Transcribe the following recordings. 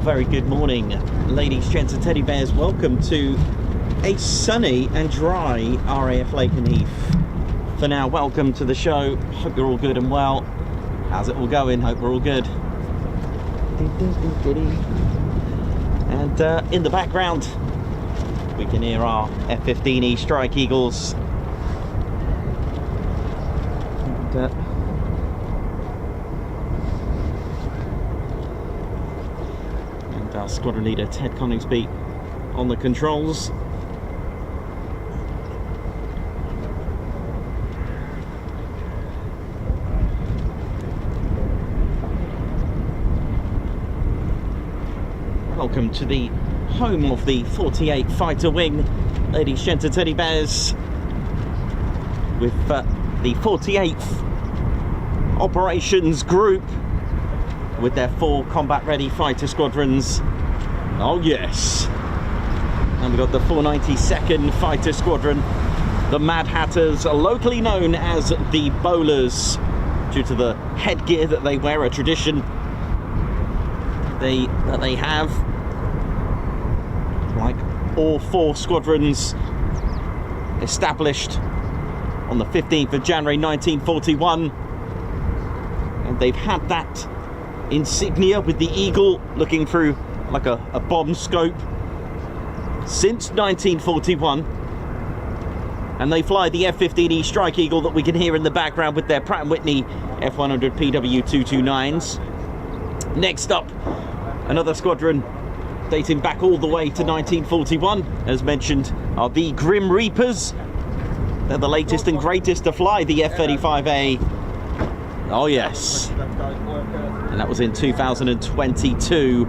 very good morning, ladies, gents and teddy bears. Welcome to a sunny and dry RAF Lakenheath. For now, welcome to the show. Hope you're all good and well. How's it all going? Hope we're all good. And in the background, we can hear our F-15E Strike Eagles. And our squadron leader, Ted Coningsby, on the controls. Welcome to the home of the 48 Fighter Wing, ladies, gents and teddy bears, with the 48th Operations Group with their 4 combat-ready fighter squadrons. Oh yes! And we've got the 492nd Fighter Squadron, the Mad Hatters, locally known as the Bowlers, due to the headgear that they wear, a tradition that they have. Like all 4 squadrons established on the 15th of January 1941, and they've had that insignia with the eagle looking through like a bomb scope since 1941, and they fly the F-15E Strike Eagle that we can hear in the background with their Pratt & Whitney F-100 PW229s. Next up, another squadron dating back all the way to 1941, as mentioned, are the Grim Reapers. They're the latest and greatest to fly the F-35A. Oh yes. And that was in 2022.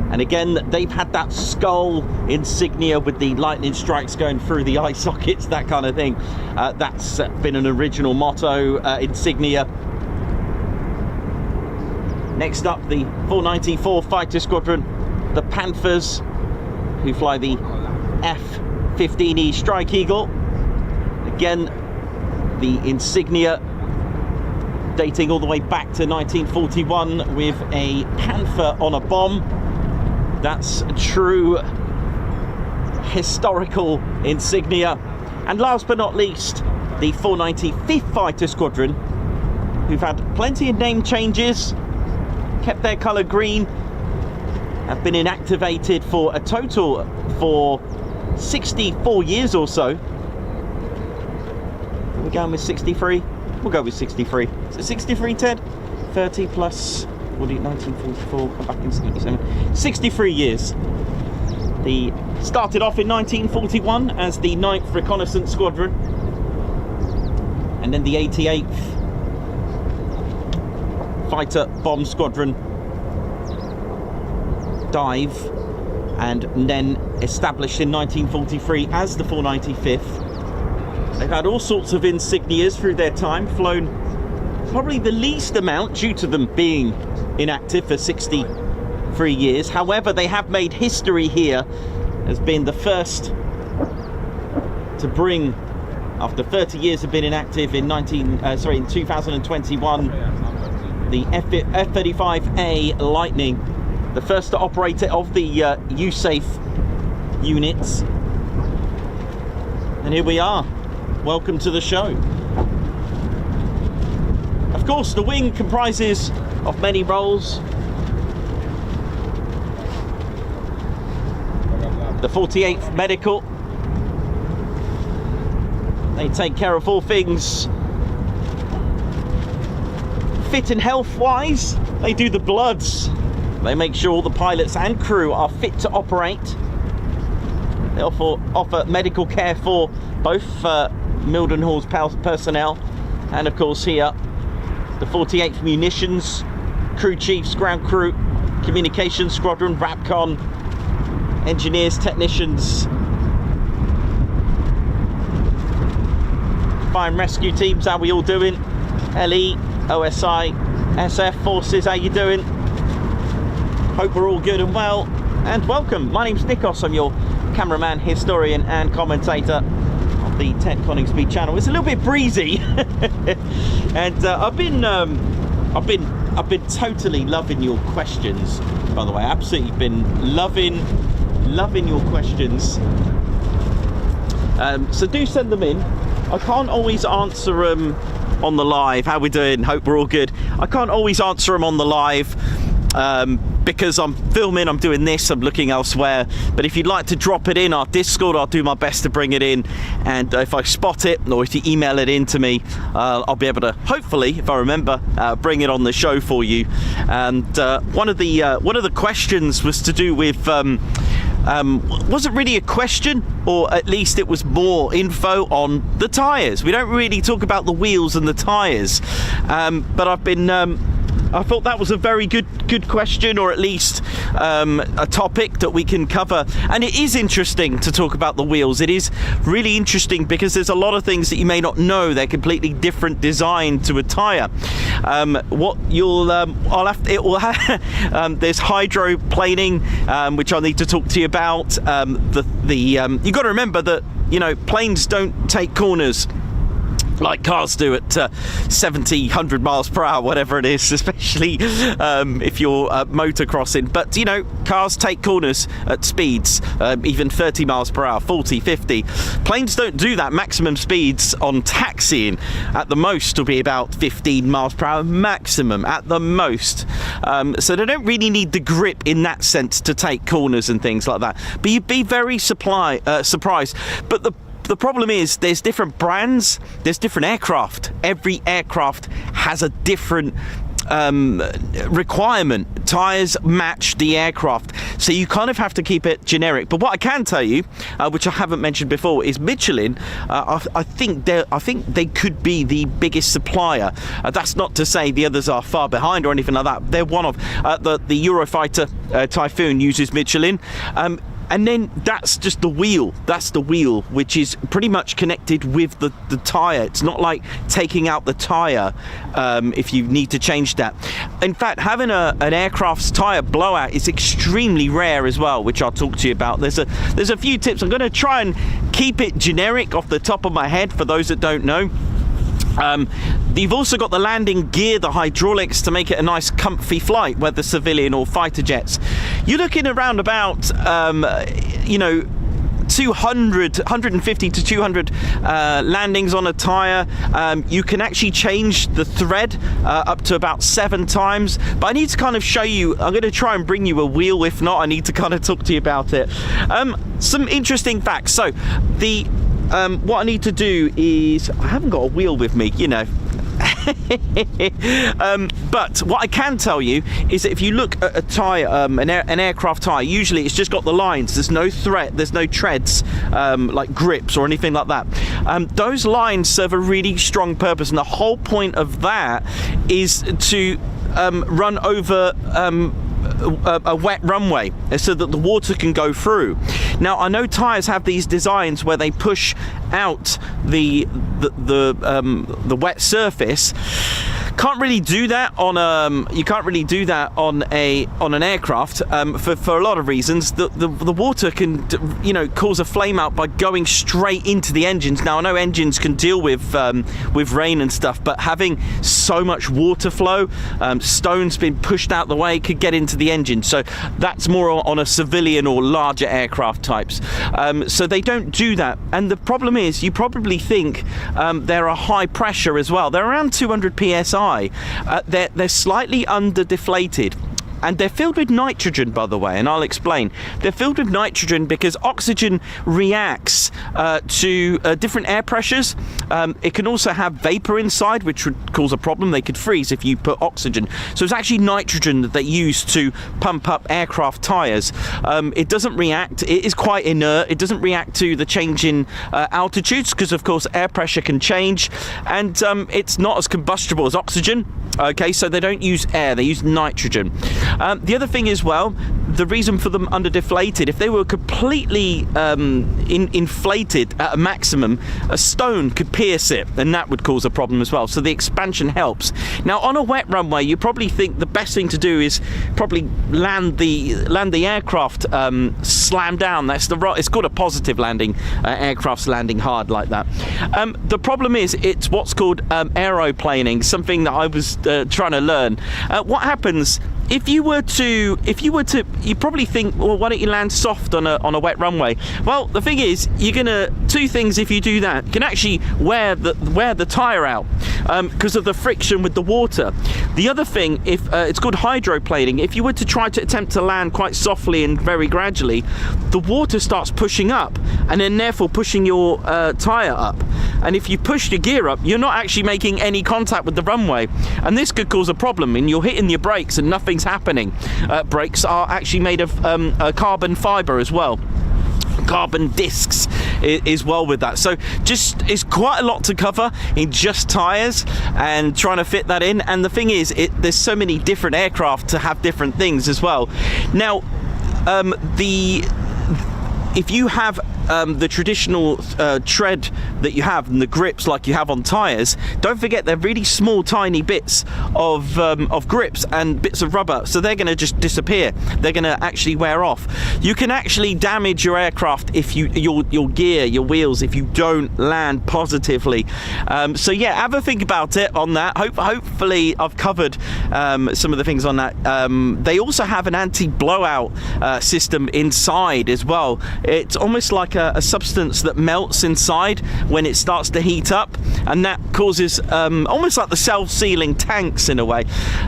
And again, they've had that skull insignia with the lightning strikes going through the eye sockets, that kind of thing. That's been an original motto insignia. Next up, the 494 Fighter Squadron, the Panthers, who fly the F-15E Strike Eagle. Again, the insignia dating all the way back to 1941 with a panther on a bomb. That's a true historical insignia. And last but not least, the 495th Fighter Squadron, who've had plenty of name changes, kept their colour green, have been inactivated for a total for 64 years or so. Are we going with 63? We'll go with 63. Is it 63, Ted? 30 plus 40, 1944, come back in 67. 63 years. They started off in 1941 as the 9th Reconnaissance Squadron, and then the 88th Fighter Bomb Squadron Dive, and then established in 1943 as the 495th. They've had all sorts of insignias through their time, flown probably the least amount due to them being inactive for 63 years. However, they have made history here as being the first to bring, after 30 years of being inactive, in 2021, the F-35A Lightning, the first to operate it of the USAF units. And here we are. Welcome to the show. Of course, the wing comprises of many roles. The 48th Medical. They take care of all things fit and health-wise. They do the bloods. They make sure all the pilots and crew are fit to operate. They offer medical care for both Mildenhall's personnel, and of course here, the 48th Munitions, crew chiefs, ground crew, communications squadron, RAPCon, engineers, technicians, fire and rescue teams. How we all doing? LE, OSI, SF forces, how you doing? Hope we're all good and well, and welcome. My name's Nikos. I'm your cameraman, historian and commentator of the Ted Coningsby channel. It's a little bit breezy and I've been I've been totally loving your questions, by the way. Absolutely been loving your questions. So do send them in. I can't always answer them on the live. How we doing? Hope we're all good. I can't always answer them on the live because I'm filming, I'm doing this, I'm looking elsewhere. But if you'd like to drop it in our Discord, I'll do my best to bring it in. And if I spot it, or if you email it in to me, I'll be able to, hopefully, if I remember, bring it on the show for you. And one of the questions was to do with wasn't really a question, or at least it was more info on the tyres. We don't really talk about the wheels and the tyres, but I thought that was a very good question, or at least a topic that we can cover. And it is interesting to talk about the wheels. It is really interesting because there's a lot of things that you may not know. They're completely different design to a tyre. What you'll I'll have to, it will there's hydroplaning, which I need to talk to you about. You got to remember that, you know, planes don't take corners like cars do at 70, 100 miles per hour, whatever it is, especially if you're motocrossing. But, you know, cars take corners at speeds, even 30 miles per hour, 40, 50. Planes don't do that. Maximum speeds on taxiing at the most will be about 15 miles per hour maximum at the most. So they don't really need the grip in that sense to take corners and things like that. But you'd be very surprised. But the problem is there's different brands, there's different aircraft. Every aircraft has a different requirement. Tyres match the aircraft, so you kind of have to keep it generic. But what I can tell you, which I haven't mentioned before, is Michelin. I think they could be the biggest supplier. That's not to say the others are far behind or anything like that. They're one of the Eurofighter Typhoon uses Michelin. And then that's just the wheel. That's the wheel, which is pretty much connected with the tyre. It's not like taking out the tyre if you need to change that. In fact, having an aircraft's tyre blowout is extremely rare as well, which I'll talk to you about. There's a few tips. I'm going to try and keep it generic off the top of my head for those that don't know. You've also got the landing gear, the hydraulics, to make it a nice comfy flight, whether civilian or fighter jets. You're looking around about, you know, 150 to 200 landings on a tyre. You can actually change the thread up to about 7 times, but I need to kind of show you. I'm going to try and bring you a wheel. If not, I need to kind of talk to you about it. Some interesting facts. So what I need to do is, I haven't got a wheel with me, you know. But what I can tell you is that if you look at a tyre, an aircraft tyre, usually it's just got the lines. There's no there's no treads, like grips or anything like that. Those lines serve a really strong purpose, and the whole point of that is to run over a wet runway so that the water can go through. Now, I know tyres have these designs where they push out the wet surface. Can't really do that on you can't really do that on an aircraft for a lot of reasons. The water can, you know, cause a flame out by going straight into the engines. Now, I know engines can deal with rain and stuff, but having so much water flow, stones being pushed out the way, could get into the engine. So that's more on a civilian or larger aircraft types. So they don't do that. And the problem is, you probably think they're a high pressure as well. They're around 200 psi. They're slightly under deflated, and they're filled with nitrogen, by the way, and I'll explain. They're filled with nitrogen because oxygen reacts to different air pressures. It can also have vapor inside, which would cause a problem. They could freeze if you put oxygen. So it's actually nitrogen that they use to pump up aircraft tyres. It doesn't react. It is quite inert. It doesn't react to the change in altitudes because, of course, air pressure can change, and it's not as combustible as oxygen. Okay, so they don't use air, they use nitrogen. The other thing as well, the reason for them under deflated, if they were completely inflated at a maximum, a stone could pierce it, and that would cause a problem as well. So the expansion helps. Now on a wet runway, you probably think the best thing to do is probably land the aircraft slam down. It's called a positive landing. Aircraft's landing hard like that. The problem is it's what's called aeroplaning, something that I was trying to learn. What happens if you were to, you probably think, well, why don't you land soft on a wet runway? Well, the thing is, you're gonna, two things if you do that. You can actually wear the tire out because of the friction with the water. The other thing, if it's called hydroplaning, if you were to try to attempt to land quite softly and very gradually, the water starts pushing up and then therefore pushing your tire up. And if you push your gear up, you're not actually making any contact with the runway, and this could cause a problem, and you're hitting your brakes and nothing's happening. Brakes are actually made of carbon fiber as well. Carbon discs is well with that. So just, it's quite a lot to cover in just tires and trying to fit that in. And the thing is, there's so many different aircraft to have different things as well. Now if you have the traditional tread that you have and the grips like you have on tires, don't forget they're really small tiny bits of grips and bits of rubber, so they're going to just disappear. They're going to actually wear off. You can actually damage your aircraft if your gear, your wheels, if you don't land positively. So yeah, have a think about it on that. Hopefully I've covered some of the things on that. They also have an anti-blowout system inside as well. It's almost like a substance that melts inside when it starts to heat up, and that causes almost like the self-sealing tanks in a way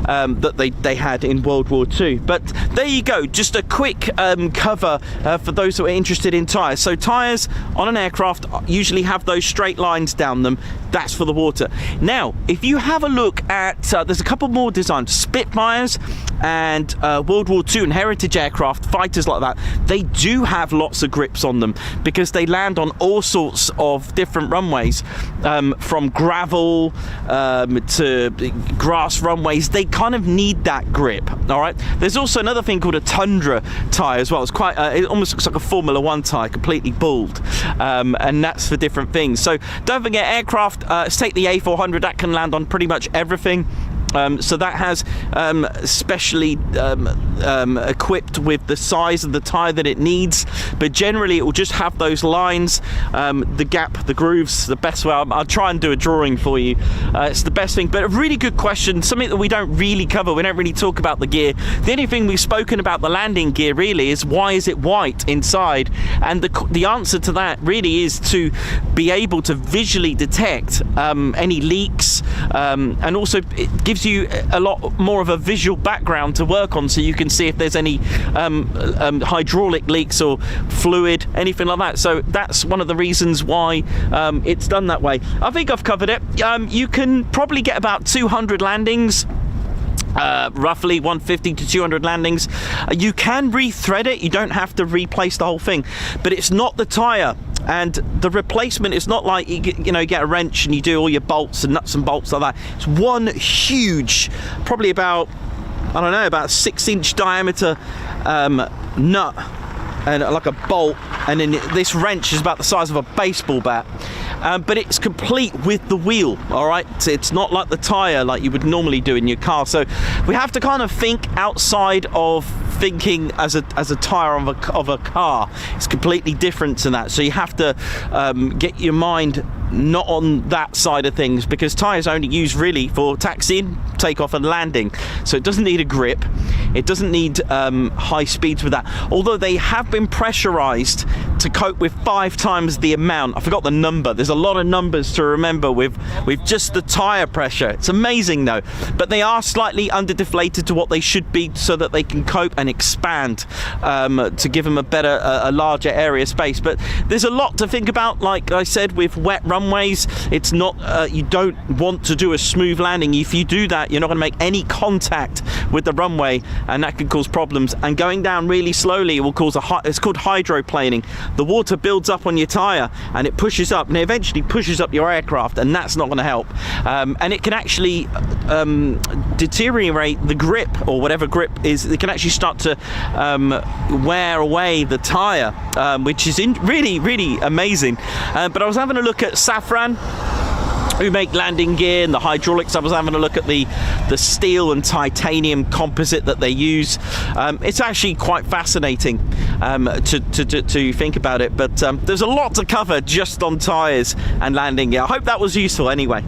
that they had in World War II. But there you go, just a quick cover for those who are interested in tyres. So tyres on an aircraft usually have those straight lines down them. That's for the water. Now if you have a look at there's a couple more designs, Spitfires and World War II and heritage aircraft, fighters like that, they do have lots of grips on them because they land on all sorts of different runways, from gravel to grass runways. They kind of need that grip. All right, there's also another thing called a Tundra tyre as well. It's quite it almost looks like a Formula 1 tyre, completely bald, and that's for different things. So don't forget aircraft, let's take the A400, that can land on pretty much everything. So that has specially equipped with the size of the tyre that it needs, but generally it will just have those lines, the gap, the grooves, the best way. I'll try and do a drawing for you. It's the best thing, but a really good question, something that we don't really cover. We don't really talk about the gear. The only thing we've spoken about the landing gear really is why is it white inside, and the answer to that really is to be able to visually detect any leaks, and also it gives you a lot more of a visual background to work on, so you can see if there's any hydraulic leaks or fluid, anything like that. So that's one of the reasons why it's done that way. I think I've covered it. You can probably get about 200 landings, roughly 150 to 200 landings. You can rethread it, you don't have to replace the whole thing, but it's not the tyre. And the replacement is not like you get a wrench and you do all your bolts and nuts and bolts like that. It's one huge, probably about, I don't know, about 6-inch diameter nut and like a bolt, and then this wrench is about the size of a baseball bat, but it's complete with the wheel. All right, so it's not like the tire like you would normally do in your car. So we have to kind of think outside of thinking as a tire of a car. It's completely different to that, so you have to get your mind not on that side of things, because tires are only used really for taxiing, takeoff and landing, so it doesn't need a grip, it doesn't need high speeds with that, although they have been pressurized to cope with 5 times the amount. I forgot the number, there's a lot of numbers to remember with just the tire pressure. It's amazing though, but they are slightly under deflated to what they should be, so that they can cope and expand to give them a larger area space. But there's a lot to think about, like I said, with wet runways. It's not you don't want to do a smooth landing. If you do that, you're not going to make any contact with the runway, and that can cause problems. And going down really slowly will cause it's called hydroplaning. the water builds up on your tyre and it pushes up, and it eventually pushes up your aircraft, and that's not going to help. And it can actually deteriorate the grip, or whatever grip is. It can actually start to wear away the tyre, which is really, really amazing. But I was having a look at Safran, who make landing gear and the hydraulics. I was having a look at the steel and titanium composite that they use. It's actually quite fascinating to think about it, but there's a lot to cover just on tyres and landing gear. I hope that was useful anyway.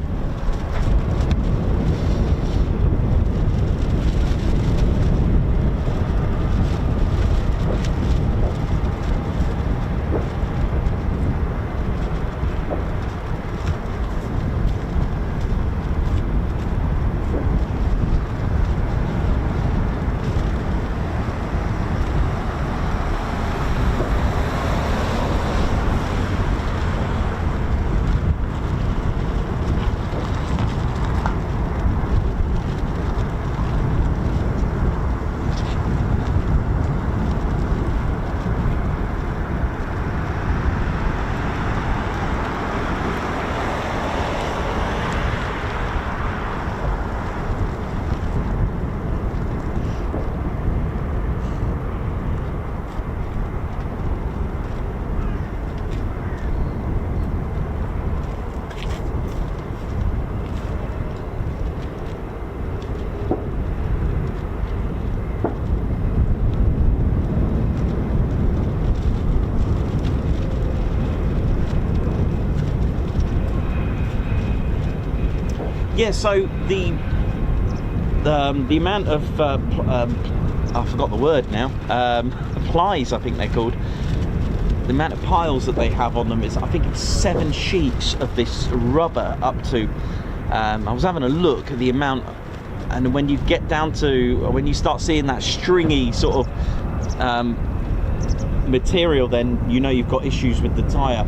Yeah, so the amount of I forgot the word now, plies I think they're called, the amount of piles that they have on them is, I think it's 7 sheets of this rubber up to, I was having a look at the amount, and when you get down to, when you start seeing that stringy sort of material, then you know you've got issues with the tyre.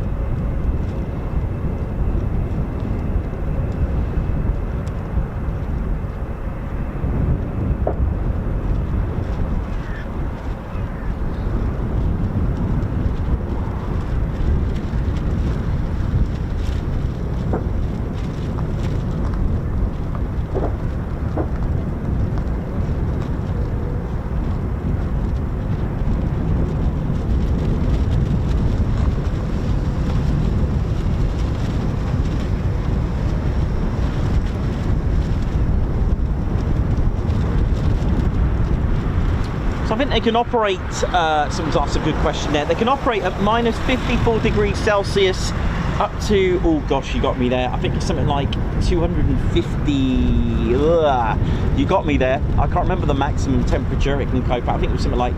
I think they can operate, someone's asked a good question there, they can operate at minus 54 degrees Celsius up to, oh gosh, you got me there, I think it's something like 250, you got me there, I can't remember the maximum temperature it can cope at. I think it was something like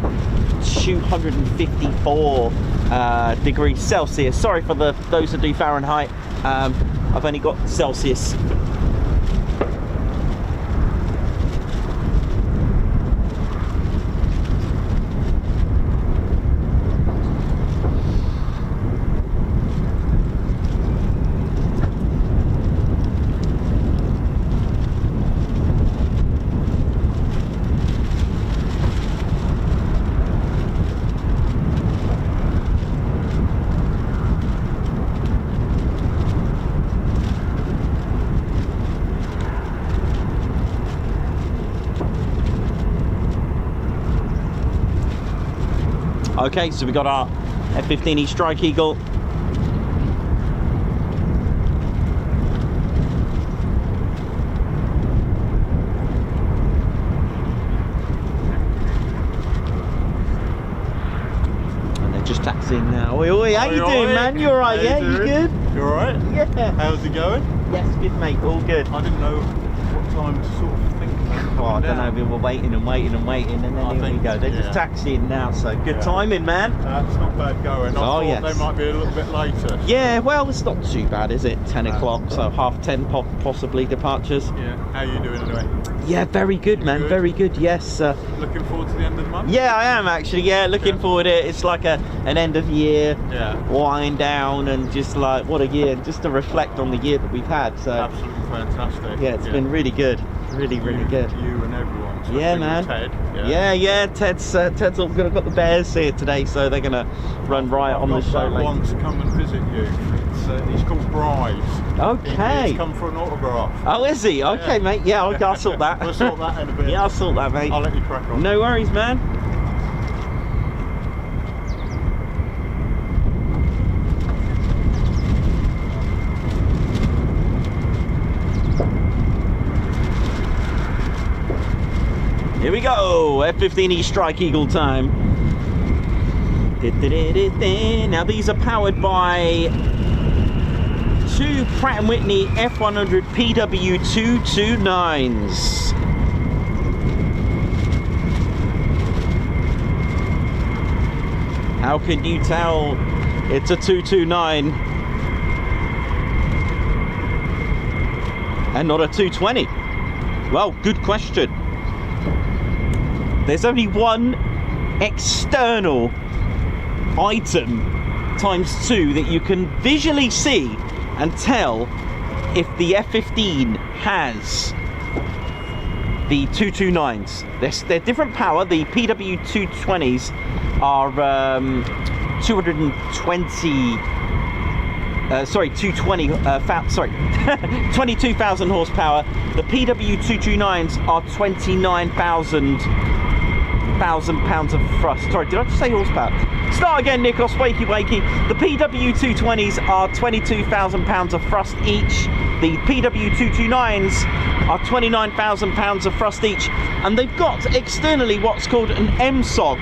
254 degrees Celsius. Sorry for those that do Fahrenheit, I've only got Celsius. Okay, so we got our F-15E Strike Eagle. And they're just taxiing now. Oi, oi, how you doing, man? You alright, yeah? You good? You alright? Yeah. How's it going? Yes, good, mate. All good. I didn't know what time to sort of think about Oh, I don't know, we were waiting and waiting and waiting, and then here we go. They're just taxiing now, so good timing, man. That's not bad going. I thought they might be a little bit later. Yeah, well, it's not too bad, is it? 10 o'clock, so 10:30 possibly departures. Yeah, how are you doing anyway? Yeah, very good, man, good? Very good, yes. Looking forward to the end of the month? Yeah, I am actually, looking forward to it. It's like an end of year, wind down, and just like, what a year, just to reflect on the year that we've had. So absolutely fantastic. Yeah, it's been really good. Really good. You and everyone. Yeah, man. Ted. Yeah. Ted's all got the bears here today, so they're gonna run riot on the show. I've wants to come and visit you. He's called Bryce. Okay. He's come for an autograph. Oh, is he? Okay, mate. Yeah, I'll sort that. We'll sort that in a bit. Yeah, I'll sort that, mate. I'll let you crack on. No worries, man. Here we go, F-15E Strike Eagle time. Now these are powered by two Pratt & Whitney F100 PW229s. How can you tell it's a 229 and not a 220? Well, good question. There's only one external item ×2 that you can visually see and tell if the F-15 has the 229s. They're different power. The PW220s are 22,000 horsepower. The PW229s are 29,000 pounds of thrust. Sorry, did I just say horsepower? Start again, Nick, or wakey. The PW220s are 22,000 pounds of thrust each. The PW229s are 29,000 pounds of thrust each. And they've got externally what's called an MSOG,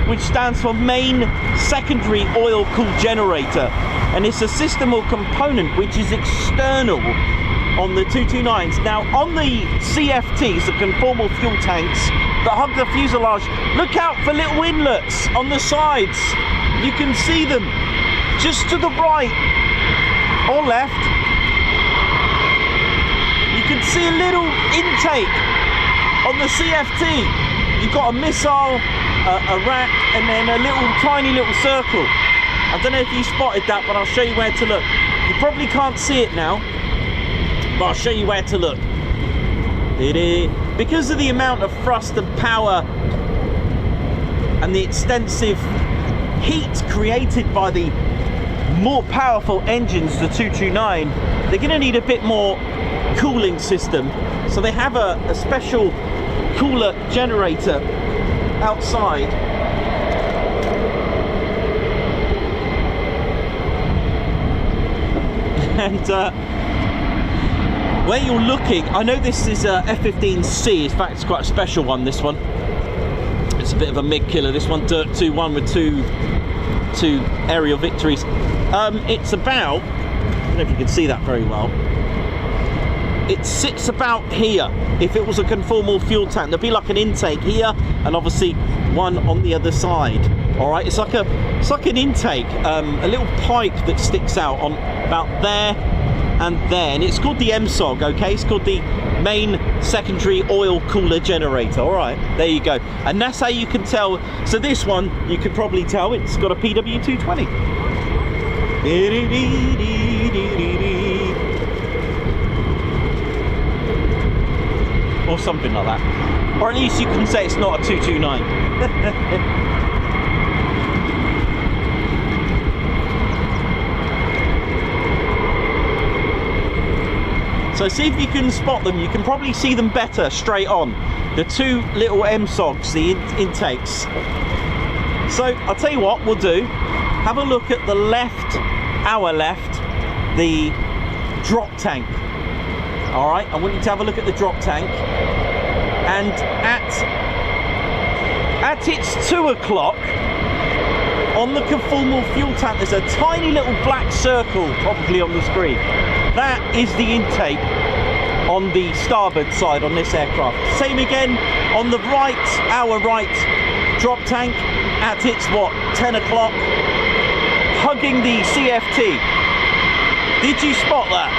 which stands for Main Secondary Oil Cool Generator. And it's a system or component which is external on the 229s. Now, on the CFTs, the conformal fuel tanks that hug the fuselage, look out for little inlets on the sides. You can see them just to the right or left. You can see a little intake on the CFT. You've got a missile, a rack, and then a tiny little circle. I don't know if you spotted that, but I'll show you where to look. You probably can't see it now, but I'll show you where to look. Because of the amount of thrust and power and the extensive heat created by the more powerful engines, the 229, they're going to need a bit more cooling system. So they have a special cooler generator outside. And where you're looking, I know this is a F-15C. In fact, it's quite a special one, this one. It's a bit of a MiG killer, this one, Dirt 2-1 with two aerial victories. It's about, I don't know if you can see that very well, it sits about here. If it was a conformal fuel tank, there'd be like an intake here and obviously one on the other side. All right, it's like an intake, a little pipe that sticks out on about there and there, and it's called the MSOG. Okay, it's called the Main Secondary Oil Cooler Generator. All right, there you go, and that's how you can tell. So this one, you could probably tell it's got a PW220 or something like that, or at least you can say it's not a 229. So see if you can spot them. You can probably see them better straight on. The two little MSOGs, the intakes. So I'll tell you what we'll do. Have a look at the left, our left, the drop tank. All right, I want you to have a look at the drop tank. And at its 2 o'clock, on the conformal fuel tank, there's a tiny little black circle probably on the screen. That is the intake on the starboard side on this aircraft. Same again on the right, our right drop tank at its 10 o'clock, hugging the CFT. Did you spot that?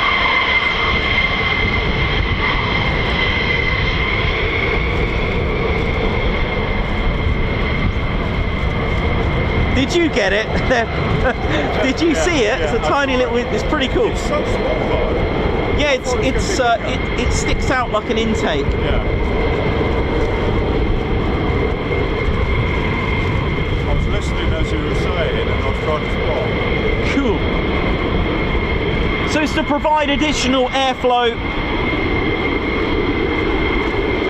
Did you get it? Did you see it? It's a tiny little, it's pretty cool. It's so small though. Yeah, it sticks out like an intake. Yeah. I was listening as you were saying, and I was trying to spot. Cool. So it's to provide additional airflow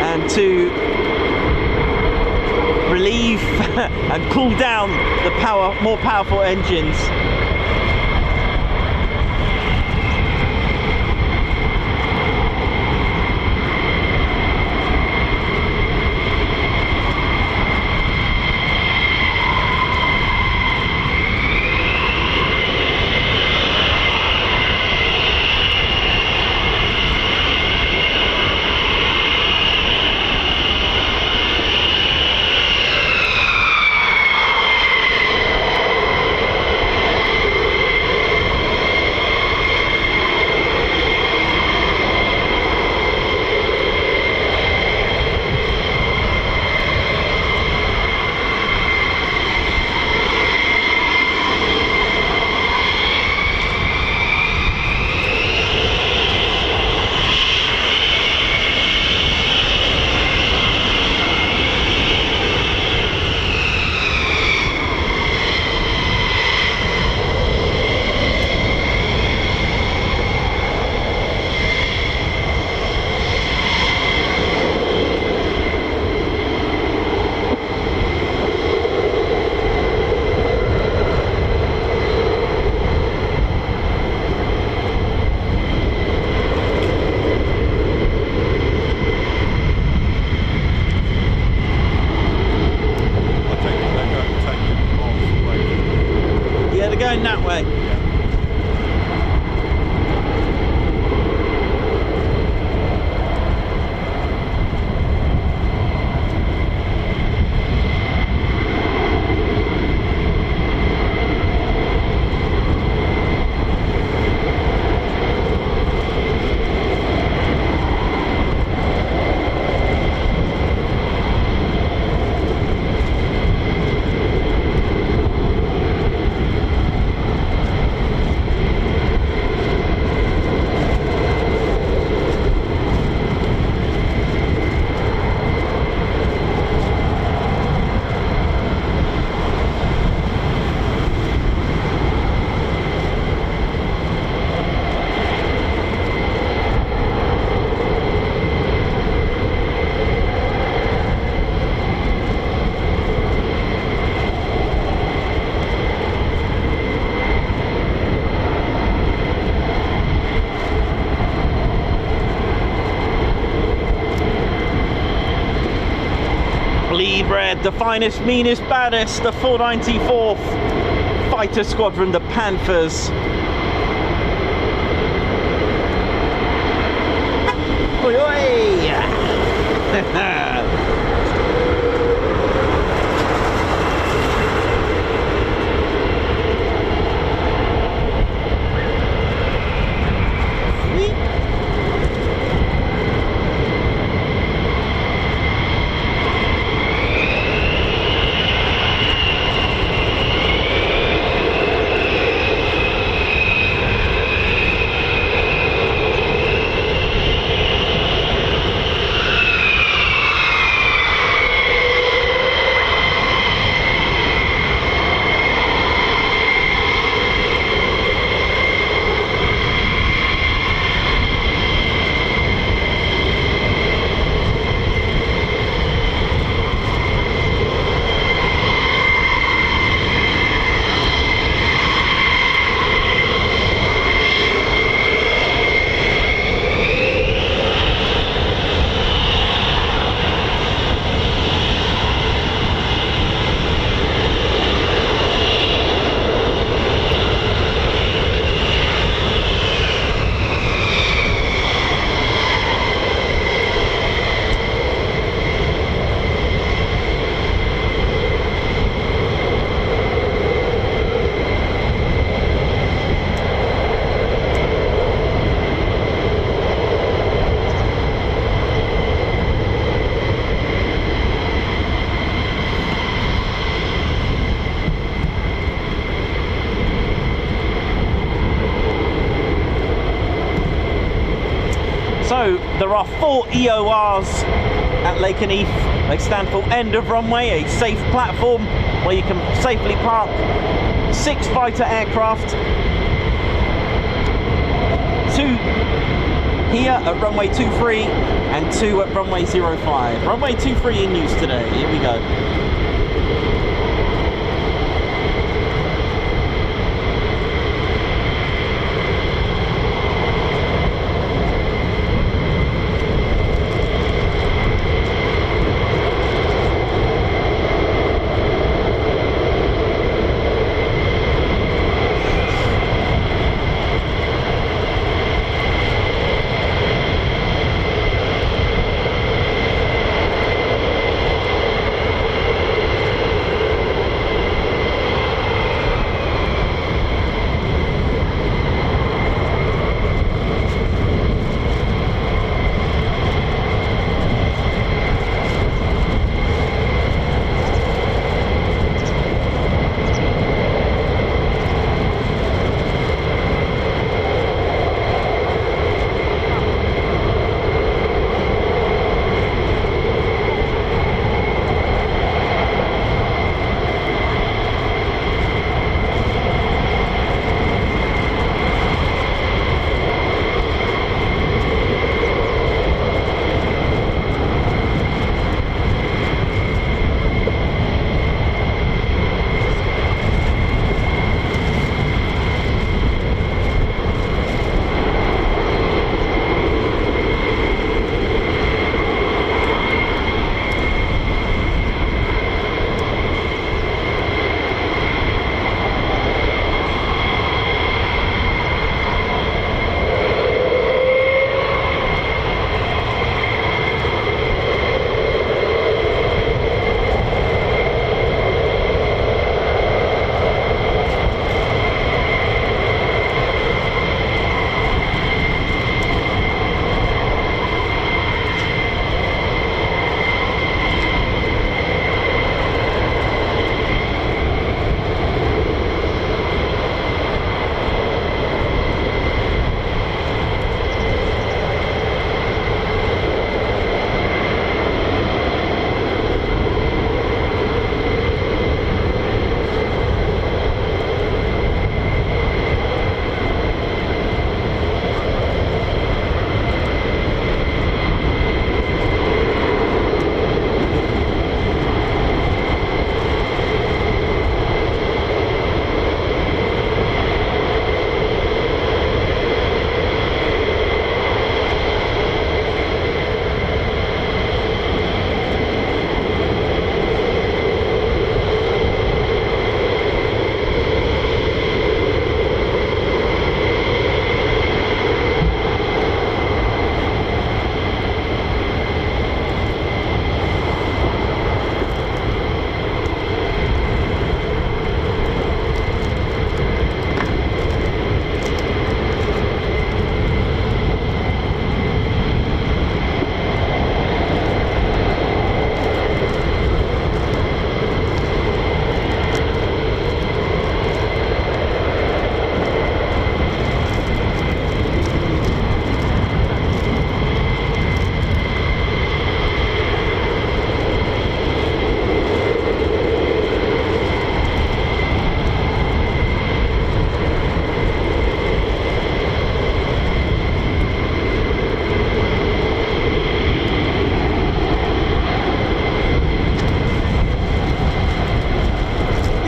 and to relieve and cool down the more powerful engines. Going that way. Red, the finest, meanest, baddest, the 494th Fighter Squadron, the Panthers. Oi, oi! There are 4 EORs at Lakenheath. They stand for end of runway, a safe platform where you can safely park 6 fighter aircraft. 2 here at runway 23 and 2 at runway 05. Runway 23 in use today. Here we go.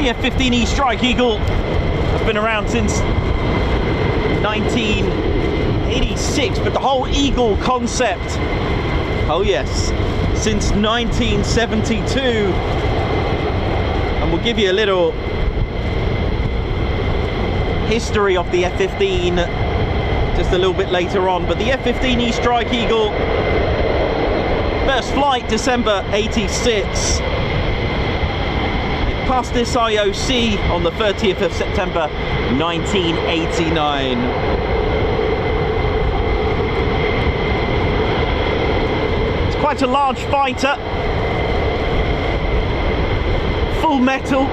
The F-15E Strike Eagle has been around since 1986, but the whole Eagle concept, oh yes, since 1972. And we'll give you a little history of the F-15 just a little bit later on. But the F-15E Strike Eagle, first flight December 86. It passed this IOC on the 30th of September 1989. It's quite a large fighter, full metal,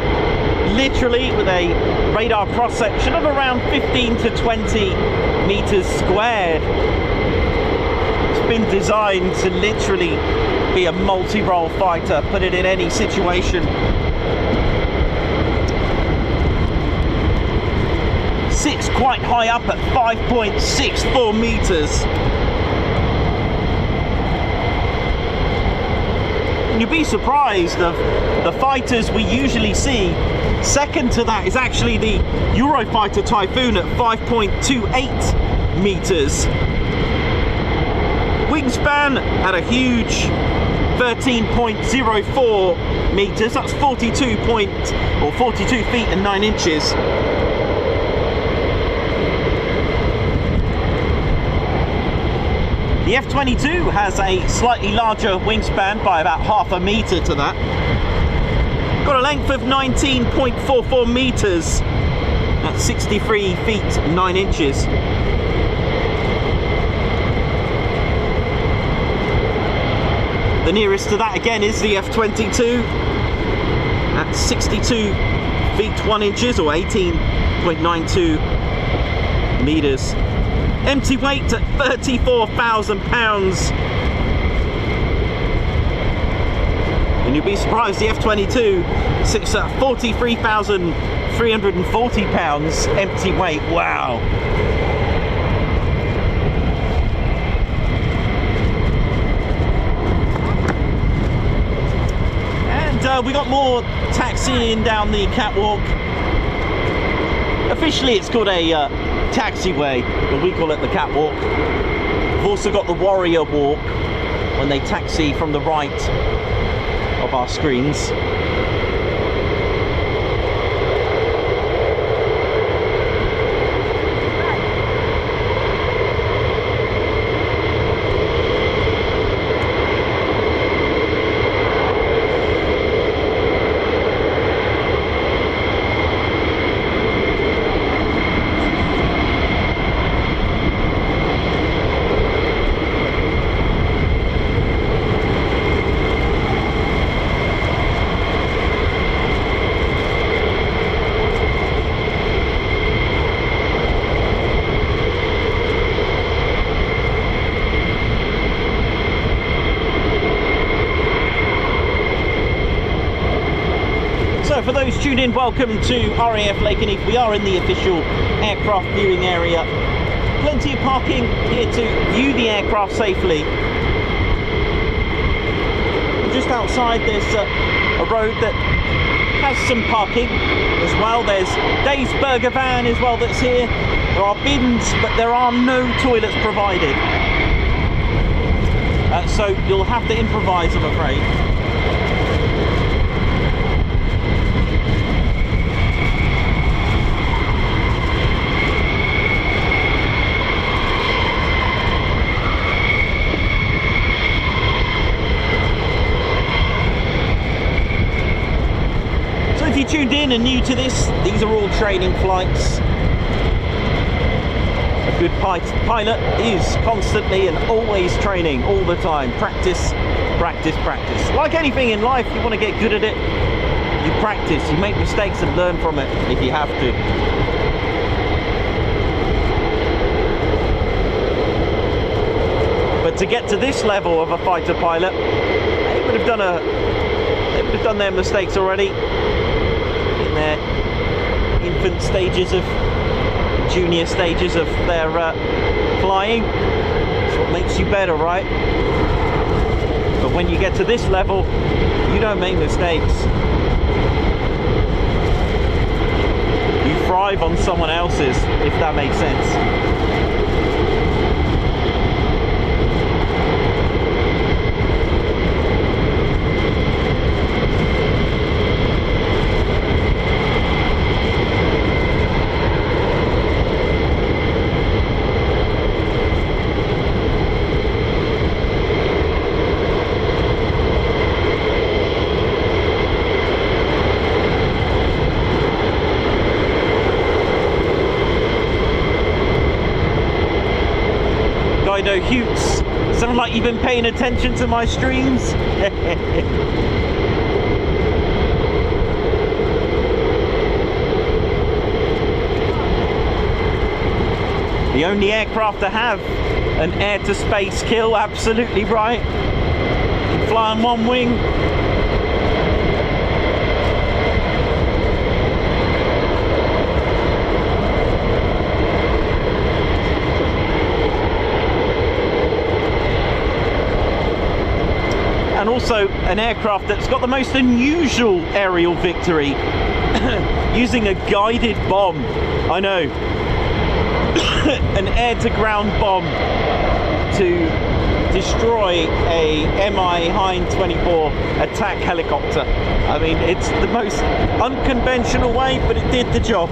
literally, with a radar cross section of around 15 to 20 meters squared. It's been designed to literally be a multi-role fighter, put it in any situation. Sits quite high up at 5.64 meters. And you'll be surprised of the fighters we usually see. Second to that is actually the Eurofighter Typhoon at 5.28 meters. Wingspan at a huge 13.04 meters. That's 42 feet and 9 inches. The F-22 has a slightly larger wingspan by about half a meter to that. Got a length of 19.44 meters. That's 63 feet 9 inches. The nearest to that again is the F-22 at 62 feet 1 inches or 18.92 meters. Empty weight at 34,000 pounds. And you'll be surprised the F-22 sits at 43,340 pounds empty weight. Wow. And we got more taxiing down the catwalk. Officially it's called a taxiway, but we call it the catwalk. We've also got the warrior walk when they taxi from the right of our screens. For those tuned in, welcome to RAF Lakenheath. We are in the official aircraft viewing area. Plenty of parking here to view the aircraft safely. And just outside there's a road that has some parking as well. There's Dave's Burger Van as well that's here. There are bins, but there are no toilets provided. So you'll have to improvise, I'm afraid. If you tuned in and new to this, these are all training flights. A good pilot is constantly and always training all the time. Practice, practice, practice. Like anything in life, you want to get good at it, you practice, you make mistakes and learn from it if you have to. But to get to this level of a fighter pilot, they would have done their mistakes already. Their infant stages of junior stages of their flying. It's what makes you better, right? But when you get to this level, you don't make mistakes. You thrive on someone else's, if that makes sense. No hoots. Sound like you've been paying attention to my streams? The only aircraft to have an air-to-space kill, absolutely right. Can fly on one wing. And also an aircraft that's got the most unusual aerial victory, using a guided bomb. I know. An air-to-ground bomb to destroy a MI Hind 24 attack helicopter. I mean, it's the most unconventional way, but it did the job.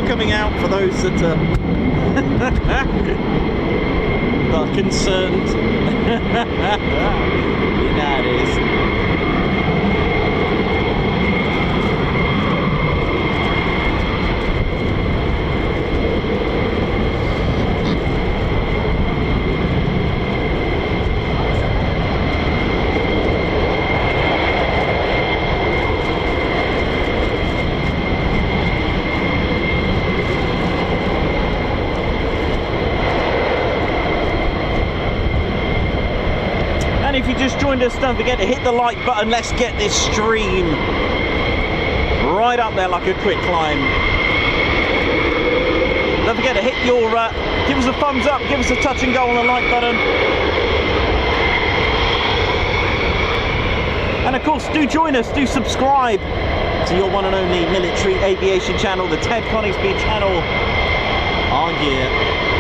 coming out for those that are concerned. You know it is. just joined us, don't forget to hit the like button. Let's get this stream right up there like a quick climb. Don't forget to hit your, give us a thumbs up, give us a touch and go on the like button. And of course, do join us, do subscribe to your one and only military aviation channel, the Ted Coningsby channel on gear.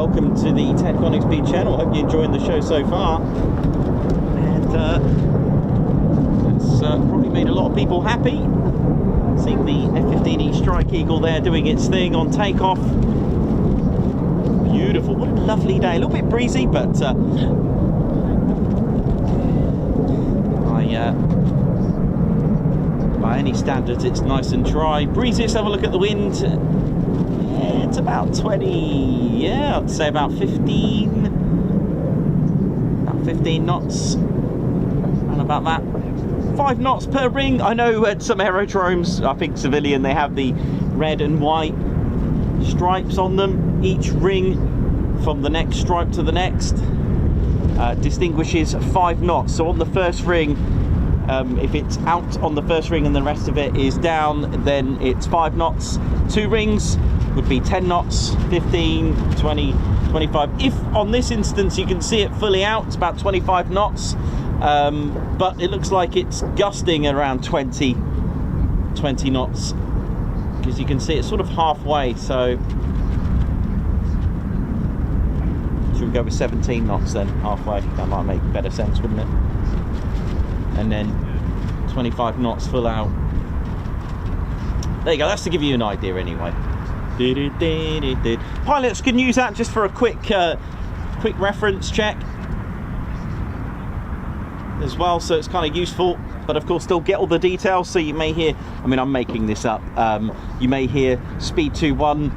welcome to the Ted Coningsby channel. Hope you're enjoying the show so far. And that's probably made a lot of people happy. Seeing the F-15E Strike Eagle there doing its thing on takeoff. Beautiful, what a lovely day. A little bit breezy, but by any standards it's nice and dry. Breezy, let's have a look at the wind. It's about 20, yeah, I'd say about 15 knots, and about that. 5 knots per ring. I know at some aerodromes, I think civilian, they have the red and white stripes on them. Each ring from the next stripe to the next distinguishes 5 knots. So on the first ring, if it's out on the first ring and the rest of it is down, then it's 5 knots. 2 rings would be 10 knots, 15, 20, 25. If on this instance you can see it fully out, it's about 25 knots, but it looks like it's gusting around 20 knots, because you can see it's sort of halfway. So should we go with 17 knots then, halfway? That might make better sense, wouldn't it? And then 25 knots full out. There you go, that's to give you an idea anyway. Pilots can use that just for a quick reference check as well, so it's kind of useful, but of course still get all the details. So you may hear, I mean, I'm making this up, you may hear speed 21,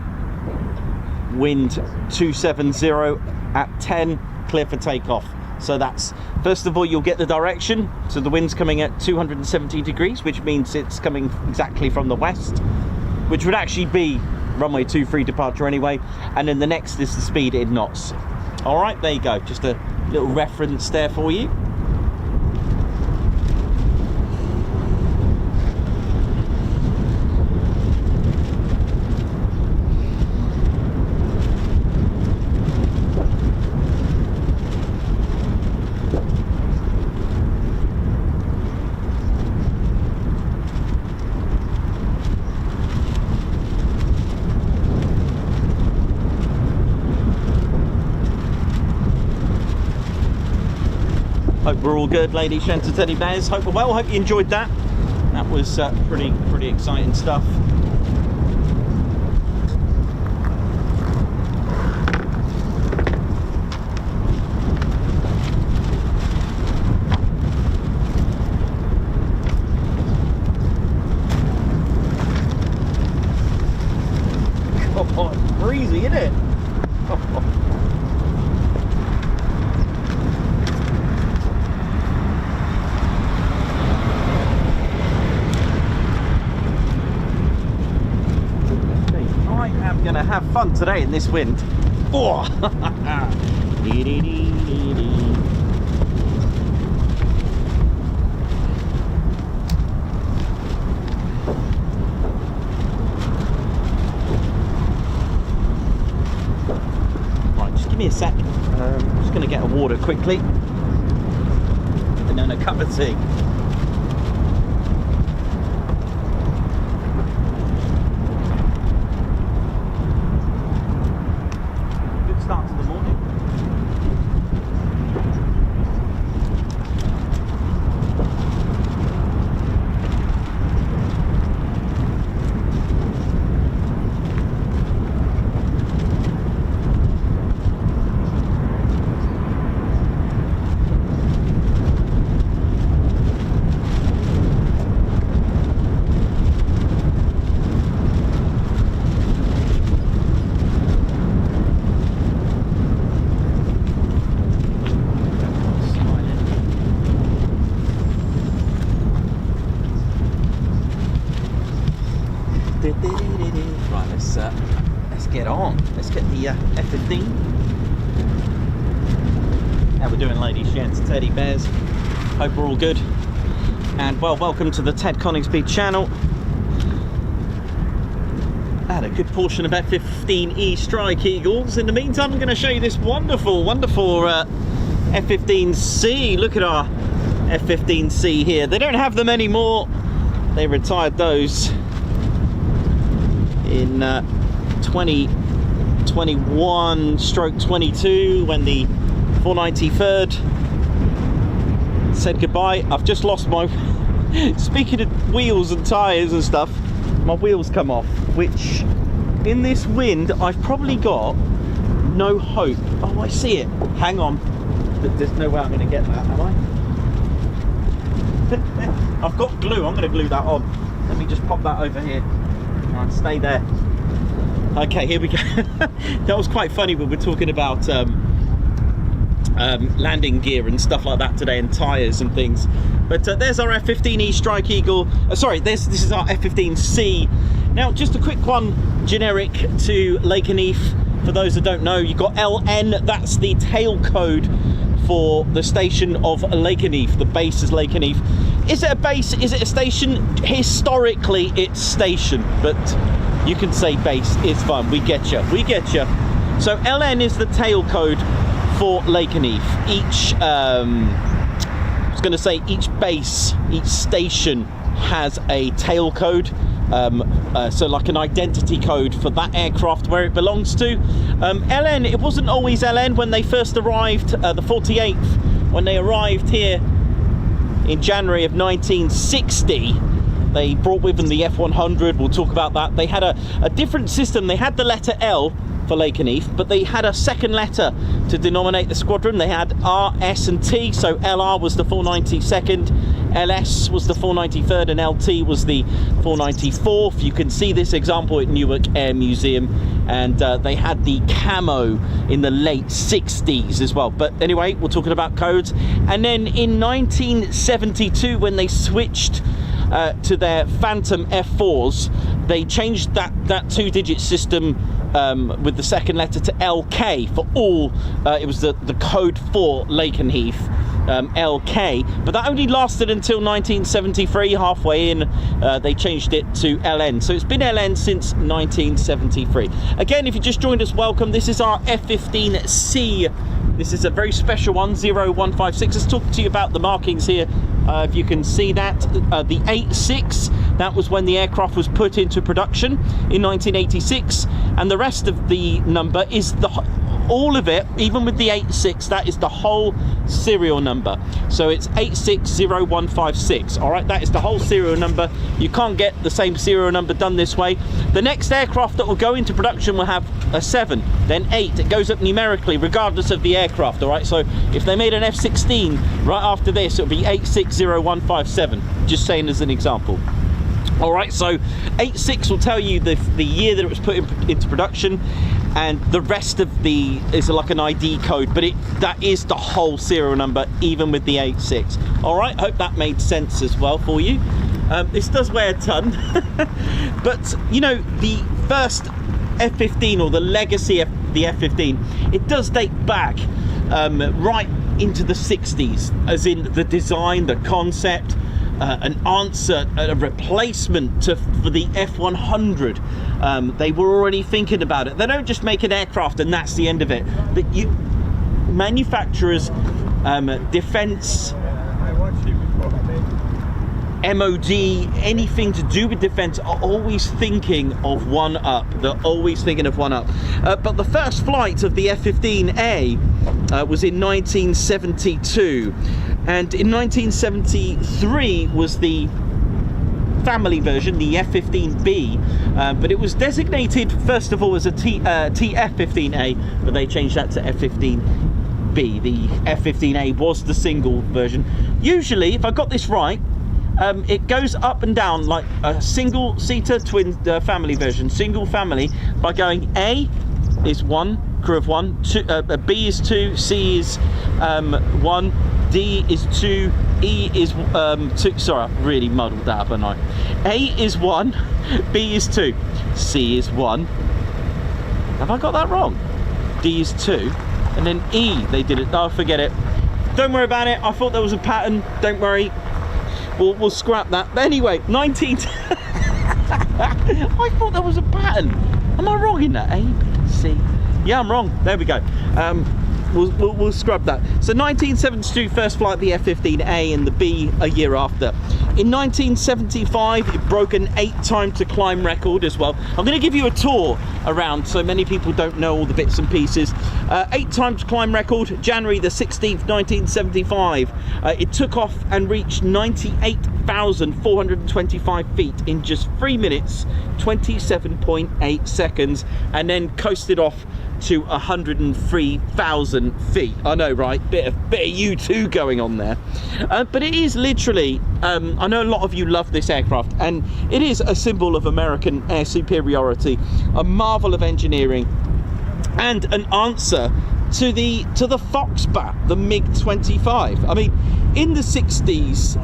wind 270 at 10, clear for takeoff. So that's, first of all, you'll get the direction. So the wind's coming at 270 degrees, which means it's coming exactly from the west, which would actually be runway 23 departure anyway. And then the next is the speed in knots. All right, there you go. Just a little reference there for you. Hope we're all good, ladies, gents and teddy bears. Hope we're well. Hope you enjoyed that. That was pretty exciting stuff. Oh, it's breezy, isn't it? Gonna have fun today in this wind. Oh. Right, just give me a sec. I'm just gonna get a water quickly, and then a cup of tea. Right, let's get on. Let's get the F-15. How we doing, ladies, gents, teddy bears? Hope we're all good. And well, welcome to the Ted Coningsby channel. I had a good portion of F-15E Strike Eagles. In the meantime, I'm going to show you this wonderful F-15C. Look at our F-15C here. They don't have them anymore. They retired those in 20 21/22 when the 493rd said goodbye. I've just lost my speaking of wheels and tyres and stuff, my wheels come off, which in this wind I've probably got no hope. Oh, I see it. Hang on. There's no way I'm going to get that, am I? I've got glue. I'm going to glue that on. Let me just pop that over here. Try and stay there. Okay, here we go. That was quite funny when we're talking about landing gear and stuff like that today, and tyres and things. But there's our F-15E Strike Eagle. Sorry, this is our F-15C. Now, just a quick one, generic to Lakenheath. For those that don't know, you've got LN. That's the tail code for the station of Lakenheath. The base is Lakenheath. Is it a base? Is it a station? Historically, it's station, but you can say base. It's fine. We get you. We get you. So LN is the tail code for Lakenheath. Each, I was going to say, each base, each station has a tail code. So like an identity code for that aircraft where it belongs to. LN, it wasn't always LN when they first arrived, the 48th, when they arrived here in January of 1960. They brought with them the F-100, we'll talk about that. They had a different system. They had the letter L for Lakenheath, but they had a second letter to denominate the squadron. They had R, S and T, so LR was the 492nd, LS was the 493rd, and LT was the 494th. You can see this example at Newark Air Museum, and they had the camo in the late 60s as well. But anyway, we're talking about codes. And then in 1972, when they switched to their Phantom F4s, they changed that two-digit system with the second letter to LK for all. It was the code for Lakenheath, LK, but that only lasted until 1973. Halfway in, they changed it to LN, so it's been LN since 1973. Again, if you just joined us, welcome. This is our F-15C. This is a very special one, 0156. Let's talk to you about the markings here. If you can see that, the 86, that was when the aircraft was put into production in 1986, and the rest of the number is all of it, even with the 86, that is the whole serial number. So it's 860156. All right, that is the whole serial number. You can't get the same serial number done this way. The next aircraft that will go into production will have a 7, then 8. It goes up numerically regardless of the aircraft. All right, so if they made an F-16 right after this, it'll be 860157. Just saying as an example. All right, so 86 will tell you the year that it was put into production, and the rest of the is like an ID code, but that is the whole serial number, even with the 86. All right, hope that made sense as well for you. This does weigh a ton, but you know, the first F-15, or the legacy of the F-15, it does date back right into the 60s, as in the design, the concept. An answer, a replacement for the F-100. They were already thinking about it. They don't just make an aircraft and that's the end of it. But manufacturers, defense, MOD, anything to do with defense are always thinking of one up. They're always thinking of one up. But the first flight of the F-15A was in 1972. And in 1973 was the family version, the F-15B, but it was designated first of all as a TF-15A, but they changed that to F-15B. The F-15A was the single version. Usually, if I got this right, it goes up and down like a single-seater twin family version, single family, by going A is 1, crew of 1, B is 2, C is 1, D is 2, E is 2. Sorry, I've really muddled that up, haven't I? A is 1, B is 2, C is 1. Have I got that wrong? D is 2, and then E, they did it. Oh, forget it. Don't worry about it. I thought there was a pattern. Don't worry. We'll scrap that. But anyway, I thought there was a pattern. Am I wrong in that? A, B, C. Yeah, I'm wrong. There we go. We'll scrub that. So 1972 first flight of the F-15A, and the B a year after. In 1975, it broke an 8 time to climb record as well. I'm going to give you a tour around, so many people don't know all the bits and pieces. 8 time to climb record, January the 16th, 1975. It took off and reached 98,425 feet in just 3 minutes, 27.8 seconds, and then coasted off to 103,000 feet. I know, right? Bit of U2 going on there. But it is literally, I know a lot of you love this aircraft, and it is a symbol of American air superiority, a marvel of engineering, and an answer to the Foxbat, the MiG-25. I mean, in the 60s,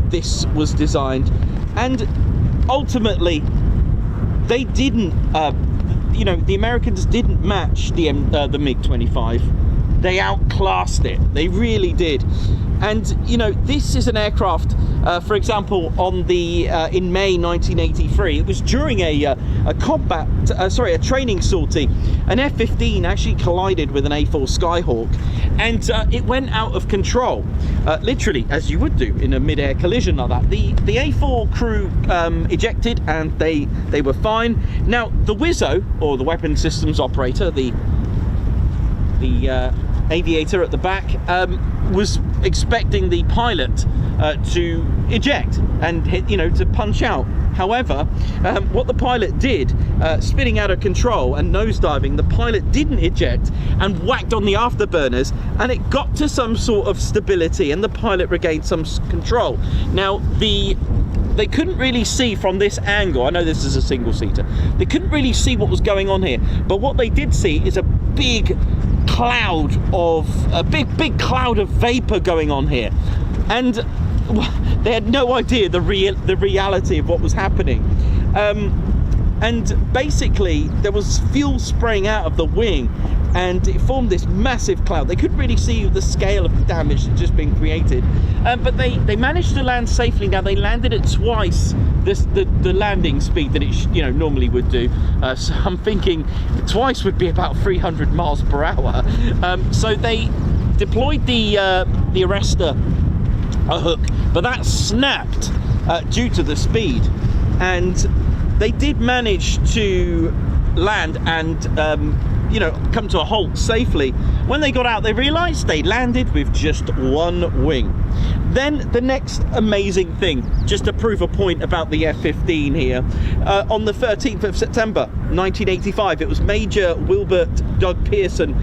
this was designed, and ultimately, they didn't. You know, the Americans didn't match the MiG-25. They outclassed it. They really did. And you know, this is an aircraft. For example, on the in May 1983, it was during a training sortie. An F-15 actually collided with an A4 Skyhawk, and it went out of control, literally, as you would do in a mid-air collision like that. The A4 crew ejected, and they were fine. Now, the WISO, or the Weapons Systems Operator, the aviator at the back, was expecting the pilot to eject and hit, you know, to punch out. However, what the pilot did, spinning out of control and nosediving, the pilot didn't eject and whacked on the afterburners, and it got to some sort of stability, and the pilot regained some control. Now, they couldn't really see from this angle. I know this is a single-seater. They couldn't really see what was going on here, but what they did see is a big cloud of cloud of vapor going on here, and they had no idea the reality of what was happening. And basically, there was fuel spraying out of the wing, and it formed this massive cloud. They couldn't really see the scale of the damage that just been created, but they managed to land safely. Now, they landed at twice the landing speed that it normally would do. So I'm thinking twice would be about 300 miles per hour. So they deployed the arrestor hook, but that snapped due to the speed, and they did manage to land and come to a halt safely. When they got out, they realized they landed with just one wing. Then the next amazing thing, just to prove a point about the F-15 here, on the 13th of September 1985, it was Major Wilbert Doug Pearson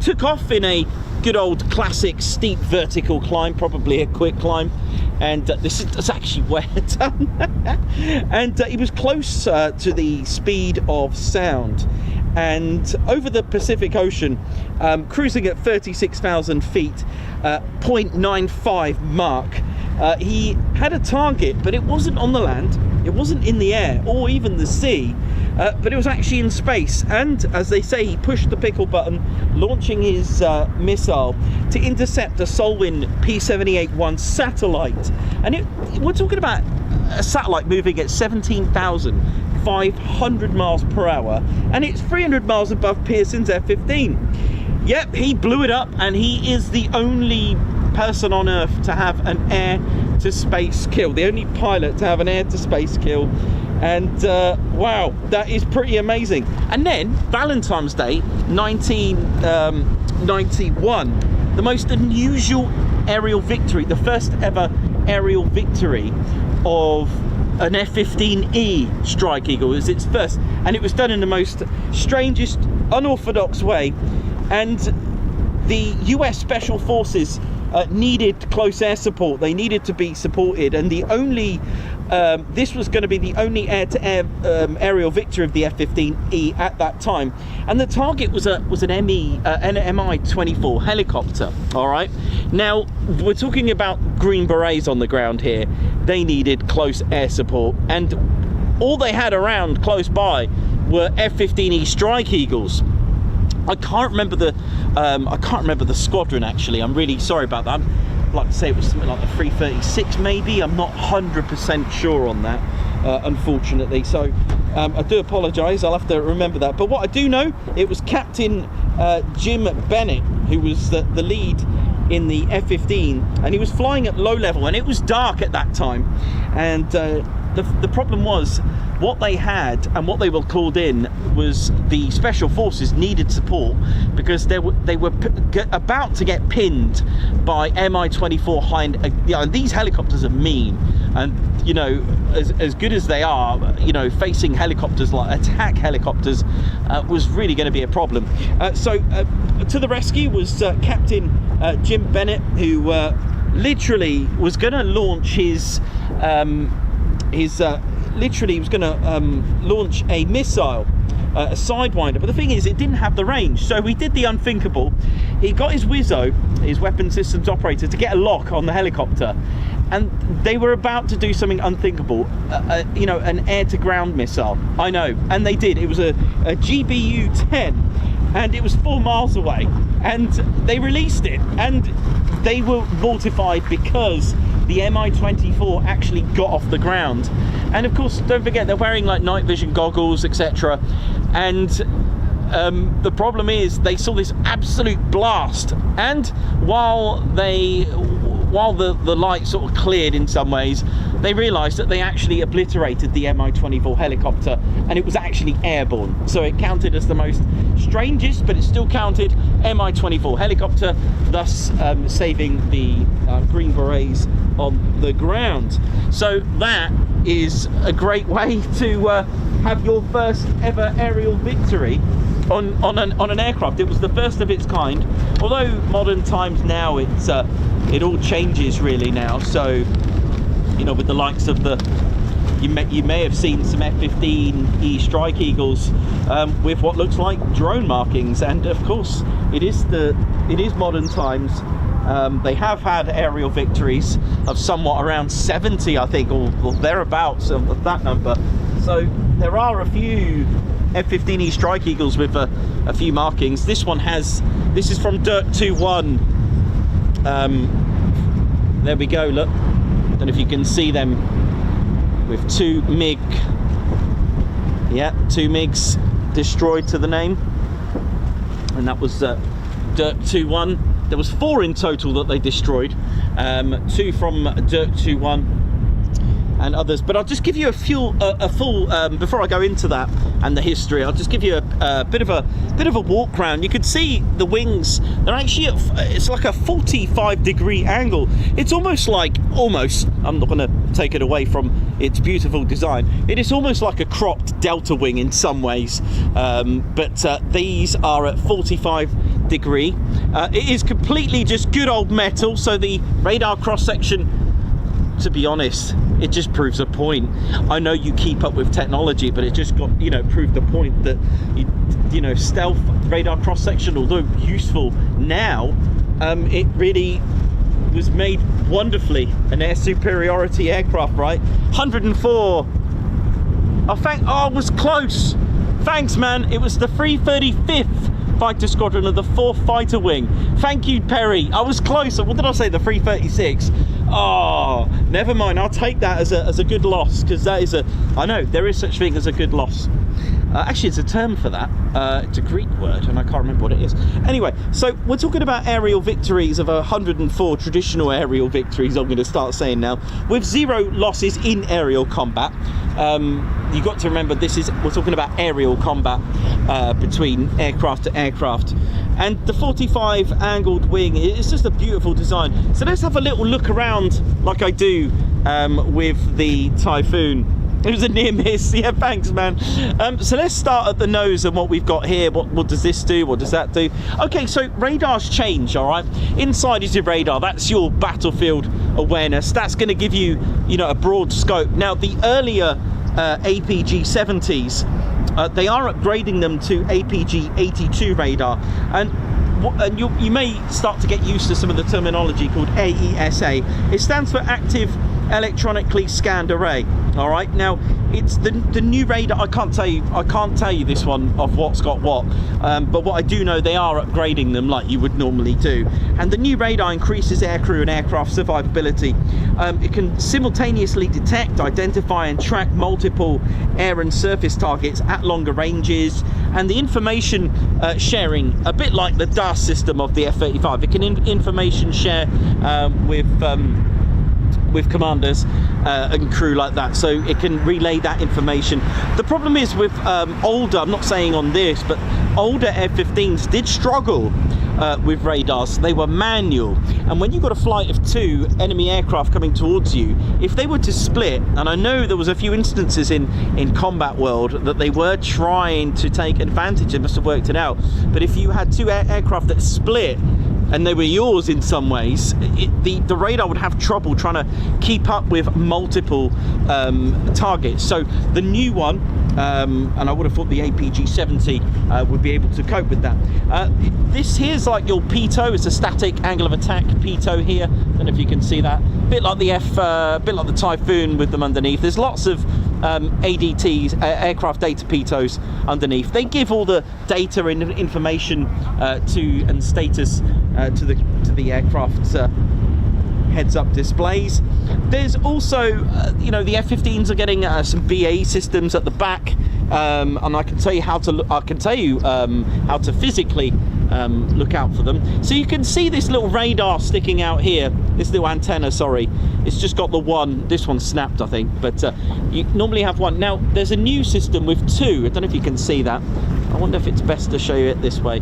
took off in a good old classic steep vertical climb, probably a quick climb, and this is actually well done. And he was close to the speed of sound, and over the Pacific Ocean, cruising at 36,000 feet, 0.95 mark. He had a target, but it wasn't on the land, it wasn't in the air or even the sea, but it was actually in space. And as they say, he pushed the pickle button, launching his missile to intercept a Solwyn P-78-1 satellite. And we're talking about a satellite moving at 17,500 miles per hour, and it's 300 miles above Pearson's F-15. Yep, he blew it up, and he is the only person on Earth to have an air-to-space kill, the only pilot to have an air-to-space kill. And wow, that is pretty amazing. And then Valentine's Day 1991, the most unusual aerial victory, the first ever aerial victory of an F-15E Strike Eagle. It was its first, and it was done in the most strangest, unorthodox way. And the US Special Forces needed close air support. They needed to be supported, and the only this was going to be the only air-to-air aerial victory of the F-15E at that time, and the target was an Mi-24 helicopter. All right, now we're talking about Green Berets on the ground here. They needed close air support, and all they had around close by were F-15E Strike Eagles. I can't remember the squadron, actually. I'm really sorry about that. I'd like to say it was something like the 336 maybe. I'm not 100% sure on that, unfortunately. So I do apologise. I'll have to remember that. But what I do know, it was Captain Jim Bennett who was the lead in the F-15, and he was flying at low level, and it was dark at that time. And the problem was, what they had and what they were called in was the special forces needed support, because they were about to get pinned by Mi-24 hind. You know, these helicopters are mean, and you know, as good as they are, you know, facing helicopters like attack helicopters was really going to be a problem. So to the rescue was Captain Jim Bennett, who literally was going to launch literally he was going to launch a missile, a Sidewinder, but the thing is, it didn't have the range, so he did the unthinkable. He got his WISO, his weapon systems operator, to get a lock on the helicopter, and they were about to do something unthinkable, you know, an air-to-ground missile. I know, and they did. It was a GBU-10, and it was 4 miles away, and they released it, and they were mortified because the Mi-24 actually got off the ground. And of course, don't forget, they're wearing like night vision goggles, etc. And the problem is, they saw this absolute blast, and while the light sort of cleared in some ways, they realized that they actually obliterated the Mi-24 helicopter, and it was actually airborne. So it counted as the most strangest, but it still counted, Mi-24 helicopter, thus saving the Green Berets on the ground. So that is a great way to have your first ever aerial victory on an aircraft. It was the first of its kind, although modern times now it all changes really now. So, you know, with the likes of you may have seen some F-15E Strike Eagles with what looks like drone markings, and of course it is modern times. They have had aerial victories of somewhat around 70, I think, or thereabouts of that number. So there are a few F-15E Strike Eagles with a few markings. This is from Dirt 2-1. There we go, look. Don't know if you can see them with 2 MiG. Yeah, 2 MiGs destroyed to the name. And that was Dirt 2-1. There was 4 in total that they destroyed, 2 from Dirt 2-1 and others. But I'll just give you a full before I go into that and the history. I'll just give you a bit of a walk round. You can see the wings. They're actually it's like a 45-degree angle. It's almost. I'm not going to take it away from its beautiful design. It is almost like a cropped delta wing in some ways, but these are at 45 degree. It is completely just good old metal, so the radar cross section, to be honest, it just proves a point. I know you keep up with technology, but it just got, you know, proved the point that you know, stealth radar cross section, although useful now, it really was made wonderfully. An air superiority aircraft, right? 104. I was close. Thanks, man. It was the 335th Fighter Squadron of the 4th Fighter Wing. Thank you, Perry. I was close. What did I say? The 336. Oh, never mind. I'll take that as a good loss, because that is I know there is such thing as a good loss. Actually, it's a term for that. It's a Greek word, and I can't remember what it is. Anyway, so we're talking about aerial victories of 104 traditional aerial victories, I'm going to start saying now, with 0 losses in aerial combat. You've got to remember, we're talking about aerial combat between aircraft to aircraft. And the 45 angled wing, it's just a beautiful design. So let's have a little look around like I do with the Typhoon. It was a near miss. Yeah, thanks, man. So let's start at the nose and what we've got here. What does this do? What does that do? Okay, so radars change, all right? Inside is your radar. That's your battlefield awareness. That's going to give you, you know, a broad scope. Now, the earlier APG-70s, they are upgrading them to APG-82 radar. And you may start to get used to some of the terminology called AESA. It stands for Active electronically scanned array. All right, now it's the new radar. I can't tell you this one of what's got what, but what I do know, they are upgrading them like you would normally do. And the new radar increases aircrew and aircraft survivability. It can simultaneously detect, identify and track multiple air and surface targets at longer ranges, and the information sharing, a bit like the DAS system of the F-35. It can information share with commanders and crew like that, so it can relay that information. The problem is with older, I'm not saying on this, but older F-15s did struggle with radars. They were manual, and when you've got a flight of 2 enemy aircraft coming towards you, if they were to split, and I know there was a few instances in combat world that they were trying to take advantage, they must have worked it out, but if you had 2 aircraft that split and they were yours in some ways, the radar would have trouble trying to keep up with multiple targets. So the new one, and I would have thought the APG-70 would be able to cope with that. This here's like your pitot. It's a static angle of attack pitot here. I don't know if you can see that. Bit like the bit like the Typhoon with them underneath. There's lots of ADTs, aircraft data pitots underneath. They give all the data and information and status to the aircraft's heads-up displays. There's also, you know, the F-15s are getting some BAE systems at the back, and I can tell you how to how to physically look out for them. So you can see this little radar sticking out here, this little antenna, sorry. It's just got the one, this one's snapped I think, but you normally have one. Now there's a new system with 2, I don't know if you can see that. I wonder if it's best to show you it this way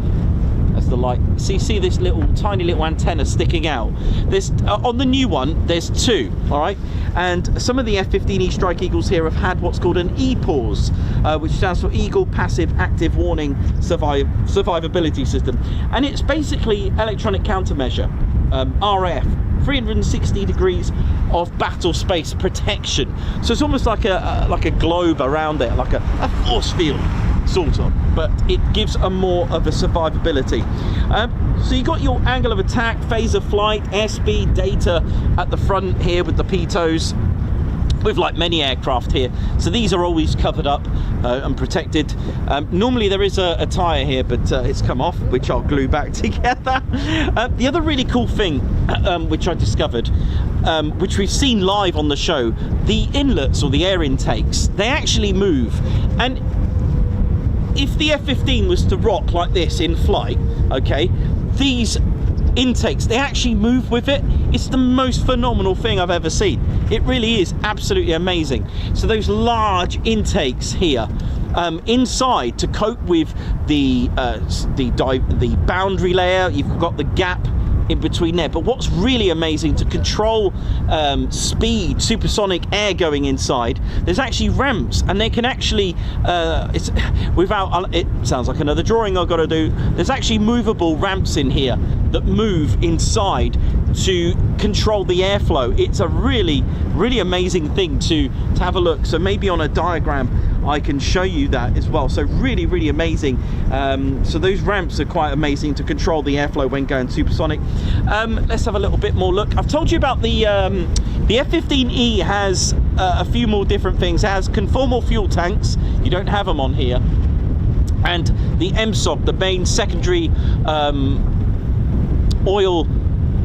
as the light. So you see this little tiny little antenna sticking out. There's on the new one there's 2, all right, and some of the F-15E Strike Eagles here have had what's called an EPAWS, which stands for Eagle Passive Active Warning Survivability System, and it's basically electronic countermeasure, RF, 360 degrees of battle space protection. So it's almost like a globe around it, like a force field sort of, but it gives a more of a survivability. So you got your angle of attack, phase of flight, airspeed data at the front here with the pitos, with like many aircraft here. So these are always covered up and protected. Normally there is a tyre here, but it's come off, which I'll glue back together. The other really cool thing which I discovered, which we've seen live on the show, the inlets or the air intakes, they actually move. And if the F-15 was to rock like this in flight, okay, these intakes, they actually move with it. It's the most phenomenal thing I've ever seen. It really is absolutely amazing. So those large intakes here inside to cope with the boundary layer, you've got the gap in between there. But what's really amazing, to control speed, supersonic air going inside, there's actually ramps, and they can actually it's without, it sounds like another drawing I've got to do, there's actually movable ramps in here that move inside to control the airflow. It's a really amazing thing to have a look. So maybe on a diagram I can show you that as well. So really amazing. So those ramps are quite amazing to control the airflow when going supersonic. Let's have a little bit more look. I've told you about the F-15E has a few more different things. It has conformal fuel tanks. You don't have them on here. And the MSOC, the main secondary oil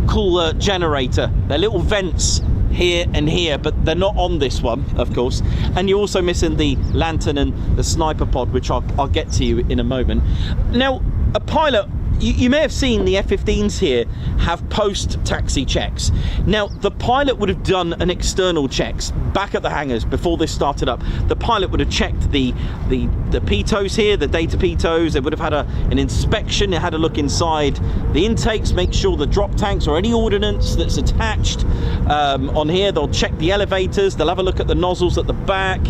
cooler generator. They're little vents here and here, but they're not on this one, of course. And you're also missing the lantern and the sniper pod, which I'll get to you in a moment. Now, a pilot, you may have seen the F-15s here have post-taxi checks. Now, the pilot would have done an external checks back at the hangars before this started up. The pilot would have checked the pitos here, the data pitos. They would have had an inspection. They had a look inside the intakes, make sure the drop tanks or any ordnance that's attached on here. They'll check the elevators. They'll have a look at the nozzles at the back,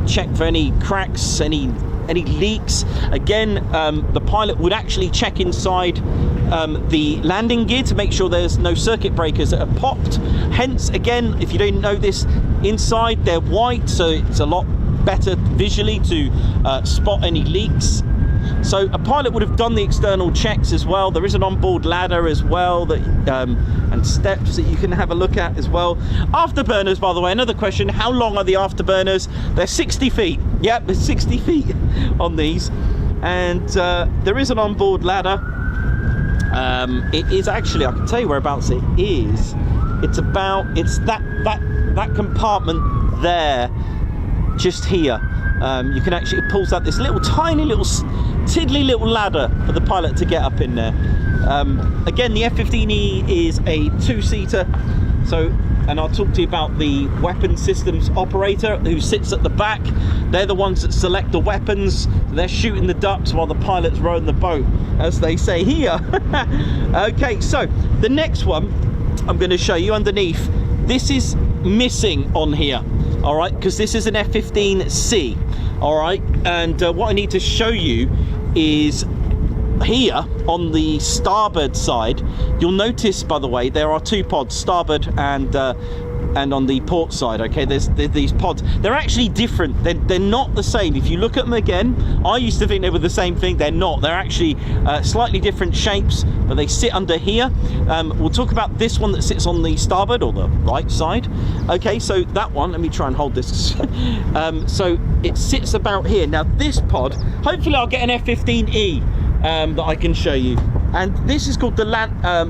check for any cracks, any leaks. Again, the pilot would actually check inside the landing gear to make sure there's no circuit breakers that have popped. Hence, again, if you don't know this, inside they're white, so it's a lot better visually to spot any leaks So a pilot would have done the external checks as well. There is an onboard ladder as well, that and steps that you can have a look at as well. Afterburners, by the way, another question: how long are the afterburners? They're 60 feet. Yep, there's 60 feet on these, and there is an onboard ladder. It is actually, I can tell you whereabouts it is. It's that compartment there, just here. You can actually, it pulls out this little tiny little tiddly little ladder for the pilot to get up in there. Again, the F-15E is a two-seater, so, and I'll talk to you about the weapon systems operator who sits at the back. They're the ones that select the weapons. They're shooting the ducks while the pilot's rowing the boat, as they say here. Okay, so the next one I'm going to show you underneath. This is missing on here, all right, because this is an F-15C, all right, and what I need to show you is here on the starboard side. You'll notice, by the way, there are two pods, starboard and on the port side. Okay, there's these pods. They're actually different. They're not the same. If you look at them again, I used to think they were the same thing. They're not. They're actually slightly different shapes, but they sit under here. We'll talk about this one that sits on the starboard or the right side. Okay, so that one, let me try and hold this. So it sits about here. Now this pod, hopefully I'll get an F-15E that I can show you. And this is called the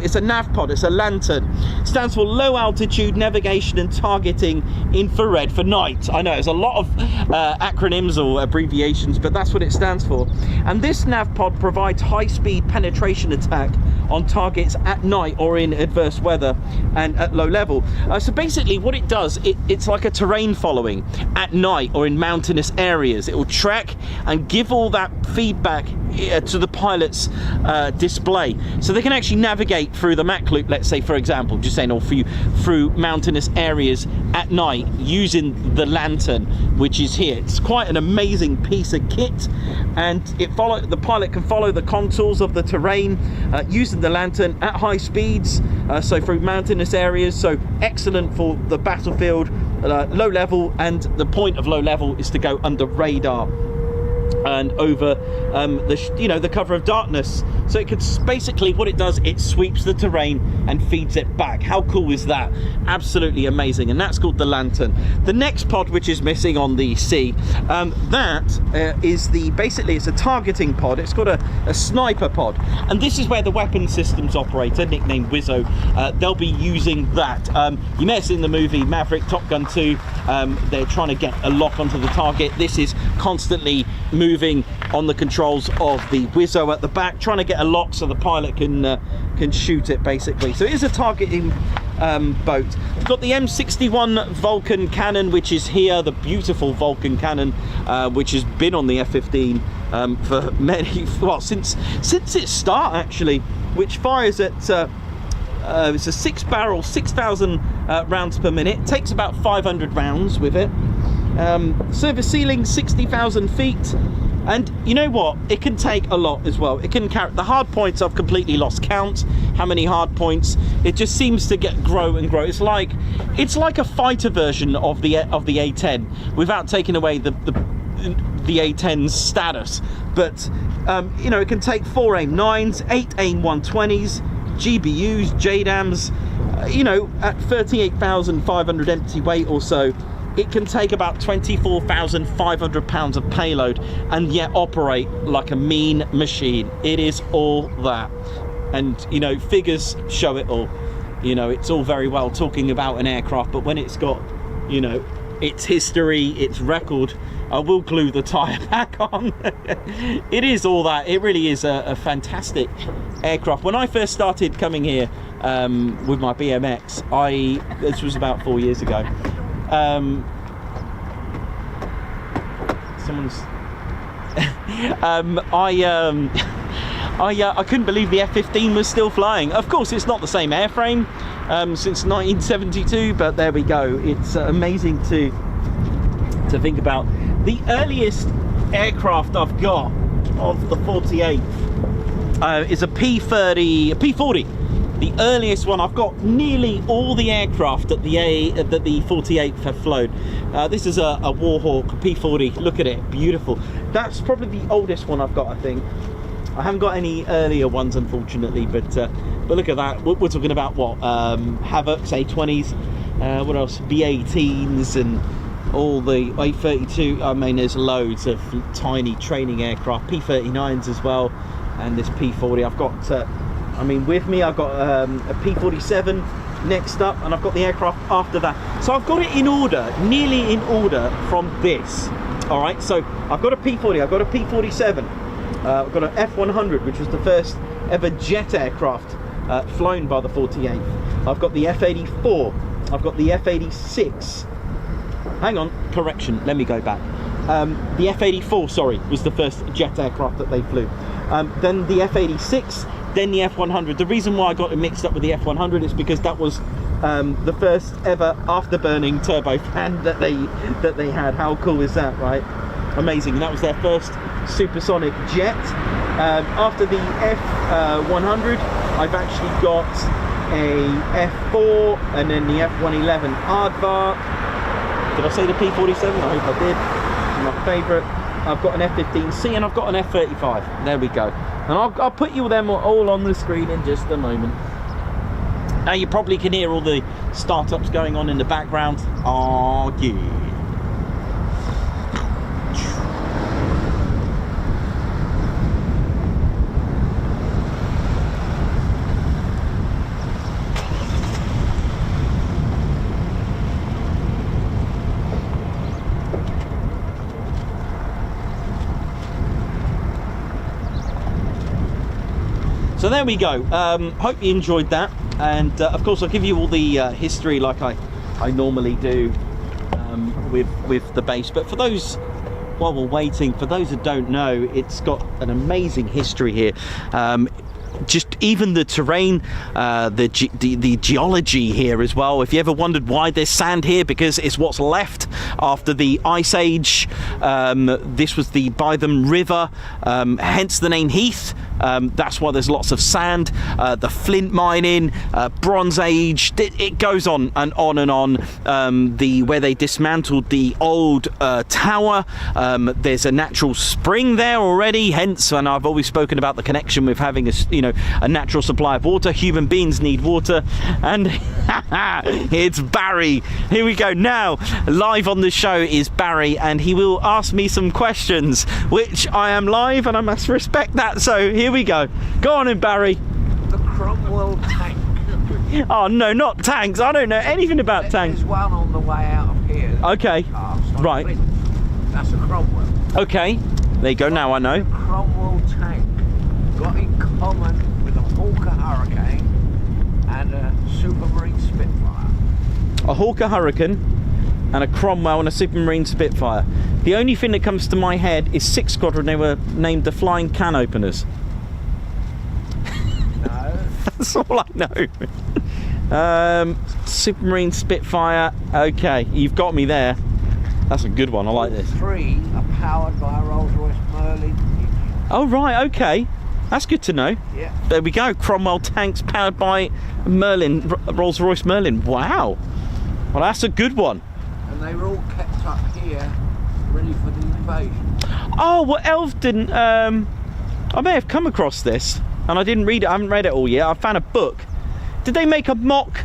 it's a nav pod, it's a lantern. It stands for Low Altitude Navigation and Targeting Infrared for Night. I know it's a lot of acronyms or abbreviations, but that's what it stands for. And this nav pod provides high-speed penetration attack on targets at night or in adverse weather and at low level. So basically what it does, it's like a terrain following at night or in mountainous areas. It will track and give all that feedback to the pilot's display, so they can actually navigate through the Mach loop, let's say, for example, just saying, or through mountainous areas at night using the lantern, which is here. It's quite an amazing piece of kit, and the pilot can follow the contours of the terrain using the lantern at high speeds, so through mountainous areas. So excellent for the battlefield, low level, and the point of low level is to go under radar and over the cover of darkness. So it could basically, what it does, it sweeps the terrain and feeds it back. How cool is that? Absolutely amazing. And that's called the lantern. The next pod, which is missing on the C, is basically it's a targeting pod. It's got a sniper pod, and this is where the weapon systems operator, nicknamed Wizzo, they'll be using that. You may have seen the movie Maverick, Top Gun 2. They're trying to get a lock onto the target. This is constantly moving on the controls of the Wizzo at the back, trying to get a lock so the pilot can shoot it, basically. So it is a targeting boat. We've got the M61 Vulcan cannon, which is here, the beautiful Vulcan cannon, which has been on the F-15 for many, well, since its start actually, which fires at it's a 6-barrel, 6,000 rounds per minute. It takes about 500 rounds with it. Service ceiling 60,000 feet, and you know what, it can take a lot as well. It can carry the hard points. I've completely lost count how many hard points. It just seems to grow and grow. It's like a fighter version of the A10 without taking away the A10's status. But you know, it can take 4 AIM-9s, 8 AIM-120s, GBUs, JDAMs, you know, at 38,500 empty weight or so. It can take about 24,500 pounds of payload and yet operate like a mean machine. It is all that. And, you know, figures show it all. You know, it's all very well talking about an aircraft, but when it's got, you know, its history, its record, I will glue the tyre back on. It is all that. It really is a fantastic aircraft. When I first started coming here with my BMX, this was about 4 years ago. I couldn't believe the F-15 was still flying. Of course, it's not the same airframe since 1972, but there we go. It's amazing to think about. The earliest aircraft I've got of the 48 is a P40 the earliest one. I've got nearly all the aircraft that the 48th have flown. This is a Warhawk P-40. Look at it, beautiful. That's probably the oldest one I've got, I think. I haven't got any earlier ones, unfortunately, but look at that. We're talking about what? Havocs, A-20s, what else? B-18s and all the A-32. I mean, there's loads of tiny training aircraft, P-39s as well, and this P-40. I've got, I mean, with me, I've got a P-47 next up, and I've got the aircraft after that. So I've got it in order, nearly in order from this. All right, so I've got a P-40, I've got a P-47, I've got an F-100, which was the first ever jet aircraft flown by the 48th. I've got the F-84, I've got the F-86. Hang on, correction, let me go back. The F-84, sorry, was the first jet aircraft that they flew. Then the F-86, then the F-100. The reason why I got it mixed up with the F-100 is because that was the first ever afterburning turbofan that they had. How cool is that, right? Amazing. And that was their first supersonic jet. After the F-100, I've actually got a F-4 and then the F-111 Aardvark. Did I say the P-47? I hope I did. It's my favourite. I've got an F-15C and I've got an F-35. There we go. And I'll put you them all on the screen in just a moment. Now you probably can hear all the startups going on in the background. Oh yeah. So there we go. Hope you enjoyed that, and of course I'll give you all the history like I normally do with the base. But for those, while we're waiting, for those that don't know, it's got an amazing history here. Just even the terrain, the geology here as well. If you ever wondered why there's sand here, because it's what's left after the Ice Age. This was the Bytham River, hence the name Heath. That's why there's lots of sand. The flint mining, Bronze Age, it goes on and on and on. Where they dismantled the old tower, there's a natural spring there already, hence, and I've always spoken about the connection with having a natural supply of water. Human beings need water, and it's Barry. Here we go. Now live on the show is Barry, and he will ask me some questions, which I am live and I must respect that. So here we go. Go on in, Barry. The Cromwell tank. Oh no, not tanks. I don't know anything about tanks. There's one on the way out of here. Okay. Right. That's a Cromwell. Okay. There you go. Now I know. The Cromwell tank got in common with a Hawker Hurricane and a Supermarine Spitfire. A Hawker Hurricane and a Cromwell and a Supermarine Spitfire. The only thing that comes to my head is 6th Squadron. They were named the Flying Can Openers. No. That's all I know. Supermarine Spitfire. Okay, you've got me there. That's a good one. I like this. 3 are powered by a Rolls-Royce Merlin engine. Oh right, okay. That's good to know. Yeah. There we go. Cromwell tanks powered by Merlin, Rolls-Royce Merlin. Wow. Well, that's a good one. And they were all kept up here, ready for the invasion. Oh, well, Elf didn't. I may have come across this, and I didn't read it. I haven't read it all yet. I found a book. Did they make a mock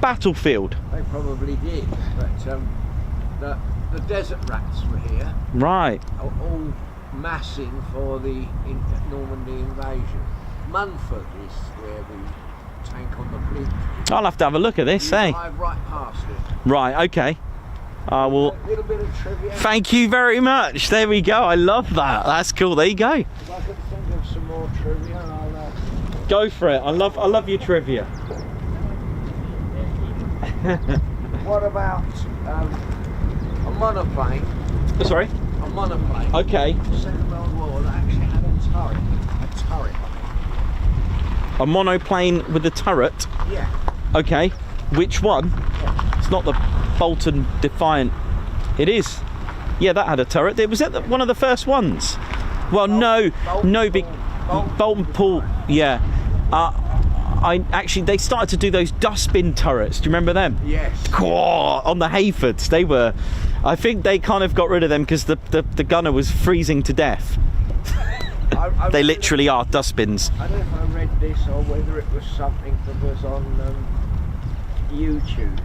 battlefield? They probably did, but the desert rats were here. Right. All massing for the Normandy invasion. Munford is where the tank on the bridge. I'll have to have a look at this, You eh? drive right past it. Right, okay. I will. A little bit of trivia. Thank you very much. There we go. I love that. That's cool. There you go. If I could think of some more trivia, I'll Go for it. I love your trivia. What about a monoplane? Sorry? A monoplane. Okay. Second World War that actually had a turret. A turret. A monoplane with a turret. Yeah. Okay. Which one? It's not the Bolton Defiant. It is. Yeah, that had a turret. It was one of the first ones. Well, no big Bolton Pool. Yeah. actually, they started to do those dustbin turrets. Do you remember them? Yes. On the Hayfords, they were. I think they kind of got rid of them because the gunner was freezing to death. They literally are dustbins. I don't know if I read this or whether it was something that was on YouTube,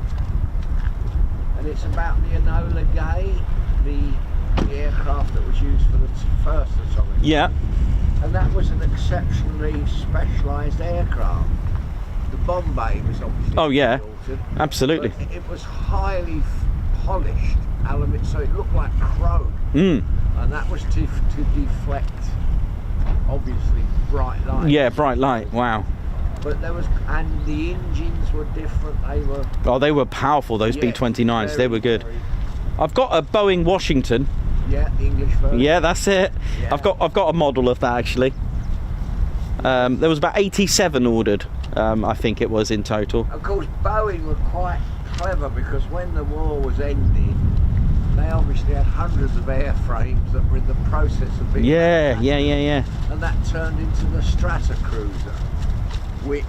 and it's about the Enola Gay, the aircraft that was used for the first atomic. Yeah. And that was an exceptionally specialised aircraft. The Bombay was obviously altered, absolutely. but it was highly polished aluminium, so it looked like chrome. And that was to deflect, obviously, bright light. Yeah, bright light. Wow. But there was, and the engines were different. They were powerful. Those B-29s, they were good. I've got a Boeing Washington. Yeah, English version. Yeah, that's it. Yeah. I've got a model of that actually. There was about 87 ordered, I think it was in total. Of course, Boeing were quite clever because when the war was ending, they obviously had hundreds of airframes that were in the process of being yeah. And that turned into the Strata Cruiser, which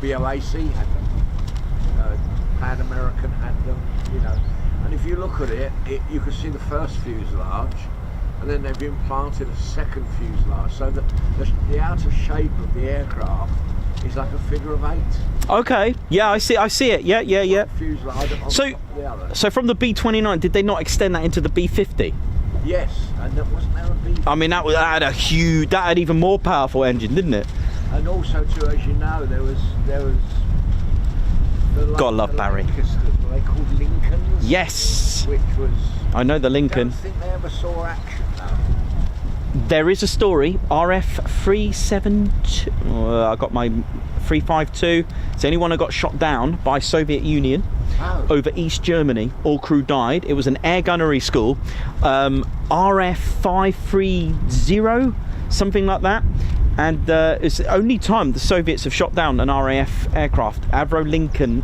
BOAC had them, Pan American had them, you know. And if you look at it, you can see the first fuselage, and then they've implanted a second fuselage, so that the outer shape of the aircraft is like a figure of 8. Okay, yeah, I see it. Yeah. Fuselage on top of the other. So from the B-29, did they not extend that into the B-50? Yes, and there wasn't there a B? I mean, that had even more powerful engine, didn't it? And also, too, as you know, there was. Gotta love Barry. Lancasters, were they called Lincolns? Yes. Which was. I know the I Lincoln. don't think they ever saw action though. There is a story. RAF 372. I got my 352. It's the only one that got shot down by Soviet Union over East Germany. All crew died. It was an air gunnery school. RAF 530, something like that. And it's the only time the Soviets have shot down an RAF aircraft. Avro Lincoln,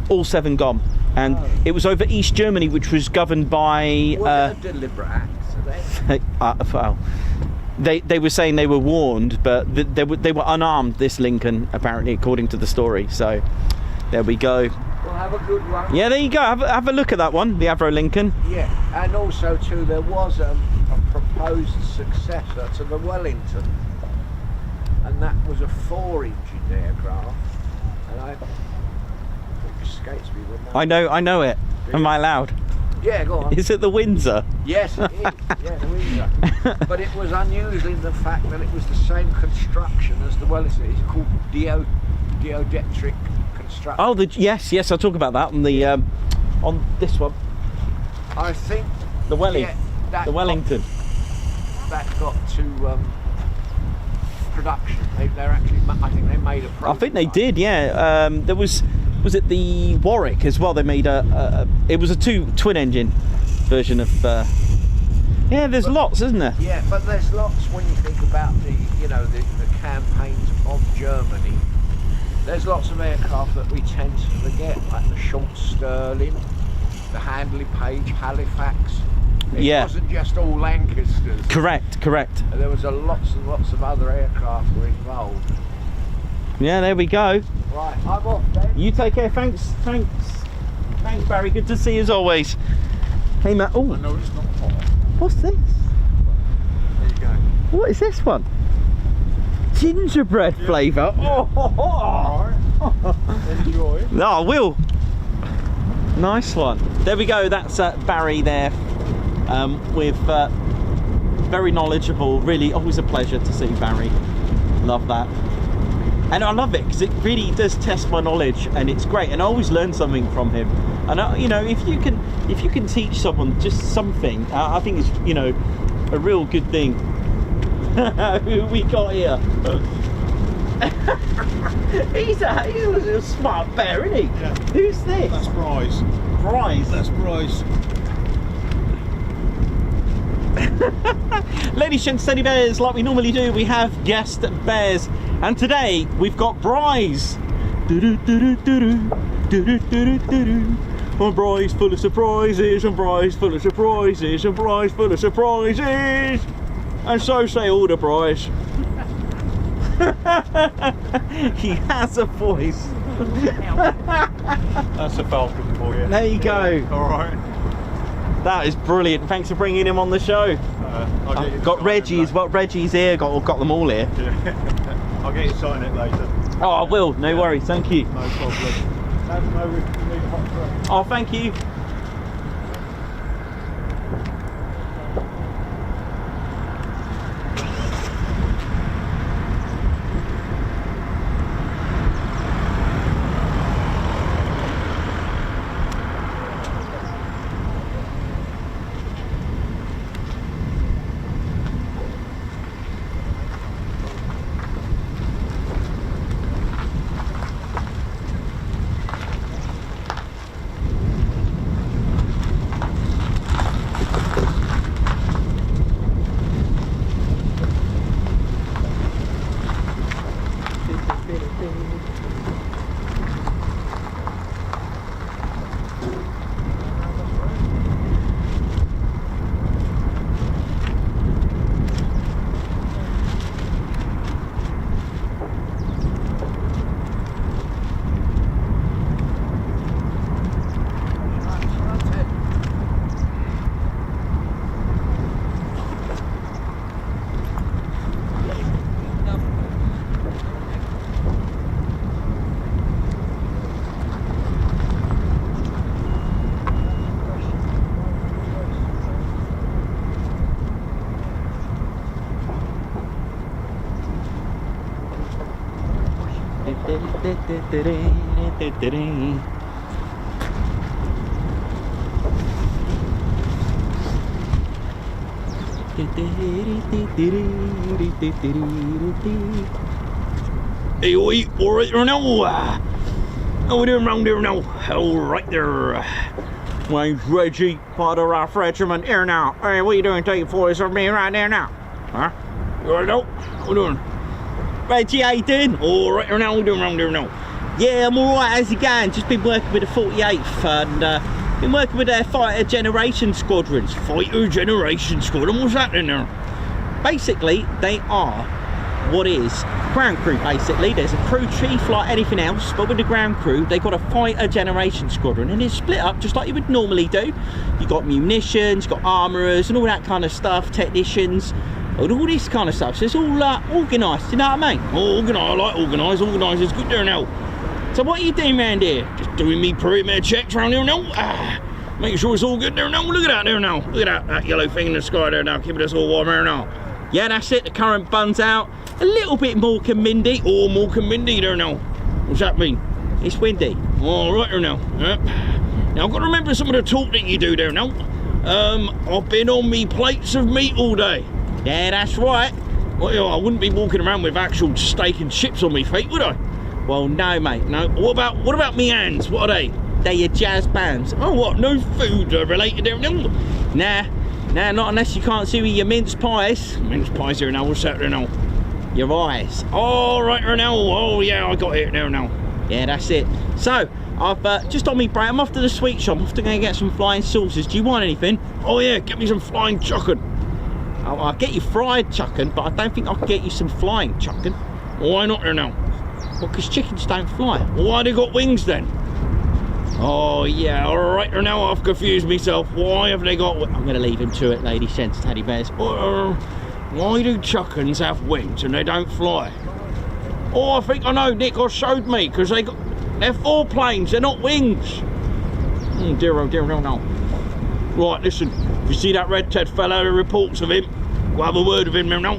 all 7 gone. And it was over East Germany, which was governed by... Was it a deliberate act? Well, they were saying they were warned, but they were unarmed, this Lincoln, apparently, according to the story. So there we go. Well, have a good one. Yeah, there you go. Have a look at that one, the Avro Lincoln. Yeah, and also, too, there was a proposed successor to the Wellington. And that was a 4-engined aircraft, and it escapes me the name. I know it. Am I allowed? Yeah, go on. Is it the Windsor? Yes, it is. Yeah, the Windsor. But it was unusual in the fact that it was the same construction as the Wellington. It's called geodetric construction. Oh, yes. I'll talk about that on the on this one. I think the Welly, yeah, the Wellington. That got to. Production. They're actually. I think they made a prototype. I think they did. Yeah. There was it the Warwick as well? They made it was a twin engine version of. Yeah, there's lots, isn't there? Yeah, but there's lots when you think about the campaigns of Germany. There's lots of aircraft that we tend to forget, like the Schultz Sterling, the Handley Page Halifax. It wasn't just all Lancasters. Correct. There was lots and lots of other aircraft were involved. Yeah, there we go. Right, I'm off then. You take care. Thanks, Barry. Good to see you as always. Hey, Matt. Oh, I know it's not hot. What's this? There you go. What is this one? Gingerbread flavour. Alright. Enjoy. No, I will. Nice one. There we go. That's Barry there. With very knowledgeable, really always a pleasure to see Barry. Love that, and I love it because it really does test my knowledge, and it's great, and I always learn something from him. And you know, if you can teach someone just something, I think it's, you know, a real good thing. Who we got here? he's a smart bear, isn't he? Yeah. Who's this? That's Bryce. Bryce. That's Bryce. Ladies and gentlemen, bears, like we normally do, we have guest bears, and today we've got Bryce. And Bryce full of surprises, and Bryce full of surprises, and Bryce full of surprises, and so say all the Bryce. He has a voice. That's a Falcon for you. There you go. All right. That is brilliant. Thanks for bringing him on the show. I'll get you to Got sign Reggie it as well. Reggie's here. Got them all here. later. Yeah. I'll get you to sign it later. Oh, I will. No worries. Thank you. No problem. Let us know if you need a hot drink. Oh, thank you. Hey, oi, alright there now. How we doing round here now? Alright there. My name's Reggie, part of RAF Regiment here now. Hey, what are you doing? Taking photos of me right there now? Huh? You alright now? What you doing? Reggie, how you doing? Alright there now, what are you doing round here now? Yeah, I'm alright, how's it going? Just been working with the 48th and been working with their Fighter Generation Squadrons. Fighter Generation Squadron, what's happening there? Basically, they are what is ground crew. Basically, there's a crew chief like anything else, but with the ground crew, they've got a Fighter Generation Squadron, and it's split up just like you would normally do. You got munitions, you got armourers, and all that kind of stuff, technicians, and all this kind of stuff. So it's all organised. You know what I mean? Organised. I like organised. Organised is good there now. So what are you doing around here? Just doing me perimeter checks around here now. Making sure it's all good there now. Look at that there now. Look at that yellow thing in the sky there now. Keeping us all warm there now. Yeah, that's it. The current bun's out. A little bit more windy. Oh, more windy there now. What's that mean? It's windy. All right there now. Now I've got to remember some of the talk that you do there now. I've been on me plates of meat all day. Yeah, that's right. Well, you know, I wouldn't be walking around with actual steak and chips on me feet, would I? Well, no, mate. No. What about me hands? What are they? They're your jazz bands. Oh, what? No food related there? No. Nah, not unless you can't see with your mince pies. Mince pies here now. What's that there now? Your eyes. Oh, right there now. Oh, yeah, I got it there now. Yeah, that's it. So, I've just on me break. I'm off to the sweet shop. I'm off to go and get some flying sausages. Do you want anything? Oh, yeah, get me some flying chuckin'. I'll get you fried chuckin', but I don't think I can get you some flying chuckin'. Why not there now? Well, because chickens don't fly. Well, why they got wings then? Oh, yeah, all right there now. I've confused myself. Why have they got... I'm going to leave him to it, lady sense, teddy bears. Why do chuckins have wings and they don't fly? Oh, I think I know. Nick showed me, because they're foreplanes. They're not wings. Dear, oh, no. Right, listen. If you see that red Ted fella, the reports of him, we'll have a word with him now.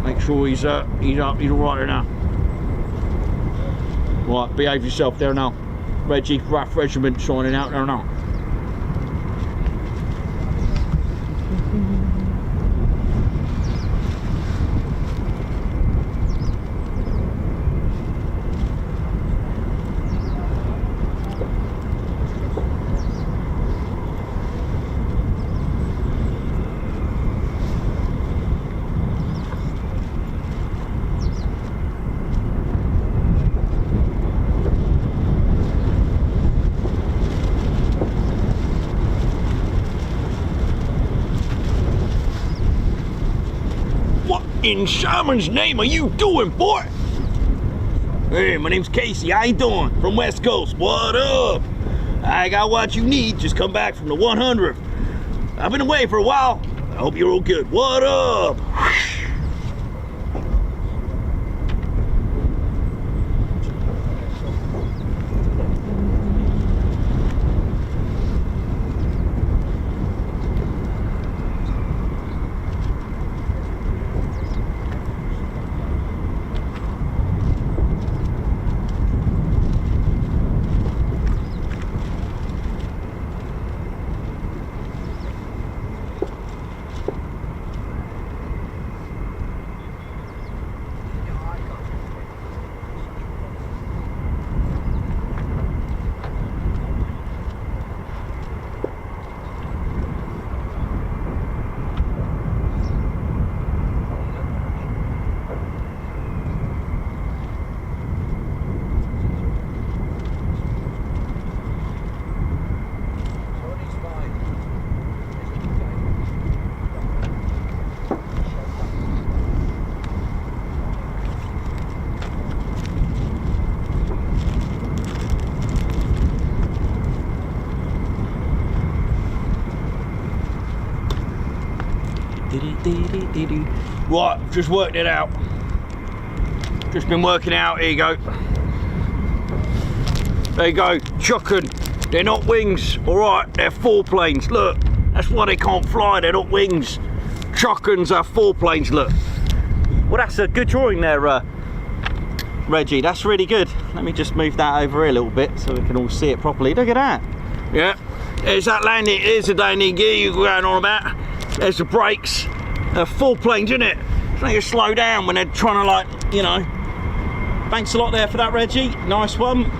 Make sure he's all right there now. Right, behave yourself there now. Reggie, RAF Regiment shining out there now. in Simon's name are you doing, boy? Hey, my name's Casey. How you doing? From West Coast. What up? I got what you need. Just come back from the 100th. I've been away for a while. I hope you're all good. What up? Right, just worked it out. Just been working out. Here you go. There you go. Chucking. They're not wings. All right, they're foreplanes. Look, that's why they can't fly. They're not wings. Chuckins are foreplanes. Look. Well, that's a good drawing there, Reggie. That's really good. Let me just move that over here a little bit so we can all see it properly. Look at that. Yeah. There's that landing. Here's the landing gear you're going on about. There's the brakes. Foreplanes, isn't it? So you slow down when they're trying to, like, you know. Thanks a lot there for that, Reggie. Nice one.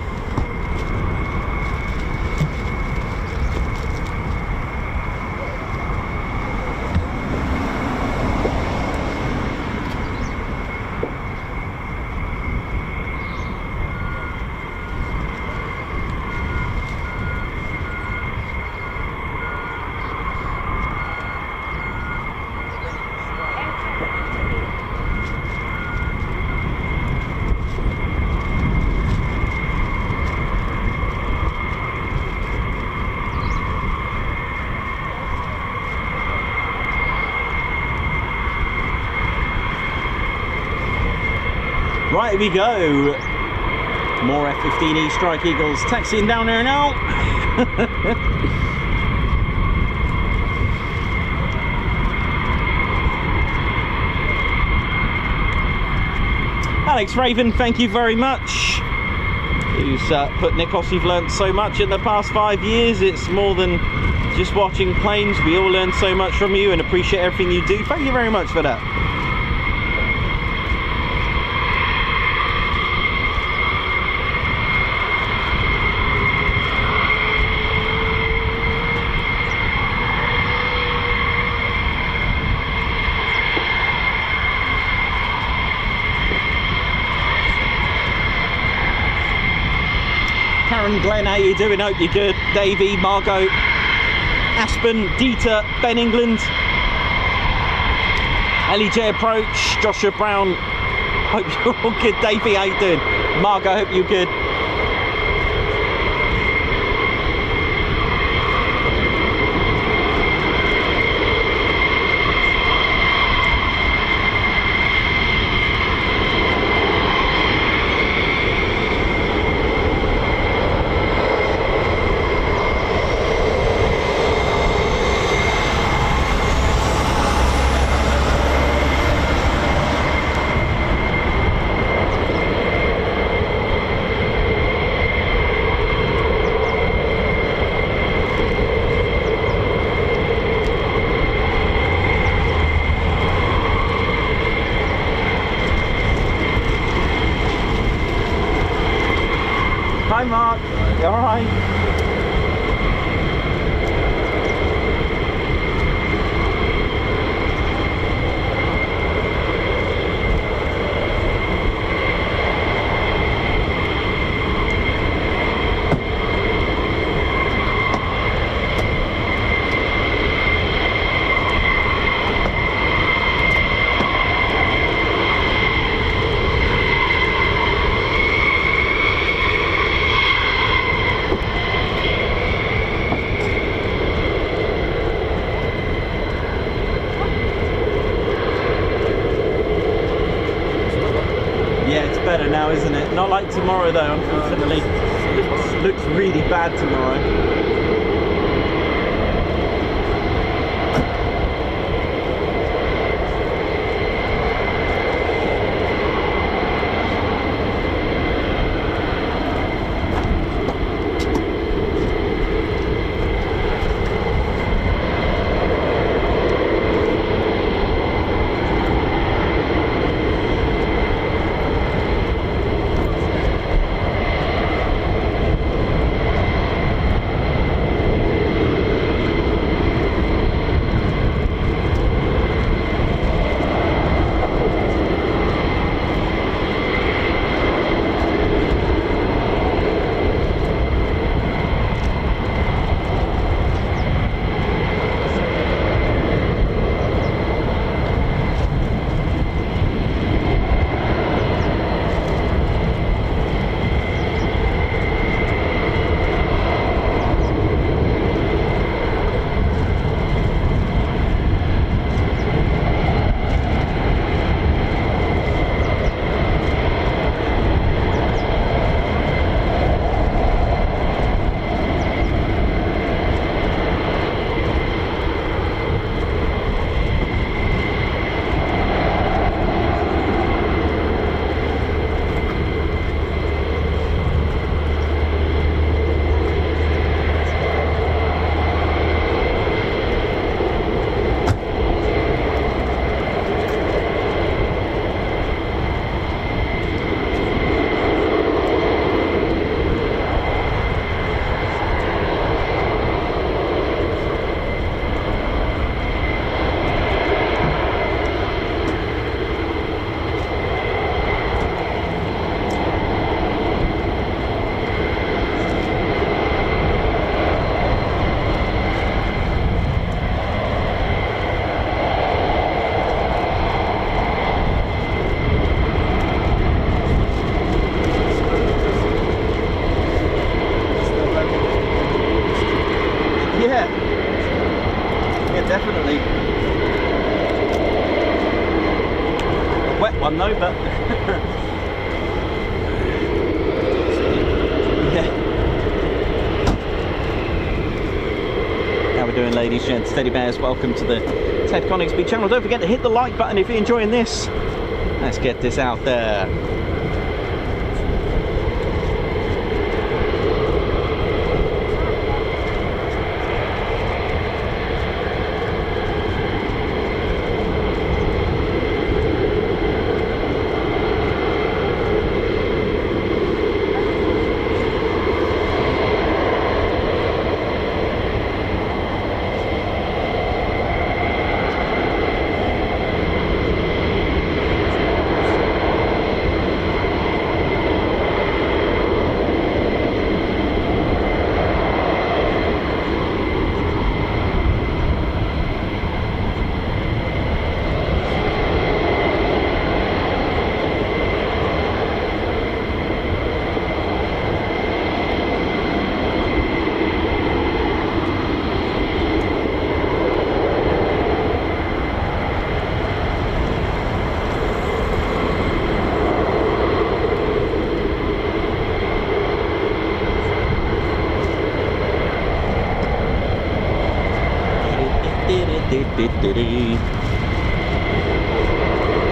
Right, here we go. More F-15E Strike Eagles taxiing down there now. Alex Raven, thank you very much. Who's put Nikos, you've learned so much in the past 5 years. It's more than just watching planes. We all learn so much from you and appreciate everything you do. Thank you very much for that. Karen, Glenn, how you doing? Hope you're good. Davey, Margot, Aspen, Dieter, Ben England, Ellie J Approach, Joshua Brown. Hope you're all good. Davey, how you doing? Margot, hope you're good. now, isn't it? Not like tomorrow though, unfortunately. Looks really bad tomorrow. Definitely. Wet one though, but yeah. How we doing, ladies, gents, teddy bears? Welcome to the Ted Coningsby channel. Don't forget to hit the like button if you're enjoying this. Let's get this out there.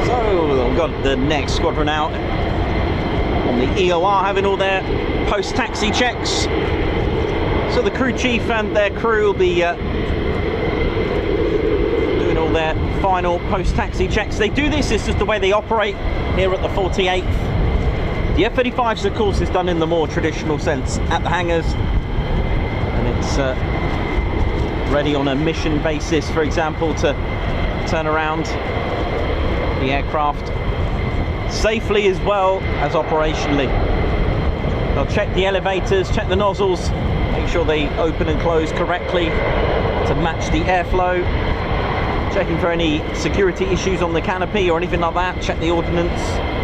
So we've got the next squadron out on the EOR having all their post-taxi checks. So the crew chief and their crew will be doing all their final post-taxi checks. They do this is the way they operate here at the 48th. The F-35s, of course, is done in the more traditional sense at the hangars, and it's ready on a mission basis, for example, to turn around the aircraft safely as well as operationally. They'll check the elevators, check the nozzles, make sure they open and close correctly to match the airflow, checking for any security issues on the canopy or anything like that, check the ordnance.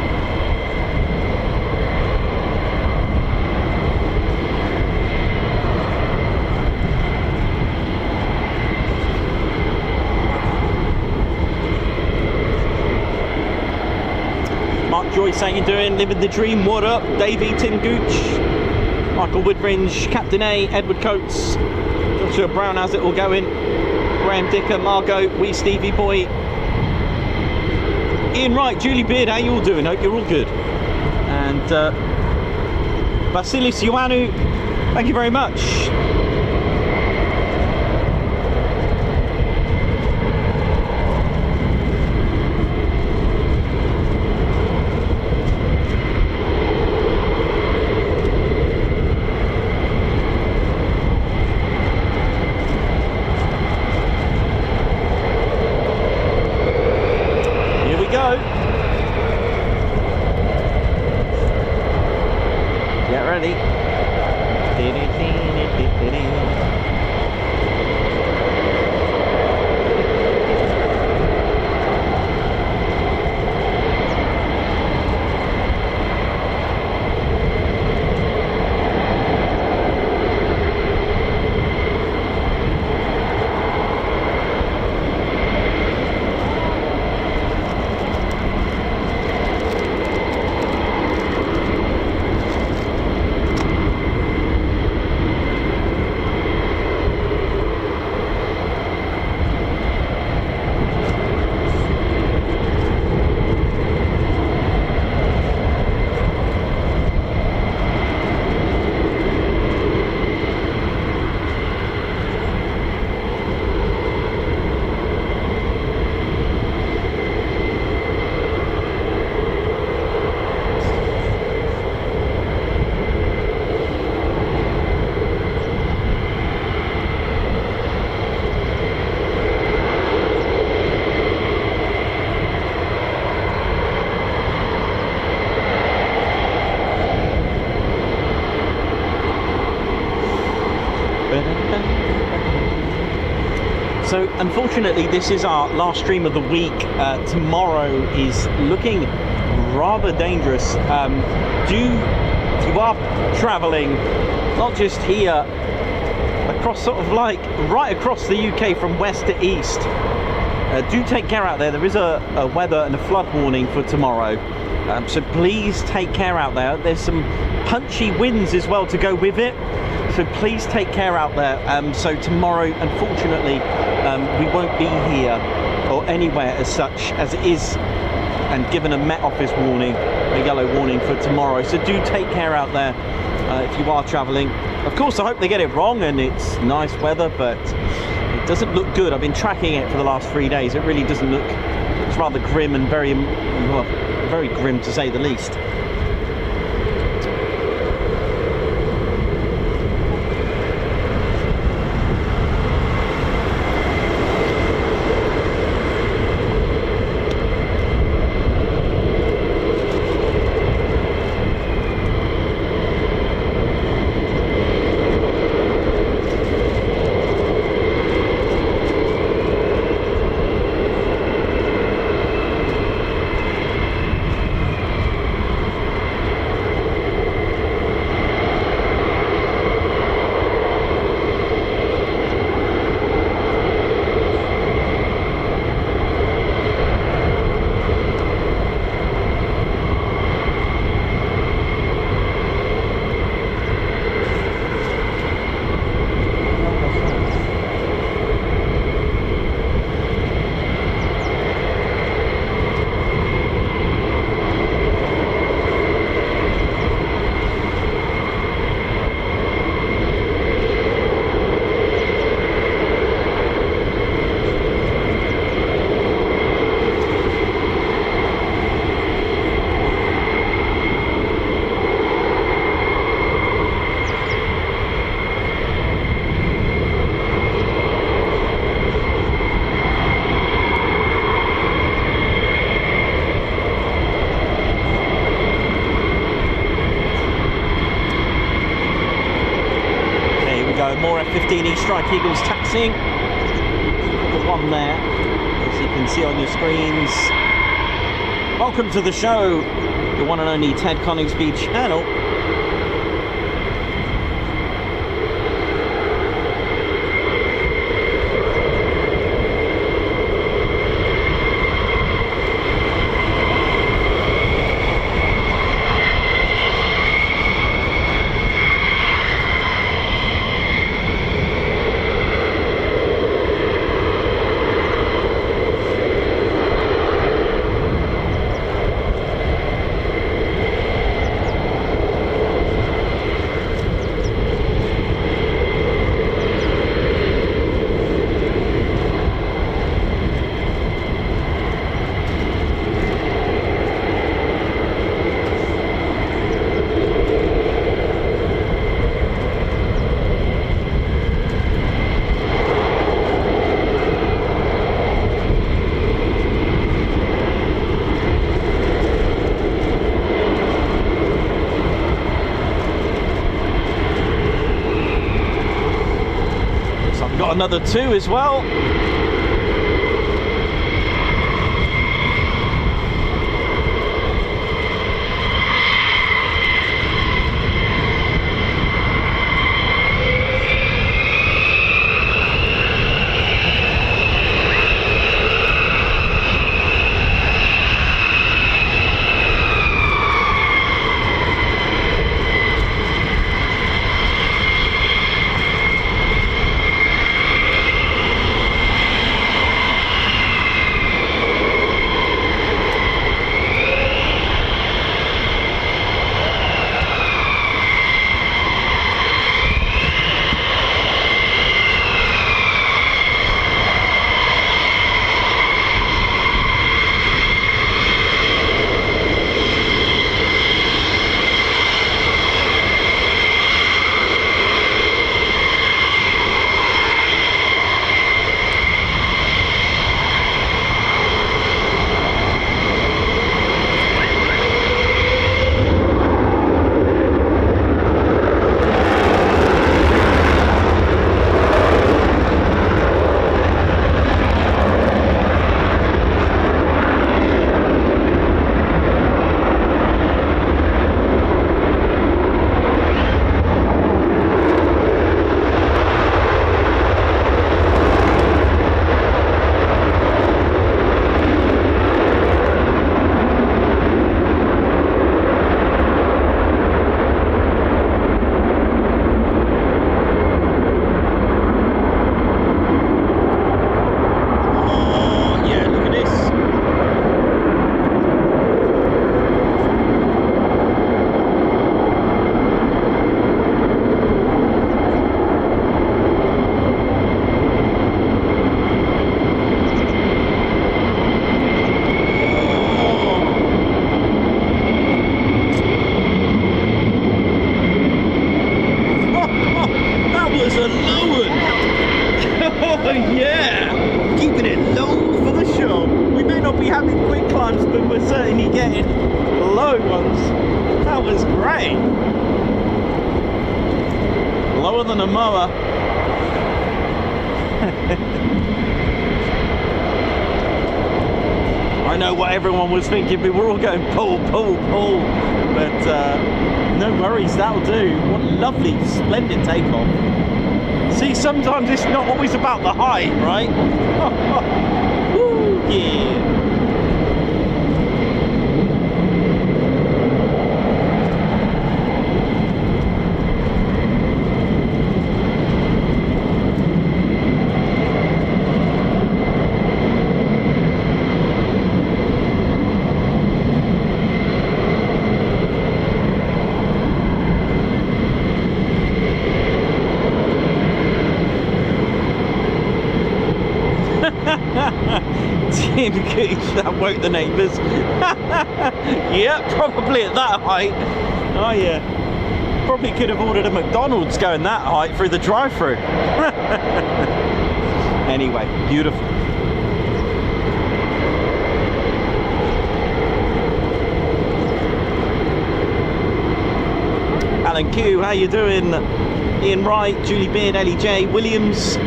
Mark Joyce, how you doing? Living the dream, what up? Davey, Tim Gooch, Michael Woodringe, Captain A, Edward Coates, Joshua Brown, how's it all going? Graham Dicker, Margot, Wee Stevie Boy, Ian Wright, Julie Beard, how you all doing? Hope you're all good. And Vasilis Ioannou, thank you very much. So unfortunately this is our last stream of the week. Tomorrow is looking rather dangerous. If you are travelling, not just here, across sort of like right across the UK from west to east, do take care out there. There is a weather and a flood warning for tomorrow, so please take care out there. There's some punchy winds as well to go with it, so please take care out there. So tomorrow, unfortunately, we won't be here or anywhere as such, as it is, and given a Met Office warning, a yellow warning for tomorrow. So do take care out there if you are travelling. Of course, I hope they get it wrong and it's nice weather, but it doesn't look good. I've been tracking it for the last 3 days. It really doesn't look. It's rather grim and very, well, very grim to say the least. More F-15E Strike Eagles taxiing. The one there, as you can see on your screens. Welcome to the show, the one and only Ted Coningsby channel. got another 2 as well. Lower than a mower. I know what everyone was thinking. We were all going pull, pull, pull. But no worries, that'll do. What a lovely, splendid takeoff. See, sometimes it's not always about the height, right? Woo, yeah. Tim Gooch, that woke the neighbours. Yeah, probably at that height. Oh yeah. Probably could have ordered a McDonald's going that height through the drive-through. Anyway, beautiful. Alan Q, how you doing? Ian Wright, Julie Beard, Ellie J, Williams.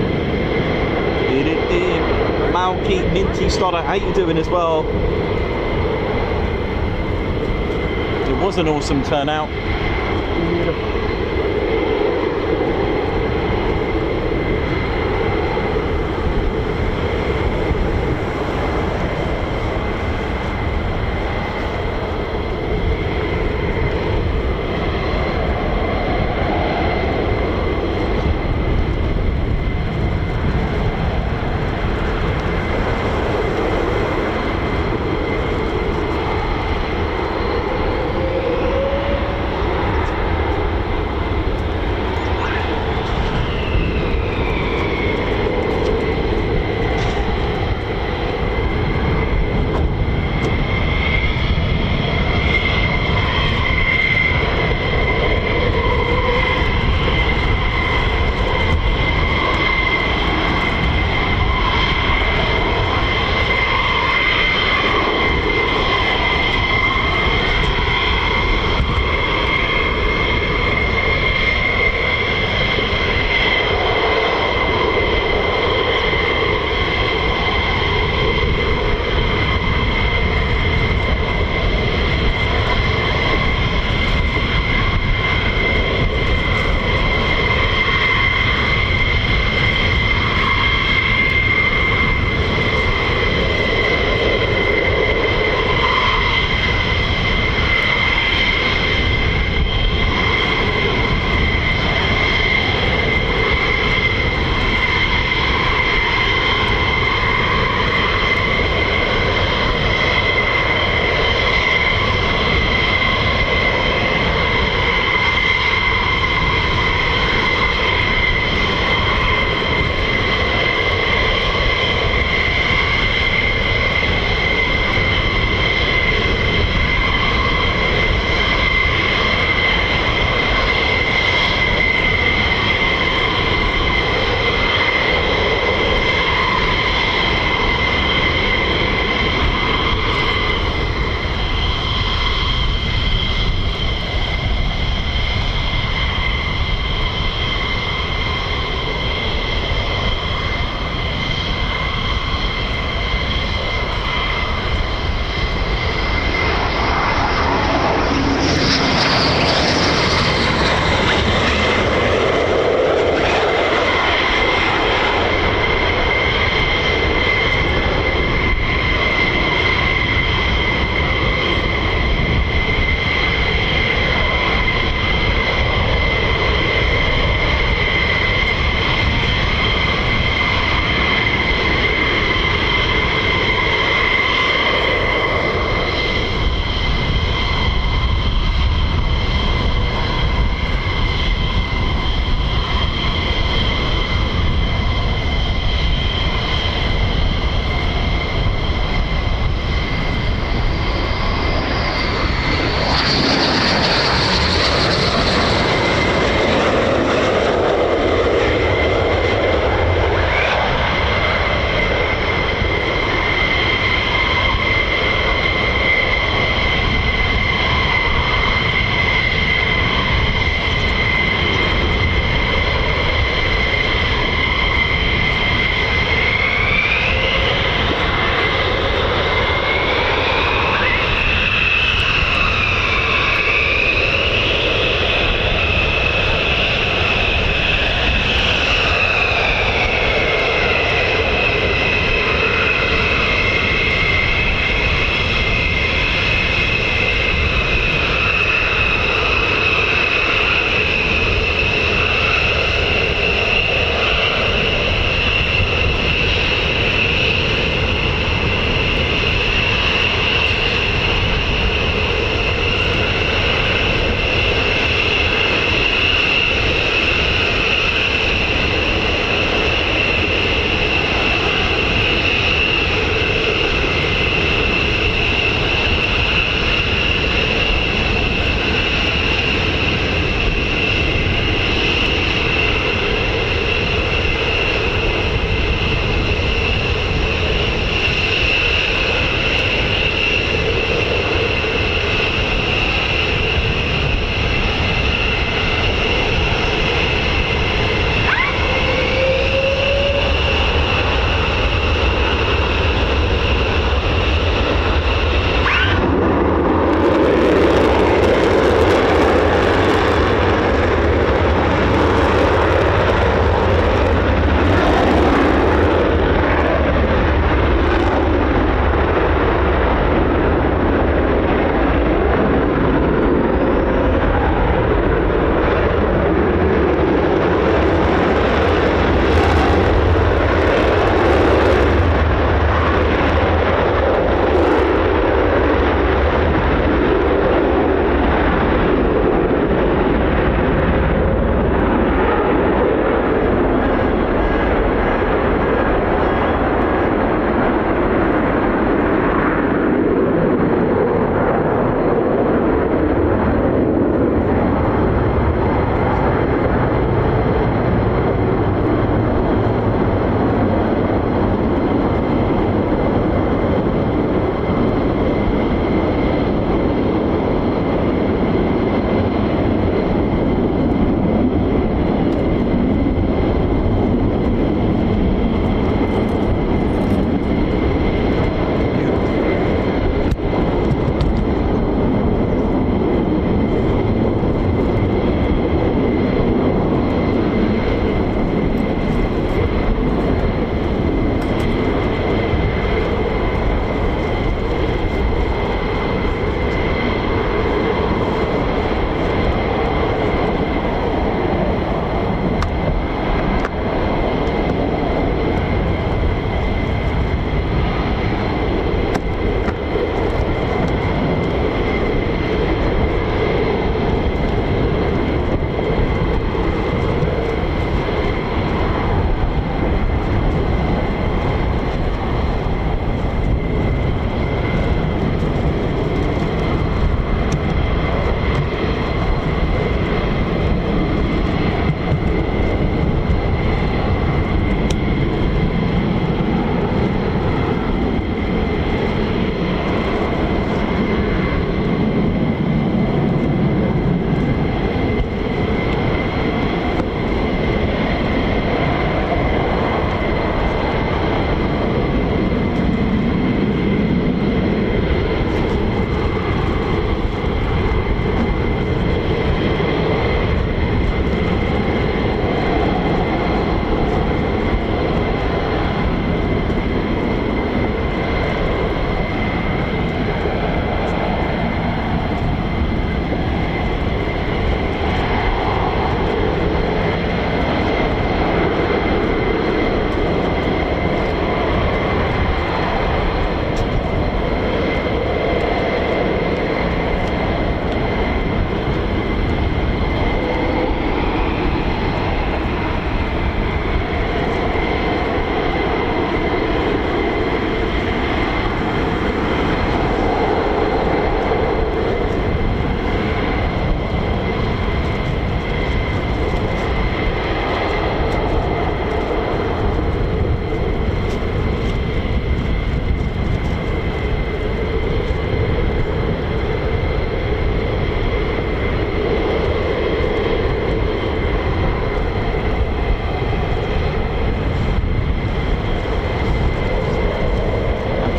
Malky, Minty, Stoddart, how you doing as well? It was an awesome turnout.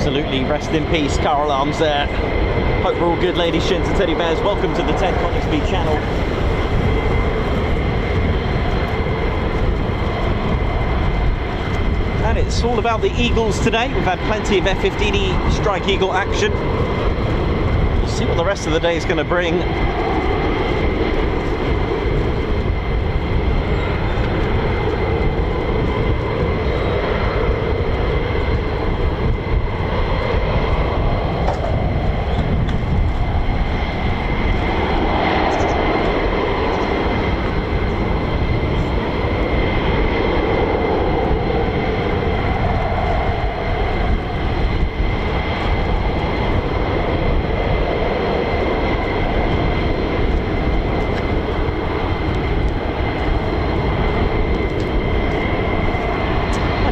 Absolutely, rest in peace, car alarms there. Hope we're all good, ladies, gents and teddy bears. Welcome to the Ted Coningsby channel. And it's all about the Eagles today. We've had plenty of F-15 Strike Eagle action. We'll see what the rest of the day is going to bring.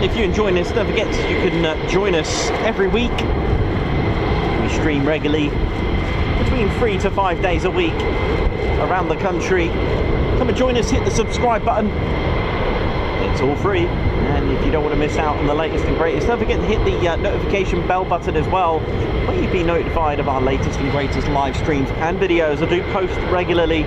If you're enjoying this, don't forget you can join us every week. We stream regularly, between 3 to 5 days a week, around the country. Come and join us, hit the subscribe button. It's all free. And if you don't want to miss out on the latest and greatest, don't forget to hit the notification bell button as well, where you'll be notified of our latest and greatest live streams and videos. I do post regularly.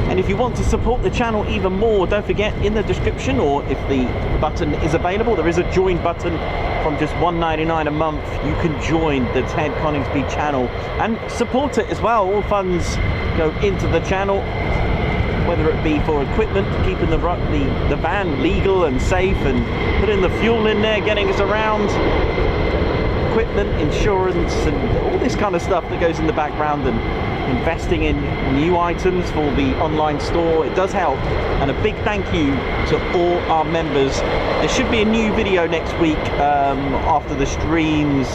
And if you want to support the channel even more, don't forget, in the description, or if the button is available, there is a join button. From just $1.99 a month, you can join the Ted Coningsby channel and support it as well. All funds go into the channel, whether it be for equipment, keeping the van legal and safe, and putting the fuel in there, getting us around, equipment, insurance, and all this kind of stuff that goes in the background, and investing in new items for the online store. It does help. And a big thank you to all our members. There should be a new video next week after the streams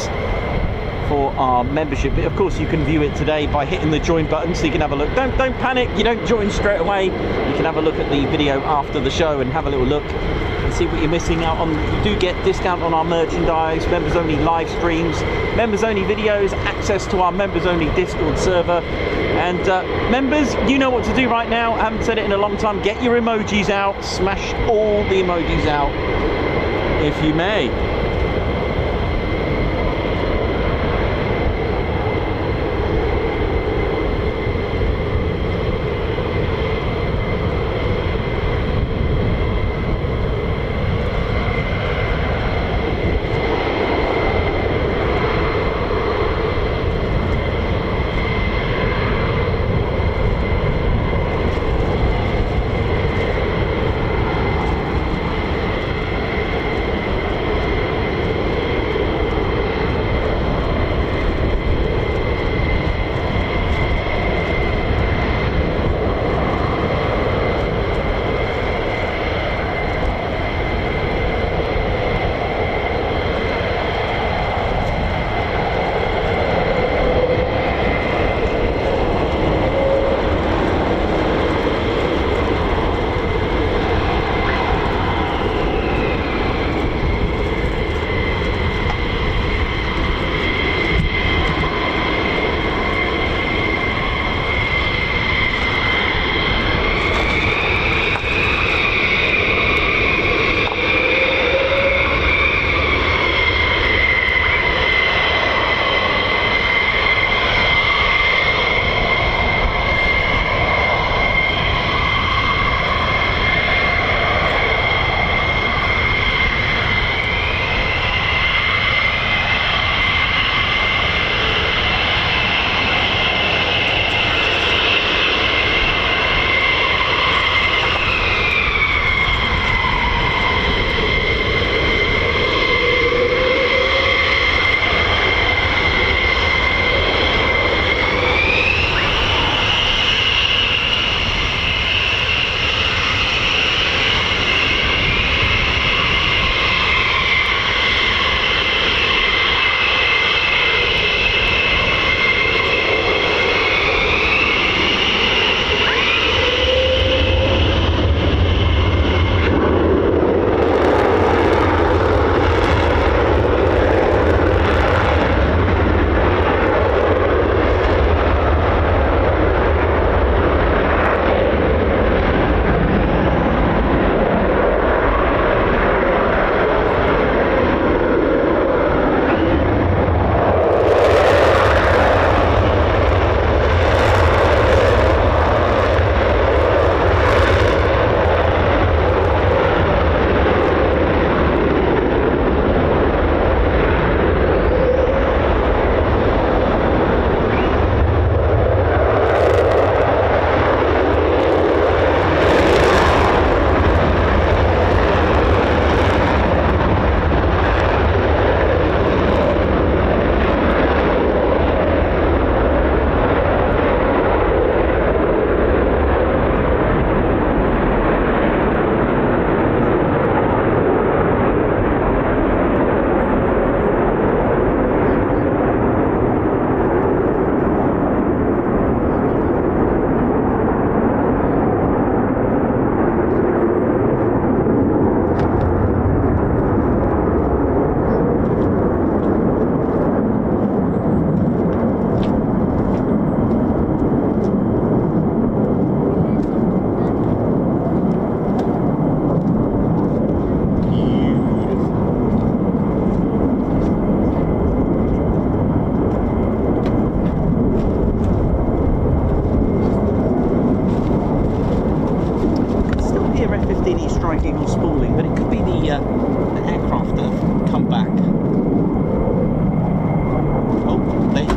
for our membership. But of course, you can view it today by hitting the join button, so you can have a look. Don't panic, you don't join straight away. You can have a look at the video after the show and have a little look and see what you're missing out on. You do get discount on our merchandise, members only live streams, members only videos, access to our members only Discord server. And members, you know what to do right now. I haven't said it in a long time. Get your emojis out, smash all the emojis out if you may.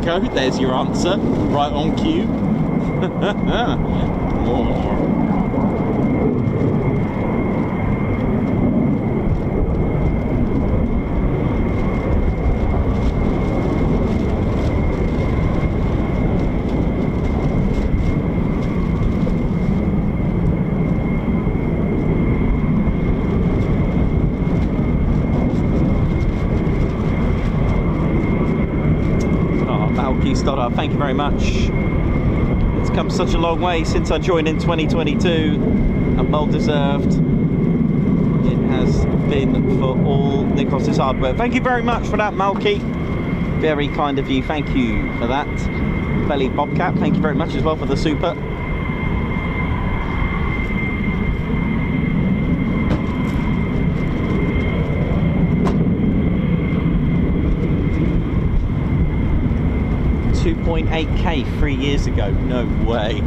go. There's your answer. Right on cue. Thank you very much. It's come such a long way since I joined in 2022, and well deserved. It has been for all Nikos's hardware. Thank you very much for that, Malky. Very kind of you. Thank you for that. Belly Bobcat, thank you very much as well for the super. $2.8k 3 years ago. No way.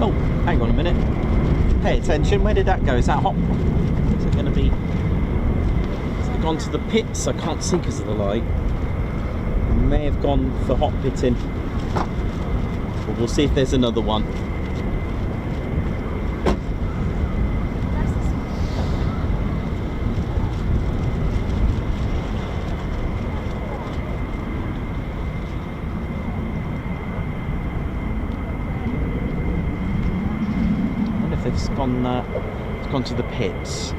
Oh, hang on a minute. Pay attention. Where did that go? Is that hot? Is it going to be? Has it gone to the pits? I can't see because of the light. It may have gone for hot pitting. But we'll see if there's another one. It's gone to the pits.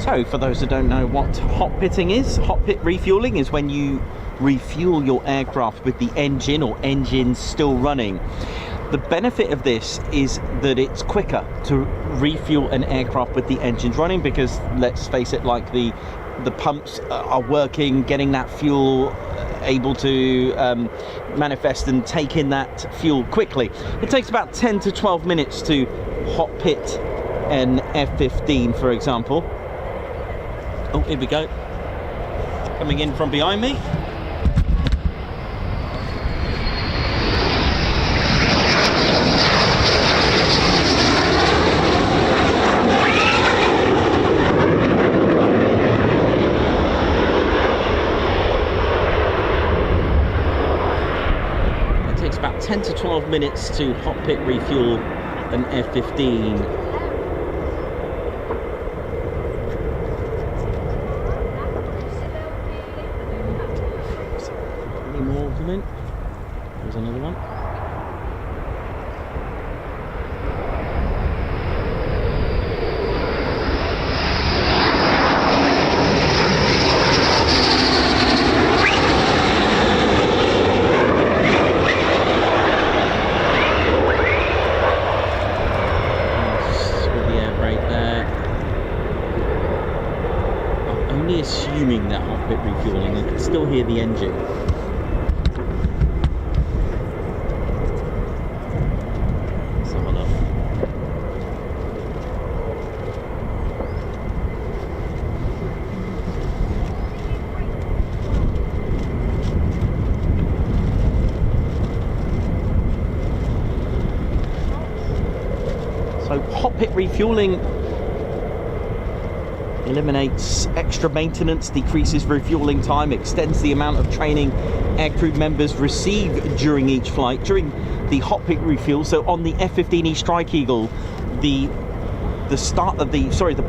So, for those that don't know what hot pitting is, hot pit refueling is when you refuel your aircraft with the engine or engines still running. The benefit of this is that it's quicker to refuel an aircraft with the engines running, because let's face it, like the pumps are working, getting that fuel able to manifest and take in that fuel quickly. It takes about 10 to 12 minutes to hot pit an F-15, for example. Oh, here we go. Coming in from behind me. It takes about 10 to 12 minutes to hot pit refuel an F-15. There's another one. With the air brake there. I'm only assuming that hot pit refueling. I can still hear the engine. So hot pit refueling eliminates extra maintenance, decreases refueling time, extends the amount of training aircrew members receive during each flight during the hot pit refuel. So on the F-15E Strike Eagle, the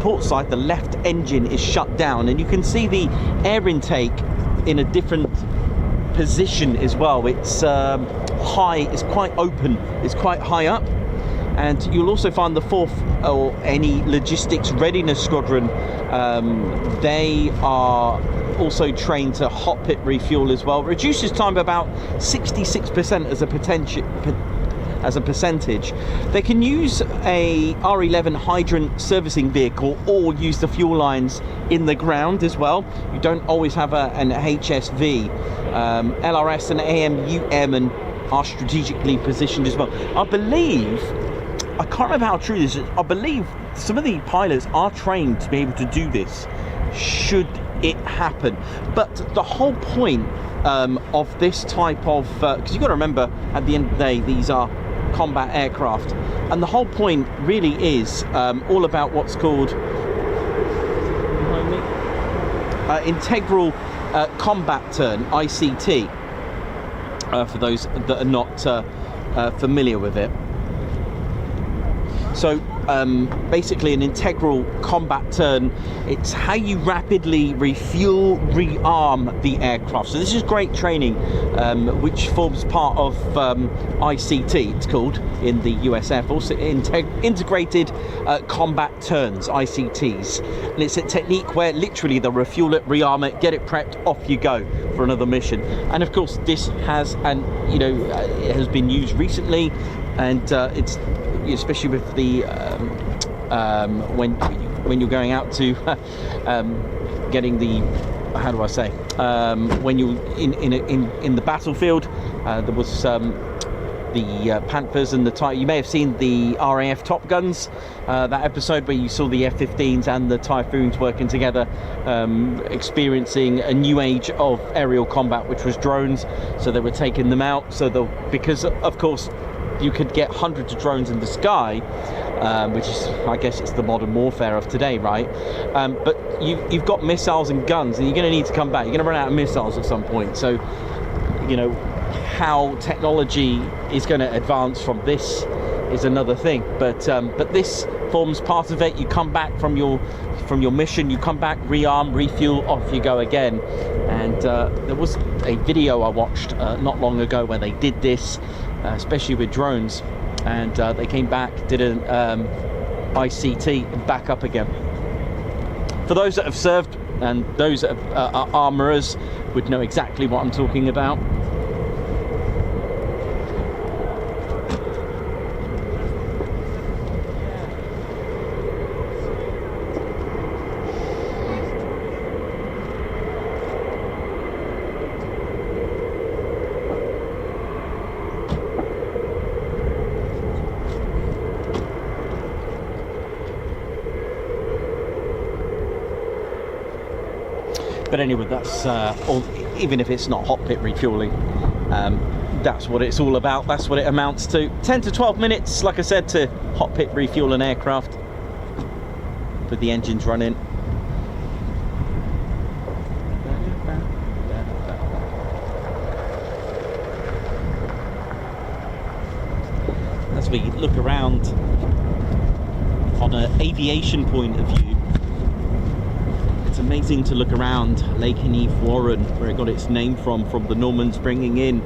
port side, the left engine is shut down, and you can see the air intake in a different position as well. It's high, it's quite open, it's quite high up. And you'll also find the 4th or any logistics readiness squadron, they are also trained to hot pit refuel as well. Reduces time by about 66% as a percentage. They can use a R11 hydrant servicing vehicle or use the fuel lines in the ground as well. You don't always have an HSV. LRS and AMUM and are strategically positioned as well. I can't remember how true this is. I believe some of the pilots are trained to be able to do this should it happen. But the whole point of this type of, because you've got to remember, at the end of the day, these are combat aircraft, and the whole point really is all about what's called integral combat turn, ICT, for those that are not familiar with it. So basically an integral combat turn, it's how you rapidly refuel, rearm the aircraft. So this is great training, which forms part of ICT, it's called, in the USAF, also integrated combat turns, ICTs. And it's a technique where literally they'll refuel it, rearm it, get it prepped, off you go for another mission. And of course this has, and it has been used recently, and it's especially with the when you're going out to getting the, how do I say, when you're in the battlefield, there was the Panthers and the you may have seen the RAF Top Guns, that episode where you saw the F-15s and the Typhoons working together, experiencing a new age of aerial combat, which was drones. So they were taking them out, because of course you could get hundreds of drones in the sky, which is, I guess it's the modern warfare of today, right? But you've got missiles and guns, and you're going to need to come back. You're going to run out of missiles at some point. So, how technology is going to advance from this is another thing. But this forms part of it. You come back from your mission, you come back, rearm, refuel, off you go again. And there was a video I watched not long ago where they did this, especially with drones, and they came back, did an ICT, and back up again. For those that have served and those that are armourers would know exactly what I'm talking about. But anyway, that's even if it's not hot pit refueling, that's what it's all about. That's what it amounts to. 10 to 12 minutes, like I said, to hot pit refuel an aircraft with the engines running. As we look around on an aviation point of view, it's amazing to look around Lakenheath Warren, where it got its name from the Normans bringing in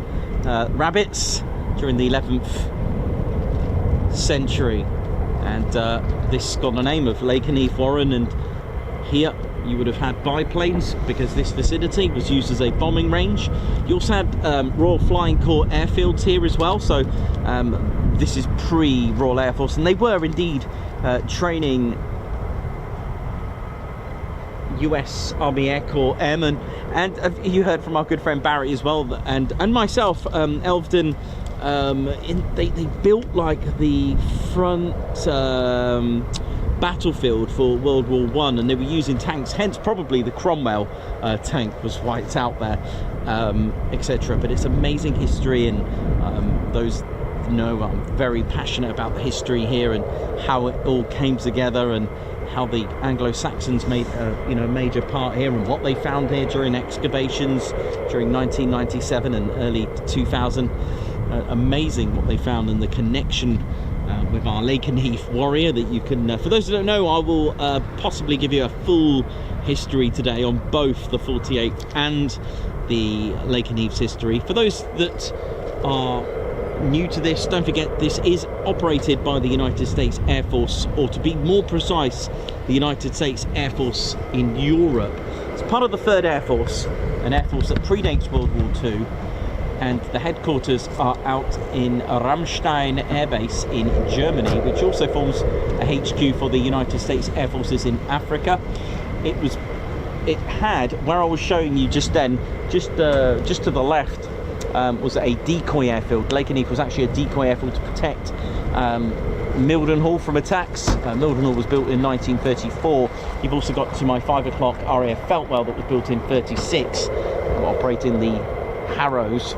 rabbits during the 11th century, and this got the name of Lakenheath Warren. And here you would have had biplanes, because this vicinity was used as a bombing range. You also had Royal Flying Corps airfields here as well, so this is pre-Royal Air Force, and they were indeed training US Army Air Corps airmen. And you heard from our good friend Barry as well, and myself, Elvedon. They built like the front battlefield for World War I, and they were using tanks, hence probably the Cromwell tank was why it's out there, etc. But it's amazing history, and those know I'm very passionate about the history here and how it all came together, and how the Anglo-Saxons made a major part here, and what they found here during excavations during 1997 and early 2000. Amazing what they found, and the connection with our Lakenheath warrior that you can, for those that don't know, I will possibly give you a full history today on both the 48th and the Lakenheath's history. For those that are new to this, don't forget this is operated by the United States Air Force, or to be more precise, the United States Air Force in Europe. It's part of the 3rd Air Force, an air force that predates World War II, and the headquarters are out in Ramstein Air Base in Germany, which also forms a HQ for the United States Air Forces in Africa. It had, where I was showing you just then, just to the left, was a decoy airfield. Lakenheath was actually a decoy airfield to protect Mildenhall from attacks. Mildenhall was built in 1934. You've also got to my 5 o'clock RAF Feltwell that was built in 36, operating the Harrows,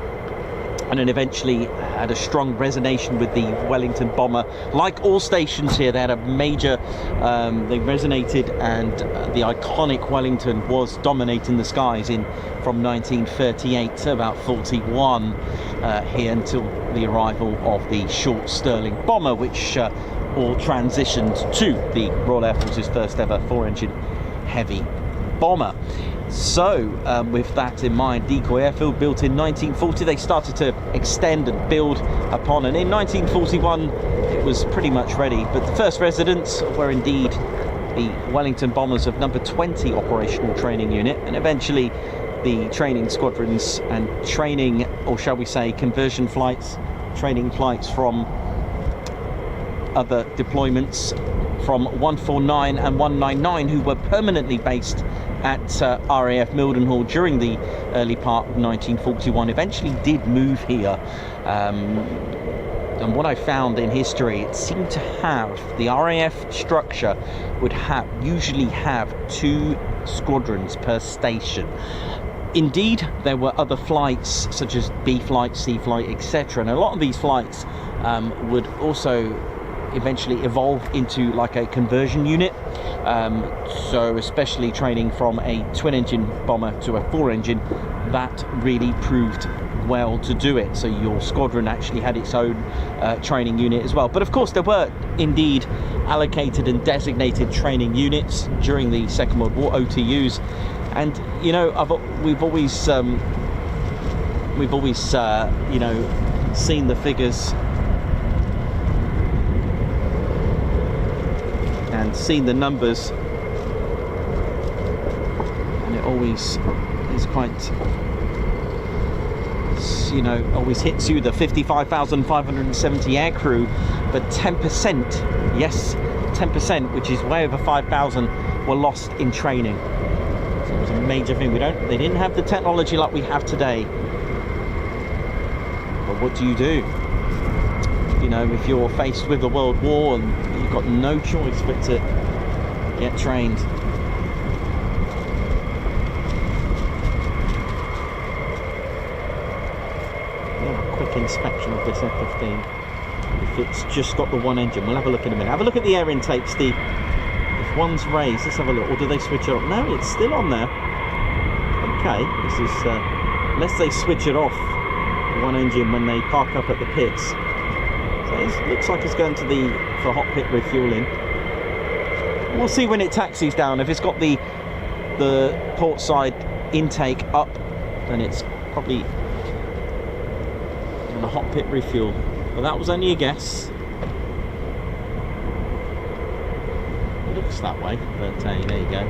and then eventually had a strong resonance with the Wellington bomber. Like all stations here, they had a major, they resonated, and the iconic Wellington was dominating the skies from 1938 to about 41 here, until the arrival of the short Stirling bomber, which all transitioned to the Royal Air Force's first ever 4-engine heavy bomber. So with that in mind, decoy airfield built in 1940, they started to extend and build upon, and in 1941 it was pretty much ready. But the first residents were indeed the Wellington bombers of number 20 operational training unit, and eventually the training squadrons and training, or shall we say conversion flights, training flights from other deployments from 149 and 199, who were permanently based at RAF Mildenhall during the early part of 1941, eventually did move here. And what I found in history, it seemed to have, the RAF structure would usually have 2 squadrons per station. Indeed, there were other flights such as B flight, C flight, etc., and a lot of these flights would also eventually evolve into like a conversion unit, so especially training from a twin-engine bomber to a 4-engine, that really proved well to do it. So your squadron actually had its own training unit as well. But of course there were indeed allocated and designated training units during the Second World War, OTUs, and you know, we've always you know, seen the figures and seen the numbers, and it always is quite, you know, always hits you, the 55,570 aircrew, but 10%, yes, 10%, which is way over 5,000, were lost in training. So it was a major thing. They didn't have the technology like we have today. But what do? You know, if you're faced with a world war and you've got no choice but to get trained. We'll have a quick inspection of this F-15. If it's just got the 1 engine, we'll have a look in a minute. Have a look at the air intake, Steve. If one's raised, let's have a look. Or do they switch it off? No, it's still on there. Okay, this is unless they switch it off, 1 engine, when they park up at the pits. So it looks like it's going to for hot pit refueling. We'll see when it taxis down. If it's got the port side intake up, then it's probably in the hot pit refuel. But that was only a guess. It looks that way, but there you go.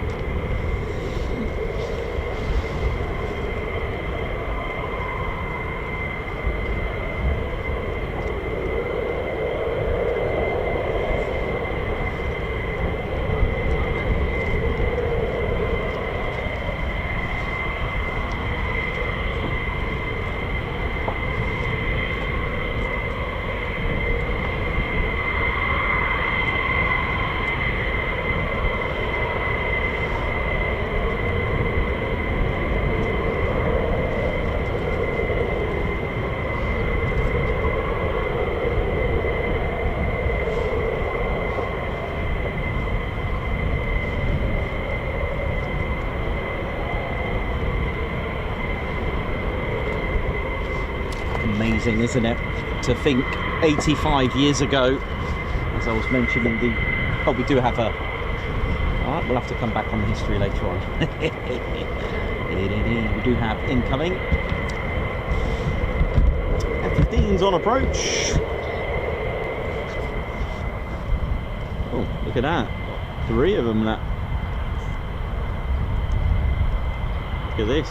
Amazing, isn't it, to think 85 years ago, as I was mentioning, we do have a, alright, we'll have to come back on the history later on. We do have incoming F-15s on approach. Oh, look at that, 3 of them. That, look at this.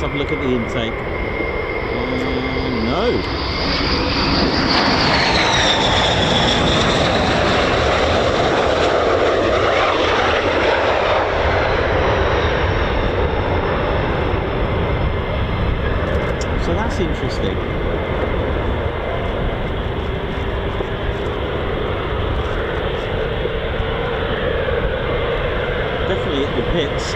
have a look at the intake. No. So that's interesting. Definitely at the pits.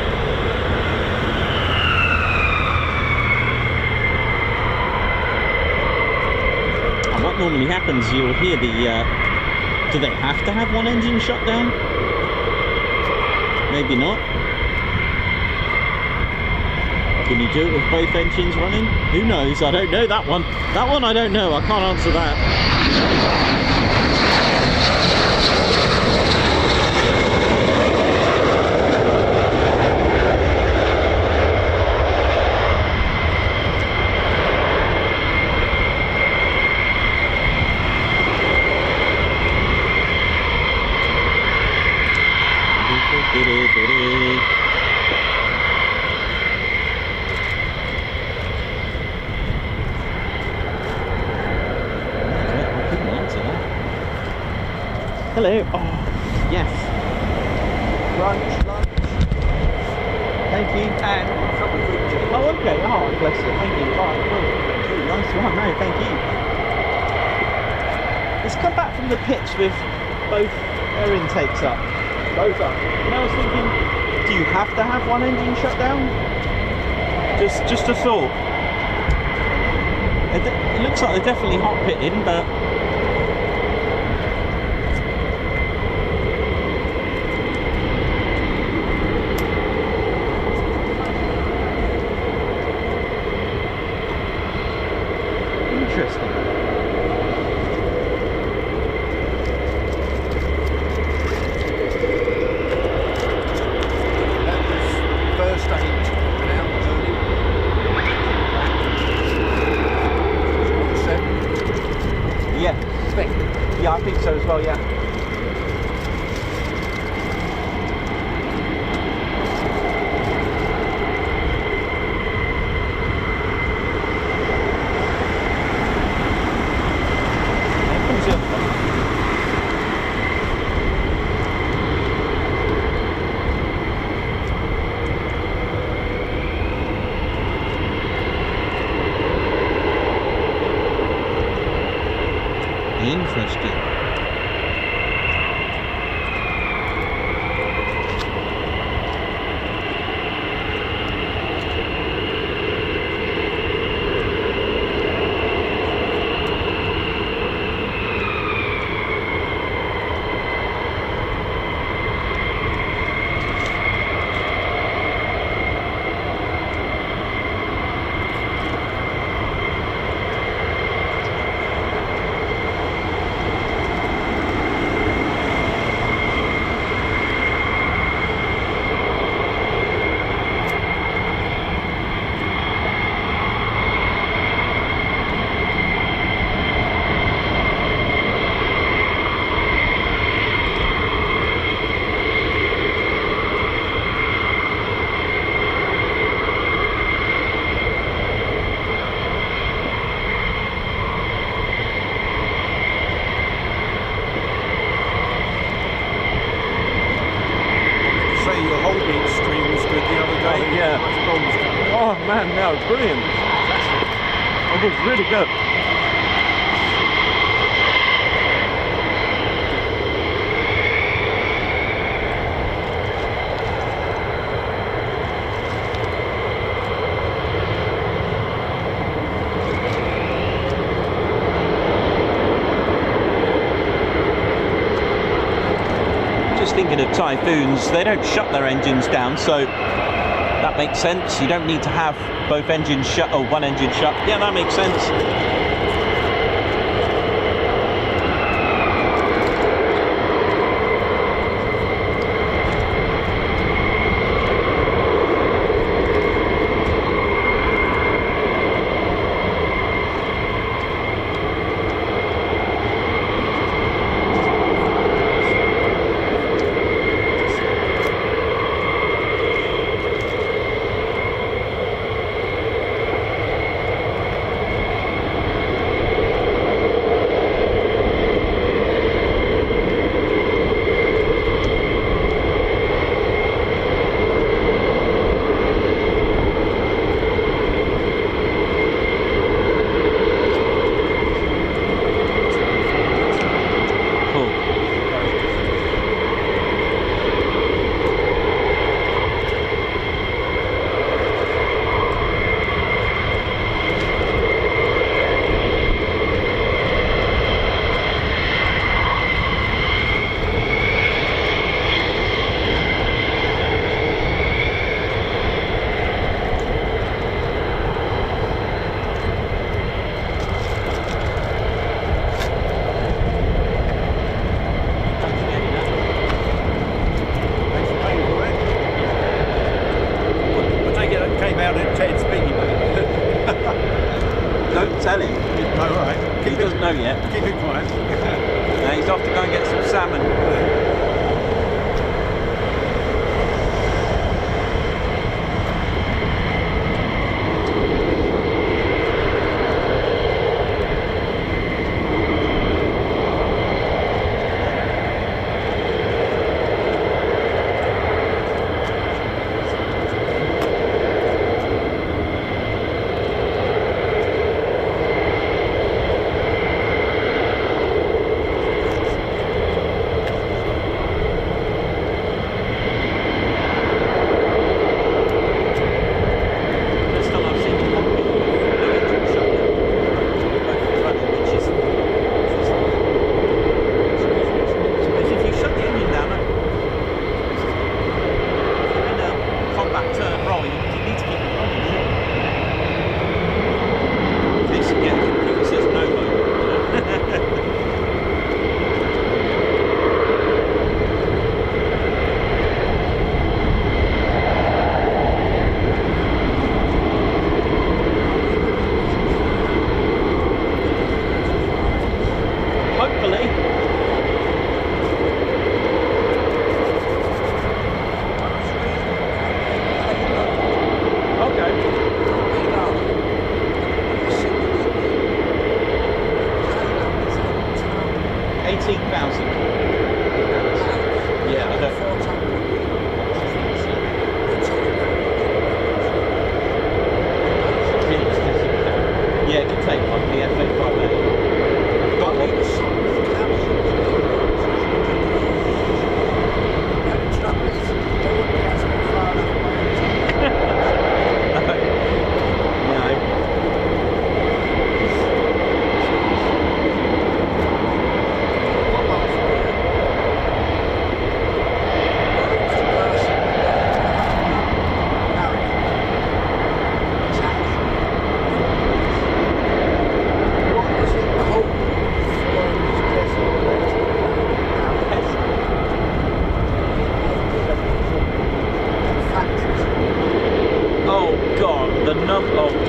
And what normally happens, you'll hear the do they have to have one engine shut down? Maybe not. Can you do it with both engines running? Who knows? I don't know that one. That one I don't know. I can't answer that. Hello. Oh, yes. Lunch. Thank you. And oh, okay. Oh, bless you. Thank you. Oh, cool. Nice one. No, thank you. Let's come back from the pitch with both air intakes up. Both up. And I was thinking, do you have to have one engine shut down? Just a thought. It looks like they're definitely hot pitting, but. Interesting. That was first aid out early. Yeah. Yeah, I think so as well, yeah. Interesting. Oh man, that was brilliant. That was really good. Just thinking of Typhoons, they don't shut their engines down, so that makes sense. You don't need to have both engines shut or one engine shut. Yeah, that makes sense. Oh, right. He doesn't know yet. Keep it quiet. He's off to go and get some salmon.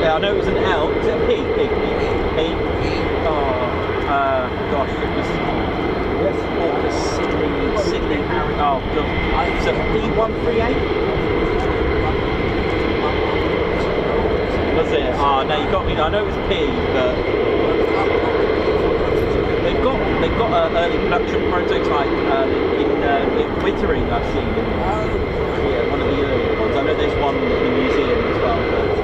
I know it was an L. Was it a P? P? Oh, gosh, it was. Oh, it was Sydney Harry. Oh, God. So P138? Was it? Oh, no, you got me. I know it was P, but they've got an early production prototype in Wittering. I've seen. Yeah, one of the early ones. I know there's one in the museum as well. But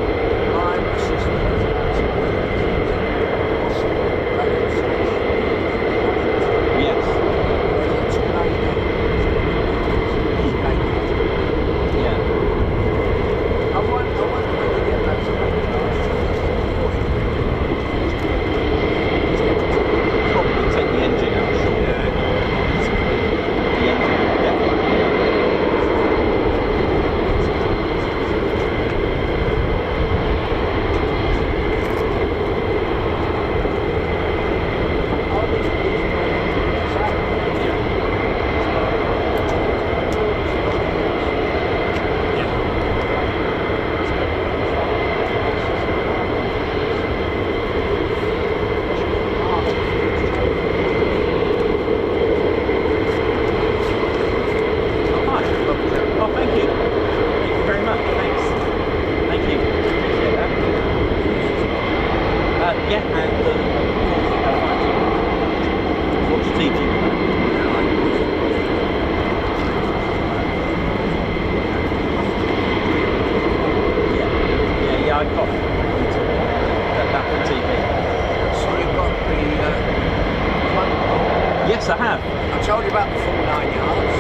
yes, I have. I told you about the full 9 yards.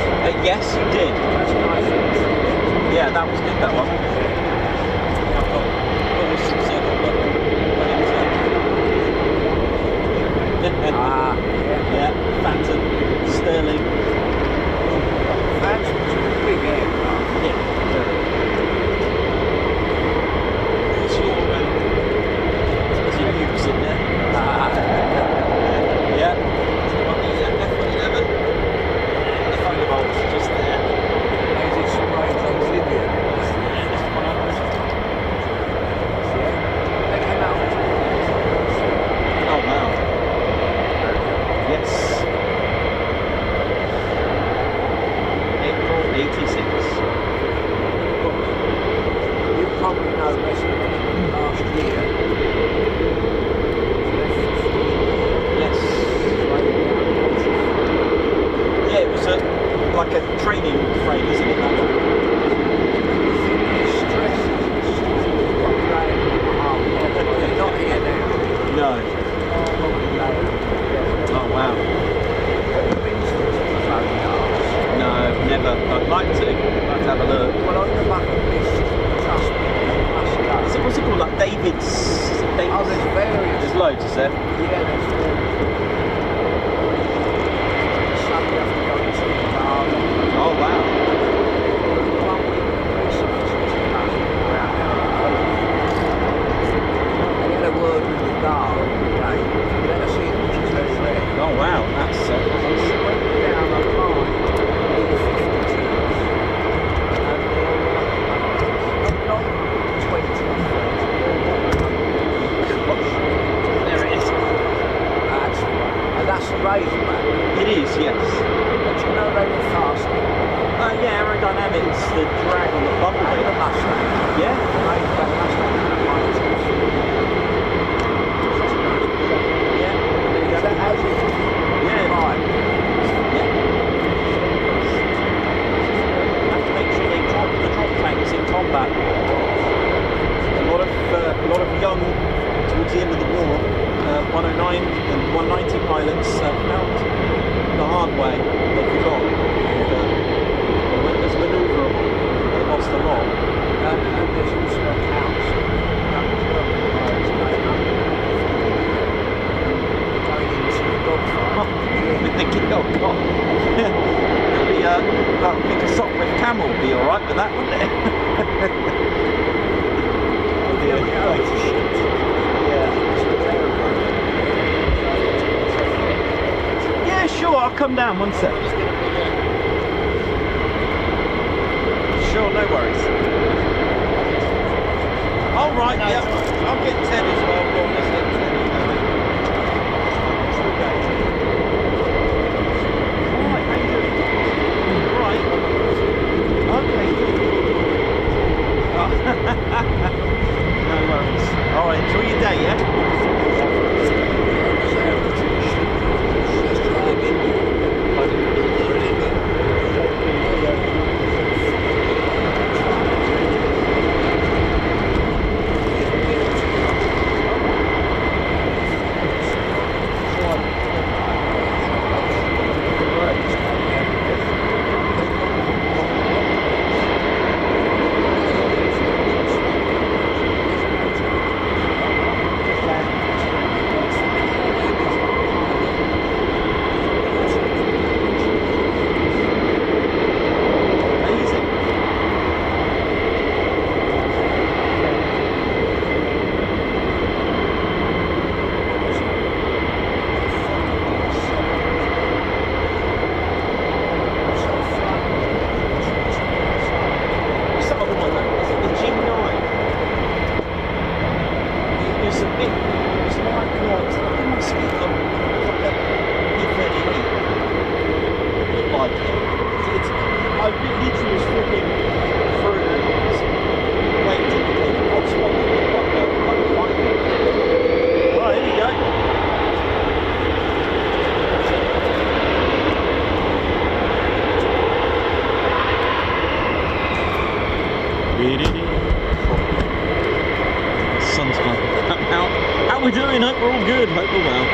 Yes, you did. That's nice. Yeah, that was good, that one. I've got always circle yeah, Phantom, Sterling. Phantom's a big aircraft. Yeah. There's your nukes in there. Yeah. On the F-15. The Thunderbolts just there. Is it surprised on Libya? Oh, I'd like to have a look. Well, on the bucket list, trust me, you must go. What's it called? Like David's? Is it David's? Oh, there's various. There's loads, is there? Yeah, there's various. Some you have to go into the garden. Oh wow. One week Christmas was around there. I get a word with the guard, right? Let us in, which is very rare. Oh wow, that's We went down a line in the 52s, and not 20 or 30. there it is. That's the one. And that's the Razorback. It is, yes. But you know they were faster. Yeah, aerodynamics, the drag on the And bumblebee. the Mustang. Yeah. The Razorback Mustang and the one is Yeah. There you go. that has it. Yeah. Right. Yeah. Have to make sure they drop the drop tanks in combat. A lot of young, towards the end of the war, 109 and 190 pilots found the hard way. They forgot. And when it was manoeuvrable, they lost a lot. And there's also accounts of young German pilots going into the dogfight. With the kid, oh god. It'll be I think a sock with camel would be alright with that, wouldn't it? Oh dear. Yeah, sure, I'll come down one sec. Sure, no worries. Alright, yeah, I'll get Ted as well. Go on, let's get Ted. Alright, how you doing? Right. Okay, cool. Oh. No worries. Alright, enjoy your day, yeah? Sun's gone. How we doing? Hope we're all good. Hope we're well.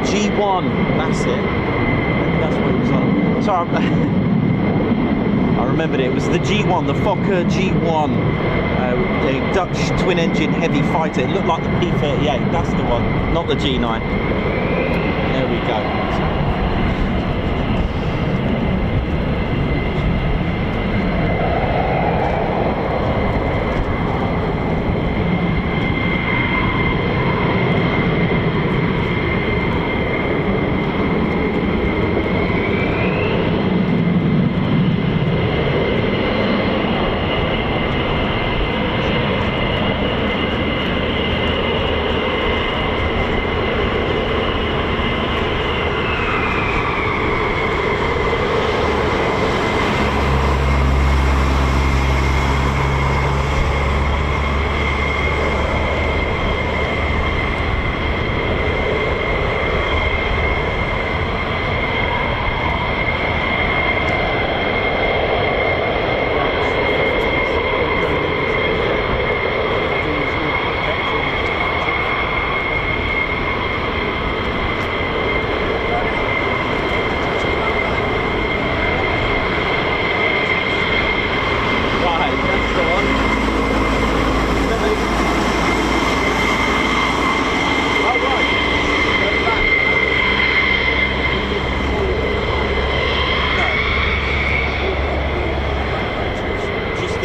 G1. That's it. That's what it was on. Sorry, I remembered it. It was the G1, the Fokker G1, a Dutch twin-engine heavy fighter. It looked like the P-38. That's the one, not the G9. There we go.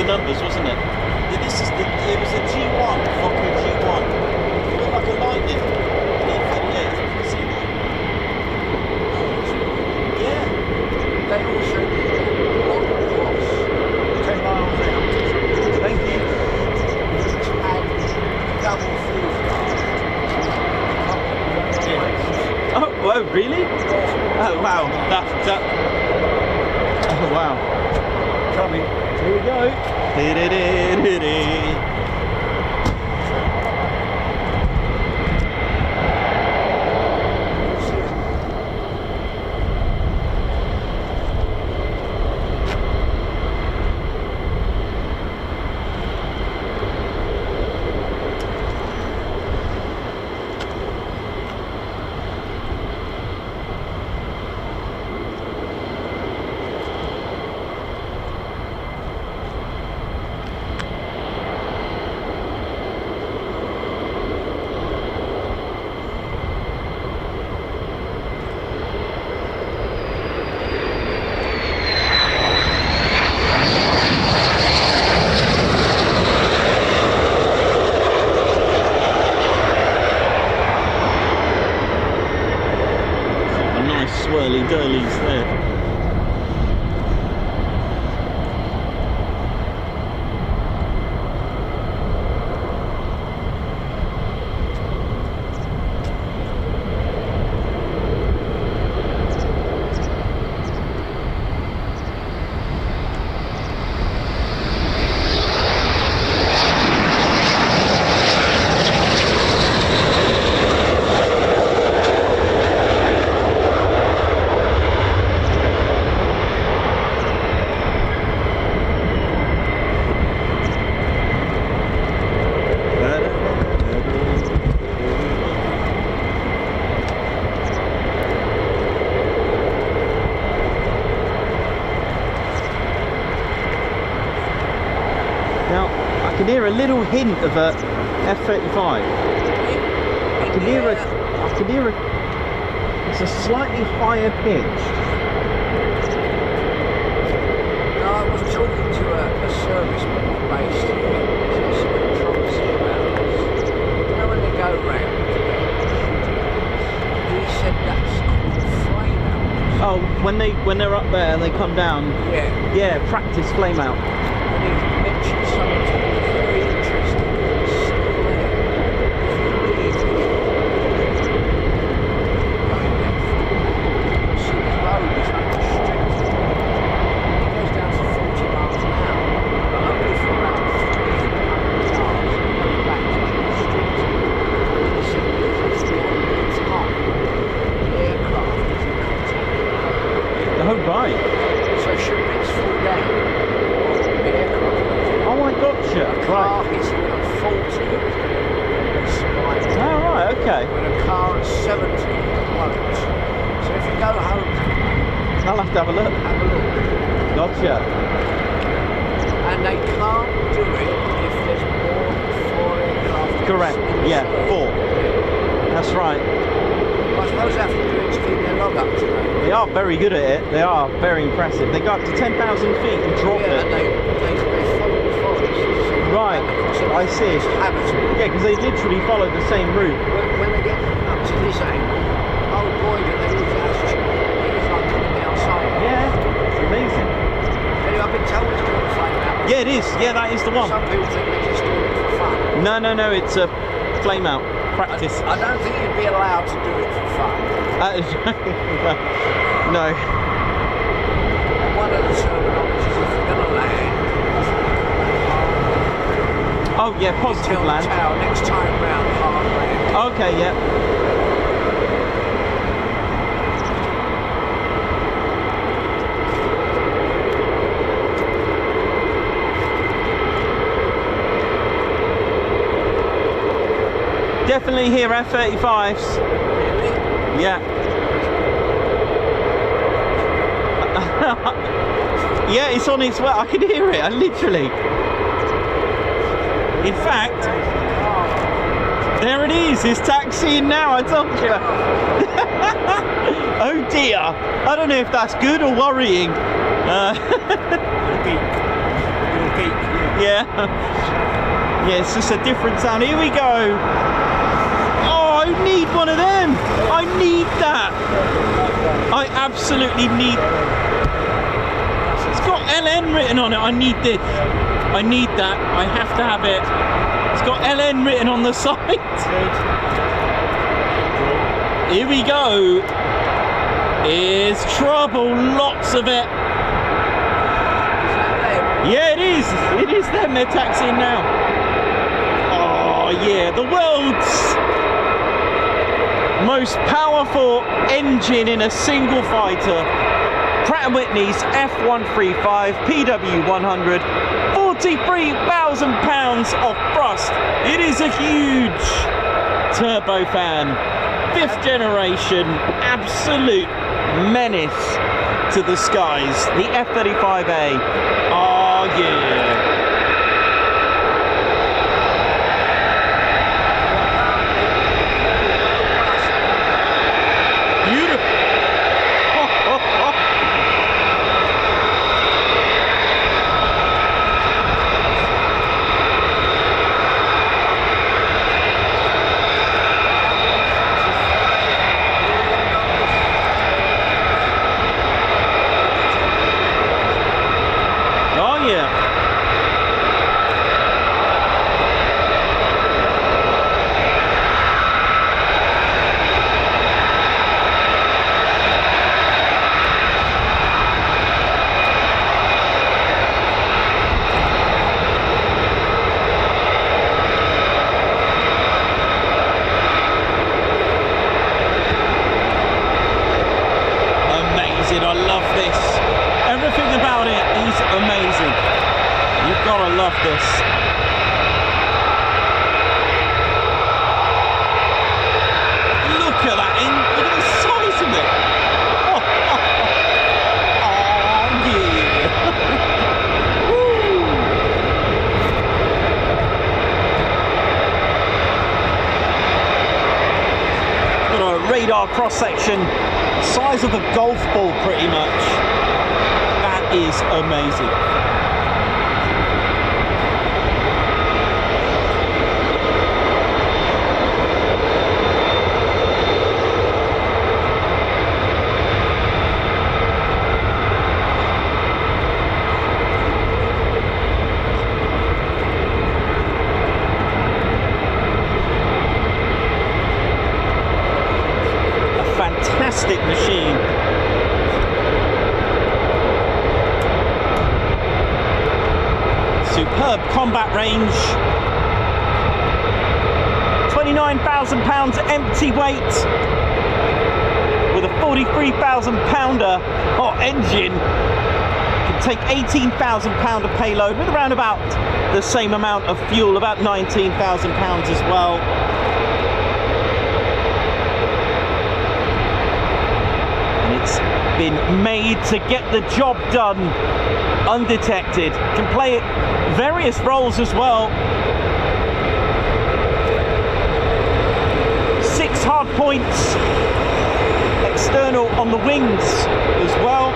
Numbers, wasn't it? Yeah, this is it was a G1, Fokker G1. It looked like a Lightning. F-38, you can see that. Yeah. They also did one cross 10 miles out. Thank you. Which had double fuselage. Yeah. Oh, whoa, really? Oh, wow. Oh, wow. Coming. Here we go. Swirly durlies there. I can hear a little hint of a F-35. I can hear it's a slightly higher pitch. No, I was talking to a serviceman based here. There's some controversy about this. You know when they go round? He said that's called flame out. Oh, when they're up there and they come down. Yeah. Yeah, practice flame out. And he mentioned something very interesting. It's still there. If you leave going left, you'll see the road is unrestricted. It goes down to 40 miles an hour, but only for about 300 yards and back to unrestricted. He said that's the only time the aircraft is in contact. Oh, right. So should next fall down, Okay. When a car is 70, it won't. So if you go home, I'll have to have a look. have a look. Gotcha. And they can't do it if there's more than 4 aircraft. Correct. Yeah, 4. That's right. I suppose they have to do it to keep their log up to date. They are very good at it. They are very impressive. They got up to 10,000 feet and drop Yeah, it. and they follow the forests. Right. I see. It's habitable. Yeah, because they literally follow the same route. When they get up to this angle, oh boy, do they lose altitude. It's like coming outside. Yeah, it's amazing. Anyway, I've been told it's called flame out. Yeah, it is. Yeah, that is the one. Some people think they're just doing it for fun. No, it's a flame out practice. I don't think you'd be allowed to do it for fun. No. One of the terminologies, if you're going to land, Oh yeah, positive tell the land. tail next time round, hard land. Okay, yeah. Definitely hear F-35s. Really? Yeah. Yeah, it's on its way. I can hear it. I literally. In fact, there it is. It's taxiing now. I told you. Oh dear. I don't know if that's good or worrying. Yeah. Yeah, it's just a different sound. Here we go. Oh, I need one of them. I need that. I absolutely need. It's got LN written on it. I need this. I need that. I have to have it. It's got LN written on the side. Here we go. Here's trouble. Lots of it. Yeah, it is. It is them. They're taxiing now. Oh, yeah. The world's most powerful engine in a single fighter. Pratt & Whitney's F-135 PW100. 43,000 pounds of thrust. It is a huge turbofan. 5th generation. Absolute menace to the skies. The F-35A. Oh, yeah. I love this. Everything about it is amazing. You've got to love this. Look at that. Look at the size of it. Oh, yeah. Got a radar cross section. Size of a golf ball, pretty much. That is amazing. A fantastic machine. Superb combat range. 29,000 pounds empty weight with a 43,000 pounder engine. Can take 18,000 pound of payload with around about the same amount of fuel, about 19,000 pounds as well. been made to get the job done undetected. Can play various roles as well. 6 hard points external on the wings as well.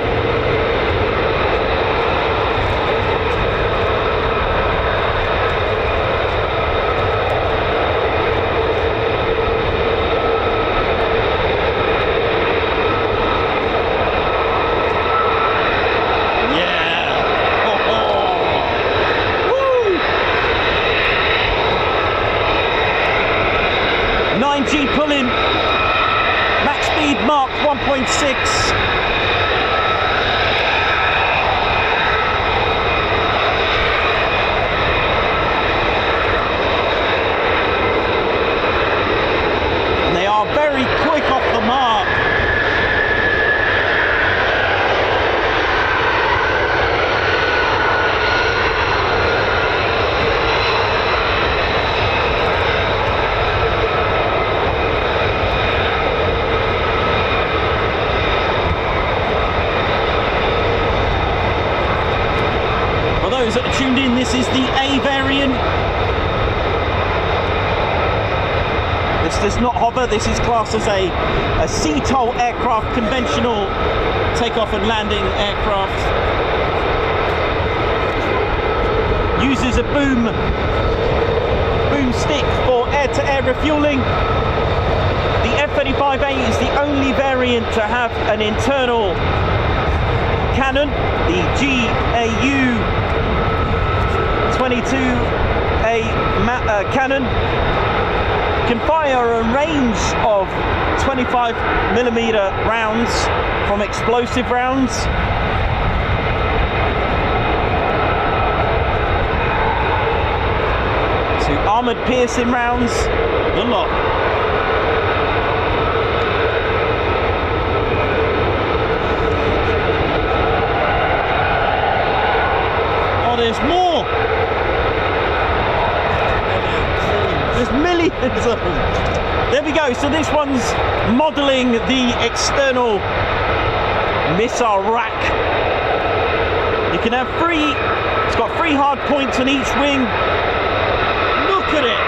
Yeah. Woo. 9G pulling. Max speed mark 1.6. And they are very quick off the mark. For those that are tuned in, this is the A variant. This does not hover. This is classed as a CTOL aircraft, conventional takeoff and landing aircraft. Uses a boom stick for air-to-air refueling. The F-35A is the only variant to have an internal cannon, the GAU 22A cannon. Can fire a range of 25mm rounds from explosive rounds. To armoured piercing rounds, the lot. Oh, there's more! There's millions of them. There we go. So this one's modelling the external missile rack. You can have it's got 3 hard points on each wing. Look at it.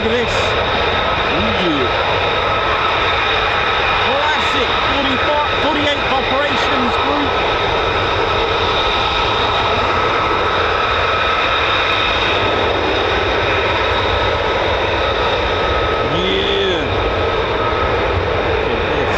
Look at this. Ooh. Classic 48th Operations Group. Yeah. Look at this.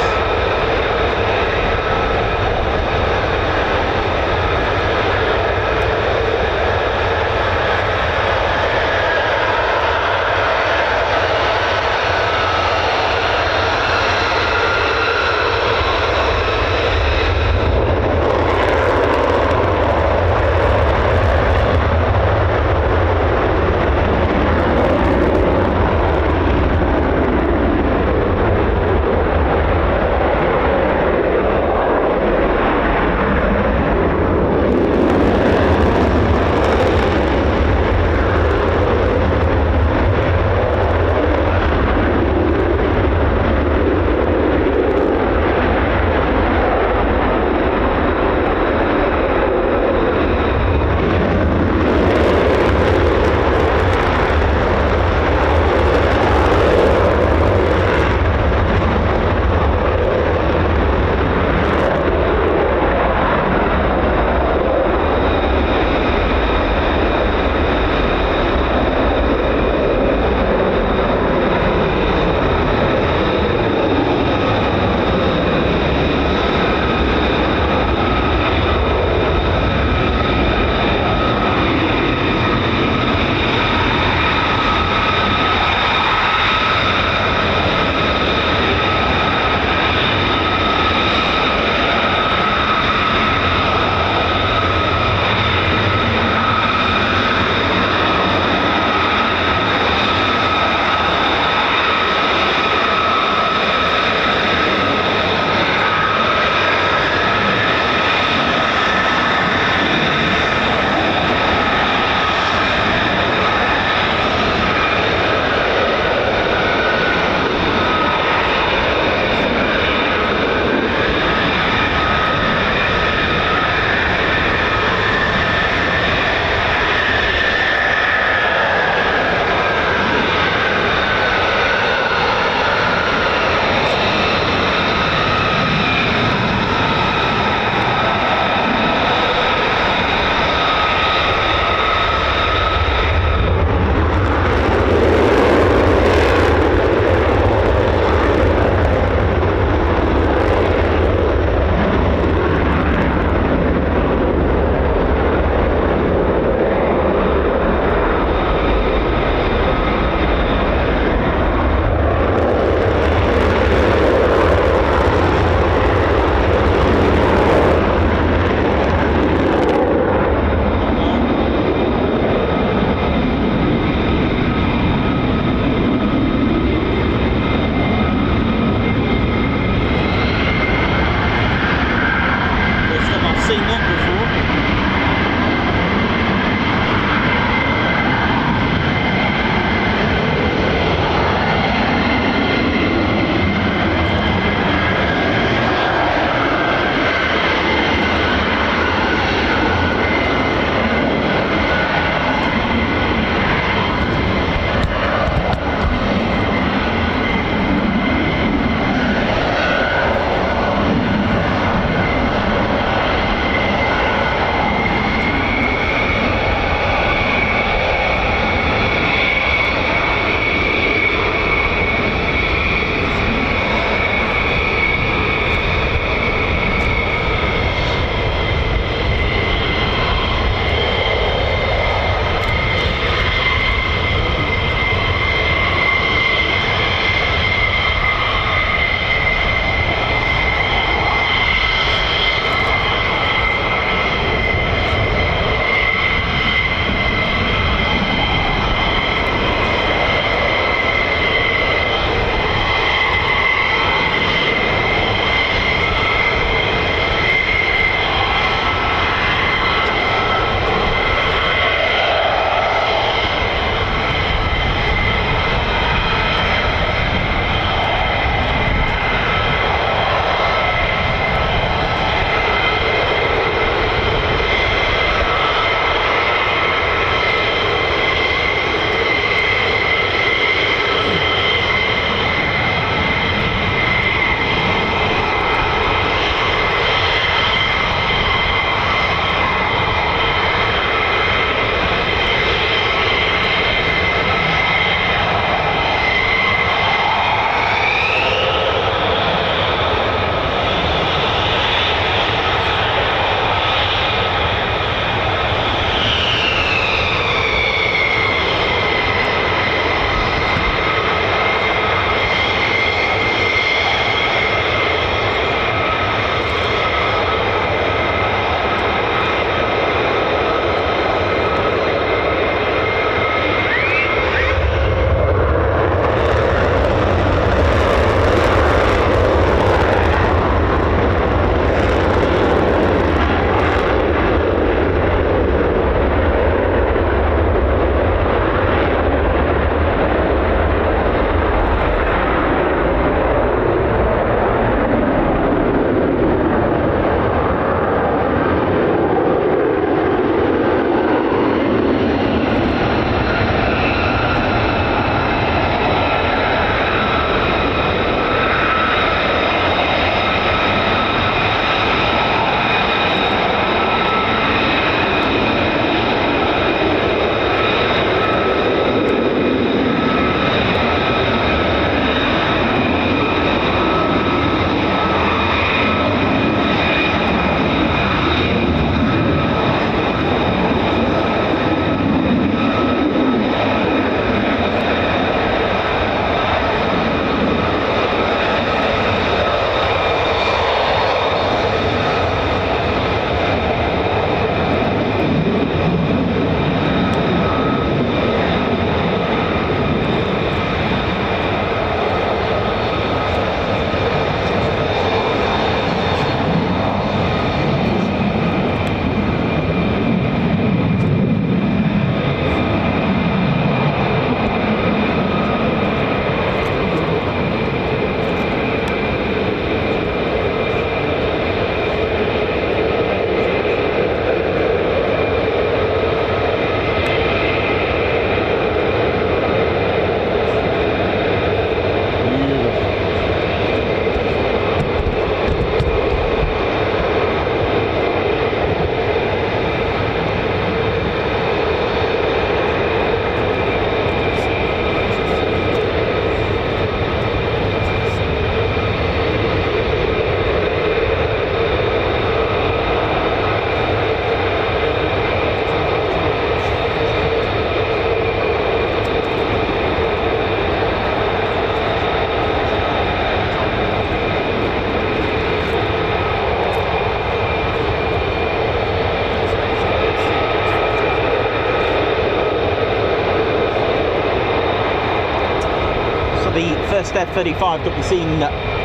the first F-35 that we've seen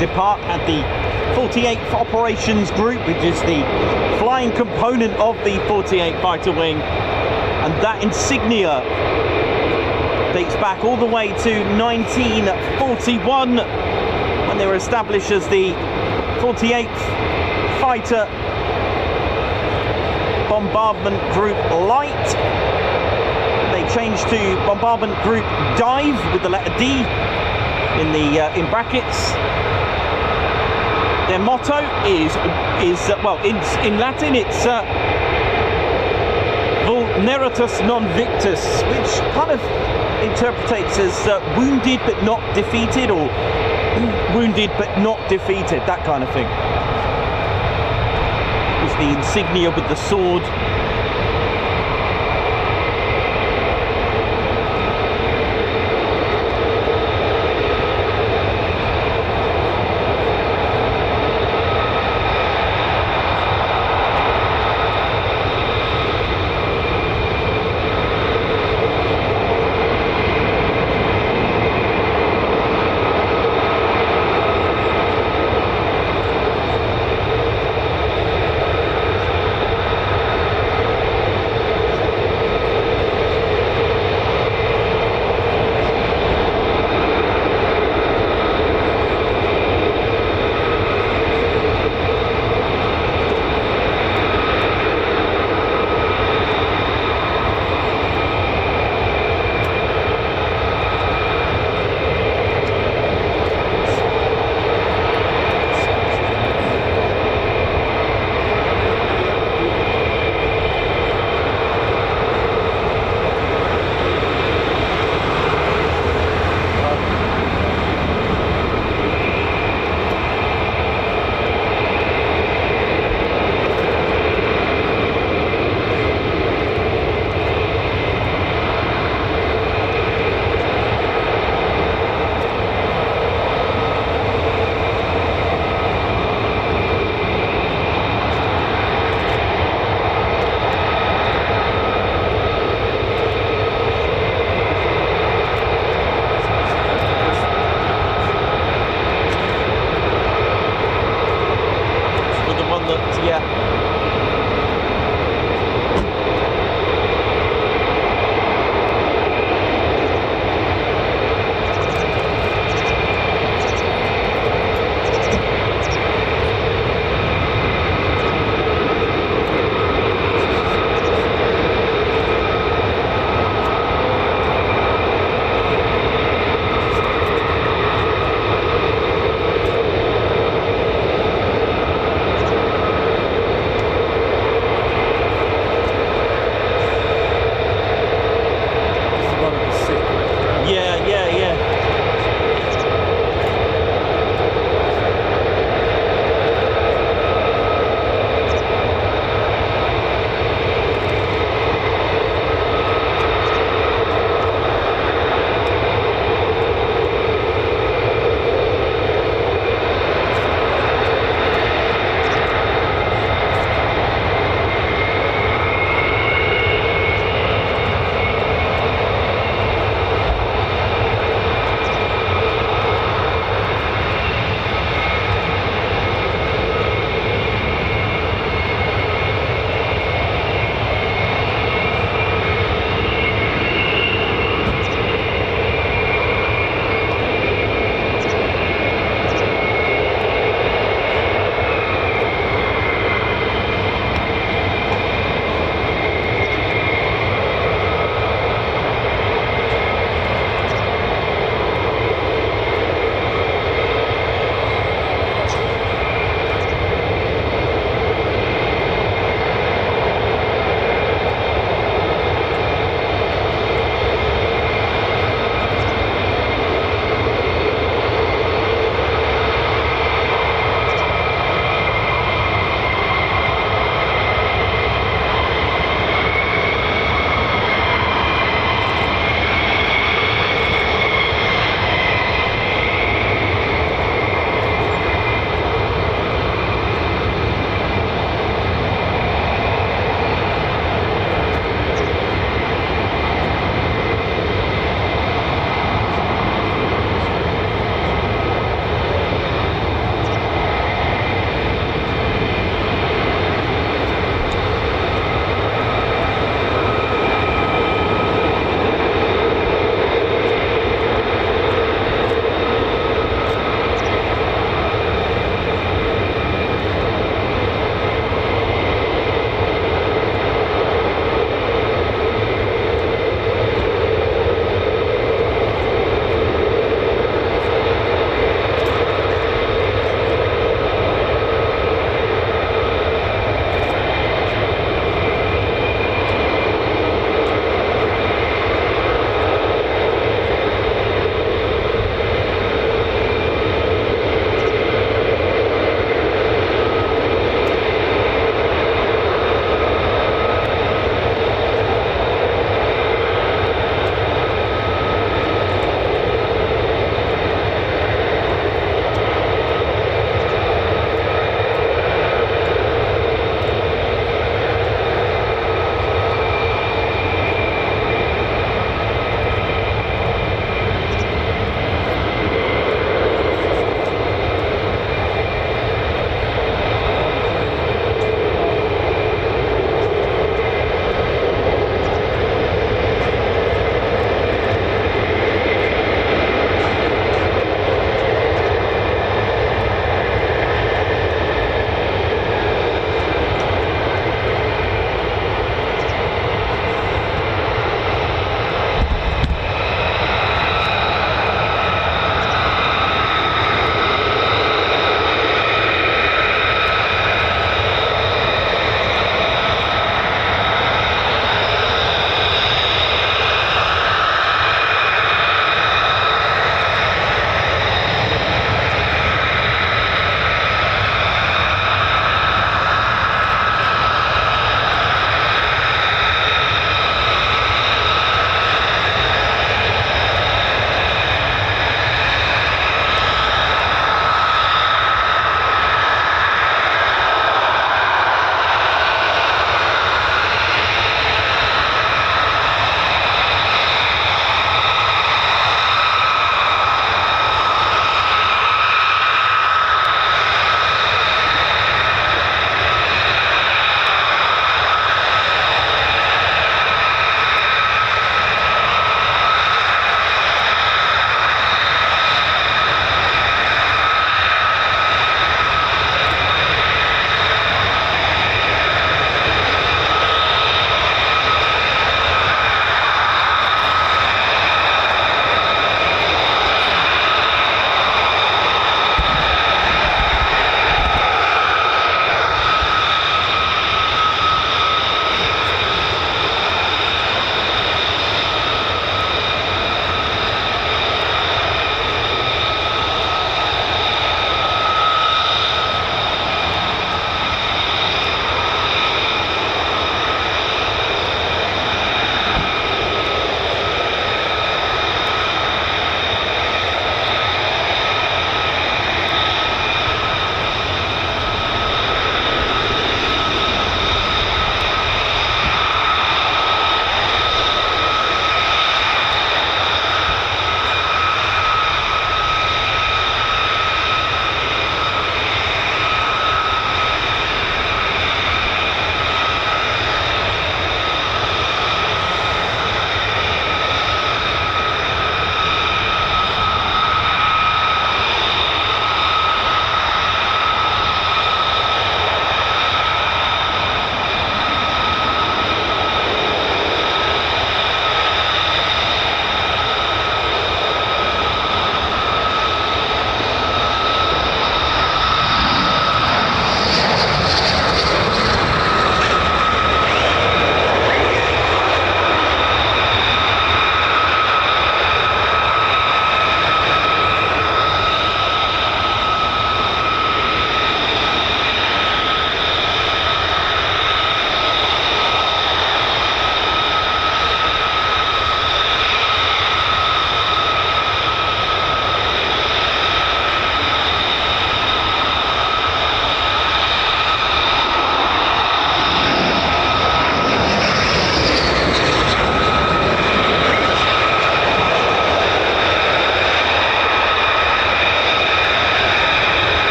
depart had the 48th Operations Group, which is the flying component of the 48th Fighter Wing, and that insignia dates back all the way to 1941 when they were established as the 48th Fighter Bombardment Group Light. They changed to Bombardment Group Dive with the letter D in brackets. Their motto is well, in Latin it's Vulneratus non victus, which kind of interprets as wounded but not defeated, or wounded but not defeated, that kind of thing. It's the insignia with the sword.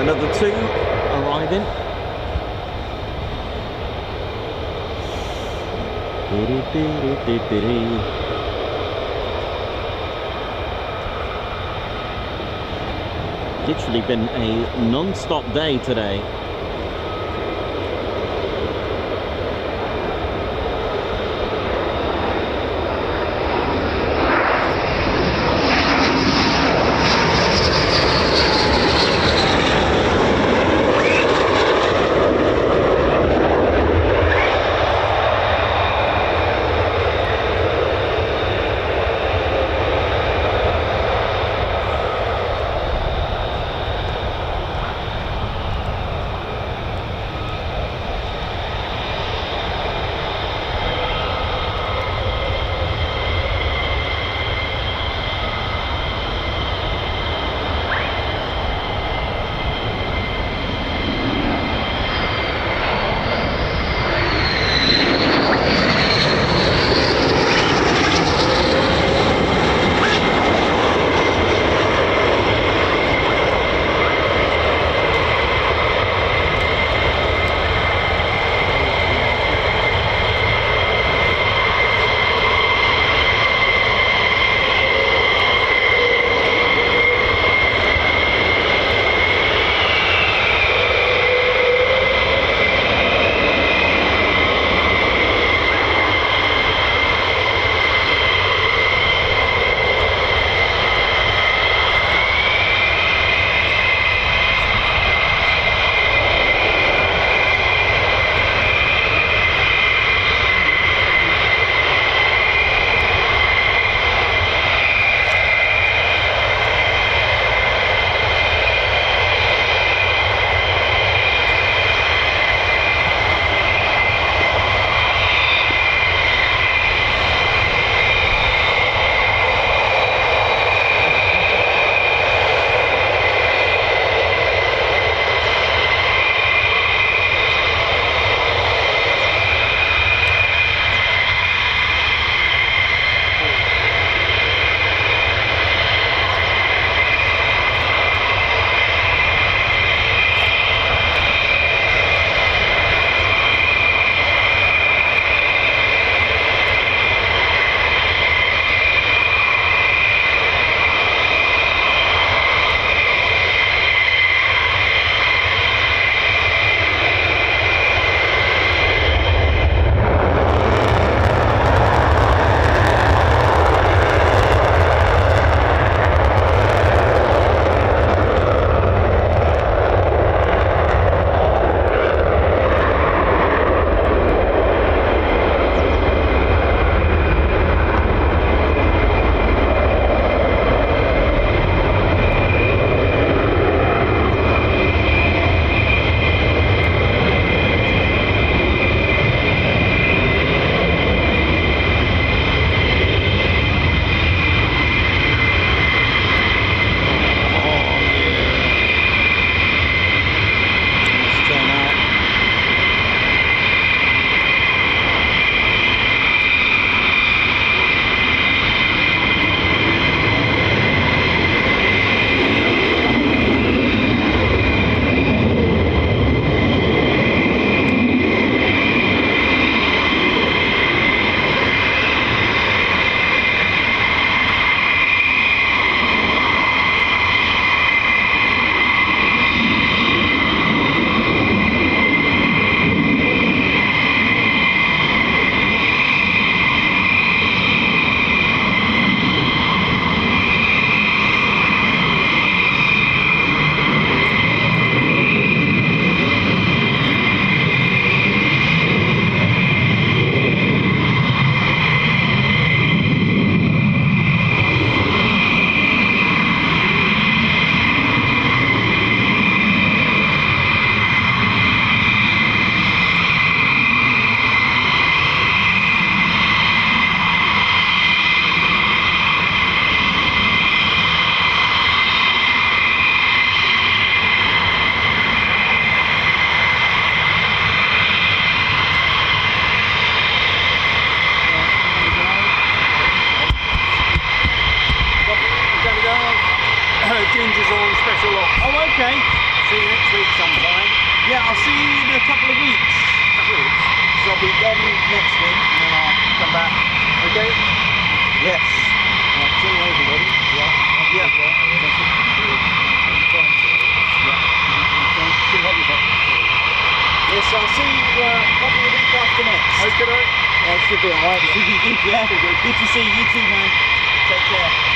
Another two arriving. Literally been a non-stop day today. Ginger's on special ops. Oh, okay. See you next week sometime. Yeah, I'll see you in a couple of weeks. Couple of weeks. So I'll be gone next week, and then I'll come back. Okay. Yes. Right, see you everybody. Yeah. Yes, I'll see you probably the week after next. Okay, That should be alright. Should be good, yeah. Good to see you too, man. Take care.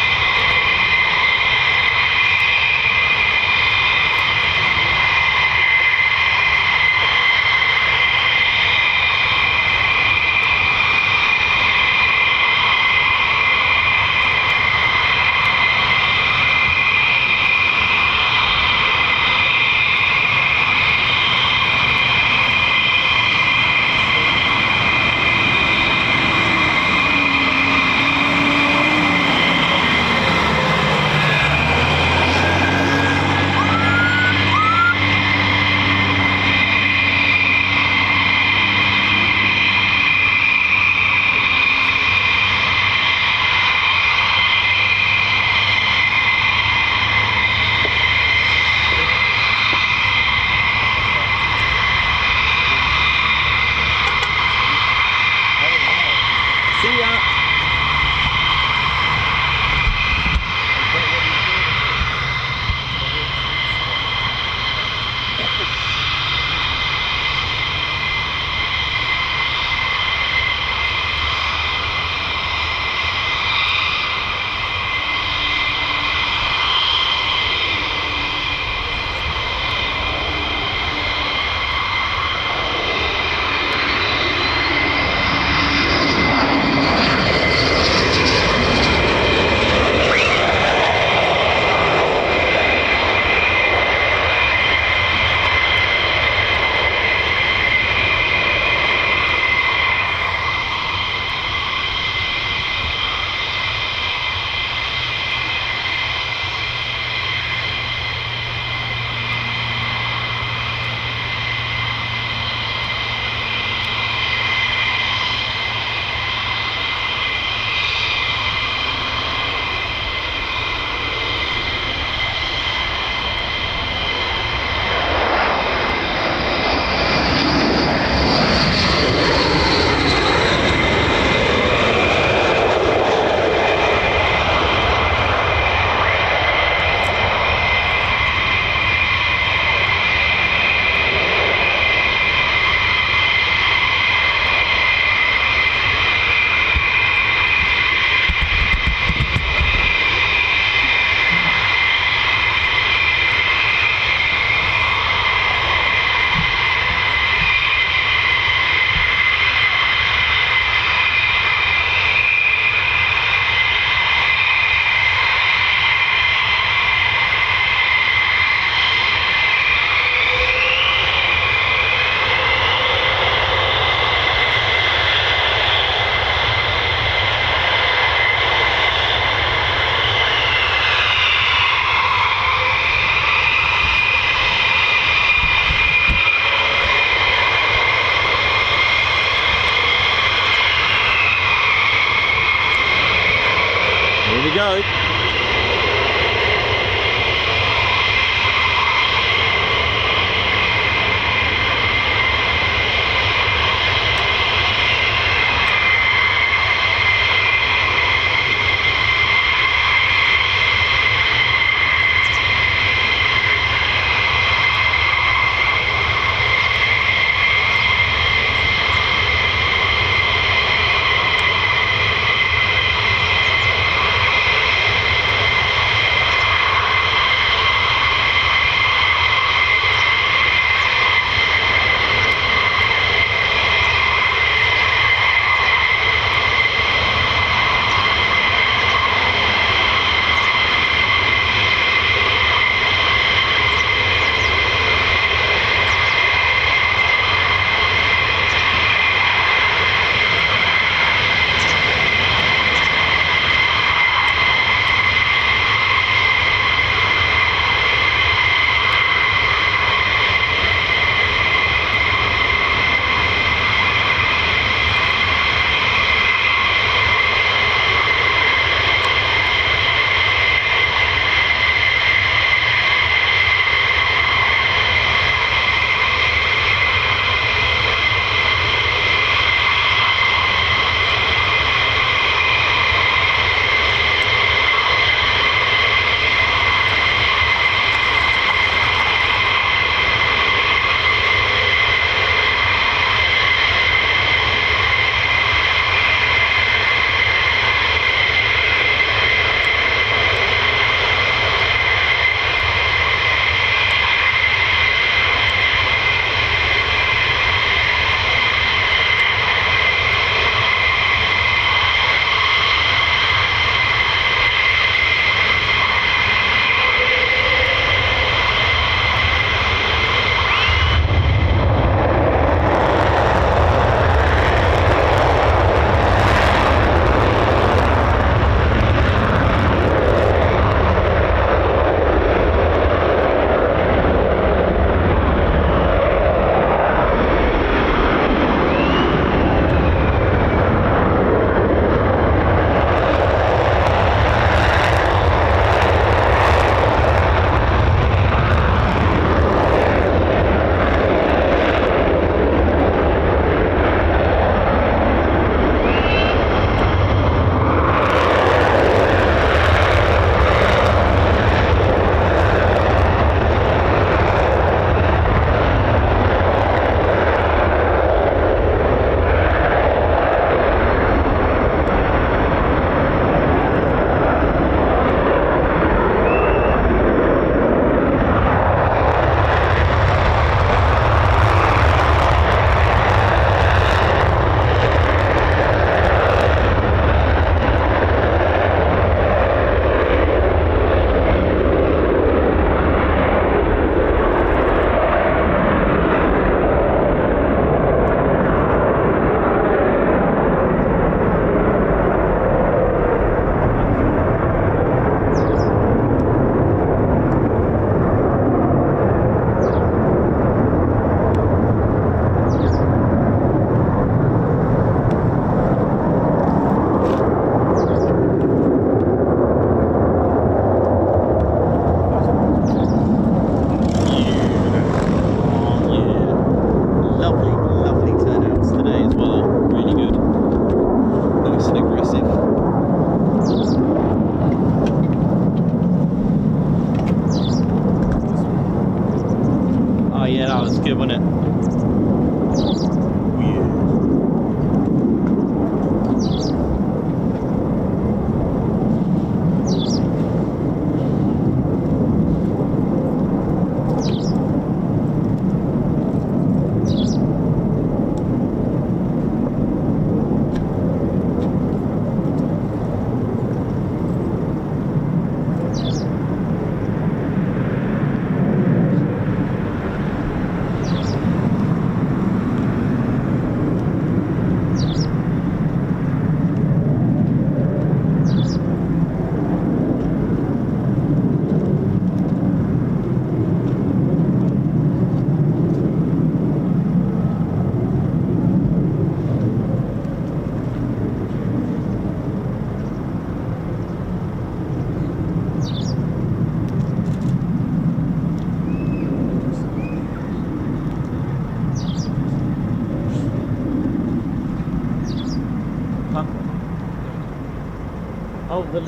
was good, wasn't it?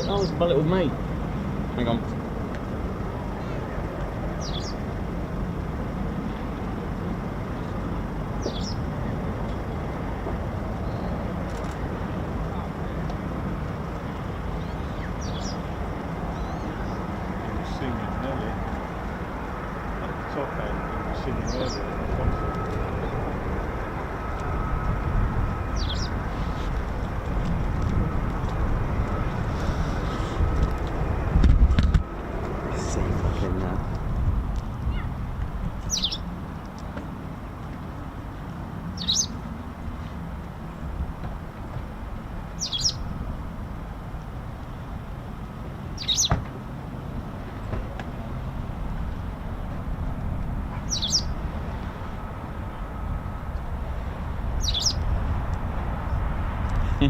Oh, it's my little mate. Hang on.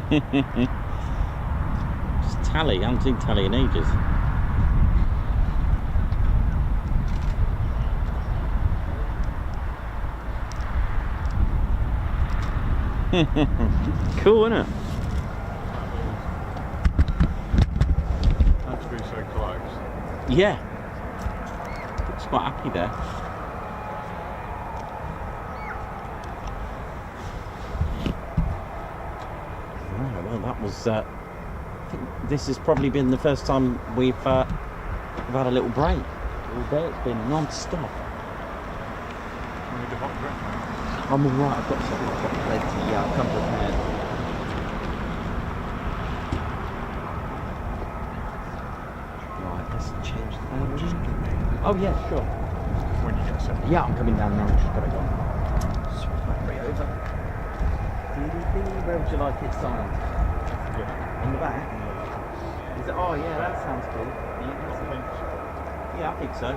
Just tally, I haven't seen tally in ages. Cool, isn't it? Had to be so close. Yeah. Looks quite happy there. Well, that was. I think this has probably been the first time we've had a little break. All day it's been non-stop. Need a hot drink, mate. I'm alright. I've got some. I've got plenty. Yeah, I'll come prepared. Right, let's change the Just give me Oh yeah, sure. when you get set. Yeah, I'm coming down now. Just gotta go. Swap that way over. Where would you like it signed? Yeah. In the back? Is it? Oh yeah, that sounds cool. Yeah, I think so.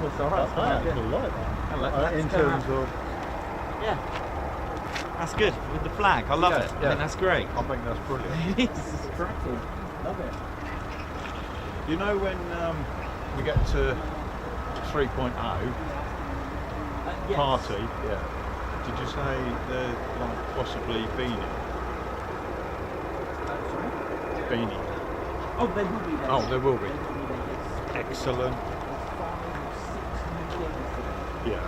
That's alright. In terms of, yeah, that's good with the flag. I love Yeah, it. I yeah. think that's great. I think that's brilliant. It is. It's cracking. Love it. You know when we get to 3.0 Yes. party, yeah. Did you say they're like possibly beanie? Sorry? Beanie. Oh, they will be there. Oh, there will be. They will be there, yes. Excellent. 5 or 6 new things. Yeah.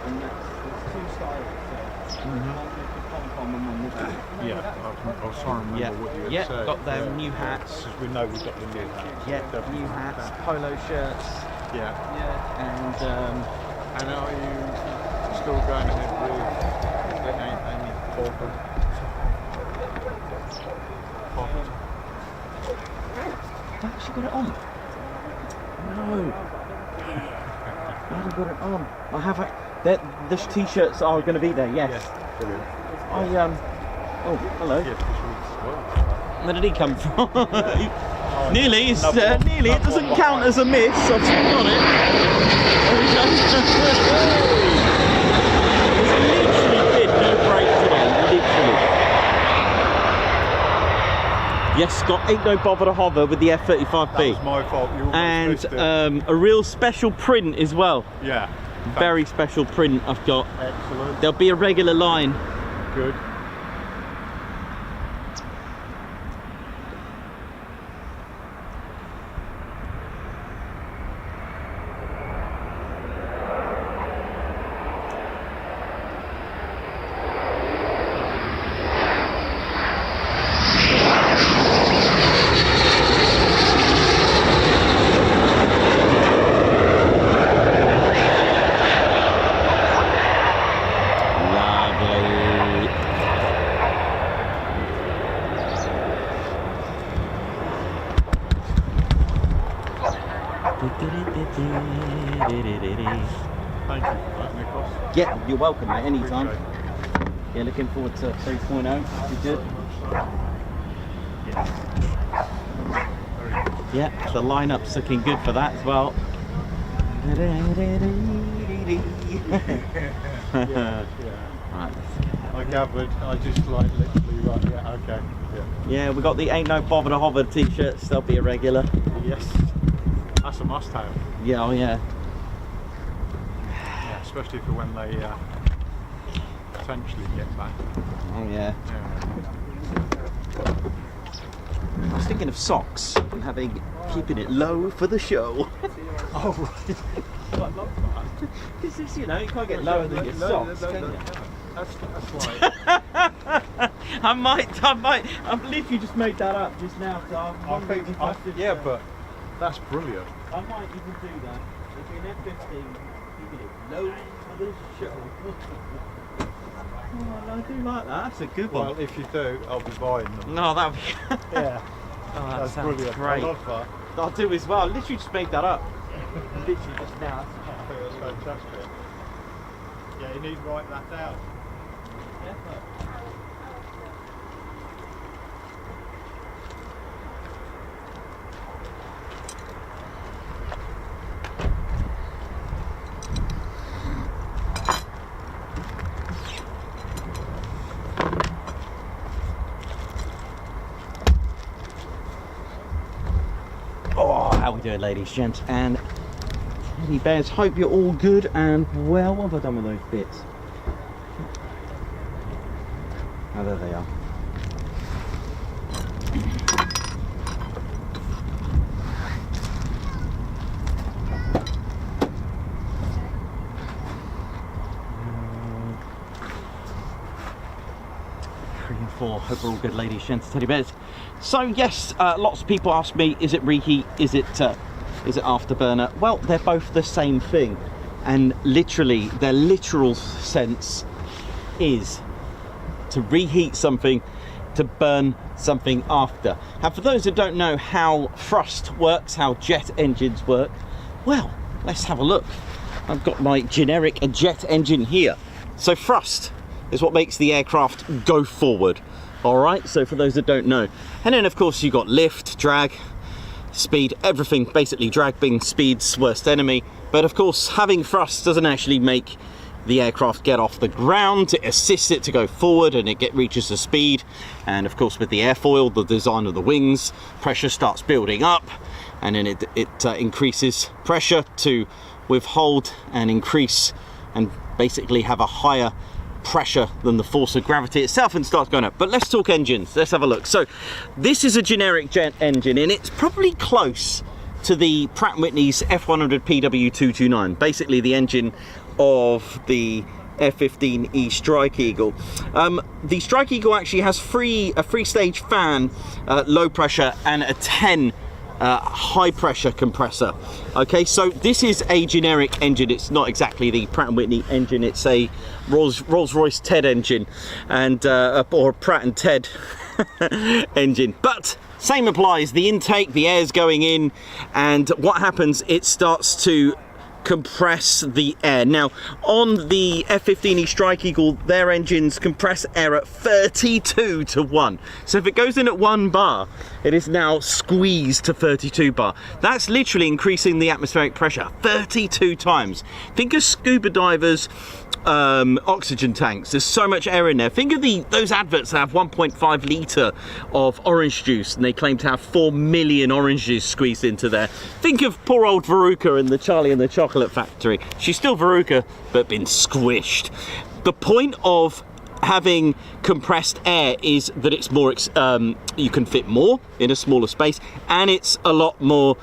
And there's 2 styles. So one with the pom-pom and one with the... Yeah. I was trying to remember what you had Yeah, said. got them new hats. Because we know we've got the new hats. Yeah, Definitely. new hats, polo shirts. Yeah. And And are you still going ahead with Amy Colford? I actually got it on. No. I haven't got it on. I haven't. The t-shirts are going to be there. Yes. Yeah. Brilliant. Oh, hello. Yeah, because Where did he come from? Nearly. It's nearly. It doesn't count as a miss. I've still got it. Literally did no break today. Literally. Yes, got ain't no bother to hover with the F-35B. That was my fault. You almost missed it. And a real special print as well. Yeah. Very special print I've got. Excellent. There'll be a regular line. Good. Thank you for that, Nicholas. Yeah, you're welcome, mate, anytime. Appreciate it. Yeah, looking forward to 3.0. You good? Yeah, the lineup's looking good for that as well. Yeah. Right. I gathered. I just like literally right. Yeah. Okay. Yeah. Yeah, we got the Ain't No Bother to Hover t-shirts. They'll be a regular. Yes. That's a must-have. Yeah, oh yeah. Yeah, especially for when they potentially get back. Oh yeah. Yeah. I was thinking of socks and keeping it low for the show. Oh right. I love that. Because this, you know, you can't get lower than your socks, can you? That's like. I've literally just made that up just now, so But that's brilliant. I might even do that. If you're an F-15, keeping it low for the show. Oh, I do like that. That's a good one. Well, if you do, I'll be buying them. No, that'd be. Yeah. Oh, that That's sounds brilliant. great. I love that. I'll do as well. I literally just made that up. Literally just now. I think that's fantastic. Yeah, you need to write that down. Oh, how we doing, ladies, gents, and teddy bears? Hope you're all good and well. What have I done with those bits? Oh, there they are. Hope we're all good, ladies, gents, teddy bears. So yes, lots of people ask me, is it reheat, is it afterburner? Well, they're both the same thing, and literally their literal sense is to reheat something to burn something after. And for those that don't know how thrust works, how jet engines work, well, let's have a look. I've got my generic jet engine here. So thrust is what makes the aircraft go forward. All right, so for those that don't know. And then of course you've got lift, drag, speed, everything, basically drag being speed's worst enemy. But of course, having thrust doesn't actually make the aircraft get off the ground. It assists it to go forward and it reaches the speed. And of course with the airfoil, the design of the wings, pressure starts building up, and then it increases pressure to withhold and increase and basically have a higher pressure than the force of gravity itself and starts going up. But let's talk engines. Let's have a look. So this is a generic jet engine, and it's probably close to the Pratt & Whitney's F100 PW229, basically the engine of the F-15E Strike Eagle. The Strike Eagle actually has a three-stage fan, low pressure, and a 10 high pressure compressor. Okay, so this is a generic engine. It's not exactly the Pratt & Whitney engine. It's a Rolls-Royce TED engine, and or Pratt & TED engine. But same applies. The intake, the air's going in, and what happens? It starts to compress the air. Now, on the F-15E Strike Eagle, their engines compress air at 32 to 1. So if it goes in at 1 bar, it is now squeezed to 32 bar. That's literally increasing the atmospheric pressure 32 times. Think of scuba divers' oxygen tanks. There's so much air in there. Think of those adverts that have 1.5 litre of orange juice and they claim to have 4 million oranges squeezed into there. Think of poor old Veruca in the Charlie and the Chocolate Factory. She's still Veruca but been squished. The point of having compressed air is that it's more you can fit more in a smaller space, and it's a lot more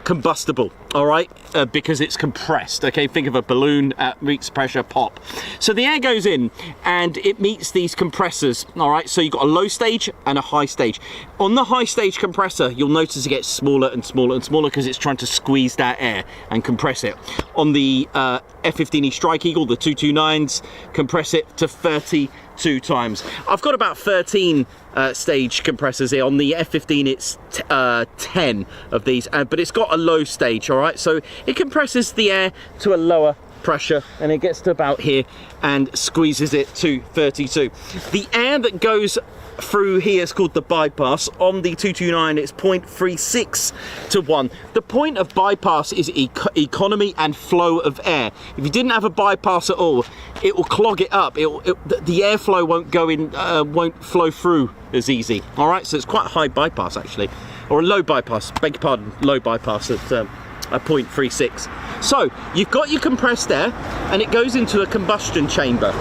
combustible, all right, because it's compressed. Okay, think of a balloon at reach pressure, pop. So the air goes in and it meets these compressors, all right. So you've got a low stage and a high stage. On the high stage compressor, you'll notice it gets smaller and smaller and smaller because it's trying to squeeze that air and compress it. On the F-15E Strike Eagle, the 229s, compress it to 32 times. I've got about 13 stage compressors here. On the F-15 it's 10 of these, but it's got a low stage, all right, so it compresses the air to a lower pressure and it gets to about here and squeezes it to 32. The air that goes through here is called the bypass. On the 229 it's 0.36 to 1. The point of bypass is economy and flow of air. If you didn't have a bypass at all, it will clog it up. The airflow won't go in, won't flow through as easy. All right, so it's quite a high bypass actually, or a low bypass, beg your pardon, low bypass at 0.36. So you've got your compressed air and it goes into a combustion chamber.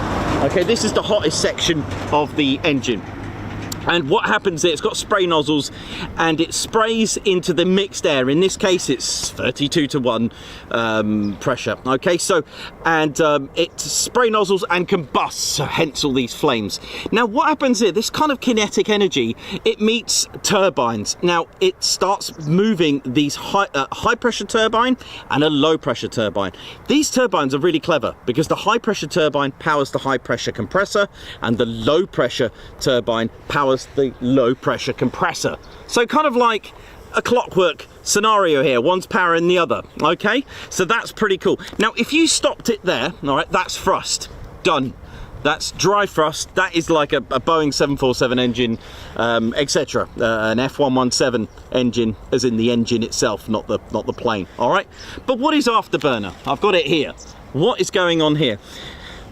Okay, this is the hottest section of the engine. And what happens there, it's got spray nozzles and it sprays into the mixed air. In this case, it's 32 to 1 pressure. Okay, so, and it spray nozzles and combusts, so hence all these flames. Now, what happens here, this kind of kinetic energy, it meets turbines. Now, it starts moving these high pressure turbine and a low pressure turbine. These turbines are really clever because the high pressure turbine powers the high pressure compressor and the low pressure turbine powers the low pressure compressor. So kind of like a clockwork scenario here, one's powering the other. Okay, so that's pretty cool. Now if you stopped it there, all right, that's thrust done. That's dry thrust. That is like a Boeing 747 engine, etc. An F117 engine, as in the engine itself, not the plane. All right, but what is afterburner? I've got it here. What is going on here?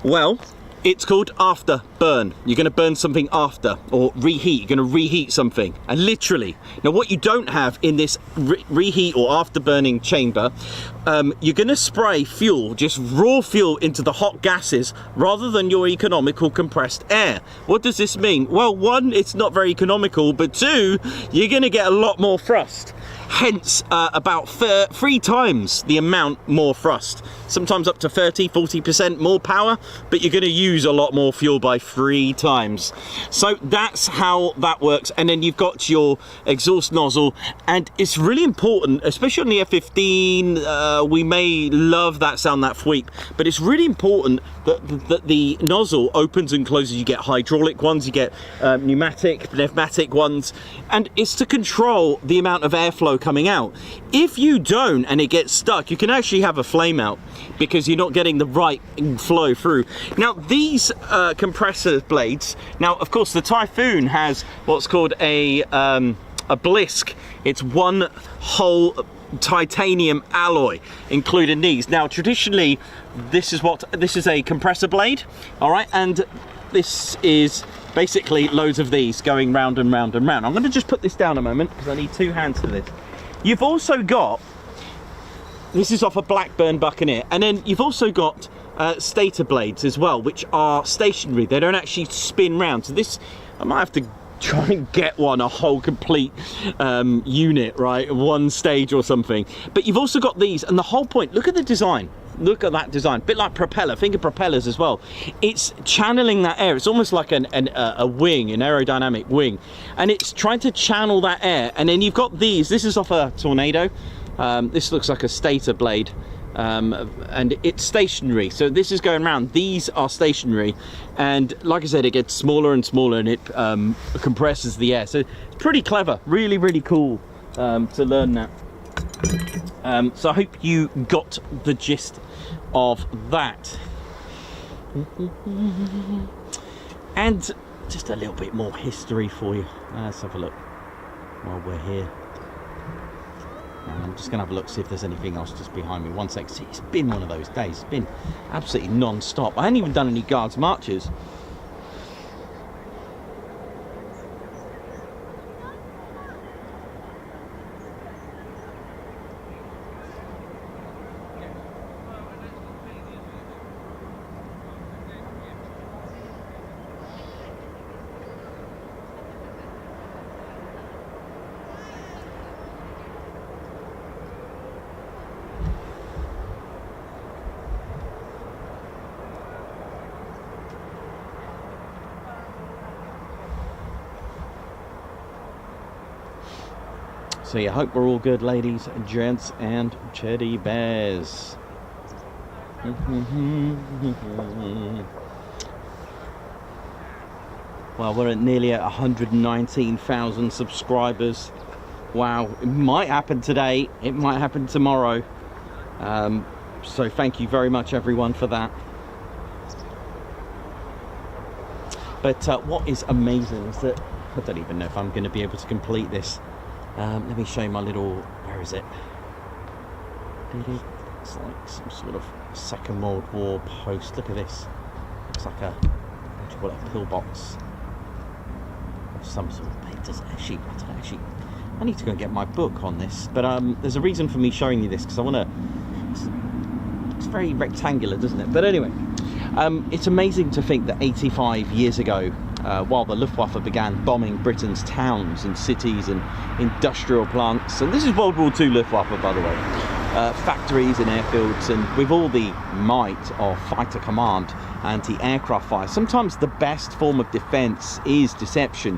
Well, it's called after burn. You're going to burn something after, or reheat. You're going to reheat something, and literally. Now, what you don't have in this reheat or after burning chamber, you're going to spray fuel, just raw fuel, into the hot gases rather than your economical compressed air. What does this mean? Well, one, it's not very economical, but two, you're going to get a lot more thrust. Hence, about 3 times the amount more thrust. Sometimes up to 30–40% more power, but you're going to use a lot more fuel by 3 times. So that's how that works. And then you've got your exhaust nozzle, and it's really important, especially on the F-15. We may love that sound, that thweep, but it's really important that the nozzle opens and closes. You get hydraulic ones, you get pneumatic ones, and it's to control the amount of airflow coming out. If you don't and it gets stuck, you can actually have a flame out because you're not getting the right flow through. Now these compressor blades, now of course the Typhoon has what's called a blisk. It's one whole titanium alloy including these. Now traditionally this is a compressor blade, all right, and this is basically loads of these going round and round and round. I'm going to just put this down a moment because I need 2 hands for this. You've also got, this is off a Blackburn Buccaneer, and then you've also got stator blades as well, which are stationary. They don't actually spin round. So this, I might have to try and get one, a whole complete unit, right, 1 stage or something. But you've also got these, and the whole point, look at the design. Look at that design, a bit like propeller. Think of propellers as well. It's channeling that air. It's almost like a wing, an aerodynamic wing, and it's trying to channel that air. And then you've got these. This is off a Tornado. This looks like a stator blade, and it's stationary. So this is going around. These are stationary, and like I said, it gets smaller and smaller, and it compresses the air. So it's pretty clever. Really, really cool to learn that. So I hope you got the gist of that. And just a little bit more history for you. Let's have a look while we're here. I'm just going to have a look, see if there's anything else just behind me. One sec. See, it's been one of those days. It's been absolutely non-stop. I haven't even done any guards marches. So yeah, hope we're all good, ladies, gents, and teddy bears. Well, we're at nearly at 119,000 subscribers. Wow, it might happen today, it might happen tomorrow. So thank you very much, everyone, for that. But what is amazing is that I don't even know if I'm going to be able to complete this. Let me show you my little, where is it? It's like some sort of Second World War post. Look at this. Looks like a, what do you call it, a pillbox of some sort. It doesn't actually, I don't know, actually, I need to go and get my book on this. But there's a reason for me showing you this, because I want to, it's very rectangular, doesn't it? But anyway, it's amazing to think that 85 years ago, while the Luftwaffe began bombing Britain's towns and cities and industrial plants, and this is World War II Luftwaffe, by the way, factories and airfields, and with all the might of fighter command, anti-aircraft fire, sometimes the best form of defense is deception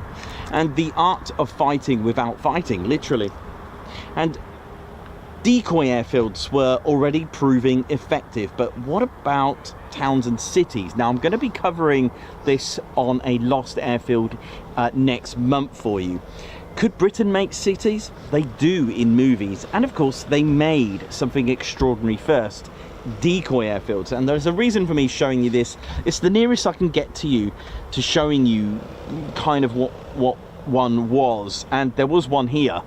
and the art of fighting without fighting, literally. And decoy airfields were already proving effective, but what about towns and cities? Now, I'm going to be covering this on a lost airfield next month for you. Could Britain make cities? They do in movies, and of course they made something extraordinary first: decoy airfields. And there's a reason for me showing you this. It's the nearest I can get to you to showing you kind of what one was, and there was one here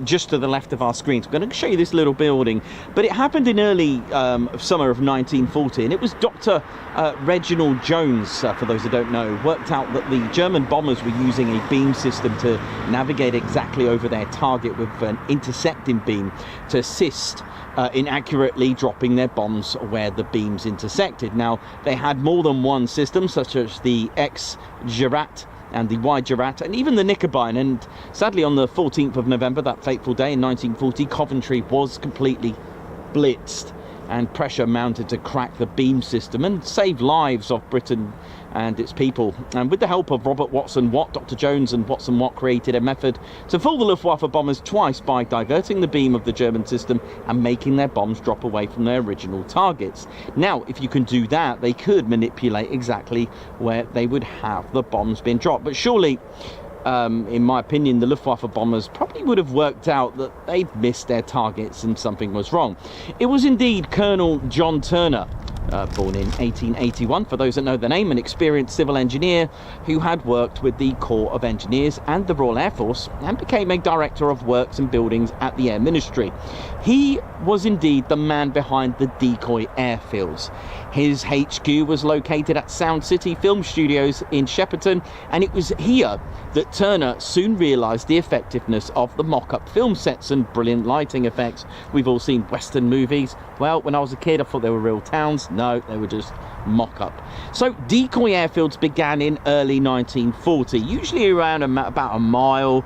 just to the left of our screens. I'm going to show you this little building, but it happened in early summer of 1940, and it was Dr. Reginald Jones, for those who don't know, worked out that the German bombers were using a beam system to navigate exactly over their target with an intercepting beam to assist in accurately dropping their bombs where the beams intersected. Now, they had more than one system, such as the X-Girat and the Y-Girat, and even the Knickerbein. And sadly, on the 14th of November, that fateful day in 1940, Coventry was completely blitzed, and pressure mounted to crack the beam system and save lives of Britain and its people. And with the help of Robert Watson Watt, Dr. Jones and Watson Watt created a method to fool the Luftwaffe bombers twice by diverting the beam of the German system and making their bombs drop away from their original targets. Now, if you can do that, they could manipulate exactly where they would have the bombs being dropped. But surely, in my opinion, the Luftwaffe bombers probably would have worked out that they'd missed their targets and something was wrong. It was indeed Colonel John Turner, born in 1881, for those that know the name, an experienced civil engineer who had worked with the Corps of Engineers and the Royal Air Force and became a director of works and buildings at the Air Ministry. He was indeed the man behind the decoy airfields. His HQ was located at Sound City Film Studios in Shepperton, and it was here that Turner soon realised the effectiveness of the mock-up film sets and brilliant lighting effects. We've all seen Western movies. Well, when I was a kid, I thought they were real towns. No, they were just mock-up. So decoy airfields began in early 1940, usually around about a mile.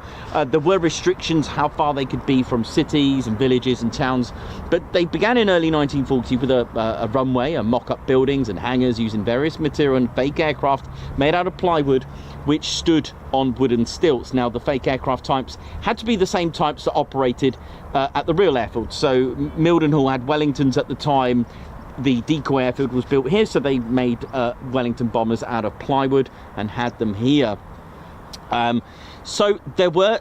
There were restrictions how far they could be from cities and villages and towns, but they began in early 1940 with a runway, a mock-up buildings and hangars using various material and fake aircraft made out of plywood, which stood on wooden stilts. Now, the fake aircraft types had to be the same types that operated at the real airfield. So Mildenhall had Wellingtons at the time. The decoy airfield was built here, so they made Wellington bombers out of plywood and had them here. So there were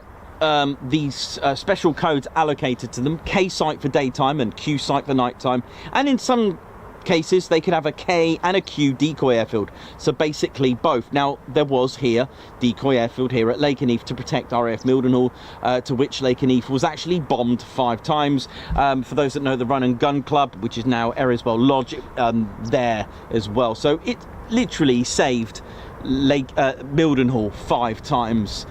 these special codes allocated to them: K site for daytime and Q site for nighttime, and in some cases they could have a K and a Q decoy airfield, so basically both. Now there was here decoy airfield here at Lakenheath to protect RAF Mildenhall, to which Lakenheath was actually bombed 5 times. For those that know the Run and Gun Club, which is now Eriswell Lodge, there as well, so it literally saved Mildenhall 5 times.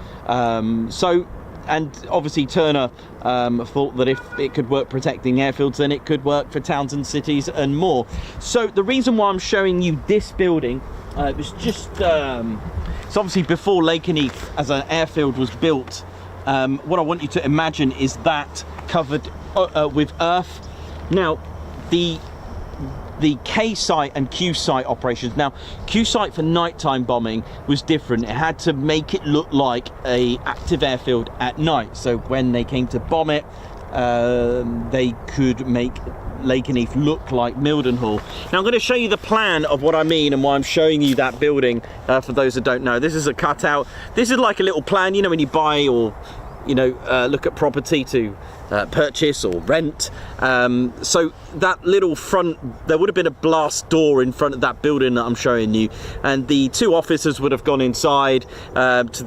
And obviously Turner thought that if it could work protecting airfields, then it could work for towns and cities and more. So the reason why I'm showing you this building, it was just so obviously before Lakenheath as an airfield was built, what I want you to imagine is that covered with earth. Now the K site and Q site operations. Now, Q site for nighttime bombing was different. It had to make it look like a active airfield at night. So when they came to bomb it, they could make Lakenheath look like Mildenhall. Now I'm going to show you the plan of what I mean and why I'm showing you that building, for those that don't know. This is a cutout. This is like a little plan, you know, when you buy or, you know, look at property to purchase or rent. So that little front, there would have been a blast door in front of that building that I'm showing you, and the 2 officers would have gone inside to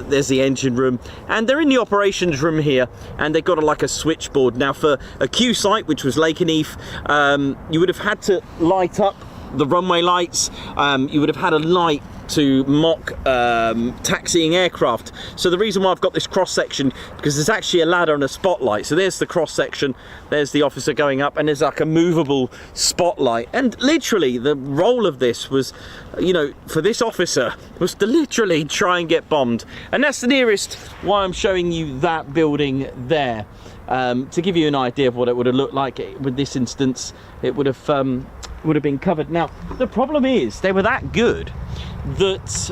there's the engine room, and they're in the operations room here, and they've got like a switchboard. Now for a Q site, which was Lakenheath, you would have had to light up the runway lights. You would have had a light to mock taxiing aircraft. So the reason why I've got this cross section, because there's actually a ladder and a spotlight. So there's the cross section, there's the officer going up, and there's like a movable spotlight. And literally the role of this was, you know, for this officer was to literally try and get bombed. And that's the nearest why I'm showing you that building there, to give you an idea of what it would have looked like. With this instance, it would have been covered. Now the problem is they were that good that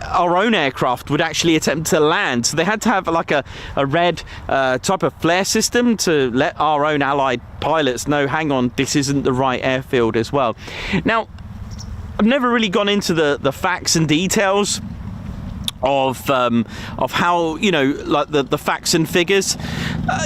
our own aircraft would actually attempt to land. So they had to have like a red type of flare system to let our own allied pilots know, hang on, this isn't the right airfield as well. Now I've never really gone into the facts and details of how, you know, like the facts and figures,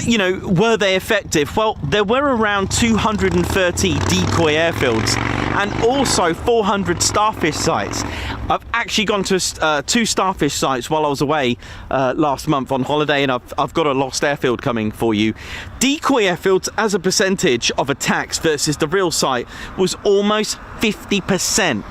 you know, were they effective? Well, there were around 230 decoy airfields and also 400 starfish sites. I've actually gone to 2 starfish sites while I was away last month on holiday, and I've got a lost airfield coming for you. Decoy airfields as a percentage of attacks versus the real site was almost 50%.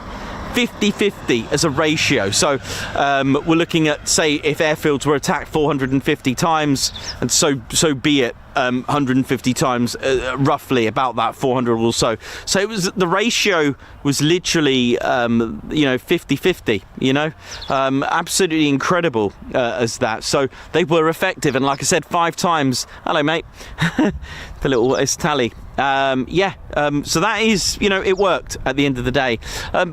50-50 as a ratio. So we're looking at, say, if airfields were attacked 450 times, and so be it, 150 times, roughly about that 400 or so. So it was, the ratio was literally, you know, 50-50, you know, absolutely incredible as that. So they were effective, and like I said, 5 times. Hello, mate. The little tally. So that is, you know, it worked at the end of the day,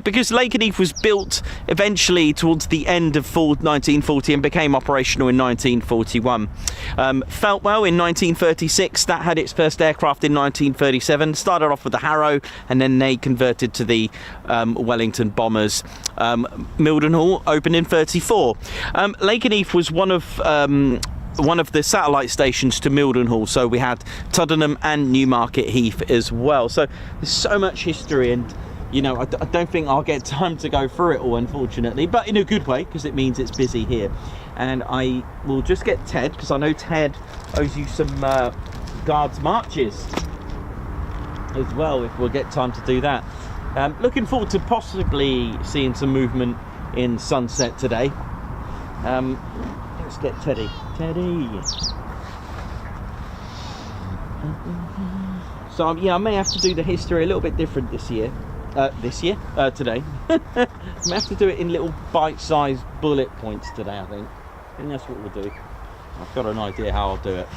because Lakenheath was built eventually towards the end of 1940 and became operational in 1941. Feltwell in 1936, that had its first aircraft in 1937, started off with the Harrow, and then they converted to the Wellington bombers. Mildenhall opened in 34. Lakenheath was one of the satellite stations to Mildenhall, so we had Tuddenham and Newmarket Heath as well. So there's so much history, and you know, I don't think I'll get time to go through it all, unfortunately, but in a good way, because it means it's busy here. And I will just get Ted, because I know Ted owes you some guards marches as well, if we'll get time to do that. Looking forward to possibly seeing some movement in Sunset today. Let's get Teddy. So yeah, I may have to do the history a little bit different this year. Today. I may have to do it in little bite-sized bullet points today, I think. I think that's what we'll do. I've got an idea how I'll do it.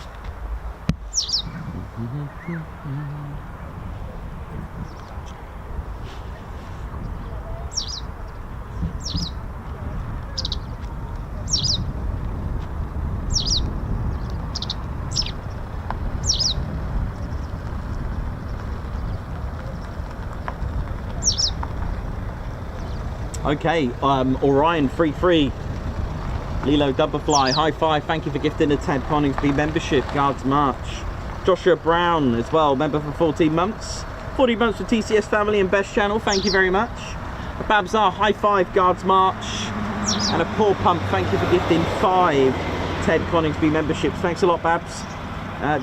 Okay, Orion 33. Lilo Doublefly, high five. Thank you for gifting a Ted Coningsby membership. Guards March. Joshua Brown as well, member for 14 months. 40 months for TCS Family and Best Channel. Thank you very much. Babsar, high five. Guards March. And a Paw Pump. Thank you for gifting 5 Ted Coningsby memberships. Thanks a lot, Babs.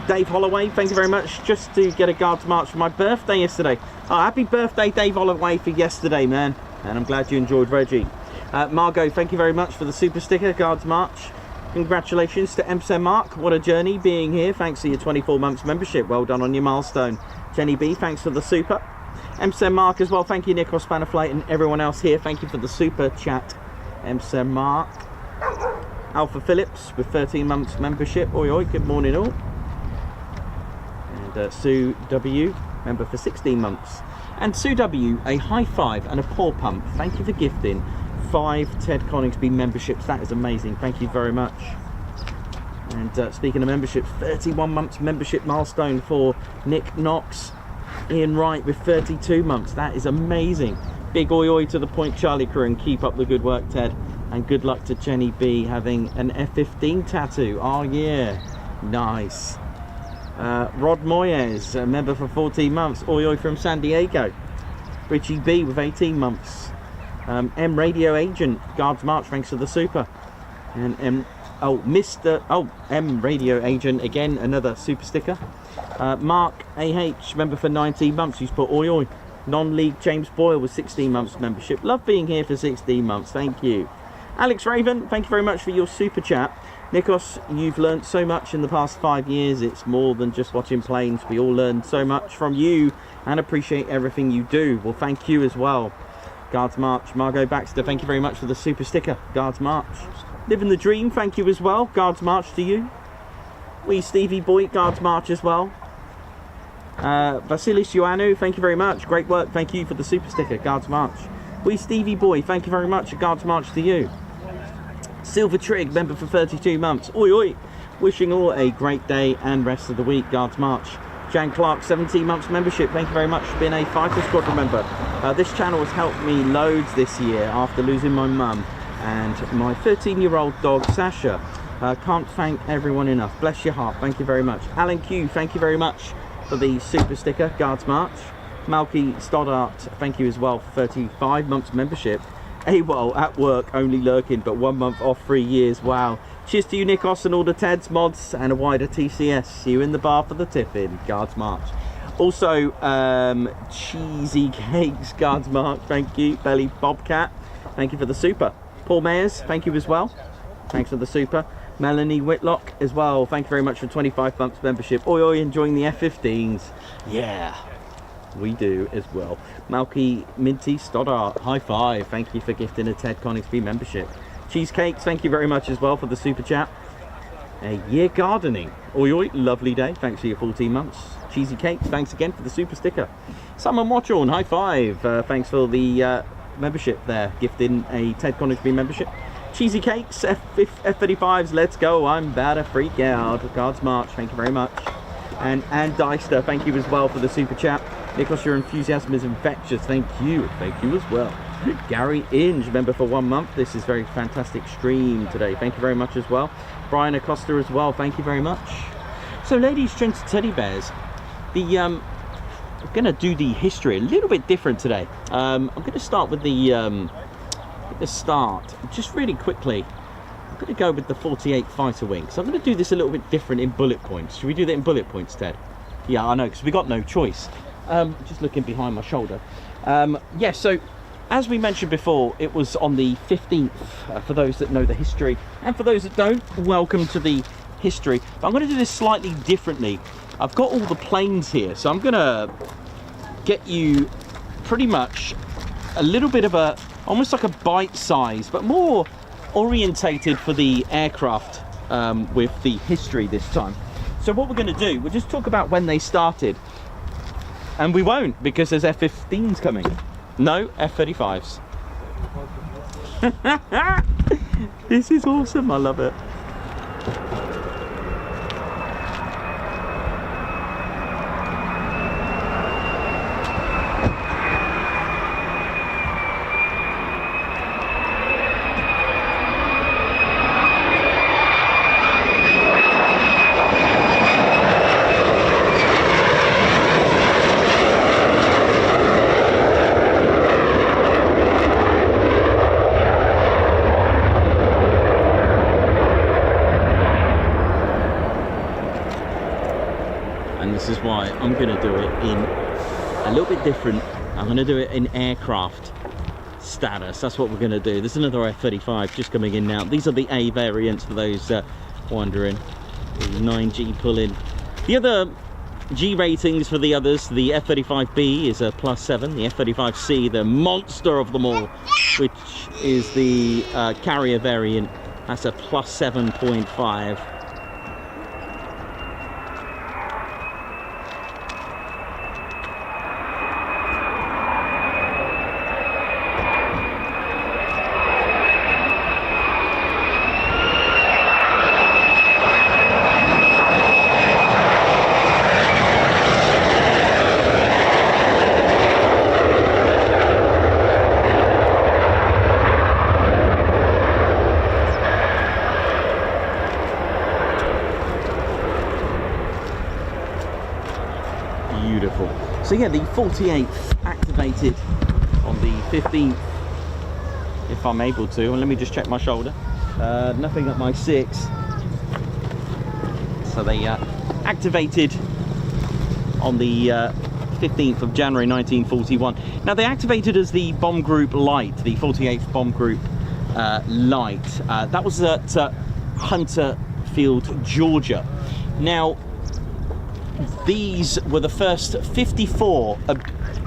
Dave Holloway, thank you very much. Just to get a Guards March for my birthday yesterday. Oh, happy birthday, Dave Holloway, for yesterday, man. And I'm glad you enjoyed Reggie. Margot, thank you very much for the super sticker, Guards March. Congratulations to MC Mark. What a journey being here. Thanks for your 24 months membership. Well done on your milestone. Jenny B, thanks for the super. MC Mark as well. Thank you, Nick Spaniflight, and everyone else here. Thank you for the super chat, MC Mark. Alpha Phillips with 13 months membership. Oi, oi, good morning all. And Sue W, member for 16 months. And Sue W, a high five and a paw pump. Thank you for gifting 5 Ted Coningsby memberships. That is amazing. Thank you very much. And speaking of memberships, 31 months membership milestone for Nick Knox. Ian Wright with 32 months. That is amazing. Big oi oi to the Point Charlie crew and keep up the good work, Ted. And good luck to Jenny B having an F-15 tattoo. Oh yeah, nice. Rod Moyes, a member for 14 months. Oi oi from San Diego. Richie B with 18 months. M Radio Agent, Guards March, thanks for the super. And M Radio Agent again, another super sticker. Mark AH, member for 19 months. He's put oi oi. Non-league James Boyle with 16 months membership. Love being here for 16 months. Thank you. Alex Raven, thank you very much for your super chat. Nikos, you've learned so much in the past 5 years. It's more than just watching planes. We all learn so much from you and appreciate everything you do. Well, thank you as well. Guards March. Margot Baxter, thank you very much for the super sticker. Guards March. Living the dream, thank you as well. Guards March to you. Wee Stevie Boy, Guards March as well. Vasilis Ioannou, thank you very much. Great work, thank you for the super sticker. Guards March. Wee Stevie Boy, thank you very much. Guards March to you. Silver Trig, member for 32 months. Oi oi. Wishing all a great day and rest of the week. Guards March. Jan Clark, 17 months membership. Thank you very much for being a Fighter Squadron member. This channel has helped me loads this year after losing my mum and my 13-year-old dog Sasha. Can't thank everyone enough. Bless your heart. Thank you very much. Alan Q, thank you very much for the super sticker. Guards March. Malky Stoddart, thank you as well for 35 months membership. AWOL at work, only lurking, but 1 month off, 3 years. Wow. Cheers to you, Nikos, and all the Teds, mods, and a wider TCS. See you in the bar for the tiffin. Guards March. Also, Cheesy Cakes, Guards March, thank you. Belly Bobcat, thank you for the super. Paul Mayers, thank you as well. Thanks for the super. Melanie Whitlock as well, thank you very much for 25 months membership. Oi oi, enjoying the F-15s. Yeah. We do as well. Malky Minty Stoddart, high five. Thank you for gifting a Ted Coningsby membership. Cheesecakes, thank you very much as well for the super chat. A year gardening. Oi oi, lovely day. Thanks for your 14 months. Cheesy Cakes, thanks again for the super sticker. Summer Watchorn, high five. Thanks for the membership there. Gifting a Ted Coningsby membership. Cheesy Cakes, F-35s, let's go. I'm about to freak out. Guards March, thank you very much. And Ann Deister, thank you as well for the super chat. Nicholas, your enthusiasm is infectious. Thank you as well. Gary Inge, member for 1 month. This is very fantastic stream today. Thank you very much as well. Brian Acosta as well. Thank you very much. So, ladies, gents, teddy bears, I'm going to do the history a little bit different today. I'm going to start with just really quickly. I'm going to go with the 48 fighter wing. So I'm going to do this a little bit different in bullet points. Should we do that in bullet points, Ted? Yeah, I know, because we got no choice. Just looking behind my shoulder. Yeah, so as we mentioned before, it was on the 15th, for those that know the history. And for those that don't, welcome to the history. But I'm going to do this slightly differently. I've got all the planes here, so I'm going to get you pretty much a little bit of a, almost like a bite size, but more orientated for the aircraft with the history this time. So what we're going to do, we'll just talk about when they started. And we won't, because there's F-15s coming. No, F-35s. This is awesome, I love it. a little bit different. I'm going to do it in aircraft status. That's what we're going to do. There's another F-35 just coming in now. These are the A variants for those wondering. 9G pull-in. The other G ratings for the others, the F-35B is a +7, the F-35C, the monster of them all, which is the carrier variant, that's a +7.5. Beautiful. So yeah, the 48th activated on the 15th, if I'm able to. And let me just check my shoulder. Nothing at my 6. So they activated on the 15th of January 1941. Now they activated as the Bomb Group Light, the 48th Bomb Group Light. That was at Hunter Field, Georgia. Now these were the first 54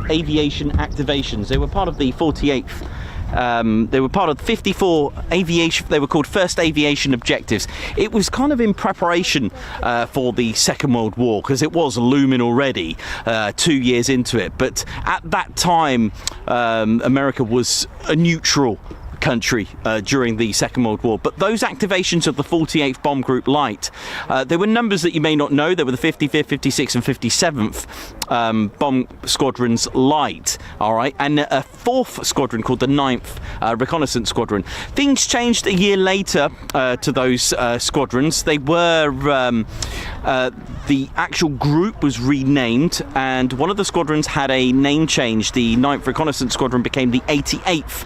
aviation activations. They were part of the 48th. They were part of 54 aviation. They were called first aviation objectives. It was kind of in preparation for the Second World War, because it was looming already 2 years into it. But at that time, America was a neutral country during the Second World War. But those activations of the 48th Bomb Group Light, there were numbers that you may not know. There were the 55th, 56th and 57th Bomb Squadrons Light, all right, and a 4th squadron called the 9th Reconnaissance Squadron. Things changed a year later to those squadrons. They were the actual group was renamed, and one of the squadrons had a name change. The 9th Reconnaissance Squadron became the 88th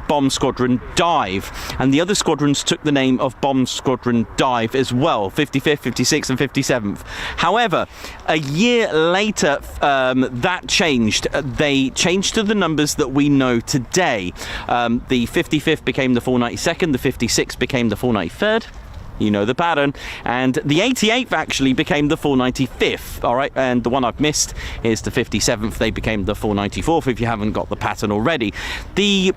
Bomb Squadron Dive, and the other squadrons took the name of Bomb Squadron Dive as well, 55th, 56th and 57th. However, a year later that changed. They changed to the numbers that we know today. The 55th became the 492nd, the 56th became the 493rd. You know the pattern. And the 88th actually became the 495th, all right? And the one I've missed is the 57th. They became the 494th, if you haven't got the pattern already. The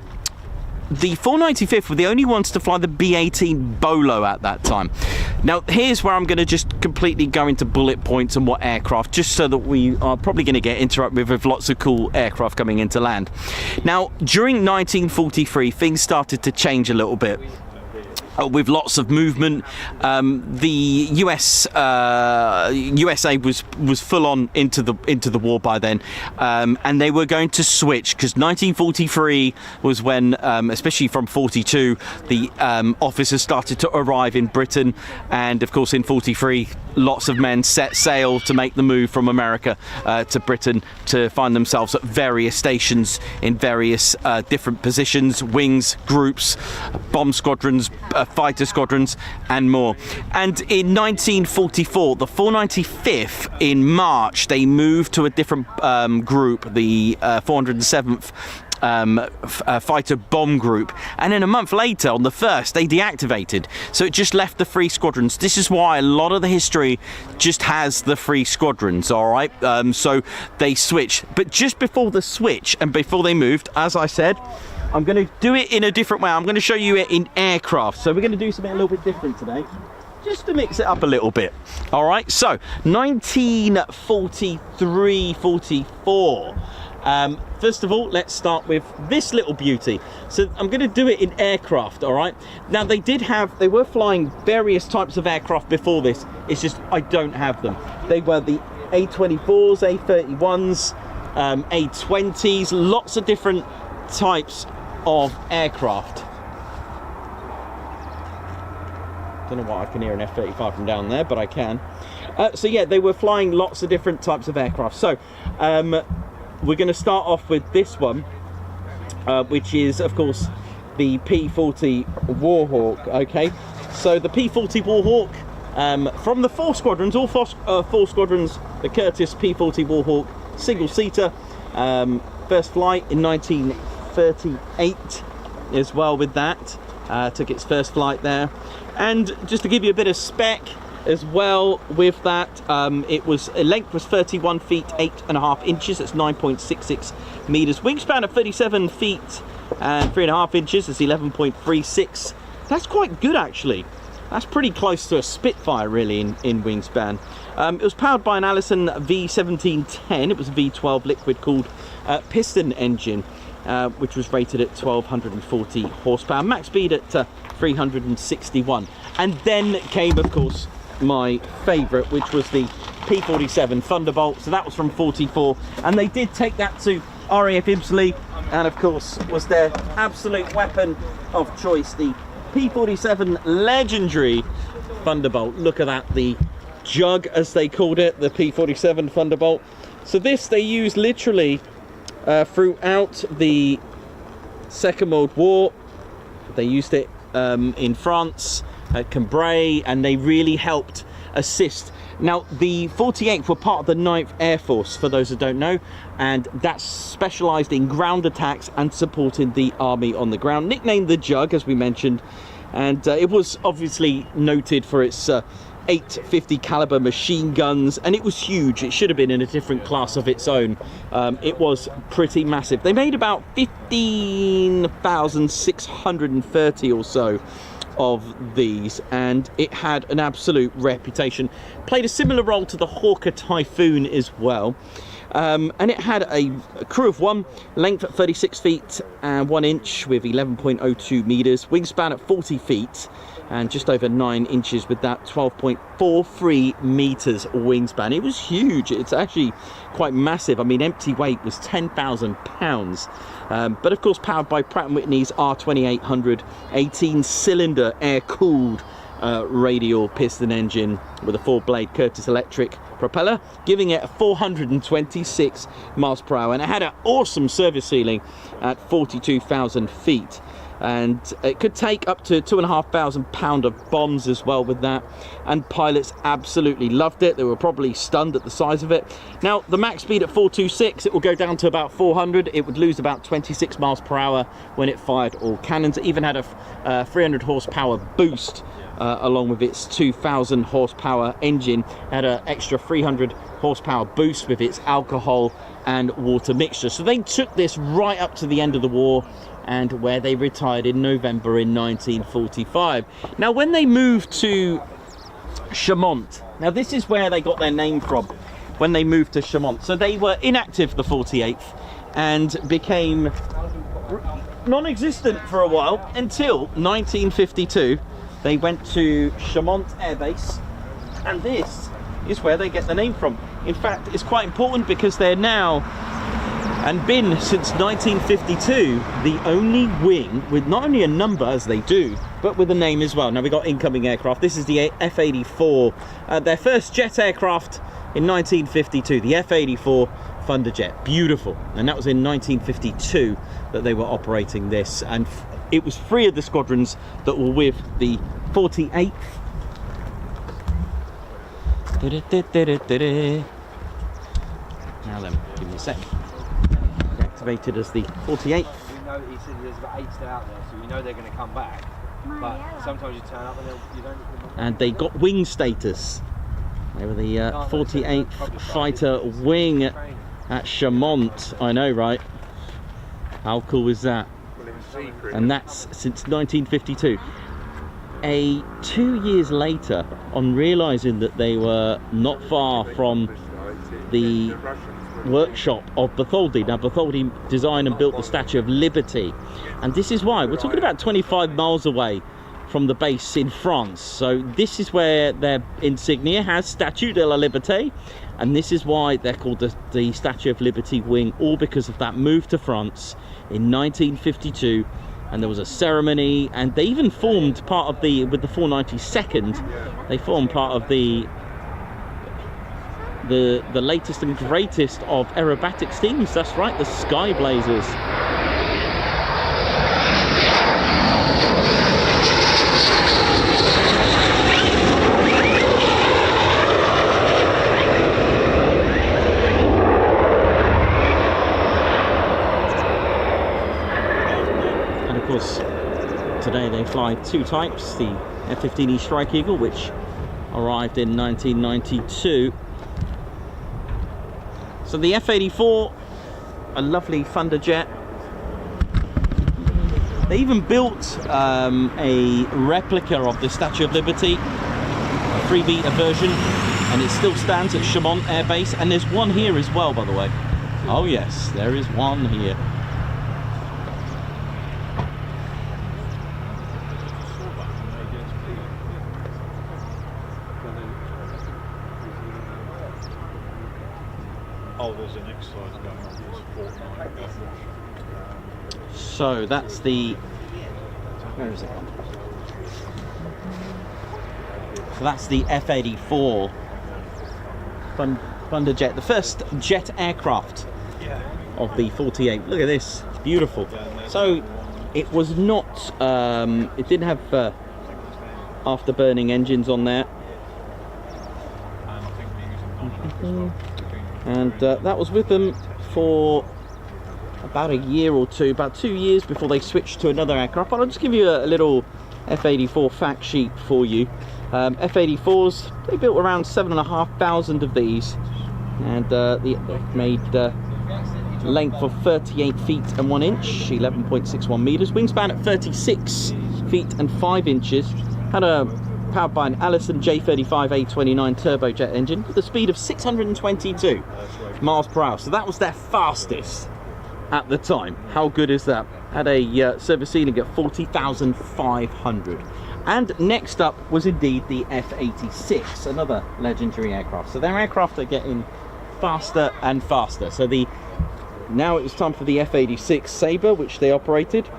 495th were the only ones to fly the B-18 Bolo at that time. Now, here's where I'm going to just completely go into bullet points and what aircraft, just so that we are probably going to get interrupted with lots of cool aircraft coming into land. Now, during 1943, things started to change a little bit. With lots of movement, the USA was full on into the war by then, and they were going to switch, because 1943 was when, especially from 42, the officers started to arrive in Britain, and of course in 43 lots of men set sail to make the move from America to Britain to find themselves at various stations in various different positions, wings, groups, bomb squadrons, fighter squadrons and more. And in 1944, the 495th, in March, they moved to a different group, the 407th fighter bomb group, and then a month later, on the 1st, they deactivated. So it just left the 3 squadrons. This is why a lot of the history just has the 3 squadrons, all right? So they switched. But just before the switch and before they moved, as I said, I'm going to do it in a different way. I'm going to show you it in aircraft. So we're going to do something a little bit different today, just to mix it up a little bit. All right, so 1943-44. First of all, let's start with this little beauty. So I'm going to do it in aircraft, all right? Now, they were flying various types of aircraft before this. It's just I don't have them. They were the A-24s, A-31s, A-20s, lots of different types of aircraft. Don't know why I can hear an F-35 from down there, but I can. So yeah, they were flying lots of different types of aircraft. So we're going to start off with this one, which is of course the P-40 Warhawk. Okay, so the P-40 Warhawk, from the 4 squadrons, all 4 squadrons, the Curtiss P-40 Warhawk single-seater. First flight in 1938 as well with that. Took its first flight there. And just to give you a bit of spec as well with that, length was 31 feet 8.5 inches. That's 9.66 meters. Wingspan of 37 feet and 3.5 inches. That's 11.36. That's quite good, actually. That's pretty close to a Spitfire, really, in wingspan. It was powered by an Allison V1710. It was a V12 liquid-cooled piston engine, which was rated at 1,240 horsepower. Max speed at 361. And then came, of course, my favourite, which was the P-47 Thunderbolt. So that was from 44. And they did take that to RAF Ibsley, and, of course, was their absolute weapon of choice, the P-47 legendary Thunderbolt. Look at that, the jug, as they called it, the P-47 Thunderbolt. So this they used literally throughout the Second World War. They used it in France at Cambrai, and they really helped assist. Now, the 48th were part of the 9th Air Force, for those that don't know, and that's specialised in ground attacks and supporting the army on the ground. Nicknamed the Jug, as we mentioned, and it was obviously noted for its 850 caliber machine guns, and it was huge. It should have been in a different class of its own. It was pretty massive. They made about 15,630 or so of these, and it had an absolute reputation. Played a similar role to the Hawker Typhoon as well. And it had a crew of one, length at 36 feet and 1 inch with 11.02 meters, wingspan at 40 feet and just over 9 inches with that 12.43 meters wingspan. It was huge. It's actually quite massive. I mean, empty weight was 10,000 pounds. But of course, powered by Pratt & Whitney's R2800 18-cylinder air-cooled radial piston engine with a 4-blade Curtiss electric propeller, giving it 426 miles per hour. And it had an awesome service ceiling at 42,000 feet. And it could take up to 2,500 pounds of bombs as well with that, and pilots absolutely loved it. They were probably stunned at the size of it. Now, the max speed at 426, it will go down to about 400. It would lose about 26 miles per hour when it fired all cannons. It even had a 300 horsepower boost along with its 2,000 horsepower engine. It had an extra 300 horsepower boost with its alcohol and water mixture. So they took this right up to the end of the war, and where they retired in November in 1945. Now, when they moved to Chaumont, now this is where they got their name from, when they moved to Chaumont. So they were inactive, the 48th, and became non-existent for a while until 1952. They went to Chaumont Air Base, and this is where they get the name from. In fact, it's quite important because they're now, and been since 1952, the only wing with not only a number, as they do, but with a name as well. Now, we've got incoming aircraft. This is the F-84, their first jet aircraft in 1952, the F-84 Thunderjet. Beautiful. And that was in 1952 that they were operating this. And it was 3 of the squadrons that were with the 48th. Now then, give me a sec. Activated as the 48th. We know, he said there's about 8 still out there, so we know they're going to come back. But sometimes you turn up and you don't. And they got wing status. They were the 48th Fighter Wing at Chaumont. I know, right? How cool is that? And that's since 1952. 2 years later, on realising that they were not far from the workshop of Bartholdi. Now, Bartholdi designed and built the Statue of Liberty, and this is why we're talking about 25 miles away from the base in France. So this is where their insignia has Statue de la Liberté, and this is why they're called the Statue of Liberty wing, all because of that move to France in 1952. And there was a ceremony, and they even formed part of the, with the 492nd, they formed part of the latest and greatest of aerobatics teams. That's right, the Sky Blazers. of course, today they fly two types, the F-15E Strike Eagle, which arrived in 1992. So the F-84, a lovely Thunderjet. They even built a replica of the Statue of Liberty, a 3-meter version, and it still stands at Chaumont Air Base. And there's one here as well, by the way. Oh yes, there is one here. Oh, there's an exercise going on. It's fortnight. So that's the, where is it? So that's the F-84 Thunderjet, the first jet aircraft of the 48. Look at this, it's beautiful. So it was not, it didn't have afterburning engines on there. And that was with them for about a year or two, about 2 years before they switched to another aircraft. But I'll just give you a little F-84 fact sheet for you. F-84s, they built around 7,500 of these, and they made length of 38 feet and 1 inch, 11.61 meters, wingspan at 36 feet and 5 inches, had a powered by an Allison J35 A29 turbojet engine with a speed of 622 miles per hour. So that was their fastest at the time. How good is that? Had a service ceiling at 40,500. And next up was indeed the F-86, another legendary aircraft. So their aircraft are getting faster and faster. So now it was time for the F-86 Sabre, which they operated.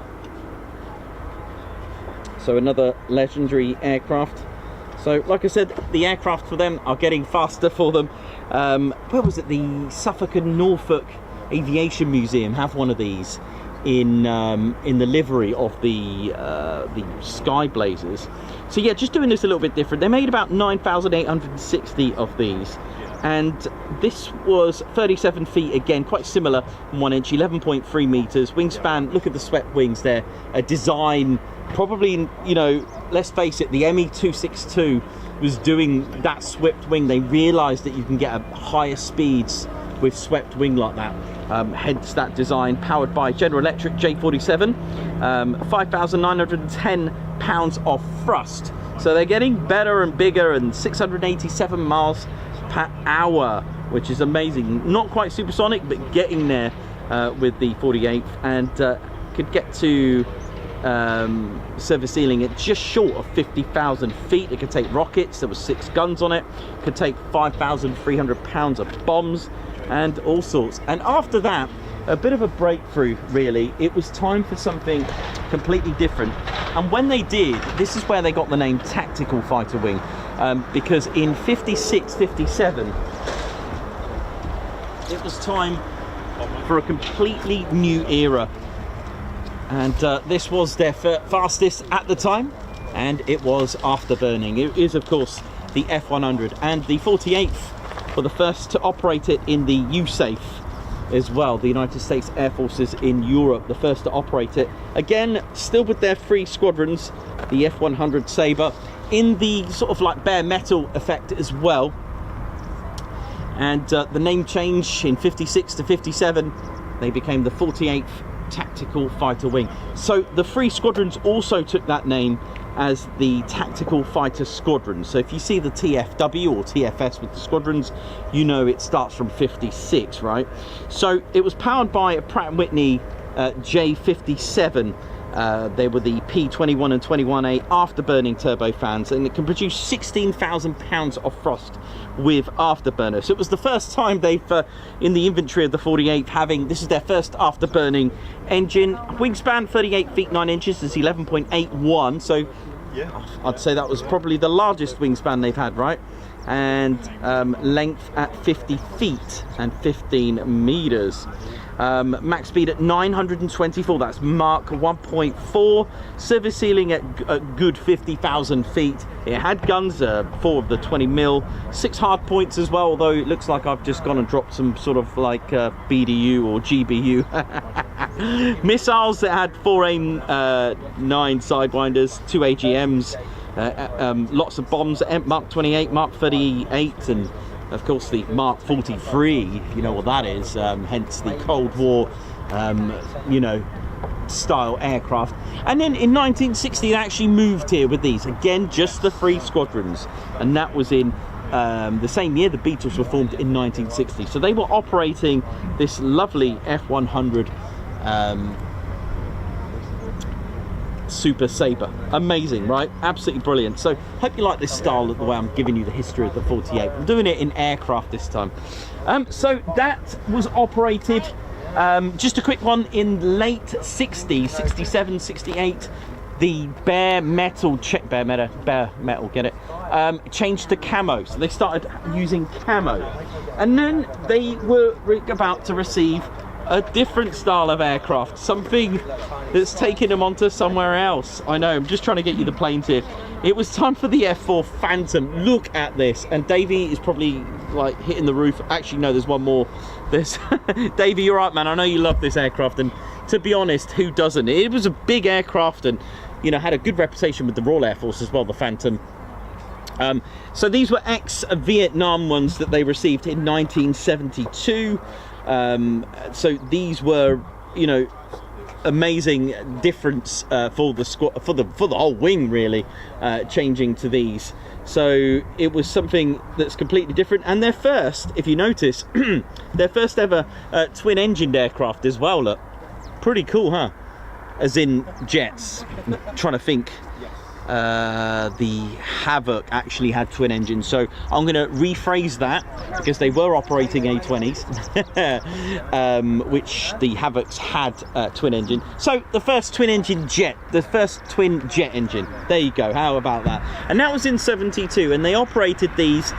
So another legendary aircraft. So like I said, the aircraft for them are getting faster for them. Where was it? The Suffolk and Norfolk Aviation Museum have one of these in the livery of the Sky Blazers. So yeah, just doing this a little bit different. They made about 9,860 of these, and this was 37 feet again, quite similar, 1 inch, 11.3 meters wingspan. Look at the swept wings there, a design probably, you know, let's face it, the ME-262 was doing that swept wing. They realized that you can get higher speeds with swept wing like that, hence that design. Powered by General Electric J47, 5,910 pounds of thrust, so they're getting better and bigger, and 687 miles per hour, which is amazing. Not quite supersonic, but getting there with the 48th, and could get to service ceiling at just short of 50,000 feet. It could take rockets. There was 6 guns on it. Could take 5,300 pounds of bombs and all sorts. And after that, a bit of a breakthrough, really. It was time for something completely different. And when they did, this is where they got the name Tactical Fighter Wing, because in 56, 57, it was time for a completely new era. And this was their fastest at the time, and it was afterburning. It is, of course, the F-100, and the 48th were the first to operate it in the USAF as well, the United States Air Forces in Europe, the first to operate it. Again, still with their 3 squadrons, the F-100 Sabre, in the sort of like bare metal effect as well. And the name change in 56 to 57, they became the 48th Tactical Fighter Wing. So the 3 squadrons also took that name as the Tactical Fighter Squadron. So if you see the TFW or TFS with the squadrons, you know it starts from 56, right? So it was powered by a Pratt & Whitney J57. They were the P21 and 21A afterburning turbofans, and it can produce 16,000 pounds of thrust with afterburner. So it was the first time they've, in the inventory of the 48th, having, this is their first afterburning engine. Wingspan 38 feet 9 inches is 11.81, so yeah, I'd say that was probably the largest wingspan they've had, right? And length at 50 feet and 15 meters. Max speed at 924, that's Mach 1.4. Service ceiling at a good 50,000 feet. It had guns, 4 of the 20mm, 6 hard points as well, although it looks like I've just gone and dropped some sort of like BDU or GBU. Missiles that had 4 AIM 9 sidewinders, 2 AGMs, lots of bombs, Mark 28, Mark 38, and of course the Mark 43, if you know what that is, hence the Cold War, you know, style aircraft. And then in 1960 they actually moved here with these, again just the 3 squadrons, and that was in the same year the Beatles were formed in 1960. So they were operating this lovely F-100 Super Sabre. Amazing, right? Absolutely brilliant. So hope you like this style of the way I'm giving you the history of the 48. I'm doing it in aircraft this time. So that was operated, just a quick one, in late 60s, 67, 68. The bare metal, get it, changed to camo. So they started using camo. And then they were about to receive a different style of aircraft, something that's taken them onto somewhere else. I know, I'm just trying to get you the planes here. It was time for the F4 Phantom. Look at this. And Davey is probably like hitting the roof. Actually, no, there's one more. There's Davey, you're right, man. I know you love this aircraft, and to be honest, who doesn't? It was a big aircraft, and you know, had a good reputation with the Royal Air Force as well, the Phantom. So these were ex-Vietnam ones that they received in 1972. So these were, you know, amazing difference for the squad, for the whole wing, really, changing to these. So it was something that's completely different, and their first, if you notice, their first ever twin-engined aircraft as well. Look, pretty cool, huh? As in jets. I'm trying to think. The Havoc actually had twin engines, so I'm going to rephrase that, because they were operating A20s, which the Havocs had twin engine. So the first twin engine jet, the first twin jet engine, there you go, how about that? And that was in 72, and they operated these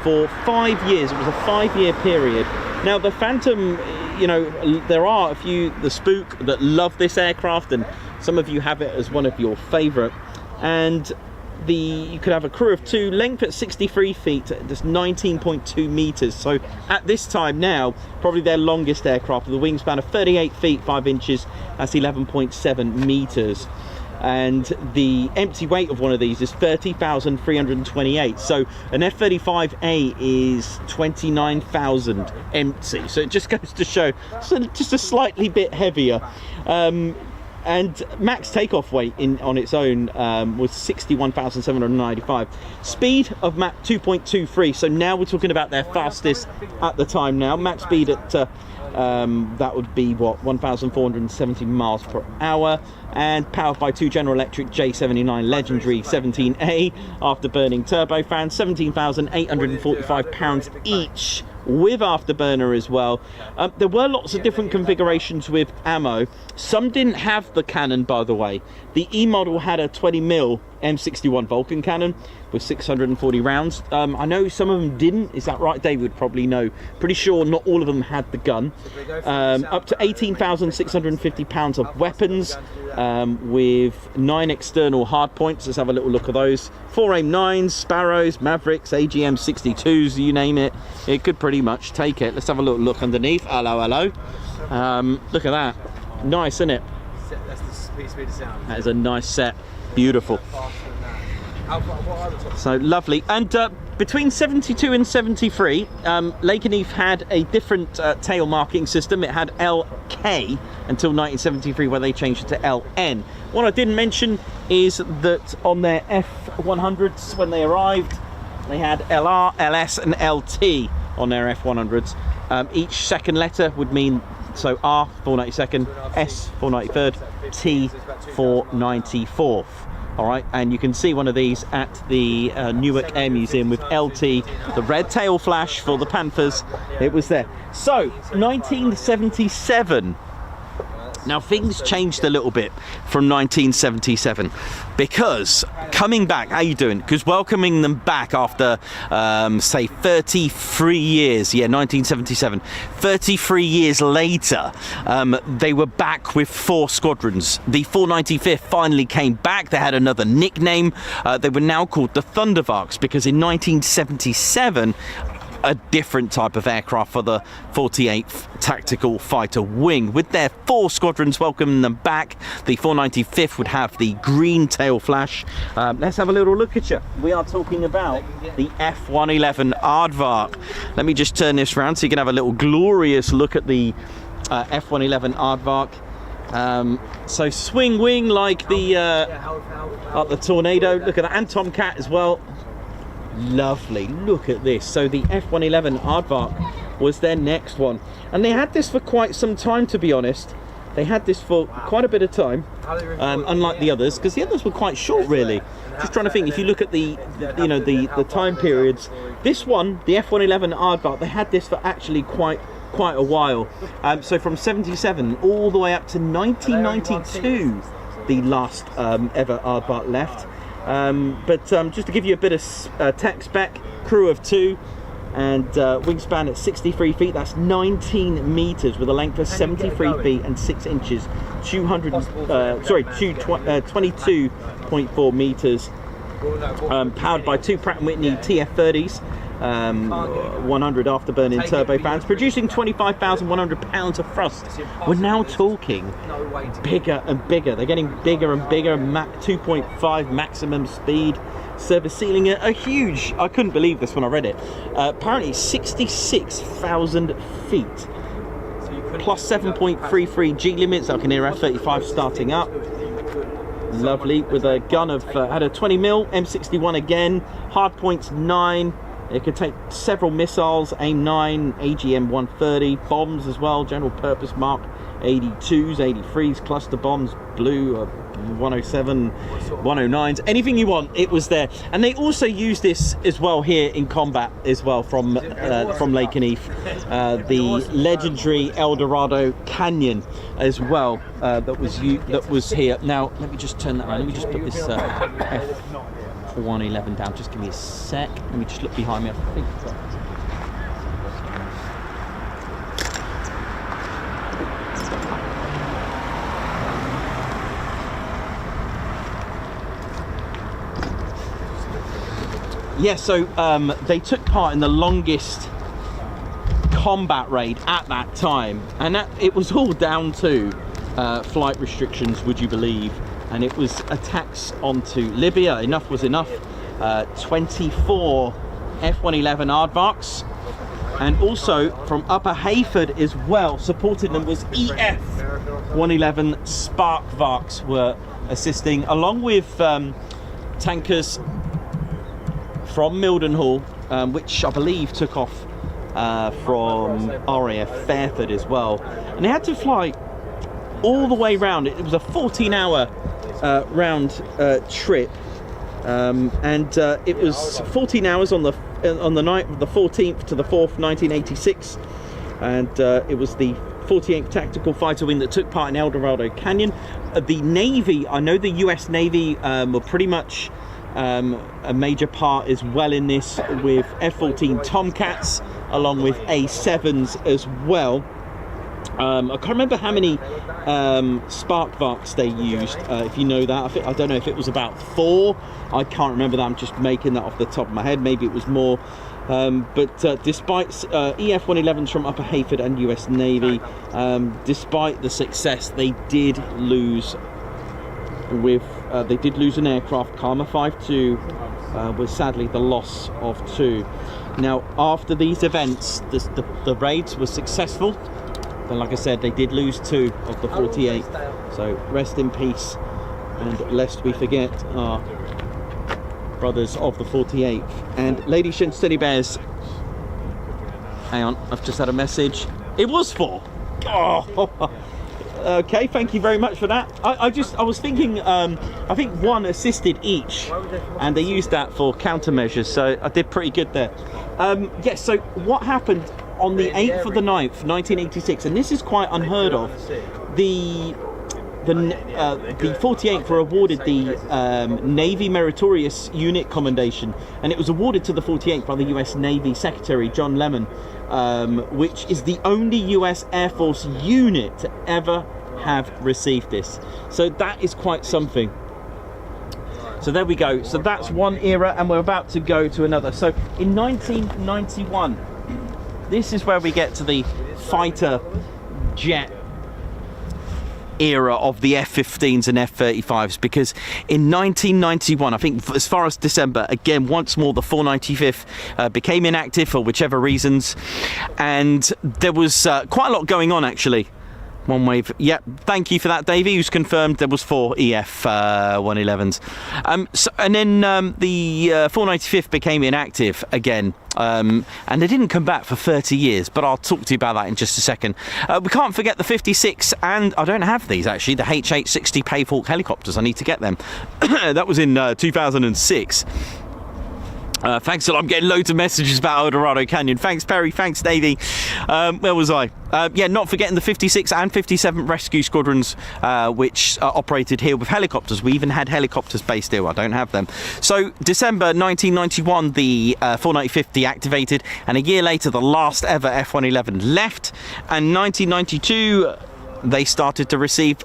for 5 years. It was a 5-year period. Now the Phantom, you know, there are a few, the Spook, that love this aircraft, and some of you have it as one of your favourite. And you could have a crew of 2, length at 63 feet, just 19.2 meters. So at this time now, probably their longest aircraft, with a wingspan of 38 feet 5 inches, that's 11.7 meters. And the empty weight of one of these is 30,328. So an F-35A is 29,000 empty. So it just goes to show, so just a slightly bit heavier. And max takeoff weight on its own was 61,795. Speed of Mach 2.23. So now we're talking about their fastest at the time now. Max speed at that would be what, 1,470 miles per hour, and powered by 2 General Electric J79 legendary 17A afterburning turbofans, 17,845 pounds each, with afterburner as well. There were lots of different configurations with ammo. Some didn't have the cannon, by the way. The E model had a 20mm M61 Vulcan cannon with 640 rounds. I know some of them didn't. Is that right? David would probably know. Pretty sure not all of them had the gun. Up to 18,650 pounds of weapons, with 9 external hardpoints. Let's have a little look at those. 4 AIM-9s, Sparrows, Mavericks, AGM 62s, you name it. It could pretty much take it. Let's have a little look underneath. Hello, hello. Look at that. Nice, isn't it? That's the speed of sound. That is a nice set. Beautiful. So lovely. And between 72 and 73, Lakenheath had a different tail marking system. It had LK until 1973, where they changed it to LN. What I didn't mention is that on their F-100s, when they arrived, they had LR, LS and LT on their F-100s. Each second letter would mean, so R, 492nd, S, 493rd, T, 494th. All right, and you can see one of these at the Newark Air Museum with LT, the red tail flash for the Panthers. It was there. So 1977. Now things changed a little bit from 1977, because coming back, how you doing? Because welcoming them back after say 33 years, yeah, 1977, 33 years later, they were back with 4 squadrons. The 495th finally came back. They had another nickname. They were now called the Thundervarks, because in 1977, a different type of aircraft for the 48th Tactical Fighter Wing. With their 4 squadrons welcoming them back, the 495th would have the green tail flash. Let's have a little look at you. We are talking about the F-111 Aardvark. Let me just turn this round so you can have a little glorious look at the F-111 Aardvark. So swing wing like the Tornado. Look at that, and Tomcat as well. Lovely, look at this. So the F-111 Aardvark was their next one, and they had this for quite some time, to be honest. They had this for quite a bit of time, unlike the others, because the others were quite short, really. Just trying to think, if you look at the time periods, this one, the F-111 Aardvark, they had this for actually quite a while. So from 77 all the way up to 1992, the last ever Aardvark left. But just to give you a bit of tech spec, crew of 2, and wingspan at 63 feet, that's 19 meters with a length of 73 feet and 6 inches, 22.4 meters, powered by 2 Pratt & Whitney TF30s, 100 afterburning turbofans, producing 25,100 pounds of thrust. We're now talking bigger and bigger. They're getting bigger and bigger. Mach 2.5 maximum speed. Service ceiling a huge, I couldn't believe this when I read it, apparently 66,000 feet, plus 7.33 G limits, like an F-35 starting up. Lovely, with a gun of, had a 20mm M61 again, hard points 9. It could take several missiles, AIM-9, AGM-130, bombs as well, general purpose Mark 82s, 83s, cluster bombs, blue, 107, 109s, anything you want, it was there. And they also use this as well here in combat as well from Lakenheath, the legendary El Dorado Canyon as well, that was here. Now let me just turn that around. Let me just put this F-111 down. Just give me a sec. Let me just look behind me. I think I've got... Yeah, so they took part in the longest combat raid at that time, and it was all down to flight restrictions, would you believe? And it was attacks onto Libya. Enough was enough. 24 F-111 Aardvarks, and also from Upper Hayford as well, supporting them was EF-111 Sparkvarks were assisting, along with tankers from Mildenhall, which I believe took off from RAF Fairford as well, and they had to fly all the way round. It was a 14-hour round trip, and it was 14 hours on the night of the 14th to the 4th, 1986, and it was the 48th Tactical Fighter Wing that took part in El Dorado Canyon. The Navy, I know the US Navy were pretty much a major part as well in this, with F-14 Tomcats along with A7s as well. I can't remember how many Sparkvarks they used, if you know that. I don't know if it was about 4. I can't remember that. I'm just making that off the top of my head. Maybe it was more. But despite EF-111s from Upper Hayford and US Navy, despite the success, they did lose an aircraft. Karma 5-2 was sadly the loss of 2. Now, after these events, the raids were successful, but like I said, they did lose 2 of the 48. So rest in peace, and lest we forget our brothers of the 48th. And Lady Shin Steady Bears, hang on, I've just had a message. It was 4. Oh. Okay, thank you very much for that. I was thinking, I think 1 assisted each, and they used that for countermeasures, so I did pretty good there. Yes, so what happened on the 8th of the 9th, 1986, and this is quite unheard of, the 48th were awarded the Navy Meritorious Unit Commendation, and it was awarded to the 48th by the US Navy Secretary John Lemon, which is the only US Air Force unit to ever have received this. So that is quite something. So there we go. So that's one era, and we're about to go to another. So in 1991, this is where we get to the fighter jet era of the F-15s and F-35s, because in 1991, I think as far as December, again, once more the 495th became inactive for whichever reasons, and there was quite a lot going on actually. One wave. Yep, thank you for that, Davey, who's confirmed there was 4 EF 111s. And then the 495th became inactive again, and they didn't come back for 30 years, but I'll talk to you about that in just a second. We can't forget the 56, and I don't have these actually, the H-860 Pavehawk helicopters. I need to get them. That was in 2006. Thanks a lot. I'm getting loads of messages about El Dorado Canyon. Thanks, Perry. Thanks, Davey. Where was I? Yeah, not forgetting the 56 and 57 rescue squadrons, which operated here with helicopters. We even had helicopters based here. I don't have them. So, December 1991, the 495th deactivated, and a year later, the last ever F-111 left. And 1992, they started to receive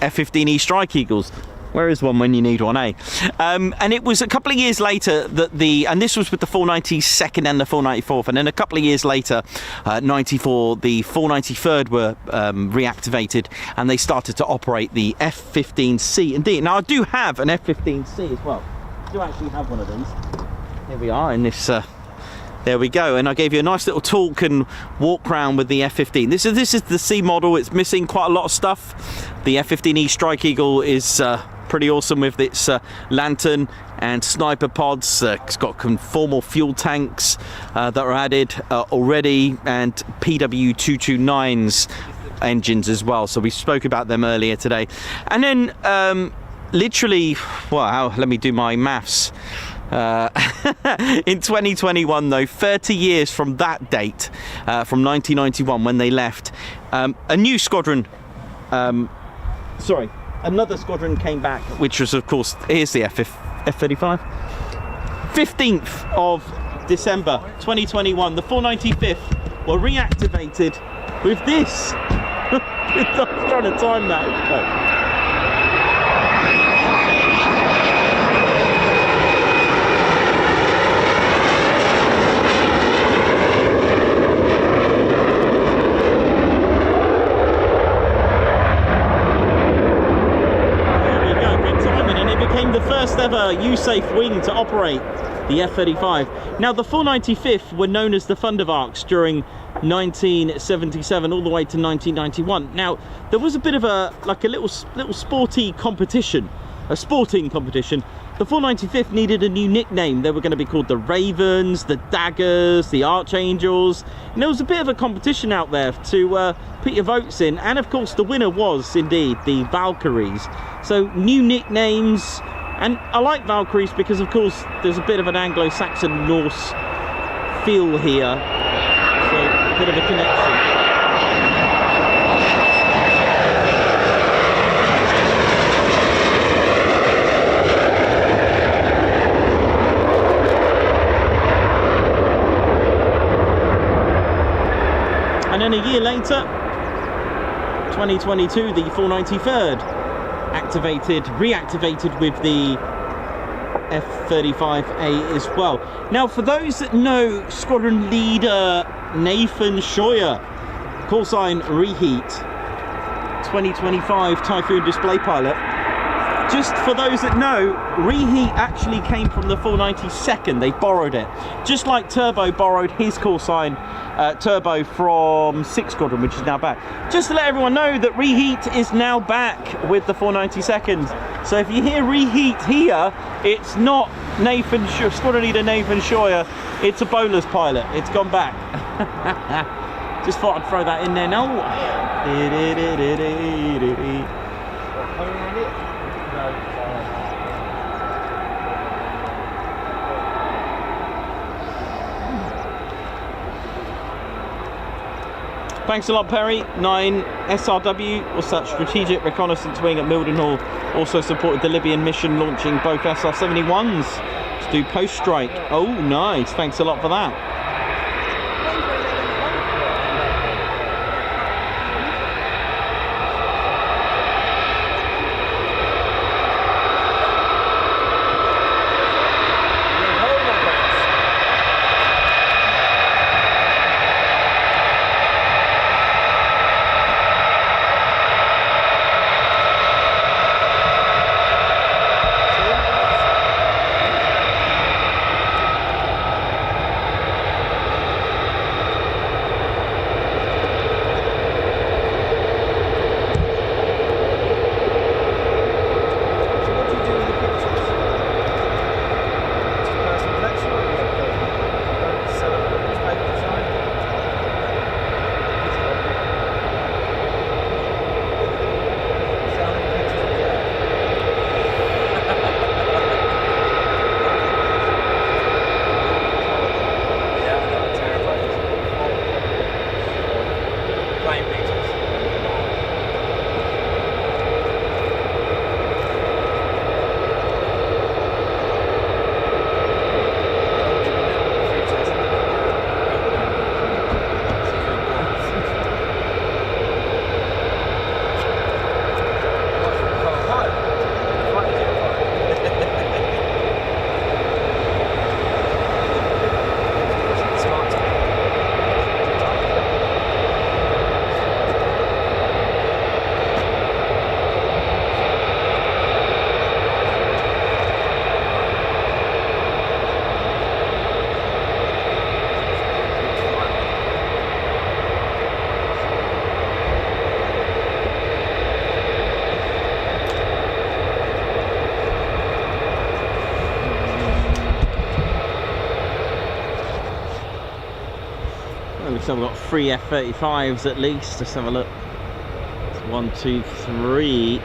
F-15E Strike Eagles. Where is one when you need one, eh? And it was a couple of years later that and this was with the 492nd and the 494th, and then a couple of years later, 94, the 493rd were reactivated, and they started to operate the F-15C. Indeed, now I do have an F-15C as well. I do actually have one of these. Here we are in this. There we go, and I gave you a nice little talk and walk around with the F-15. This is the C model. It's missing quite a lot of stuff. The F-15E Strike Eagle is pretty awesome with its lantern and sniper pods. It's got conformal fuel tanks that are added already, and PW229's engines as well. So we spoke about them earlier today. And then literally, wow, let me do my maths. In 2021 though, 30 years from that date, from 1991 when they left, a new squadron, another squadron came back, which was, of course, here's the F-35. 15th of December 2021, the 495th were reactivated with this. I'm trying to time that. The first ever USAF wing to operate the F-35. Now the 495th were known as the Thundervarks during 1977 all the way to 1991. Now there was a bit of a little sporting competition. The 495th needed a new nickname. They were going to be called the Ravens, the Daggers, the Archangels, and there was a bit of a competition out there to put your votes in, and of course the winner was indeed the Valkyries. So new nicknames, and I like Valkyries because of course there's a bit of an Anglo-Saxon Norse feel here, so a bit of a connection. And then a year later, 2022, the 493rd reactivated with the F-35A as well. Now, for those that know Squadron Leader Nathan Scheuer, call sign Reheat, 2025 Typhoon display pilot. Just for those that know, Reheat actually came from the 492nd. They borrowed it. Just like Turbo borrowed his call sign, Turbo, from 6th Squadron, which is now back. Just to let everyone know that Reheat is now back with the 492nd. So if you hear Reheat here, it's not Squadron Leader Nathan Scheuer, it's a Bolas pilot. It's gone back. Just thought I'd throw that in there now. Thanks a lot, Perry. 9 SRW was such strategic reconnaissance wing at Mildenhall. Also supported the Libyan mission, launching both SR-71s to do post-strike. Oh, nice. Thanks a lot for that. So we've got 3 F-35s at least. Let's have a look. It's 1, 2, 3.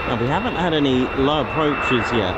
Now, we haven't had any low approaches yet.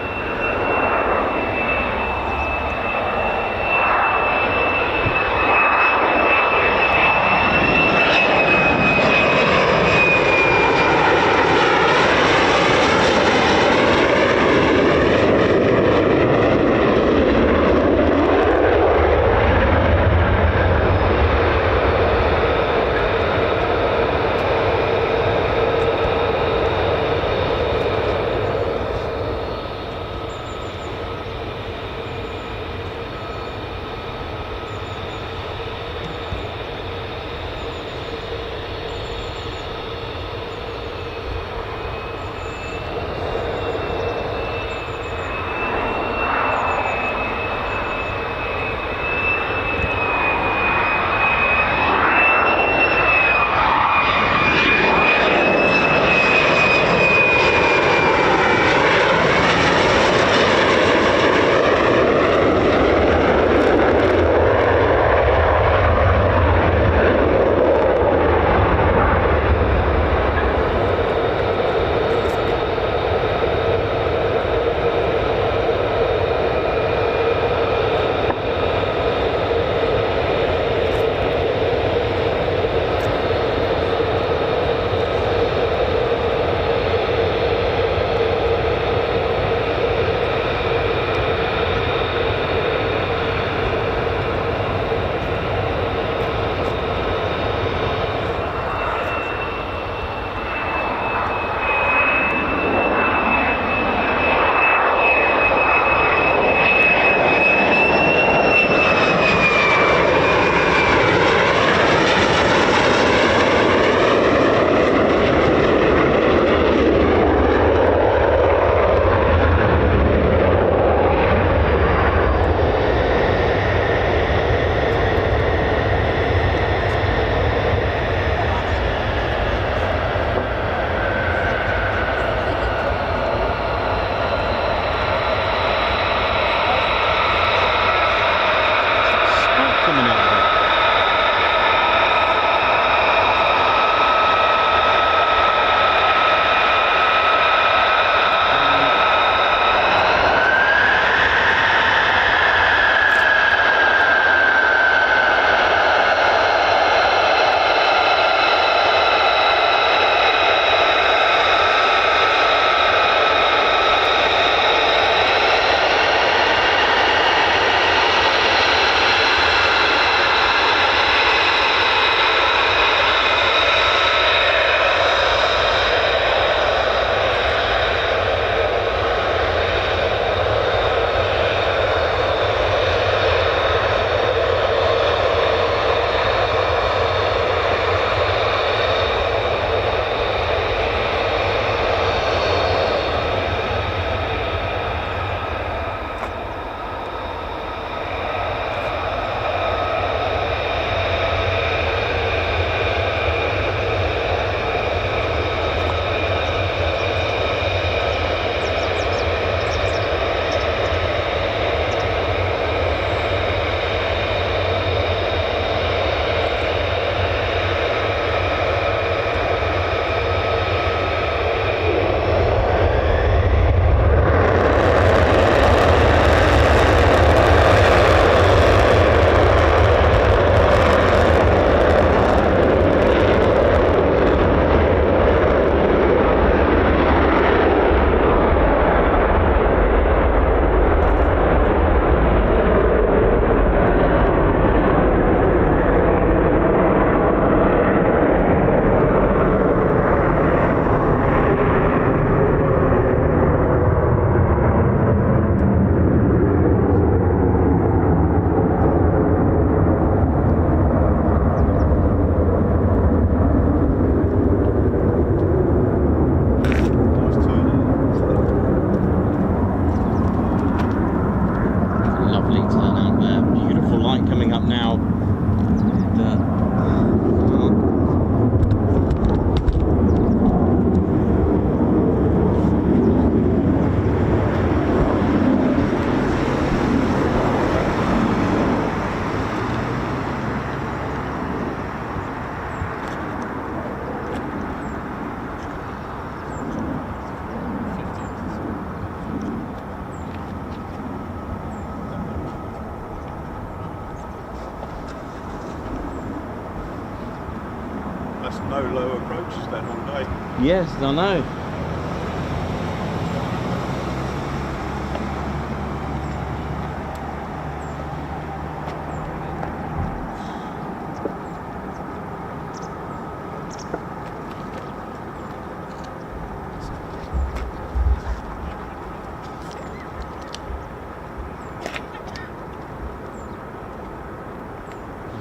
no low approaches then all day. Yes, I know.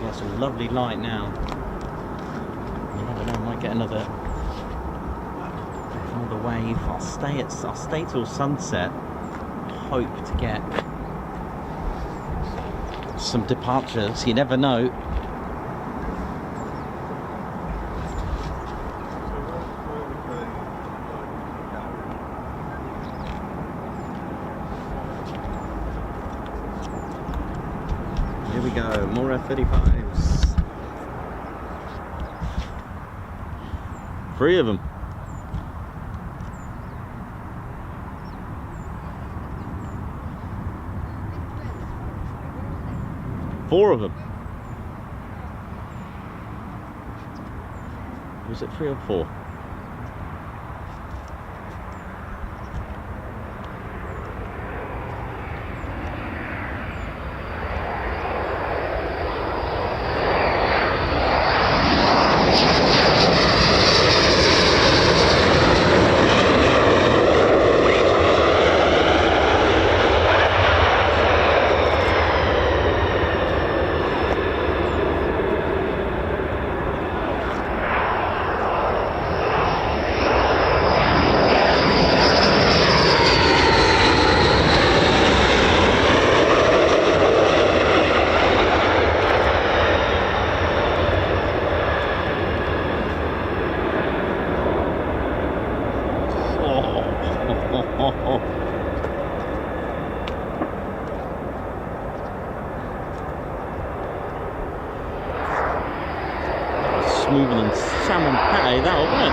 It's a lovely light now. You never know, I might get another wave. I'll stay till sunset. Hope to get some departures. You never know. Here we go, more F-35s. 3 of them. Four of them. Was it 3 or 4? Smoother than salmon pate, that wasn't it?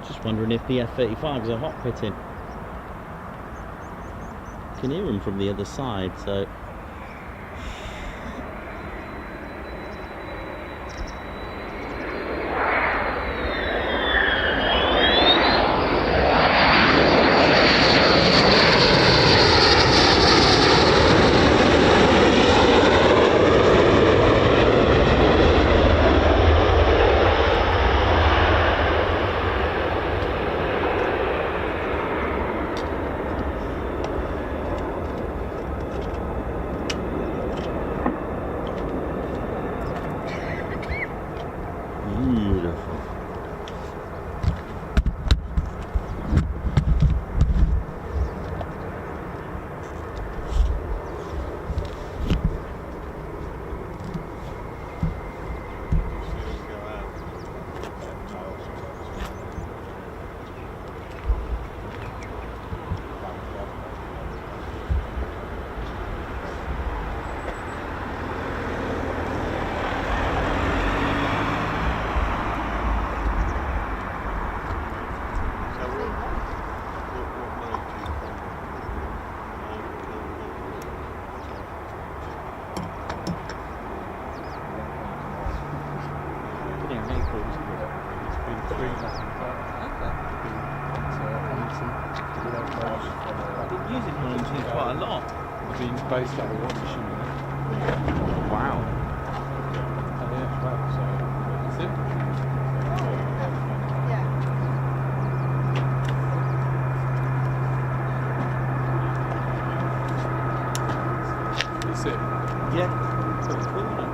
Just wondering if the F-35s are hot pitting. Can hear them from the other side, so beautiful. Using Hamilton quite a lot. Being based out of Washington. Wow. That's it. That's it. Yeah. Pretty cool, isn't it?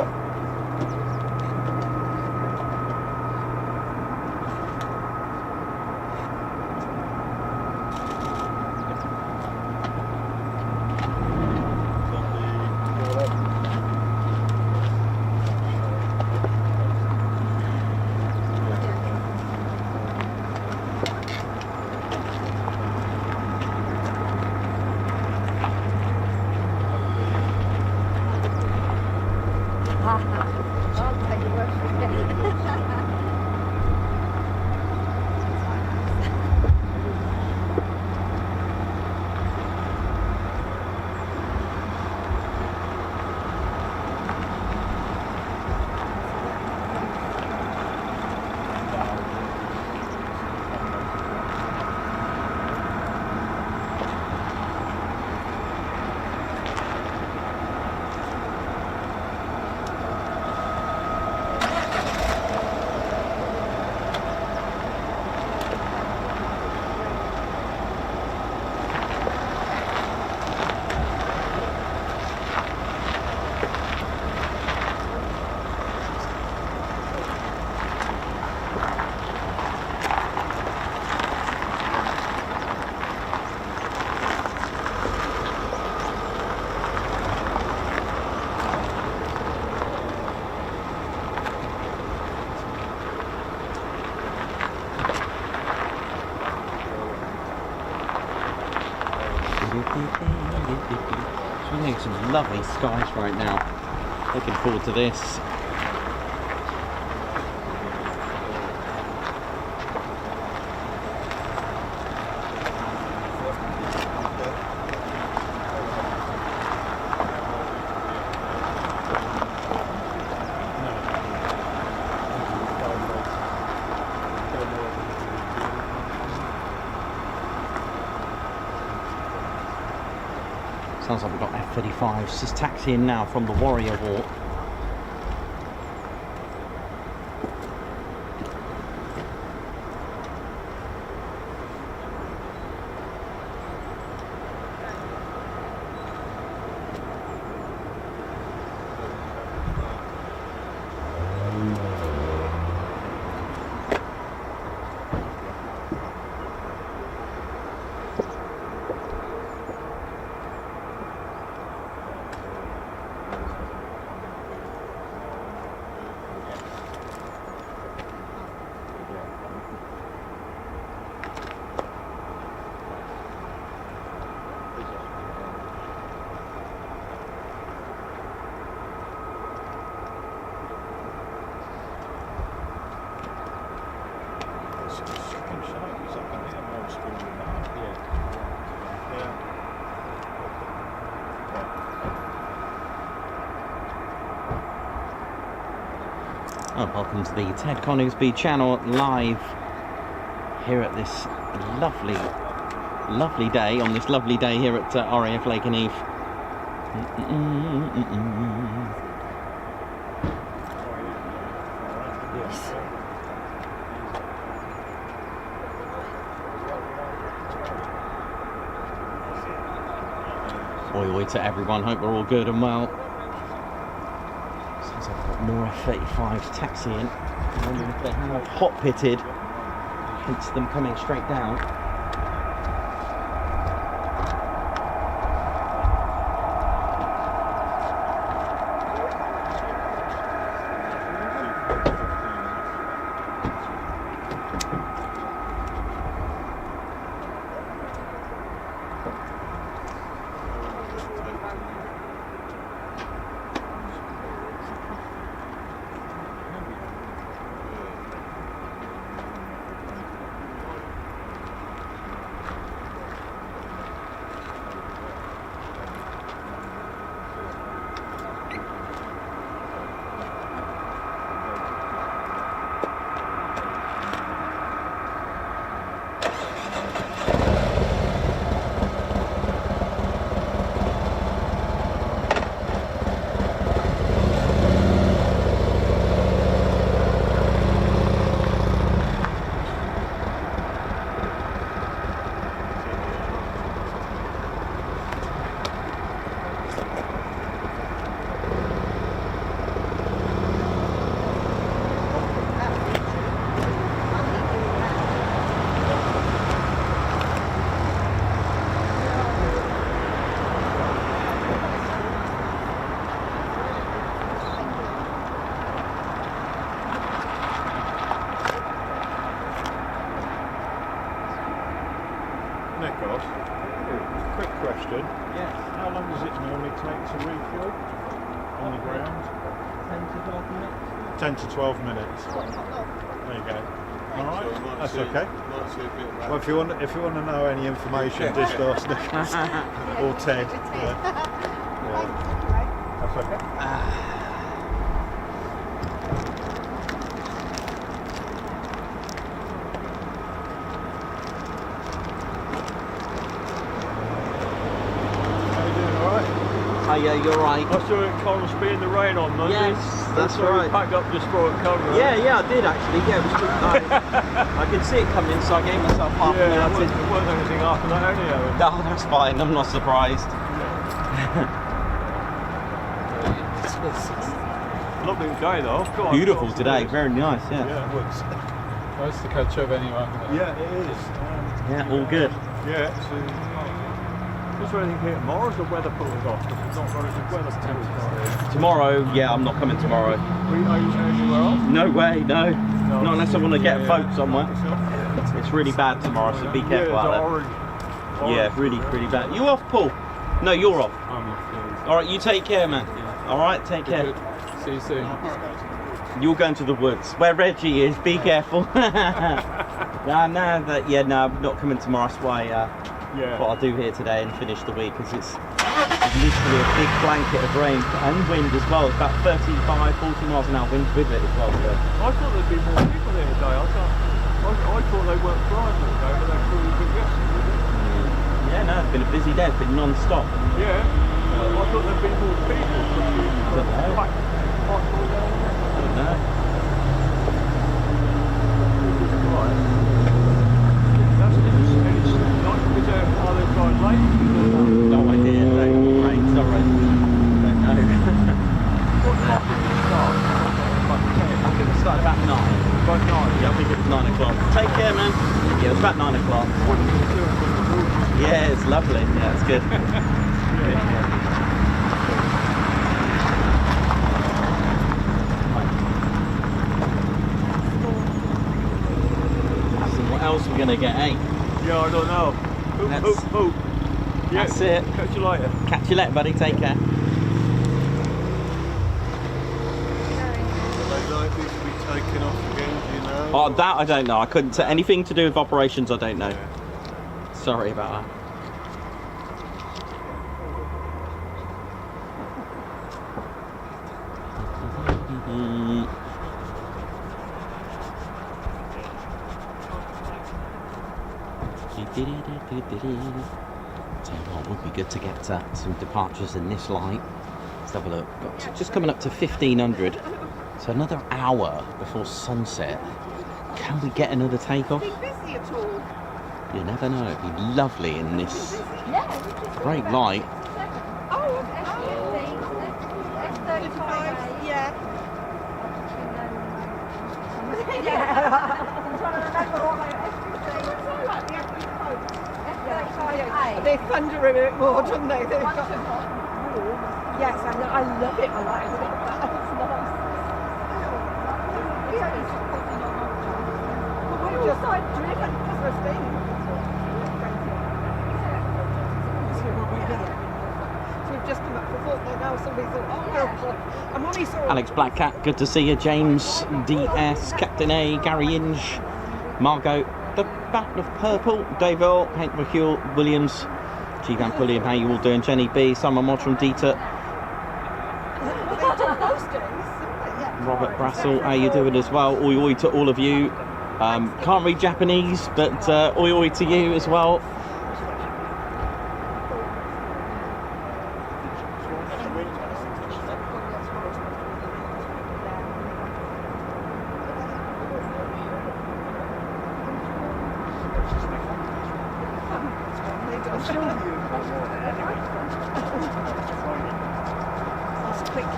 We're getting some lovely skies right now. Looking forward to this. Sounds like we've got F-35s just taxiing now from the Warrior Walk. Oh, welcome to the Ted Coningsby channel live here at this lovely day, on this lovely day here at RAF Lakenheath. Oi to everyone, hope we're all good and well. Sounds like I've got more F-35s taxiing. I wonder if they have hot pitted, hence them coming straight down. Quick question. Yes. How long does it normally take to refuel on the ground? 10 to 12 minutes. There you go. All right, that's okay. Well, if you want to know any information, just ask Nick or Ted. Yeah. That's okay. Yeah, you're right. I saw it Coningsby in the rain on Monday. Yes, that's right. Packed up just for a cover. Yeah, I did actually. Yeah, it was good. I could see it coming, so I gave myself half a minute. It wasn't anything after that anyhow. No, that's fine. I'm not surprised. Lovely day though. Go on, Beautiful today. Very nice. Yeah. Yeah, it was. Nice to catch up anyway. Yeah, it is. Yeah, all good. Yeah, is there anything here tomorrow? Is the weather putting off? Because it's not very good weather tomorrow. Tomorrow, yeah, I'm not coming tomorrow. Are you going anywhere else? No way, no. Not unless I want to get a boat somewhere. Yeah. It's really bad tomorrow, so be careful Yeah, out it's orange. Yeah, really, really bad. You off, Paul? No, you're off. I'm off, yeah. All right, you take care, man. All right, take care. Good. See you soon. You're going to the woods where Reggie is. Be careful. No, I'm not coming tomorrow. That's why what I'll do here today and finish the week, because it's literally a big blanket of rain and wind as well. It's about 35, 40 miles an hour wind with it as well. So. I thought there'd be more people here today. I thought they weren't flying all day, but they flew a bit yesterday. Yeah, no, it's been a busy day. It's been non-stop. Yeah, I thought there'd be more people. I don't know. No idea, no rain, sorry. Don't know. I think it started about 9. About 9? Yeah, I think it was 9 o'clock. Take care, man. Yeah, it was about 9 o'clock. Yeah, it's lovely. Yeah, it's good. So what else are we going to get, eh? Yeah, I don't know. Hoop. Yeah, that's it. Catch you later. Catch you later, buddy. Take care. Are they likely to be taken off again, do you know? Oh, that I don't know. I couldn't say anything to do with operations. I don't know. Sorry about that. Tell you what, would be good to get some departures in this light. Let's have a look. Just coming up to 1500. So another hour before sunset. Can we get another takeoff? Busy at all? You never know. It'd be lovely in this great light. Oh, F-35, yeah. I'm trying to remember what my F-35. They thunder a bit more, don't they? Yes, I love it. I like it. It's nice. We're just driven because we're staying. So we've just come up for Fortnite now, somebody thought, oh, I'm only sorry. Alex Blackcat, good to see you. James DS, Captain A, Gary Inge, Margot, the Battle of Purple, Dave Earl, Hank McHugh, Williams, G Van Pulliam, how you all doing? Jenny B, Simon Mottram, Dieter, Robert Brassel, how you doing as well? Oi oi to all of you. Can't read Japanese, but oi oi to you as well.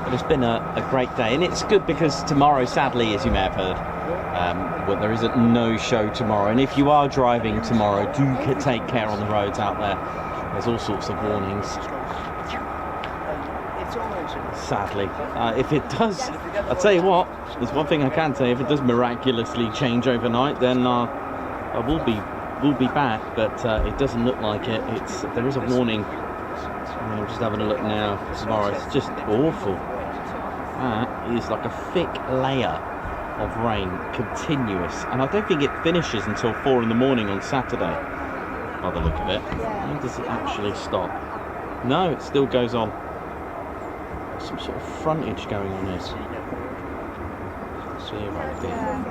But it's been a great day, and it's good because tomorrow, sadly, as you may have heard, well, there isn't no show tomorrow. And if you are driving tomorrow, do take care on the roads out there. There's all sorts of warnings. Sadly, if it does, I'll tell you what. There's one thing I can say: if it does miraculously change overnight, then I will be back. But it doesn't look like it. There is a warning. I'm just having a look now. Tomorrow, it's just awful. That is like a thick layer of rain, continuous, and I don't think it finishes until 4 in the morning on Saturday. By the look of it, when does it actually stop? No, it still goes on. Some sort of frontage going on here. See right there.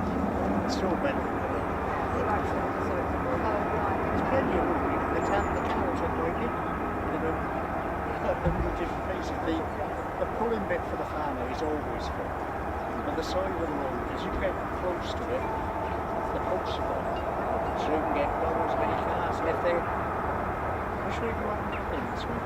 It's all better. The pulling bit for the fanner is always full, but the side of the road, as you get close to it, the posts are on, so you can get almost as many cars, and if they're, which way do you want to in this way?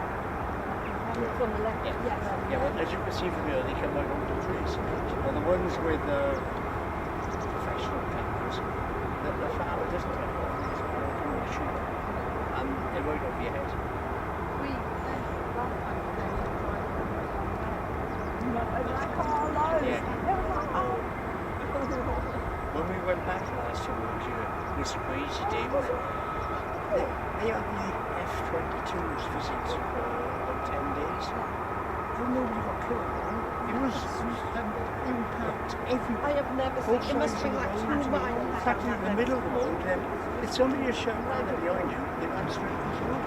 From the left, Yeah, well, as you can see from here, they come out over the trees, and the ones with professional cameras, the fanner doesn't take off, it's all shoot, and they're right over your head. When we went back last year, it was a crazy day, wasn't it? They had the F-22s visit for 10 days. And nobody got killed. It was impact everywhere. I have never seen it. It must be like 2 miles. In fact, in the middle of the road, then it's somebody is shouting at behind you, it ran straight across the road.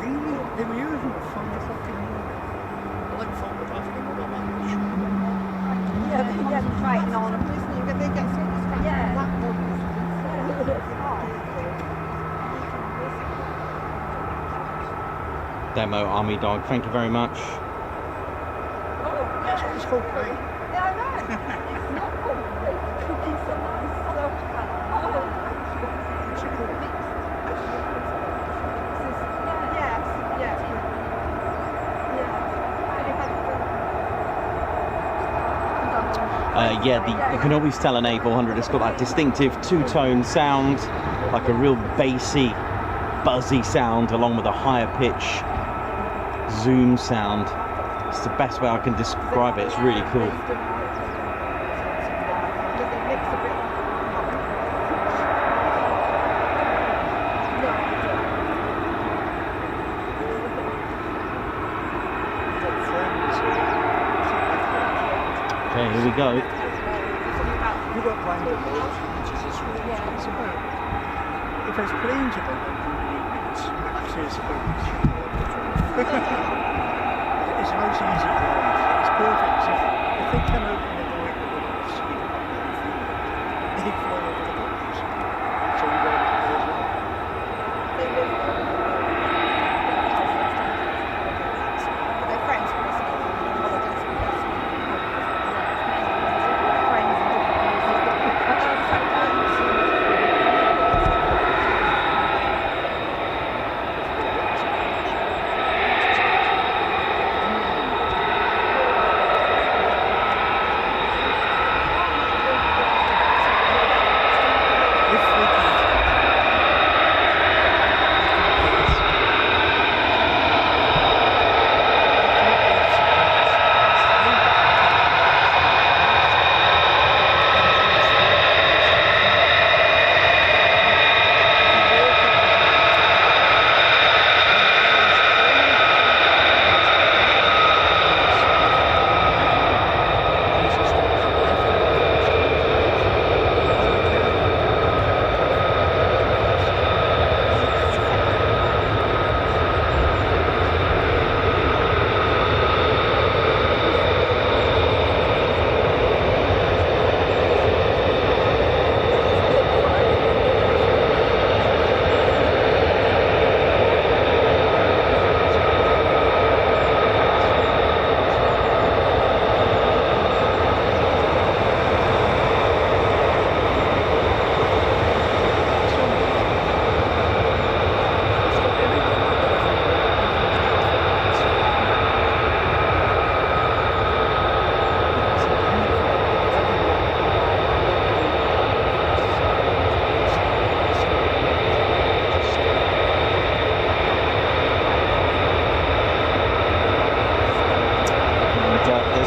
Really? They were using it from the fucking morning. Like photographic and all that. Yeah, fighting on them, isn't it? They get so distracted. Yeah. That one. Demo Army Dog, thank you very much. It's called play. Yeah, I know. It's not complete. It's a nice soft colour. What's it called? Yes. You can always tell an A400 it's got that distinctive two-tone sound, like a real bassy, buzzy sound along with a higher pitch zoom sound. It's the best way I can describe it. It's really cool. Okay, here we go. You've got blind boats, which is this way. It's about, if there's planes about it's access points. It's a nice easy drive. It's perfect. If they come out and they go into the boats, they fly over the boats. So you've got to be careful. They're friends with us.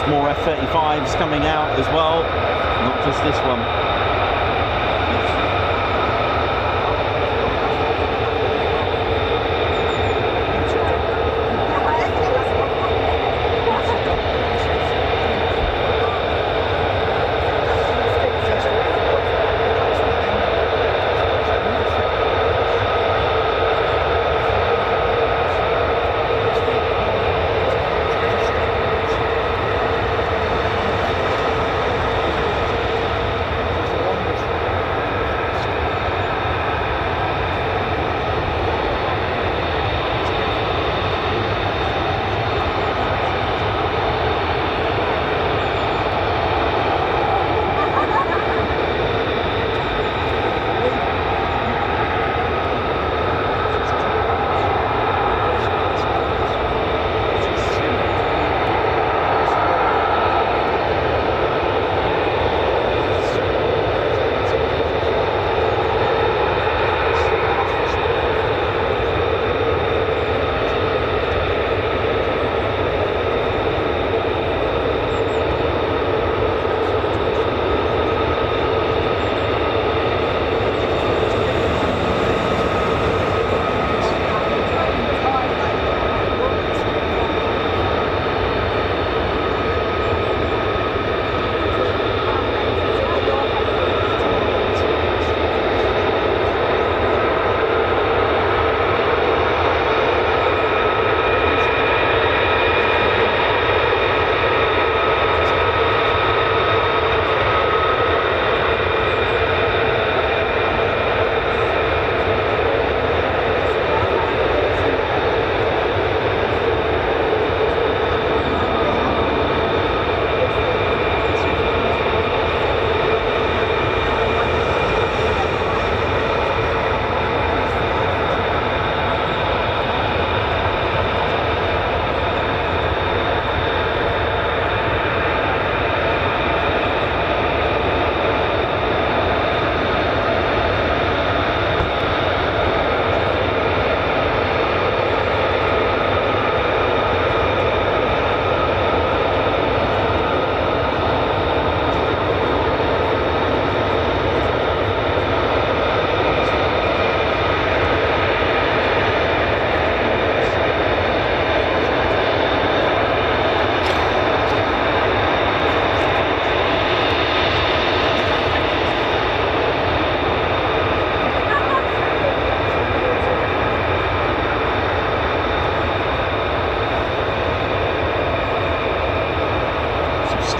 More F-35s coming out as well, not just this one.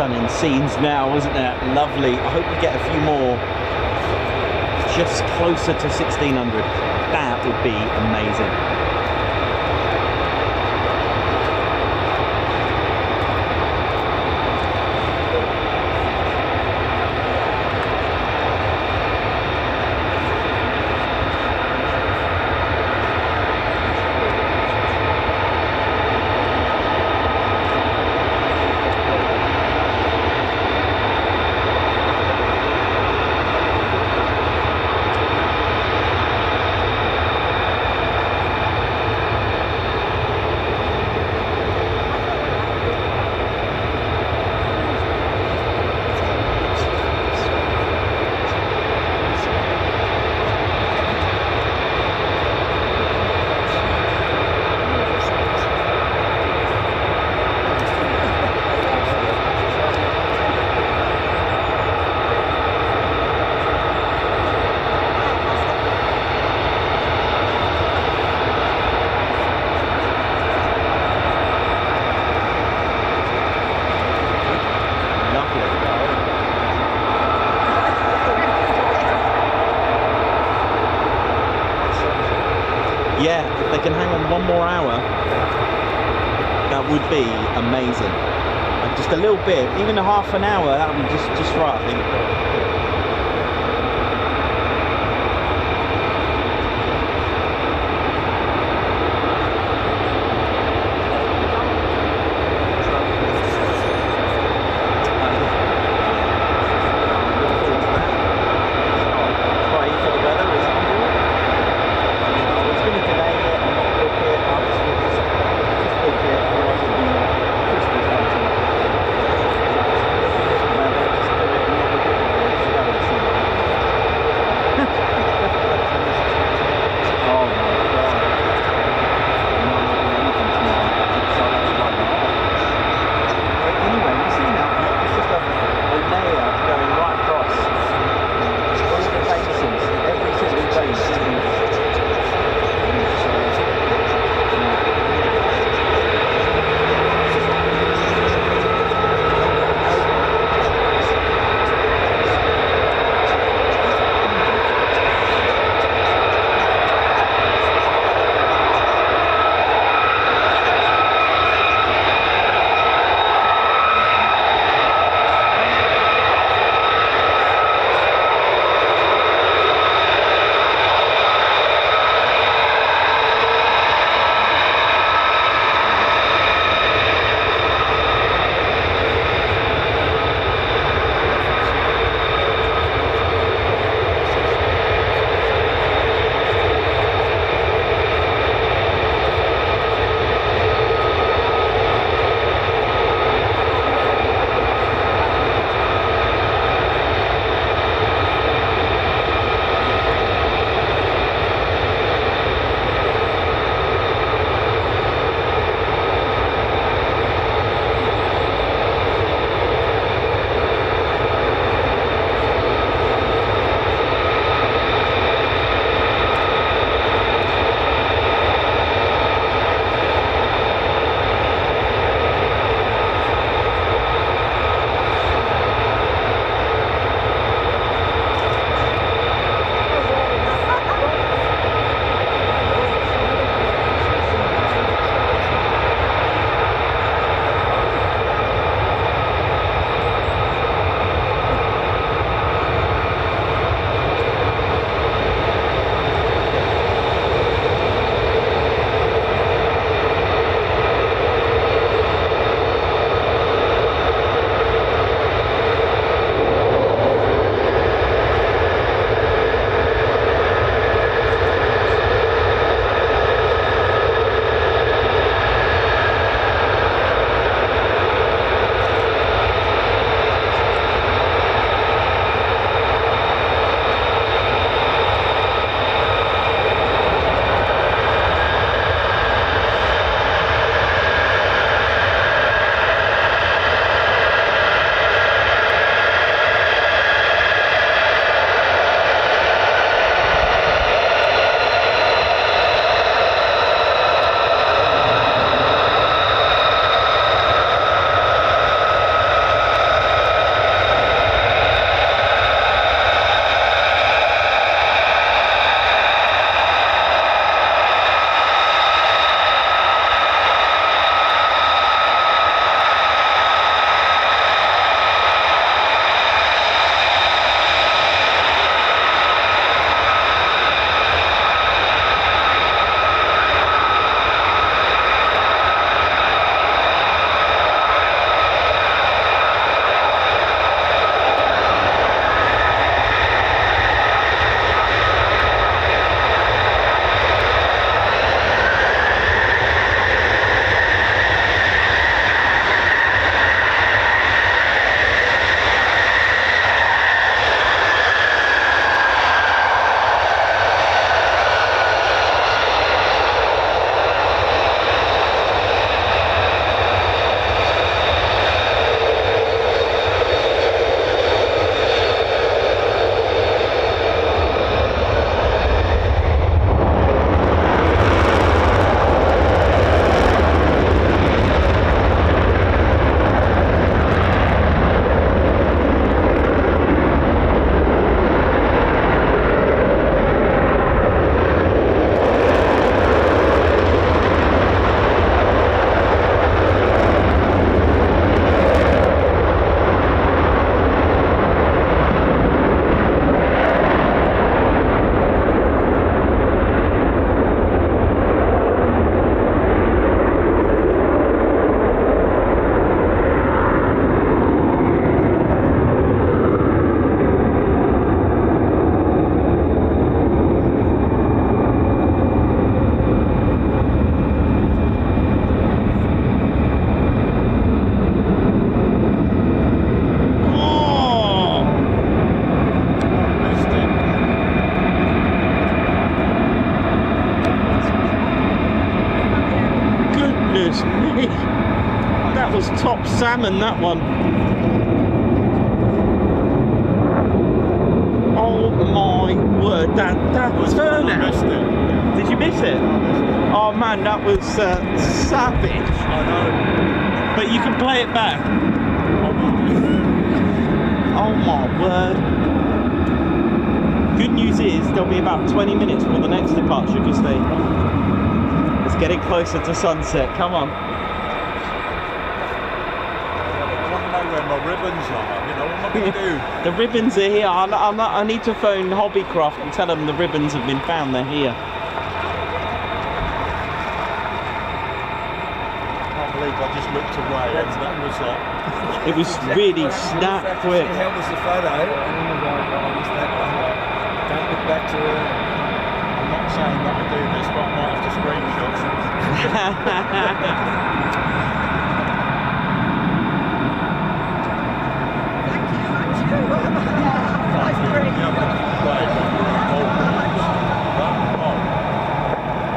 stunning scenes now, wasn't it? Lovely. I hope we get a few more just closer to 1600. That would be amazing. Yeah, if they can hang on one more hour, that would be amazing. And just a little bit, even a half an hour, that would be just right, I think. was top salmon, that one. Oh my word, that turnout. Did you miss it? Oh man, that was savage. I know. But you can play it back. Oh my word. Good news is there'll be about 20 minutes for the next departure because it's getting closer to sunset. Come on. I want to know where my ribbons are. You know, what am I going to do? The ribbons are here. I need to phone Hobbycraft and tell them the ribbons have been found. They're here. I just looked away and that was like... It was really snap quick. How was the photo? Don't look back to her. I'm not saying that I do this, but I might have to screenshot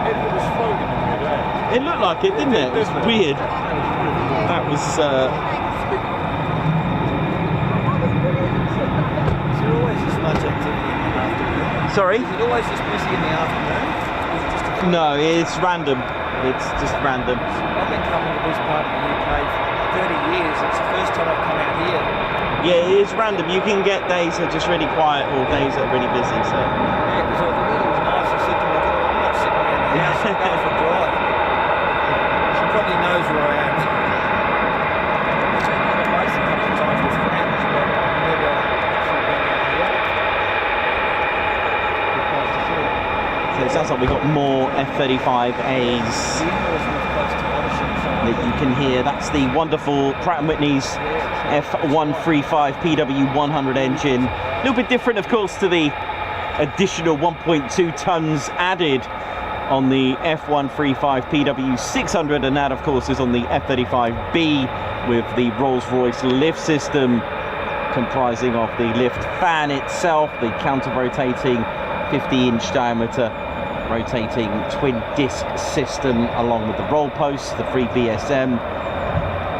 It was floating in midair. It looked like it, didn't it? It was weird. That was... Is there always this much activity in the afternoon? Sorry? Is it always this busy in the afternoon? Is it just a... No, it's random. It's just random. I've been coming to this part of the UK for 30 years. It's the first time I've come out here. Yeah, it is random. You can get days that are just really quiet or days that are really busy. So. Yeah, because I thought it was nice. I said to my daughter, I'm not sitting around the house. I'm going for a drive. She probably knows where I am. I've been on a base a couple of times with friends, but I've never actually been out here. So it sounds like we've got more F-35As that you can hear. That's the wonderful Pratt & Whitney's F-135 PW100 engine. A little bit different, of course, to the additional 1.2 tons added on the F-135 PW600, and that, of course, is on the F-35B with the Rolls-Royce lift system comprising of the lift fan itself, the counter-rotating 50-inch diameter rotating twin disc system along with the roll posts, the free BSM.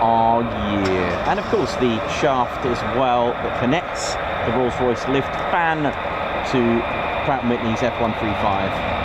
Oh yeah, and of course the shaft as well that connects the Rolls-Royce lift fan to Pratt & Whitney's F-135.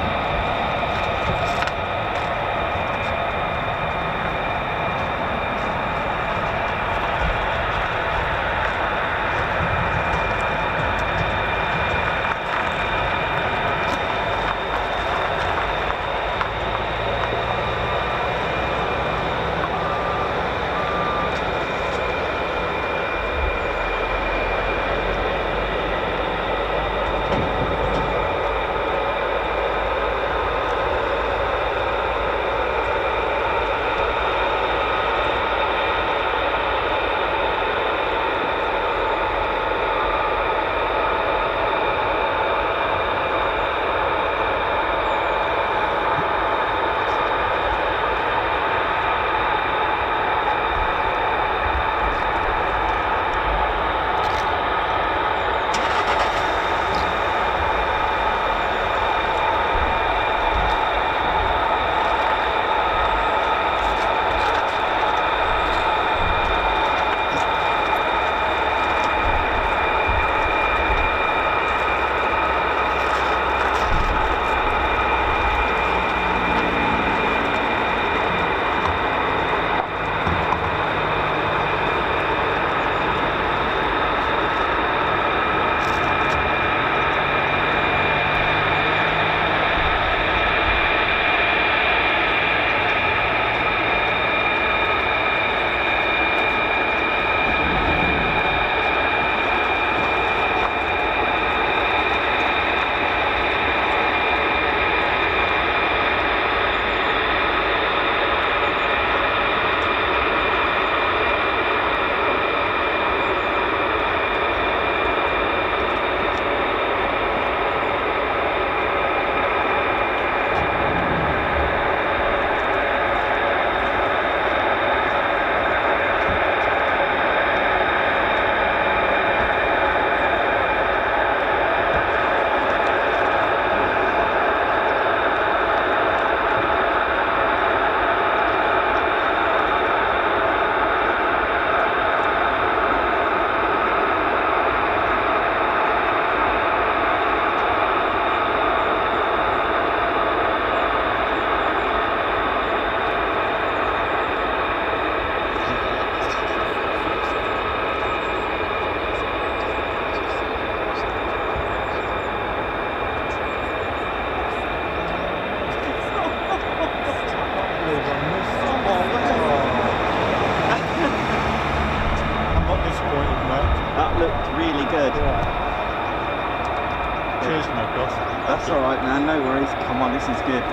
off. That's all right, man. No worries. Come on, this is good.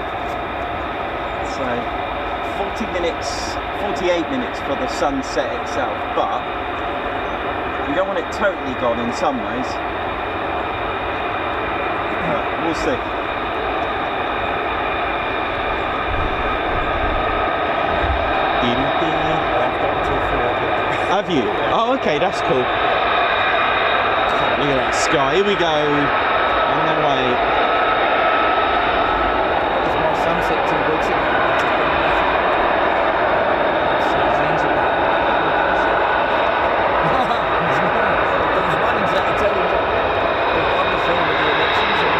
So, 40 minutes, 48 minutes for the sunset itself, but you don't want it totally gone in some ways. But we'll see. Have you? Oh, okay, that's cool. Look at that sky. Here we go. On the way. That was my sunset 2 weeks ago. There was one exactly telling me on the film with the elections and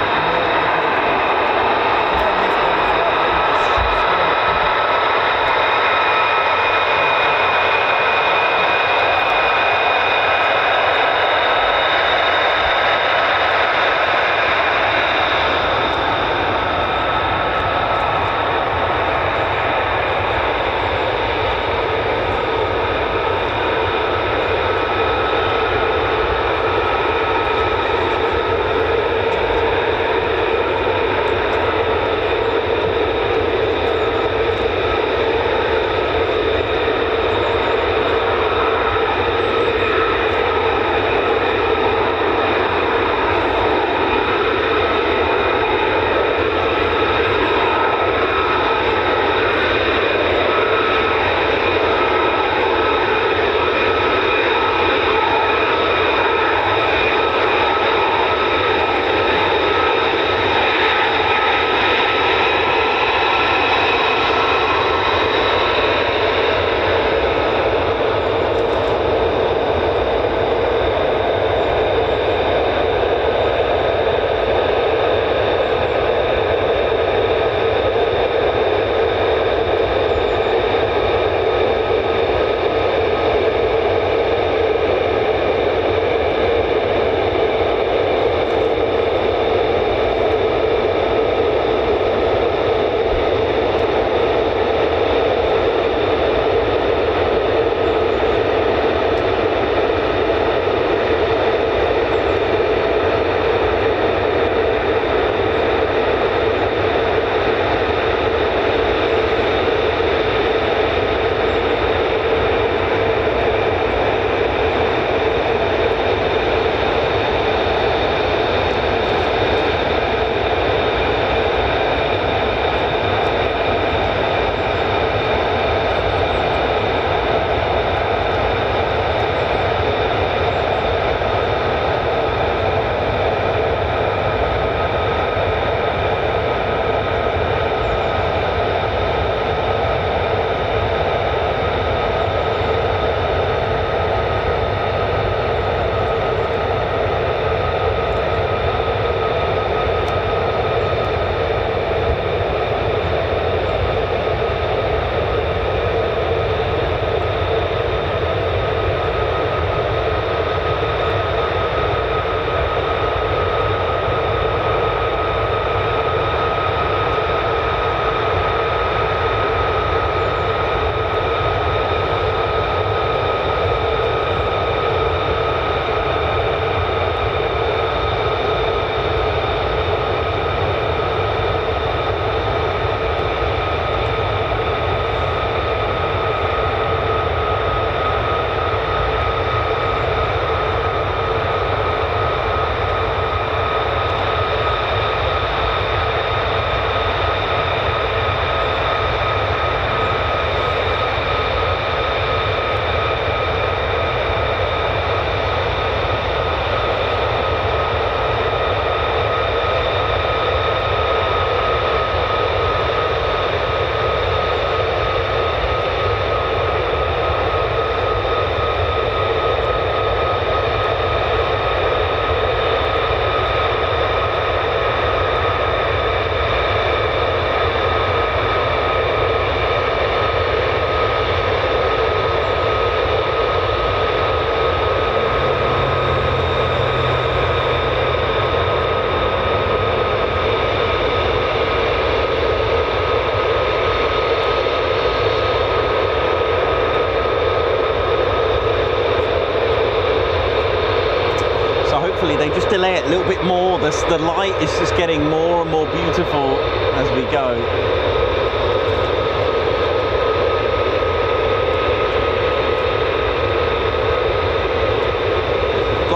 They just delay it a little bit more the light is just getting more and more beautiful as we go.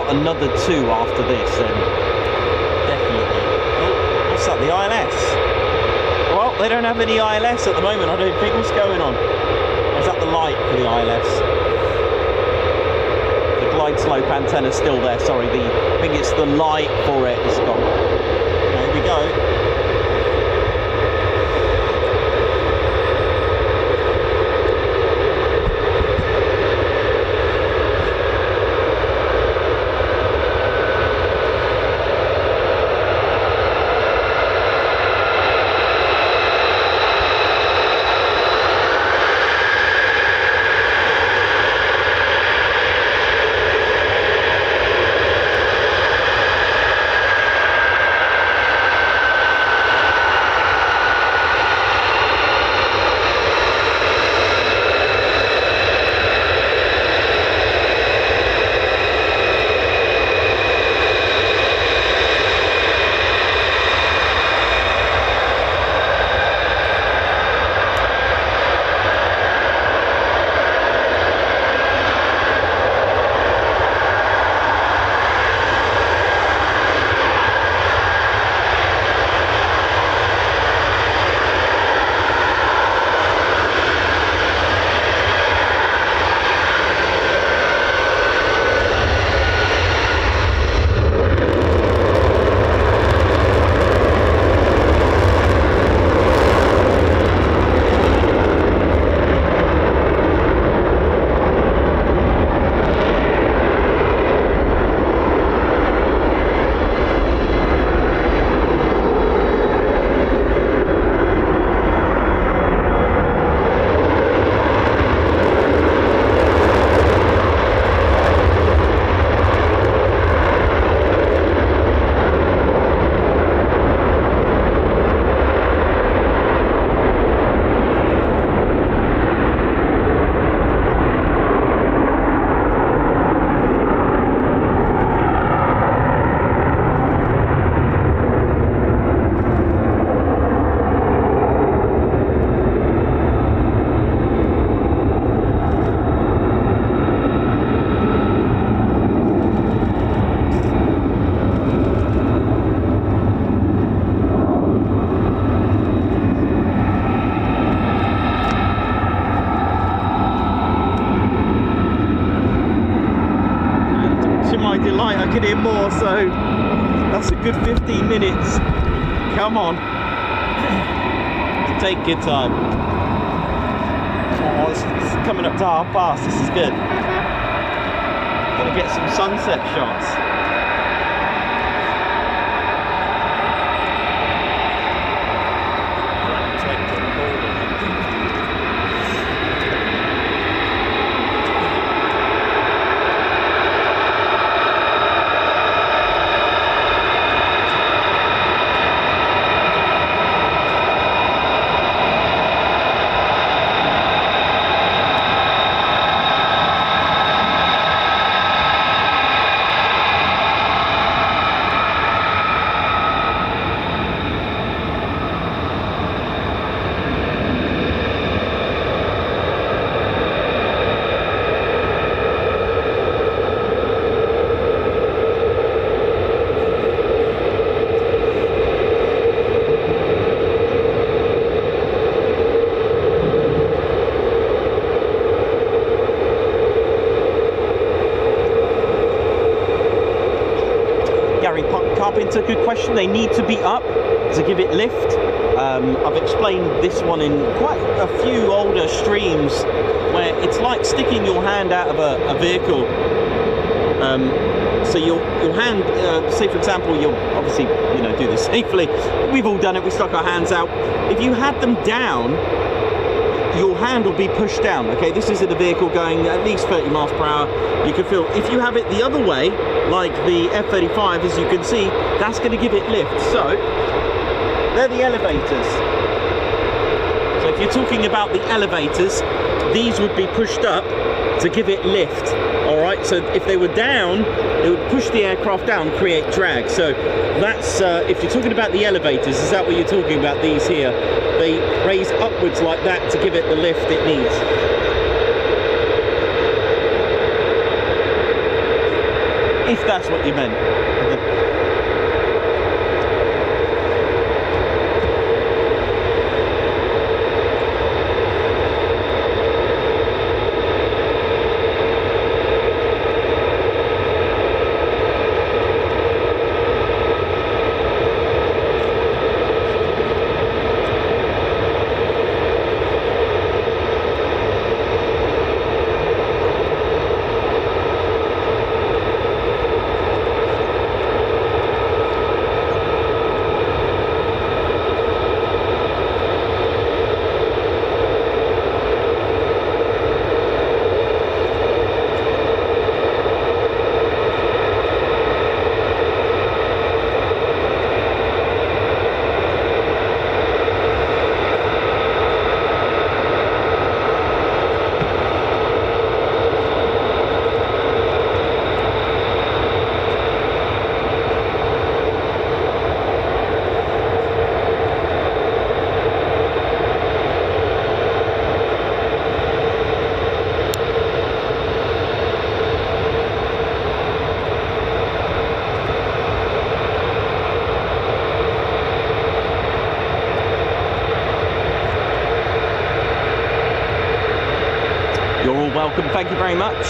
Another 2 after this, then definitely. Oh, what's that? The ILS? Well, they don't have any ILS at the moment. I don't think. What's going on? Or is that the light for the ILS? The glide slope antenna's still there. Sorry, I think it's the light for it is gone. There we go. Can hear more, so that's a good 15 minutes. Come on, take your time. Oh, this is coming up to past. This is good. Gonna get some sunset shots. Carpenter, good question. They need to be up to give it lift. I've explained this one in quite a few older streams where it's like sticking your hand out of a vehicle. So your hand, say for example, you'll obviously do this safely. We've all done it. We stuck our hands out. If you had them down, your hand will be pushed down. Okay, this is in a vehicle going at least 30 miles per hour. You can feel. If you have it the other way, like the F-35, as you can see, that's going to give it lift. So they're the elevators. So if you're talking about the elevators, these would be pushed up to give it lift. All right, so if they were down, it would push the aircraft down, create drag. So that's, if you're talking about the elevators, is that what you're talking about, these here? They raise upwards like that to give it the lift it needs. If that's what you meant. Welcome, thank you very much.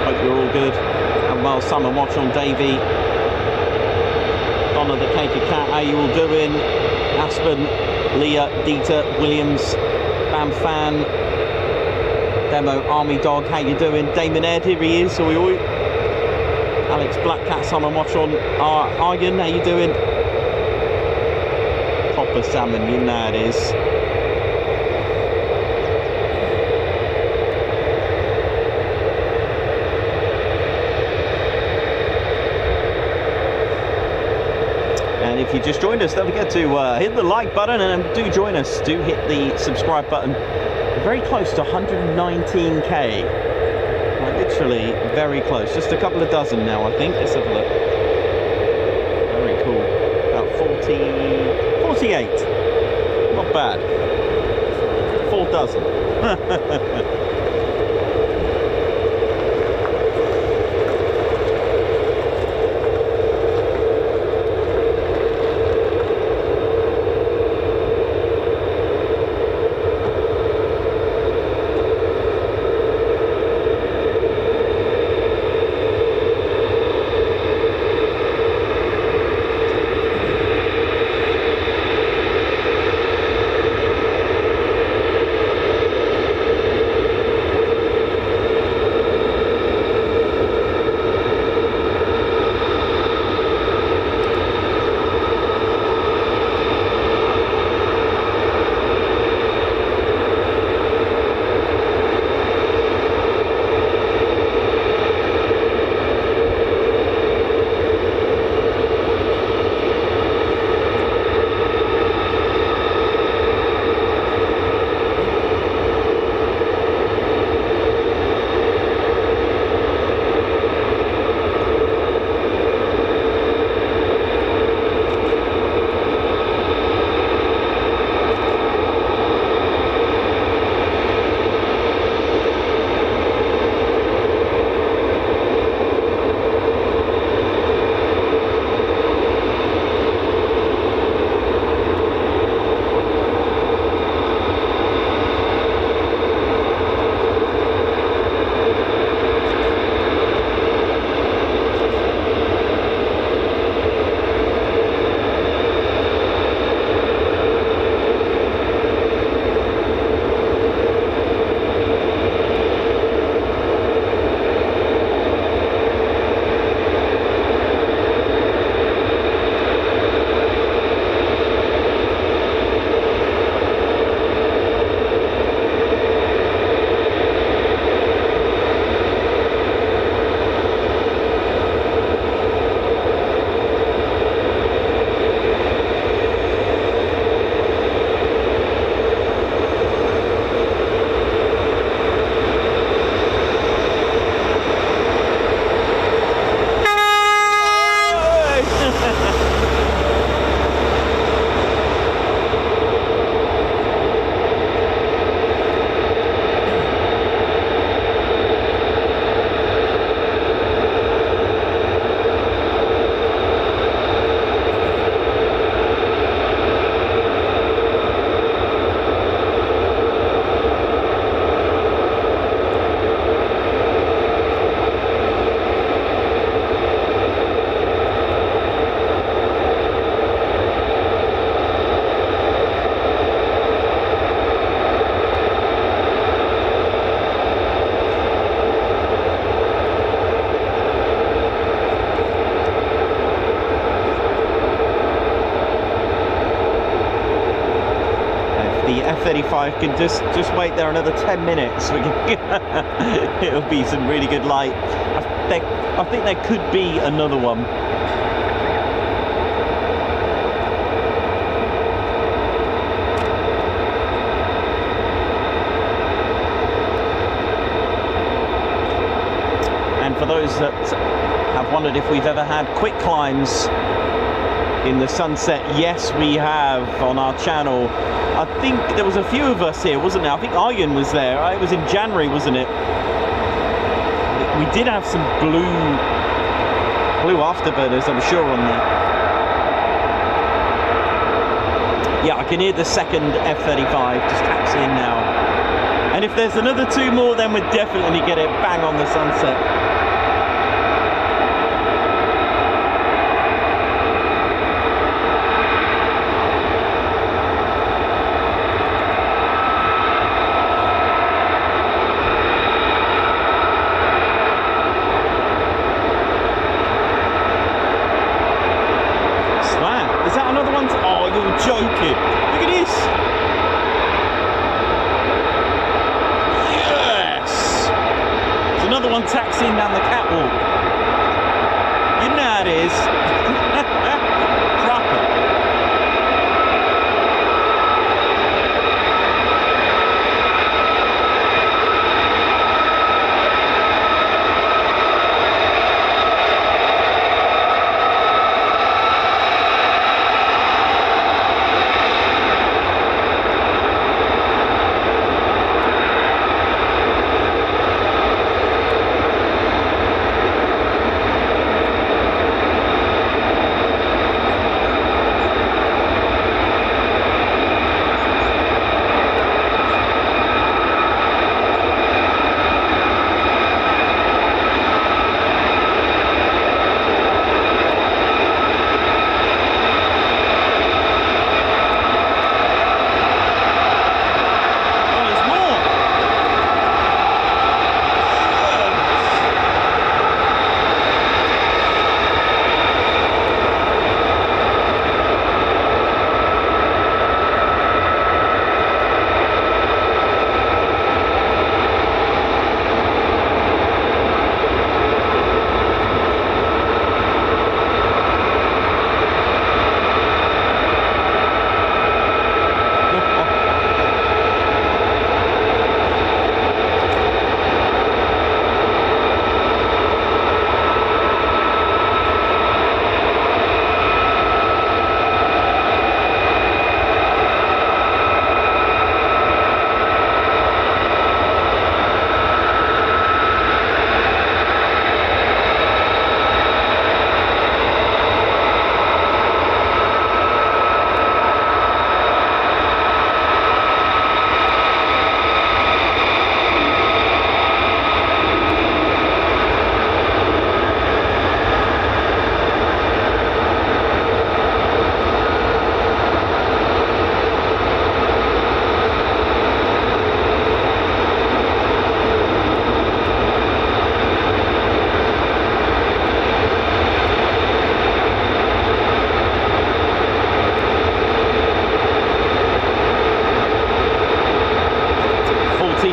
Hope you're all good and well. Summer watch on Davey. Donna the Cake of Cat, how you all doing? Aspen, Leah, Dieter, Williams, Bam Fan, Demo, Army Dog, how you doing? Damon Ed, here he is. Oi, oi. Alex Black Cat, Summer watch on Argan, how you doing? Proper salmon, you know it is. And if you just joined us, don't forget to hit the like button, and do join us. Do hit the subscribe button. We're very close to 119k. Like, literally very close. Just a couple of dozen now, I think. Let's have a look. Very cool. About 48. Not bad. 4 dozen. F-35 can just wait there another 10 minutes, we can it'll be some really good light. I think there could be another one. And for those that have wondered if we've ever had quick climbs in the sunset, yes we have on our channel. I think there was a few of us here, wasn't there? I think Arjen was there. It was in January, wasn't it? We did have some blue afterburners, I'm sure, on there. Yeah, I can hear the second F-35 just taxiing now. And if there's another two more, then we'd definitely get it bang on the sunset. Oh, you're joking. Look at this. Yes. There's another one taxiing down the catwalk. You know how it is. Proper.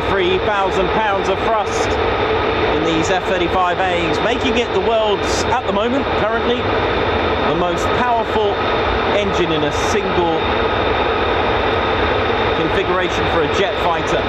£3,000 of thrust in these F-35As, making it the world's, at the moment, currently, the most powerful engine in a single configuration for a jet fighter.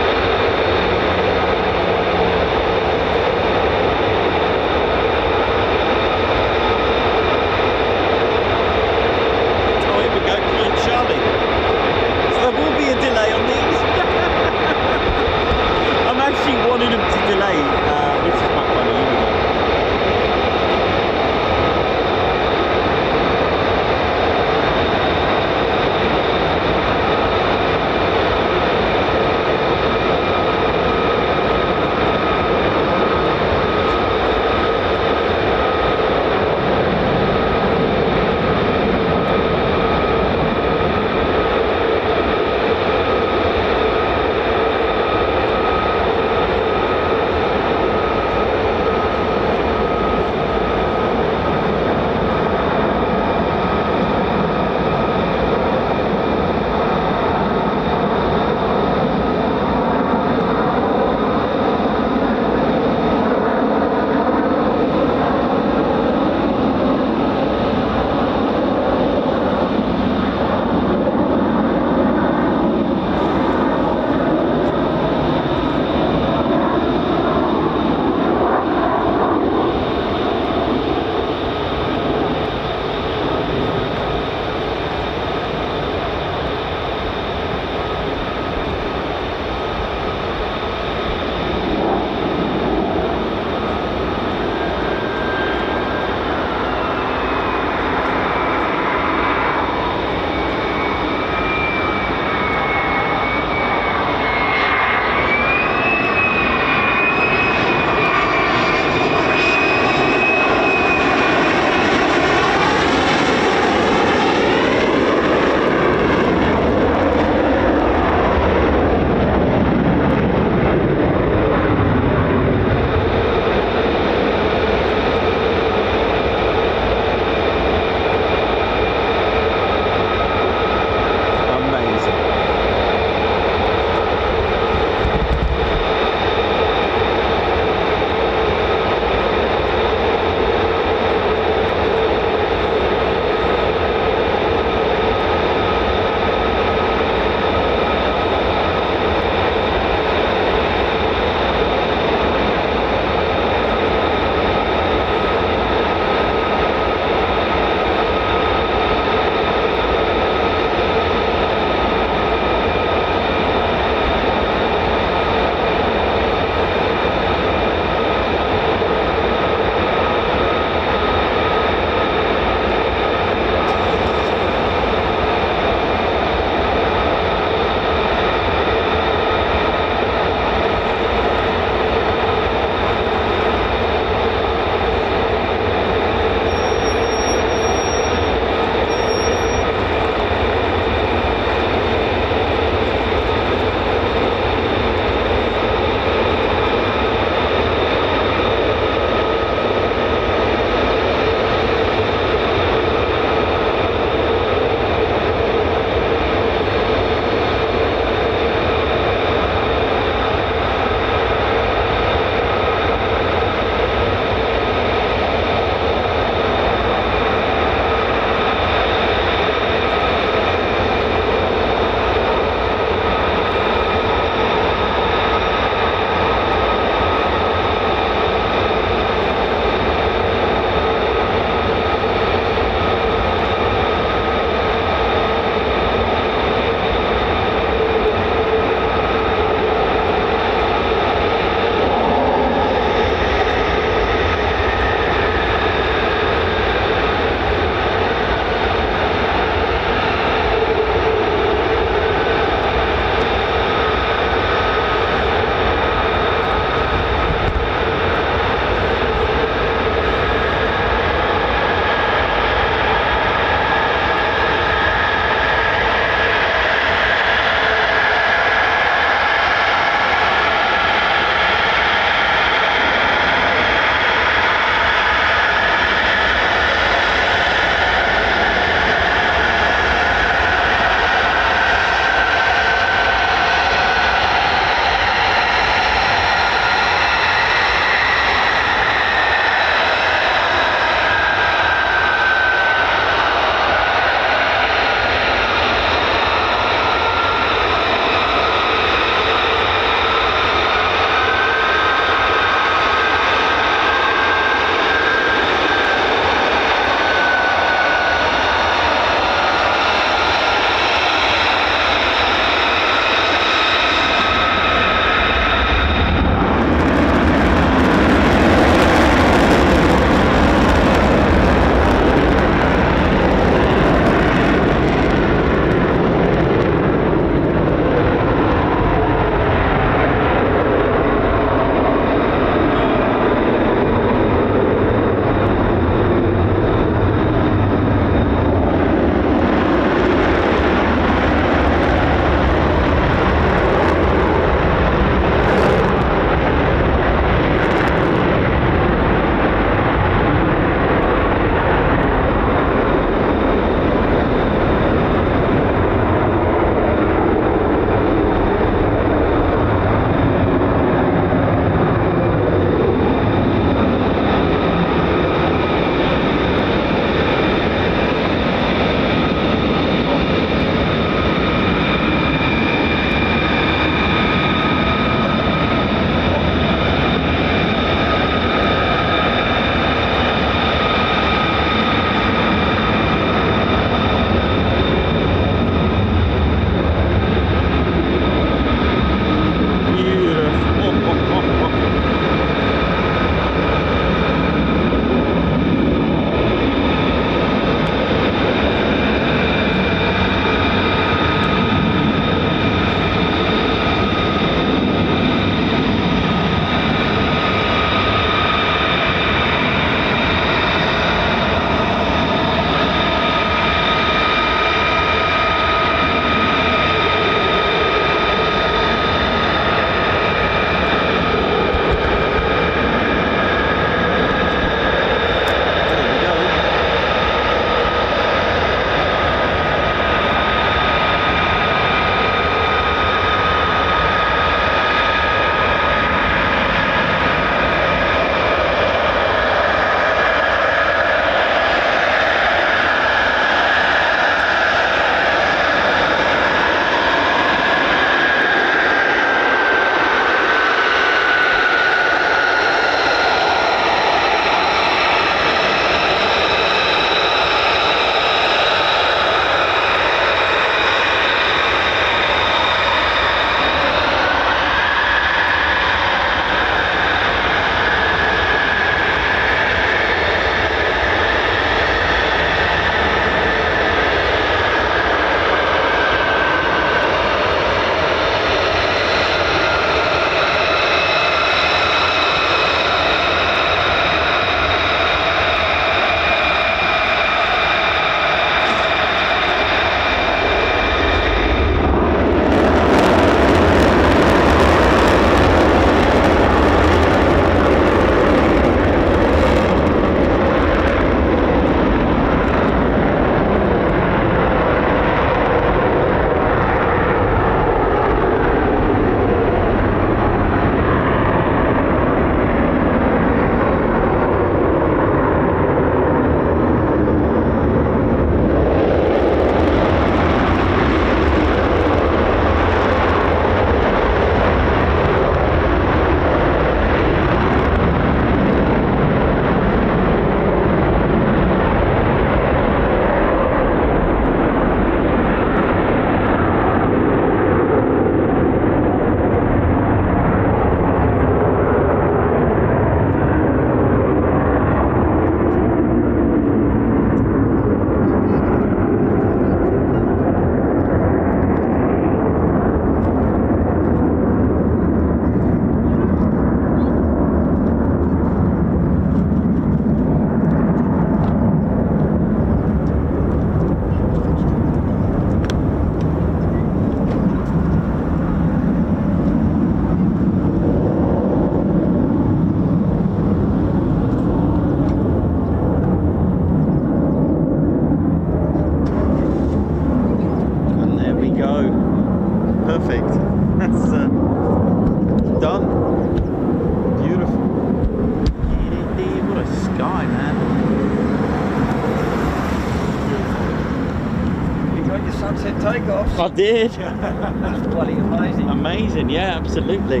sunset takeoffs. I did. That's bloody amazing. Amazing, yeah, absolutely.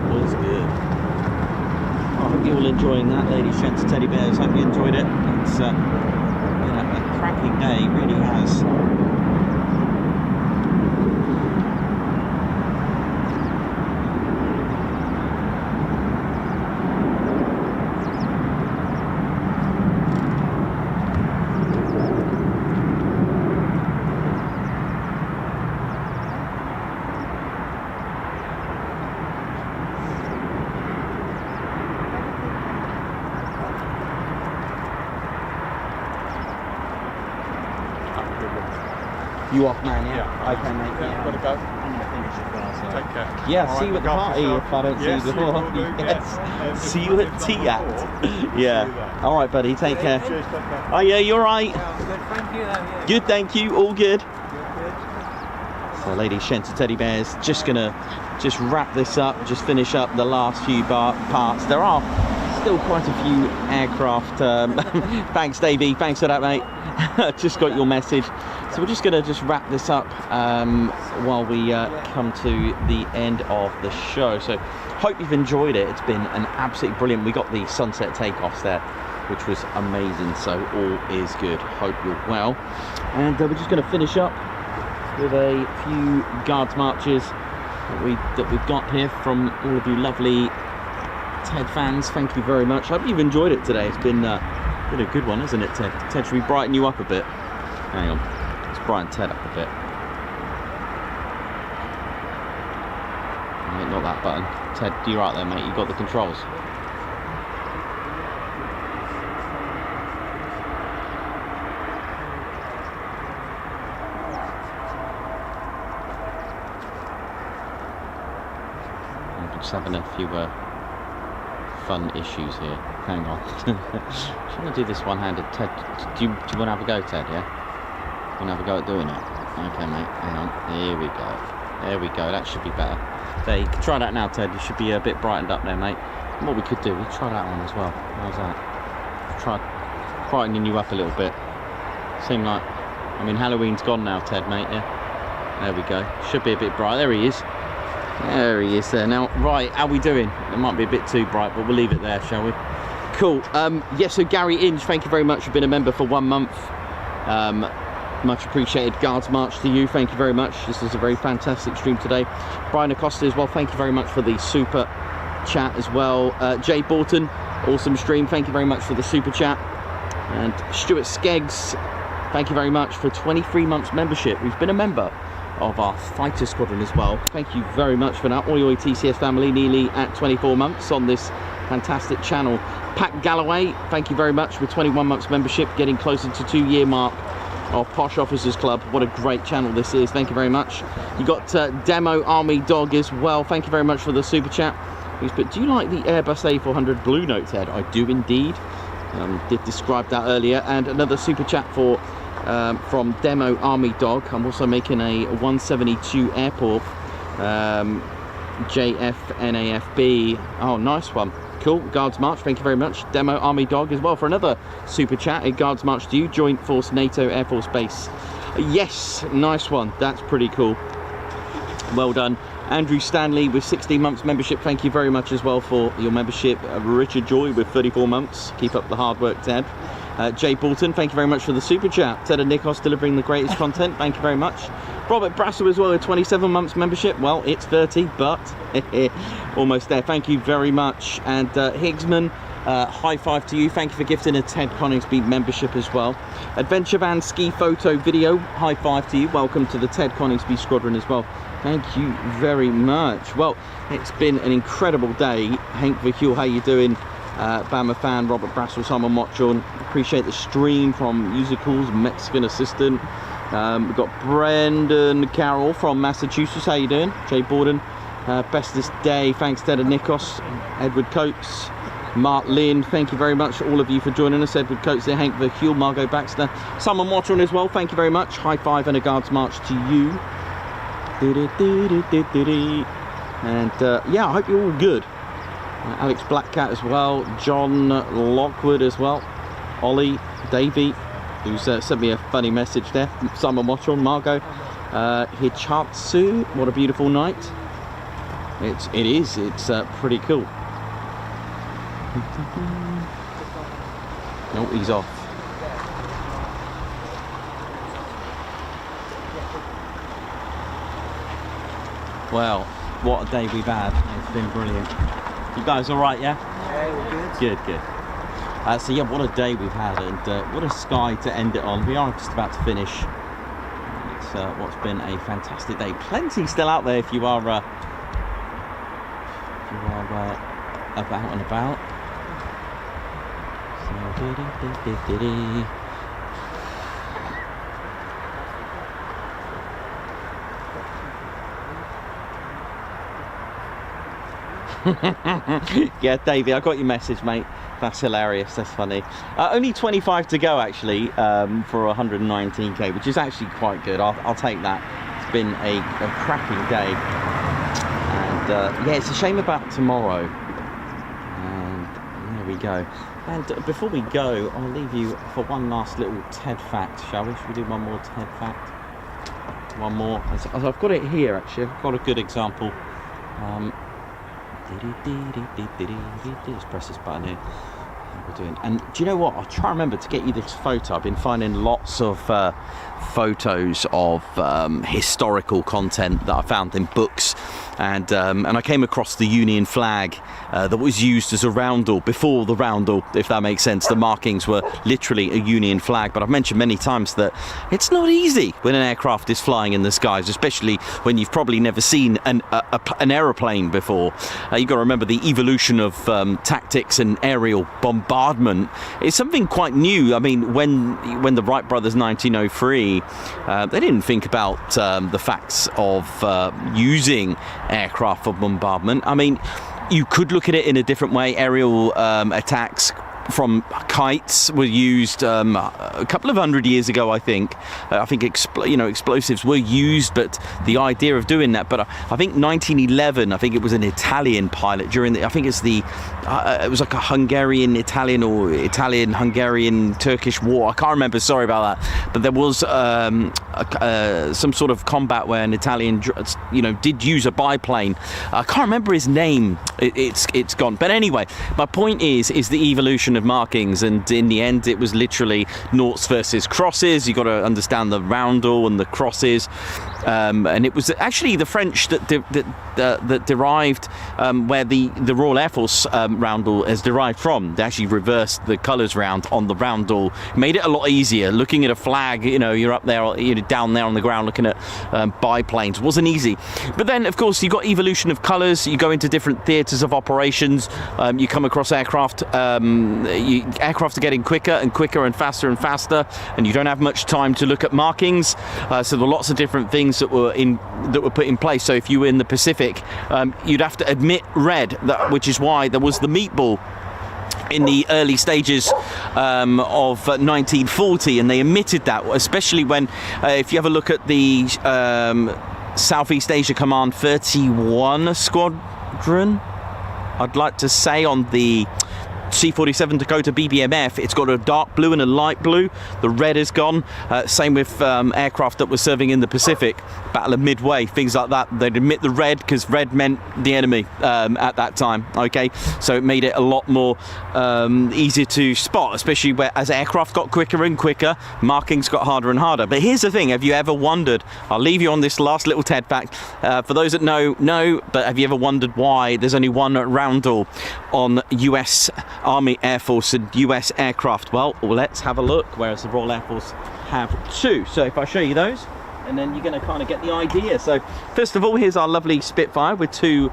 Was good. I hope you're all enjoying that, ladies, gents, and teddy bears. Hope you enjoyed it. It's you know, a cracking day, really has. You off, man? Yeah. Okay, mate. Yeah, gotta go. I'm gonna finish as well. So. Take care. Yeah, All see right, you at the look party after yourself. if I don't Yes, see you you will before. do, Yes. See if you if at not T-At. before, Yeah. see you there. All right, buddy. Take care. Cheers, take care. Oh yeah, you're right. Yeah, I'm good. Thank you. Yeah. Good, thank you. All good. Good. So, ladies, gents, and teddy bears, just gonna wrap this up. Just finish up the last few parts. There are still quite a few aircraft. Thanks, Davey. Thanks for that, mate. Just got your message. So we're just going to wrap this up while we come to the end of the show. So hope you've enjoyed it. It's been an absolutely brilliant. We got the sunset takeoffs there, which was amazing. So all is good. Hope you're well. And we're just going to finish up with a few guards marches that we've got here from all of you lovely Ted fans. Thank you very much. Hope you've enjoyed it today. It's been a good one, isn't it, Ted? Ted, should we brighten you up a bit? Hang on. Let's brighten Ted up a bit. Right, not that button. Ted, you're right there, mate. You got the controls. I'm just having a few fun issues here. Hang on. I'm trying to do this one-handed. Ted, do you want to have a go, Ted? Yeah. You want to have a go at doing it? Okay, mate. Hang on. Here we go. There we go. That should be better. There, you can try that now, Ted. You should be a bit brightened up there, mate. And what we could do, we try that one as well. How's that? Try brightening you up a little bit. Seem like, I mean, Halloween's gone now, Ted, mate. Yeah. There we go. Should be a bit bright. There he is. There he is there. Now, right, how we doing? It might be a bit too bright, but we'll leave it there, shall we? Cool. Yes, so Gary Inge, thank you very much for being a member for 1 month. Much appreciated. Guards March to you. Thank you very much. This was a very fantastic stream today. Brian Acosta as well. Thank you very much for the super chat as well. Jay Borton, awesome stream. Thank you very much for the super chat. And Stuart Skeggs, thank you very much for 23 months membership. We've been a member of our Fighter Squadron as well. Thank you very much for that. Oi TCS family, nearly at 24 months on this fantastic channel. Pat Galloway, thank you very much for 21 months membership, getting closer to 2-year mark of Posh Officers Club. What a great channel this is. Thank you very much. You got Demo Army Dog as well. Thank you very much for the super chat. He's put, do you like the Airbus A400 Blue Note, Ted? I do indeed. Did describe that earlier. And another super chat for from Demo Army Dog. I'm also making a 172 Airport JFNAFB. Oh, nice one. Cool. Guards March, thank you very much. Demo Army Dog as well for another super chat. A Guards March to you. Joint Force NATO Air Force Base. Yes, nice one. That's pretty cool. Well done. Andrew Stanley with 16 months membership. Thank you very much as well for your membership. Richard Joy with 34 months. Keep up the hard work, Ted. Jay Bolton, thank you very much for the super chat. Ted and Nikos delivering the greatest content. Thank you very much. Robert Brassel as well with 27 months membership. Well, it's 30, but almost there. Thank you very much. And Higgsman, high five to you. Thank you for gifting a Ted Coningsby membership as well. Adventure Van Ski Photo Video, high five to you. Welcome to the Ted Coningsby Squadron as well. Thank you very much. Well, it's been an incredible day. Hank Verhule, how you doing? Bama fan, Robert Brassel, Simon Watchorn. Appreciate the stream from Musicals, Mexican Assistant. We've got Brendan Carroll from Massachusetts. How you doing? Jay Borden. Bestest day. Thanks Ted and Nikos. Edward Coates. Mark Lynn. Thank you very much, all of you, for joining us. Edward Coates there. Hank Verhule, Margot Baxter. Simon Watchorn as well. Thank you very much. High five and a Guards March to you. And yeah, I hope you're all good. Alex Blackcat as well, John Lockwood as well, Ollie, Davey, who's sent me a funny message there, Simon Watchell, Margot, Hichatsu, what a beautiful night. It's pretty cool. No, he's off. Well, what a day we've had. It's been brilliant. You guys all right, yeah? Yeah, we're good. Good. So yeah, what a day we've had, and what a sky to end it on. We are just about to finish. It's what's been a fantastic day. Plenty still out there if you are about and about. Yeah, Davey, I got your message, mate. That's hilarious. That's funny. Only 25 to go, actually, for 119k, which is actually quite good. I'll take that. It's been a cracking day, and yeah, it's a shame about tomorrow. And there we go. And before we go, I'll leave you for one last little TED fact, shall we? Should we do one more TED fact? One more. I've got it here, actually. I've got a good example. Just press this button here. We're doing. And do you know what? I'll try and remember to get you this photo. I've been finding lots of photos of historical content that I found in books, and I came across the Union flag that was used as a roundel before the roundel, if that makes sense. The markings were literally a Union flag, but I've mentioned many times that it's not easy when an aircraft is flying in the skies, especially when you've probably never seen an aeroplane before. You've got to remember the evolution of tactics and aerial bombardment is something quite new. I mean, when the Wright brothers 1903, they didn't think about the facts of using aircraft for bombardment. I mean, you could look at it in a different way. Aerial attacks from kites were used a couple of hundred years ago, I think. Explosives were used, but the idea of doing that. But I think 1911, I think it was an Italian pilot during the, I think it's the, it was like a Hungarian-Italian or Italian-Hungarian-Turkish war. I can't remember, sorry about that. But there was some sort of combat where an Italian, did use a biplane. I can't remember his name. It's gone. But anyway, my point is the evolution of markings, and in the end it was literally noughts versus crosses. You got to understand the roundel and the crosses, and it was actually the French that derived where the Royal Air Force roundel has derived from. They actually reversed the colours round on the roundel, made it a lot easier. Looking at a flag, you're up there, down there on the ground looking at biplanes wasn't easy. But then of course you got evolution of colours. You go into different theatres of operations. You come across aircraft. Aircraft are getting quicker and quicker and faster, and you don't have much time to look at markings. So there are lots of different things that were put in place. So if you were in the Pacific, you'd have to admit red, which is why there was the meatball in the early stages of 1940, and they omitted that, especially when if you have a look at the Southeast Asia Command 31 Squadron, I'd like to say, on the C-47 Dakota BBMF, it's got a dark blue and a light blue. The red is gone. Same with aircraft that were serving in the Pacific, Battle of Midway, things like that. They'd admit the red because red meant the enemy at that time. Okay, so it made it a lot more easier to spot, especially as aircraft got quicker and quicker, markings got harder and harder. But here's the thing: have you ever wondered? I'll leave you on this last little TED fact. For those that know, but have you ever wondered why there's only one roundel on US Army, Air Force and US aircraft? Well, let's have a look, whereas the Royal Air Force have two. So if I show you those, and then you're going to kind of get the idea. So first of all, here's our lovely Spitfire with two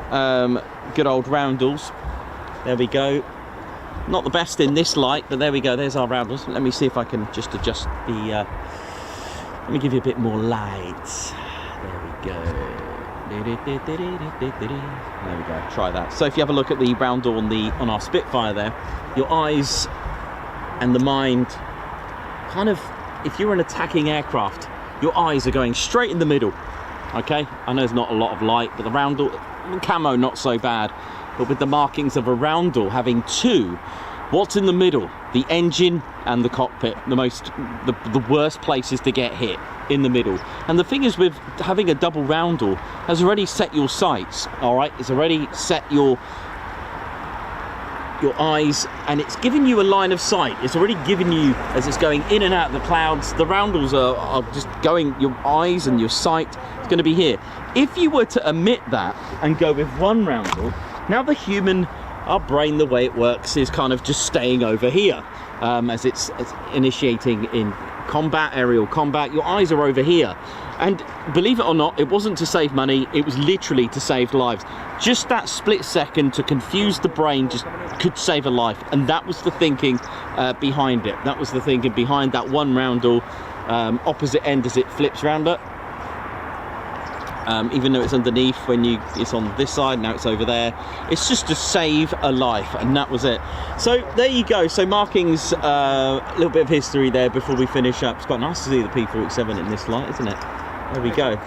good old roundels. There we go. Not the best in this light, but there we go. There's our roundels. Let me see if I can just adjust the let me give you a bit more light. There we go. There we go, try that. So if you have a look at the roundel on our Spitfire there, your eyes and the mind kind of, if you're an attacking aircraft, your eyes are going straight in the middle. Okay, I know there's not a lot of light, but the roundel, camo not so bad. but with the markings of a roundel having two. What's in the middle? The engine and the cockpit. The worst places to get hit, in the middle. And the thing is, with having a double roundel, has already set your sights, all right? It's already set your eyes, and it's giving you a line of sight. It's already giving you, as it's going in and out of the clouds, the roundels are just going, your eyes and your sight is going to be here. If you were to omit that and go with one roundel, now the human, our brain, the way it works is kind of just staying over here as it's initiating in combat, aerial combat. Your eyes are over here, and believe it or not, it wasn't to save money, it was literally to save lives. Just that split second to confuse the brain just could save a life, and that was the thinking behind it. That was the thinking behind that one roundel opposite end as it flips round it. Even though it's underneath, it's on this side, now it's over there. It's just to save a life, and that was it. So there you go. So markings, a little bit of history there before we finish up. It's quite nice to see the P-47 in this light, isn't it? There we go.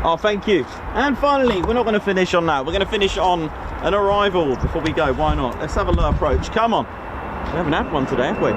Oh, thank you. And finally, we're not going to finish on that. We're going to finish on an arrival before we go. Why not? Let's have a low approach. Come on. We haven't had one today, have we?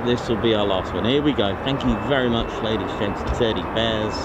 This will be our last one. Here we go. Thank you very much, ladies, gents, teddy bears.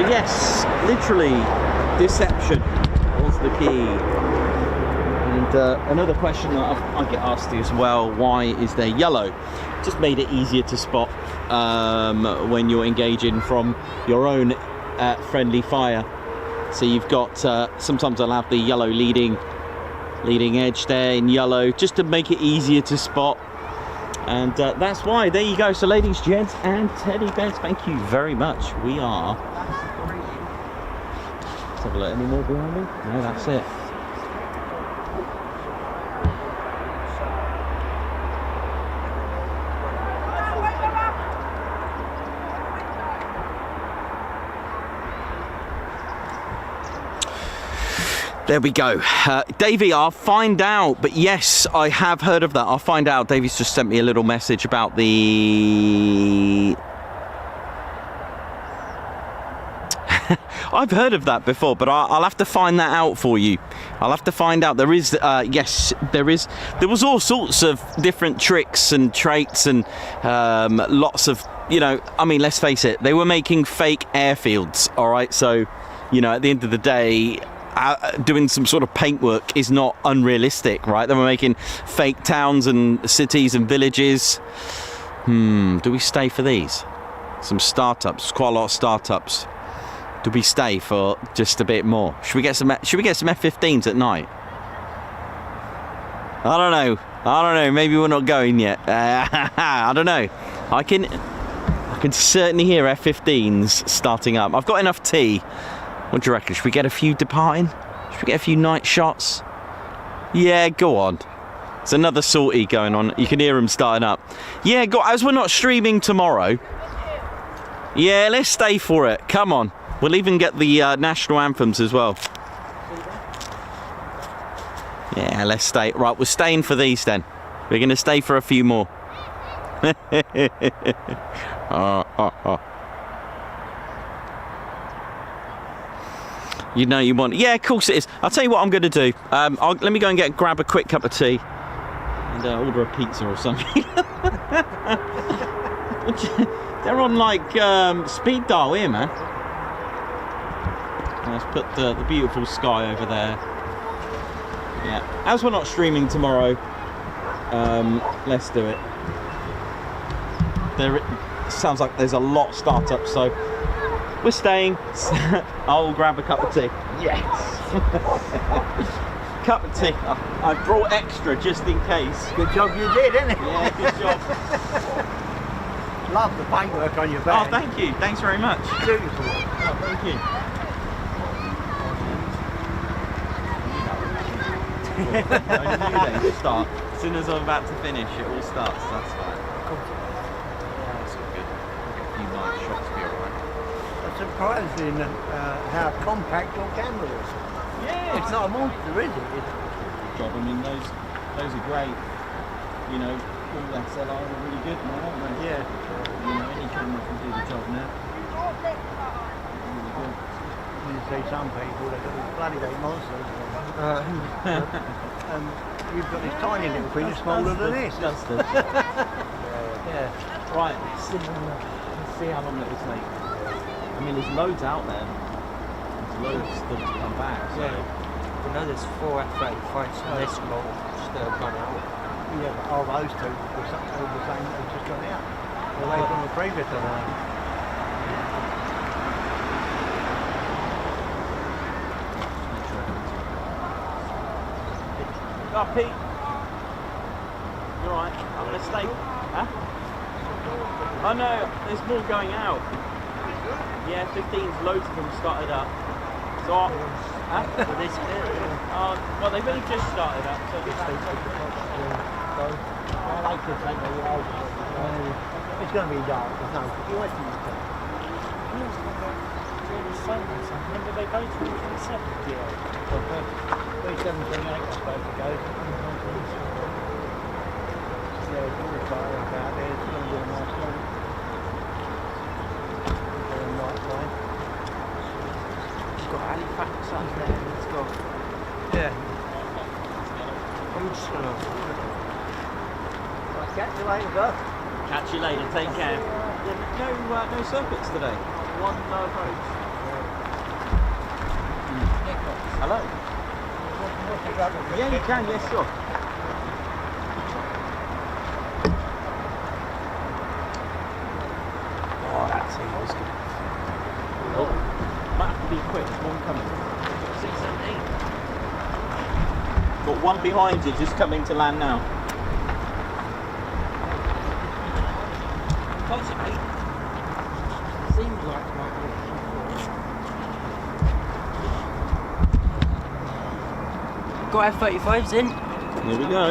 Yes, literally, deception was the key. And another question that I get asked as well, why is there yellow? Just made it easier to spot when you're engaging from your own friendly fire. So you've got, sometimes I'll have the yellow leading edge there in yellow, just to make it easier to spot. And that's why. There you go. So ladies, gents, and teddy bears, thank you very much. We are... Let's have a look. Any more behind me? No, that's it. There we go. Davey, I'll find out. But yes, I have heard of that. I'll find out. Davey's just sent me a little message about the... I've heard of that before, but I'll have to find that out for you. I'll have to find out. There is, yes, there is. There was all sorts of different tricks and traits and lots of, you know, I mean, let's face it, they were making fake airfields, all right? So, you know, at the end of the day, doing some sort of paintwork is not unrealistic, right? They were making fake towns and cities and villages. Do we stay for these? Some startups, quite a lot of startups. Do we stay for just a bit more? Should we get some F-15s at night? I don't know. Maybe we're not going yet. I don't know. I can certainly hear F-15s starting up. I've got enough tea. What do you reckon? Should we get a few departing? Should we get a few night shots? Yeah, go on. There's another sortie going on. You can hear them starting up. Yeah, go. As we're not streaming tomorrow. Yeah, let's stay for it. Come on. We'll even get the national anthems as well. Yeah, let's stay. Right, we're staying for these then. We're going to stay for a few more. You know you want... Yeah, of course it is. I'll tell you what I'm going to do. Let me go and grab a quick cup of tea. and order a pizza or something. They're on like speed dial here, man. Let's put the beautiful sky over there. Yeah, as we're not streaming tomorrow, let's do it. There, it sounds like there's a lot of startups, so we're staying. I'll grab a cup of tea. Yes. Cup of tea. I brought extra just in case. Good job you did, isn't it? Yeah, good job. Love the paintwork on your Oh, bag. thank you. Thanks very much. Beautiful. Oh, thank you. I knew they would start. As soon as I'm about to finish, it all starts. That's fine. That's all good. We'll get a few nice shots to be alright. I'm surprised in how compact your camera is. Yeah, It's not a monster, is it? good job. I mean, those are great. You know, all SLR are really good now, aren't they? Yeah. You know, any camera can do the job now. Really good. You see some people, they've got these bloody big monsters. And you've got this tiny little thing smaller than this. Disgusting. Yeah. Right, let's see how long it will take. I mean, there's loads out there. There's loads still to come back. So. I know there's 4 F-35s from this lot still gone out. Yeah, but all those two were the same that have just gone out. Away from the previous one. Oh, Pete. You're right. I'm going to stay. Huh? Oh no, there's more going out. Yeah, 15s, loads of them started up. So, huh? This bit. Well, they've only just started up. So I like to take the road. It's going to be dark. There's no point in it. Remember they go to 27? Yeah. 27, 28, I suppose it goes. Yeah, it's all fire out there. It's going to be a nice one. Very nice line. It's got Halifax up there. It's got. Yeah. I'm just gonna. Right, catch you later, sir. catch you later. Take care. Yeah, no circuits today. One approach. Hello. Yeah, you can. Yes, sure. Oh, that team was good. Oh, might have to be quick. One coming. 678. Got one behind you, just coming to land now. Possibly. Seems like it might be. Got F-35s in. Here we go.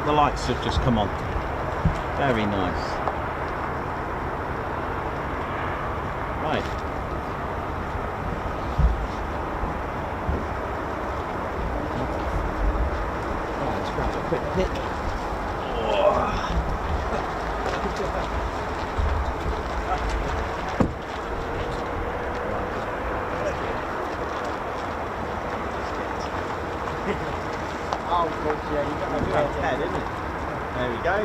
The lights have just come on. Very nice. Oh, of course, yeah, you got That's about 10, isn't it? There we go.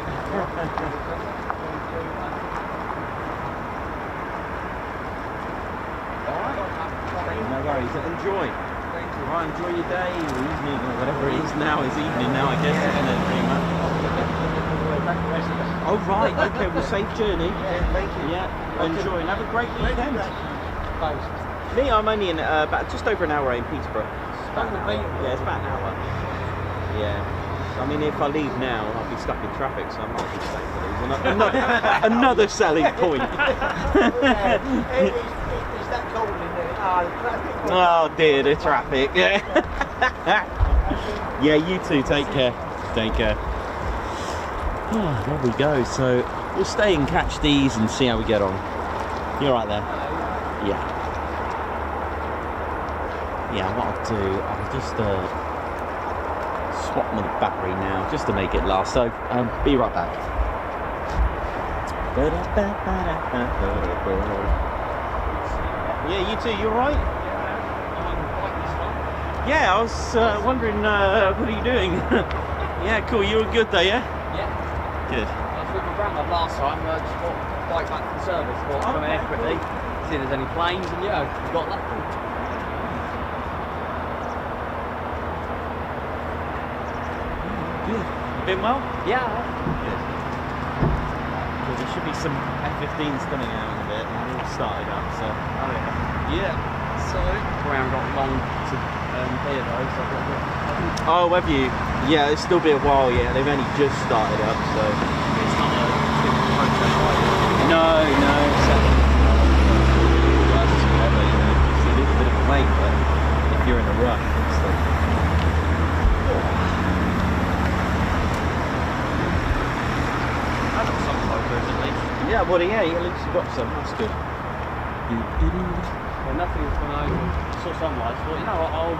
Alright. No worries. Enjoy. Right, enjoy your day or evening or whatever it is now. It's evening now, I guess, isn't it? Pretty much. Oh, right. Okay, well, safe journey. Yeah, thank you. Yeah, enjoy and have a great weekend. Thanks. Me, I'm only in about just over an hour in Peterborough. Yeah, It's about an hour. Yeah. I mean, if I leave now, I'll be stuck in traffic, so I might be staying for these. Another selling point. It's that cold in there. Oh dear, the traffic. Yeah. Yeah, you too. Take care. Take care. Oh, there we go. So we'll stay and catch these and see how we get on. You all right there? Yeah. Yeah. What I'll do, I'll just swap my battery now, just to make it last. So be right back. Yeah, you too. You all right? Yeah, I was wondering, what are you doing? Yeah, cool. You were good though, yeah? Yeah. Good. I was with my grandma last time, I just got bike back from service, thought I'd come here quickly, see if there's any planes, and yeah, we got that. Good. Been well? Yeah. Good. Well, there should be some F-15s coming out in a bit, and they've all started up, so. Oh yeah. Yeah. So. We haven't got long to here though, so I've got a bit. Oh, have you? Yeah, it'll still be a while, yeah. They've only just started up, so. It's not a big process, right? No, exactly. Well, that's whatever, you know, just a little bit of a wait, but if you're in a rush, it's like. I've got some photos at least. Yeah, well, yeah, at least you got some, that's good. Well, nothing's gone over. I saw sunrise, thought, you know what, I'll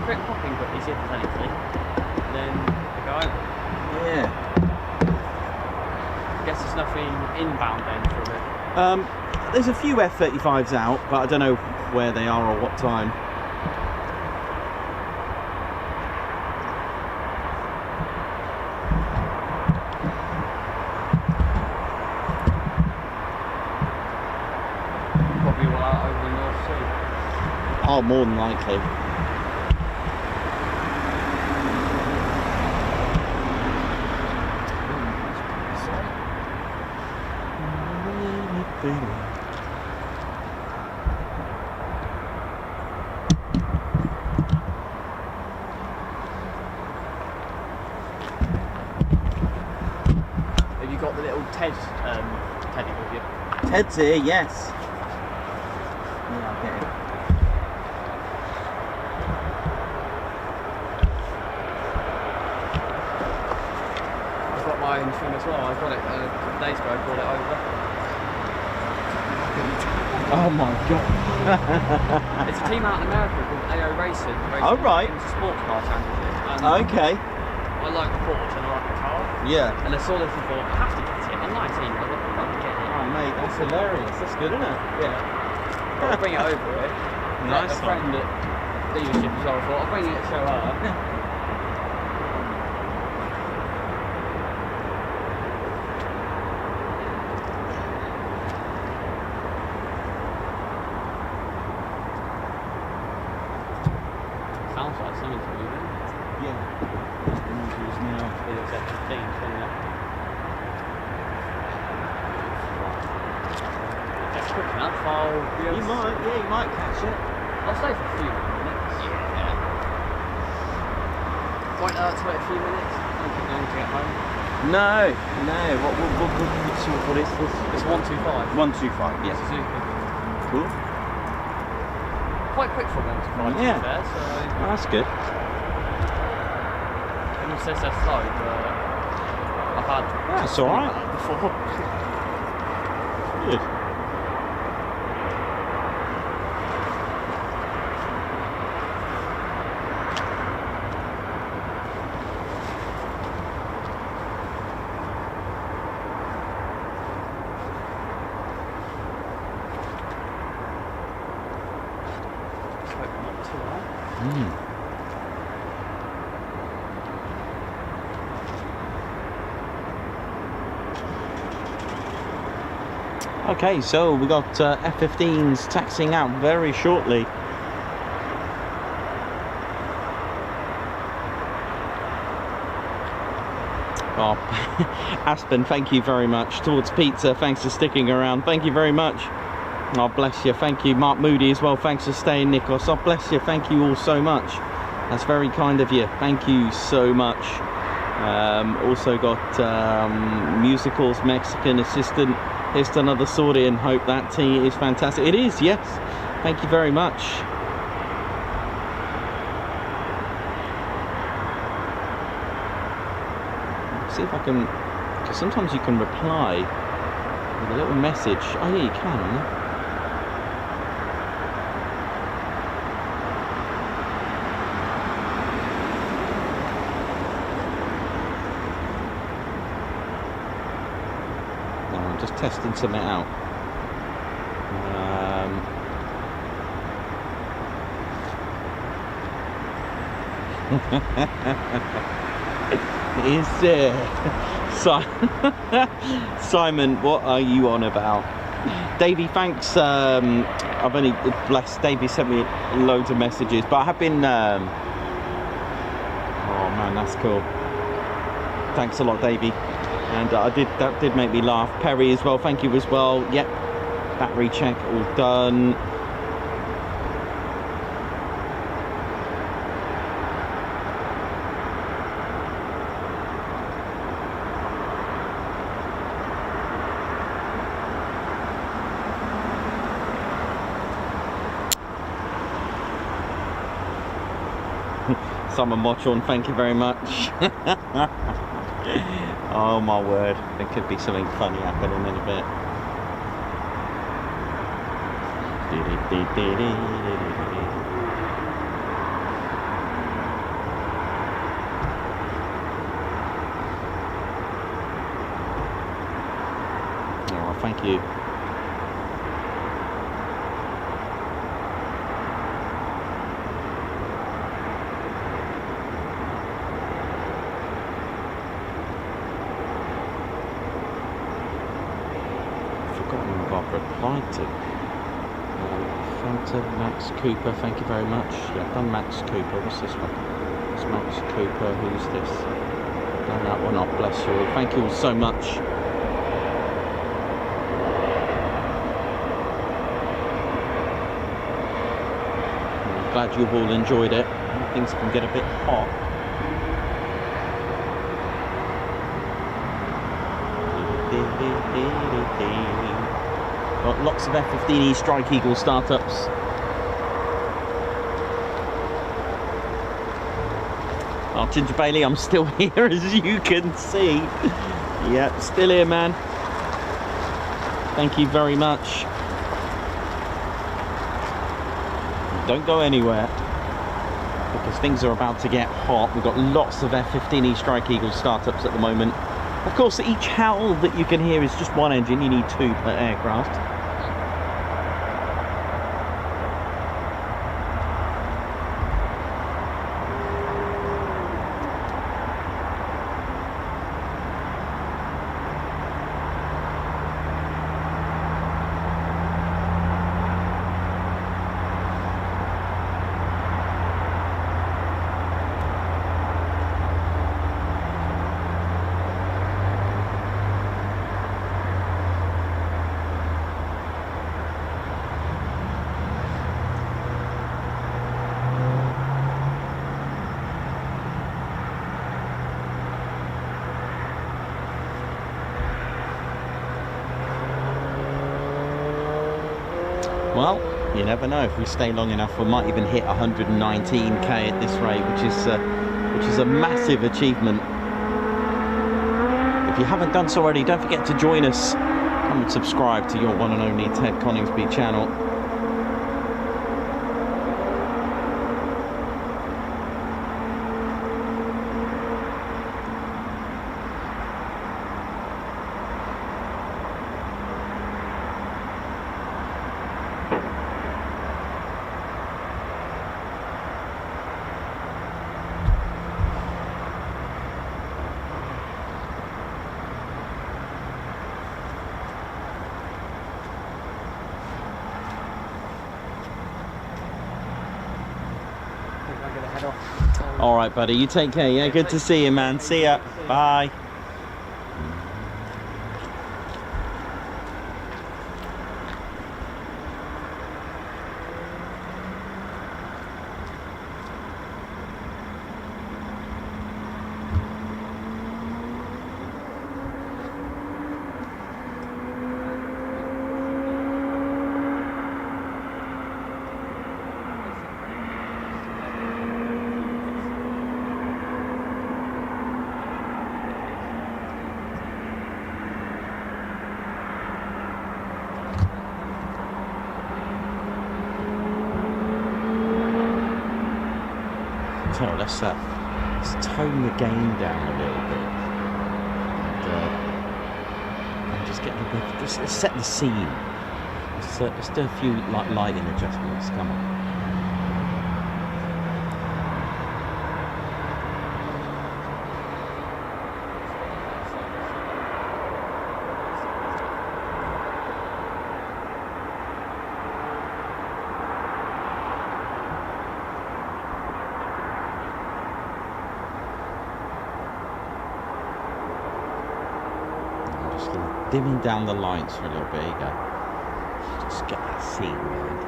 quick popping quickly, see if there's anything. And then I go over. Yeah. I guess there's nothing inbound then for a bit. There's a few F-35s out, but I don't know where they are or what time. Probably all out over the North Sea. Oh, more than likely. Have you got the little Teddy with you? Ted's here, yes. Yeah, I'll get him. I've got my own thing as well. I got it a couple of days ago. I brought it over. Oh my god. It's a team out in America called AO Racing. Oh, right. It's a sports car championship. And Okay. I like the Porsche and I like the car. Yeah. And I saw this and thought, I have to get it. I'm 19. I'm not get it. Oh mate, that's hilarious. That's good, isn't it? Yeah. I'll bring it over here. Nice A one. friend at dealership as well. I thought I'll bring it to show her. Sounds like something's moving. Yeah. Just now. It was F-15, wasn't it? It's quick enough. I'll be able You to- might, yeah, you might catch it. I'll stay for a few minutes. Yeah. Won't hurt to wait a few minutes. Won't take long to get home. No. What is this? It's 125. 125, yes. Suzuki. Cool. Quite quick for 125 to Yeah. be fair, so Oh, that's good. everyone says they're slow, but I've had That's alright. before. Good. Just hope not too long. Okay, so we got F-15s taxiing out very shortly. Oh, Aspen, thank you very much. Towards Pizza, thanks for sticking around. Thank you very much. Oh, bless you. Thank you. Mark Moody as well. Thanks for staying, Nikos. Oh, bless you. Thank you all so much. That's very kind of you. Thank you so much. Also got Musicals Mexican Assistant. Here's to another Sordian. Hope that tea is fantastic. It is, yes. Thank you very much. See if I can, because sometimes you can reply with a little message. Oh yeah, you can. No, I'm just testing something out. Is Simon, what are you on about? Davey, thanks. I've only blessed. Davey sent me loads of messages, but I have been oh man, that's cool. Thanks a lot, Davey. And that did make me laugh. Perry as well, thank you as well. Yep, battery check all done. Simon Mochorn, thank you very much. Oh my word, there could be something funny happening in a bit. Oh, thank you. Replied to Phantom Max Cooper, thank you very much. Yeah, I've done Max Cooper. What's this one? It's Max Cooper. Who's this? I've done that one up. Bless you all. Thank you all so much. I'm glad you've all enjoyed it. Things can get a bit hot. Got lots of F-15E Strike Eagle startups. Oh, Ginger Bailey, I'm still here as you can see. Yep, still here, man. Thank you very much. Don't go anywhere, because things are about to get hot. We've got lots of F-15E Strike Eagle startups at the moment. Of course, each howl that you can hear is just one engine. You need two per aircraft. Well, you never know. If we stay long enough, we might even hit 119k at this rate, which is a massive achievement. If you haven't done so already, don't forget to join us. Come and subscribe to your one and only Ted Coningsby channel. head off. All right, buddy. You take care. Yeah, good to see you, man. See ya. Bye. So let's tone the game down a little bit and just get a bit. Let's set the scene. Let's do a few lighting adjustments. Come on. Dimming down the lights for a little bit. There you go. Just get that scene going.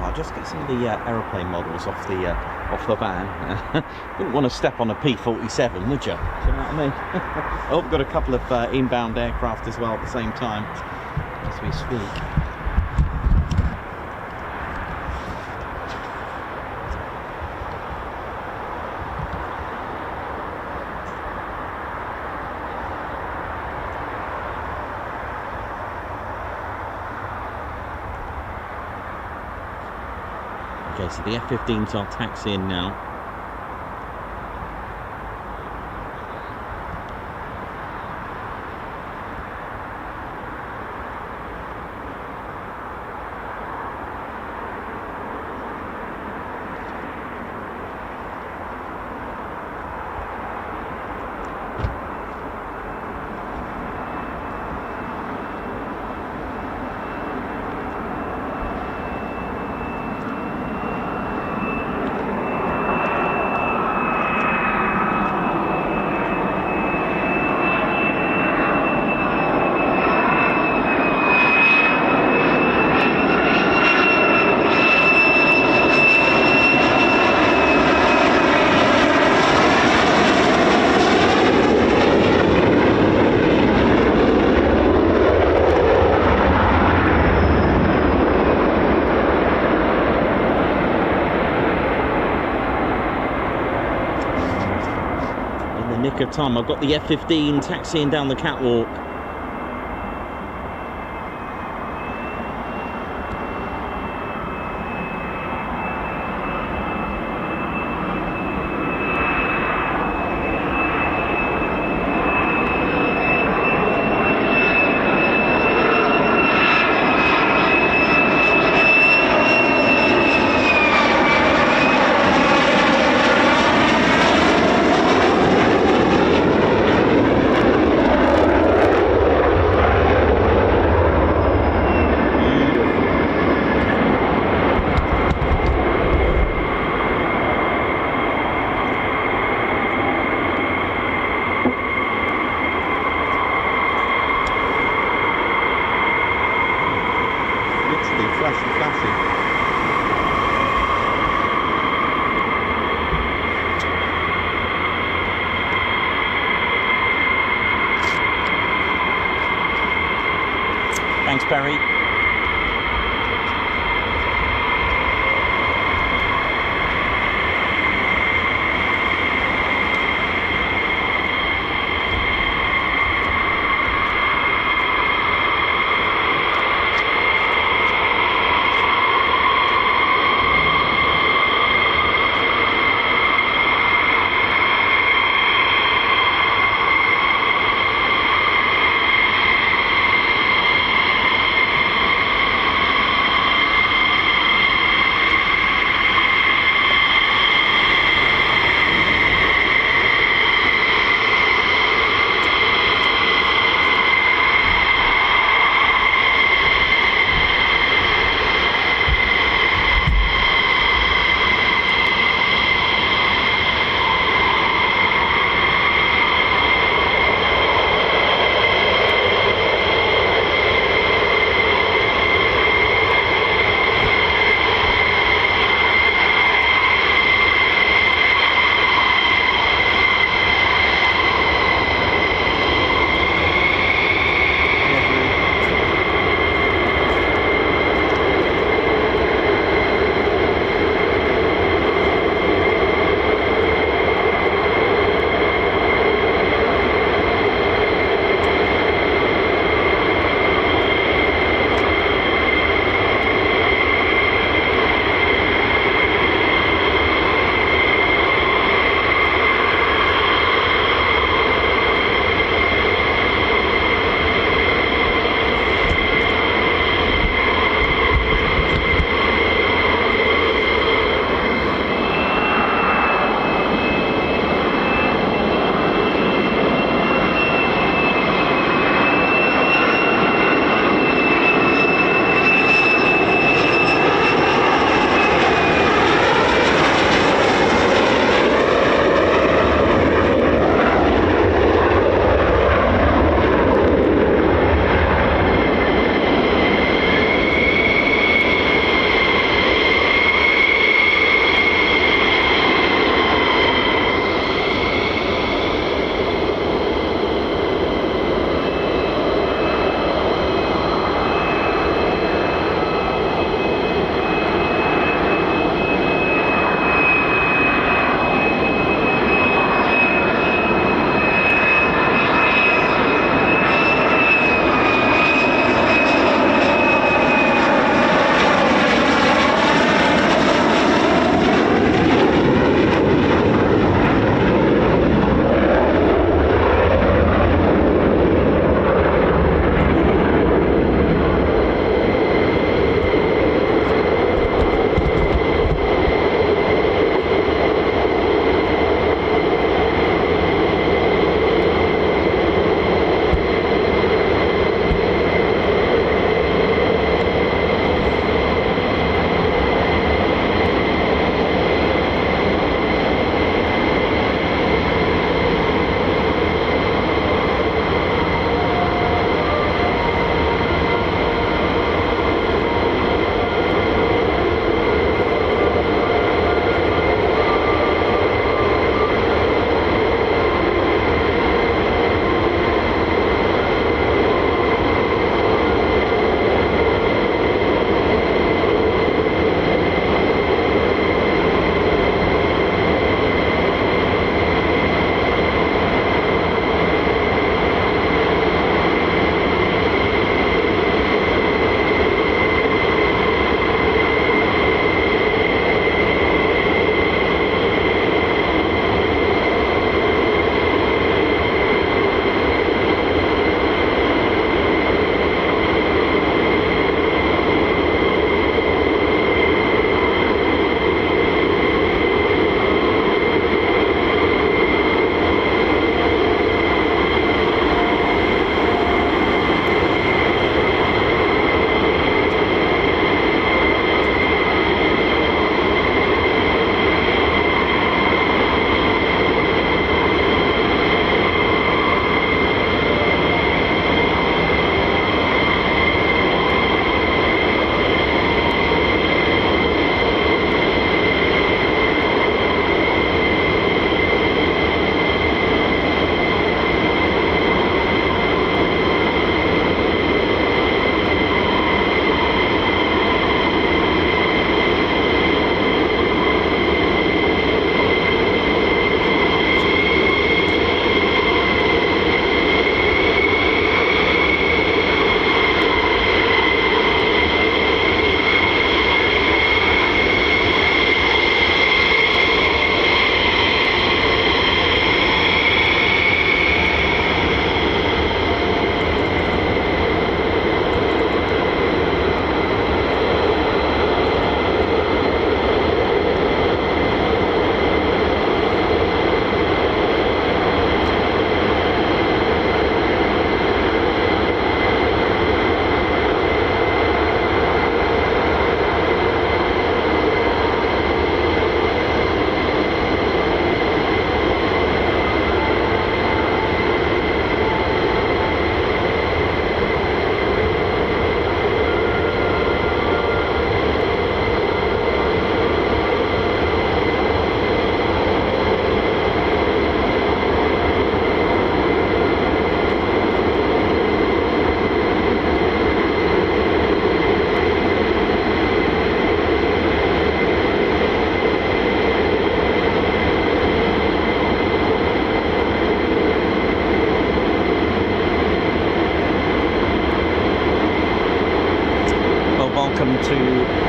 I'll just get some of the aeroplane models off the van. Wouldn't want to step on a P-47, would you? Do you know what I mean? Oh, got a couple of inbound aircraft as well at the same time as we speak. Okay, so the F-15s are taxiing now. Of time. I've got the F-15 taxiing down the catwalk. Thanks, Perry.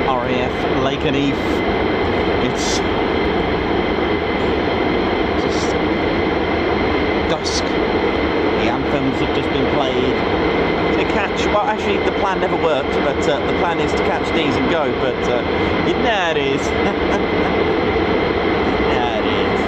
RAF Lakenheath. It's just dusk. The anthems have just been played. I'm going to catch, well actually the plan never worked, but the plan is to catch these and go, but there it is. There it is.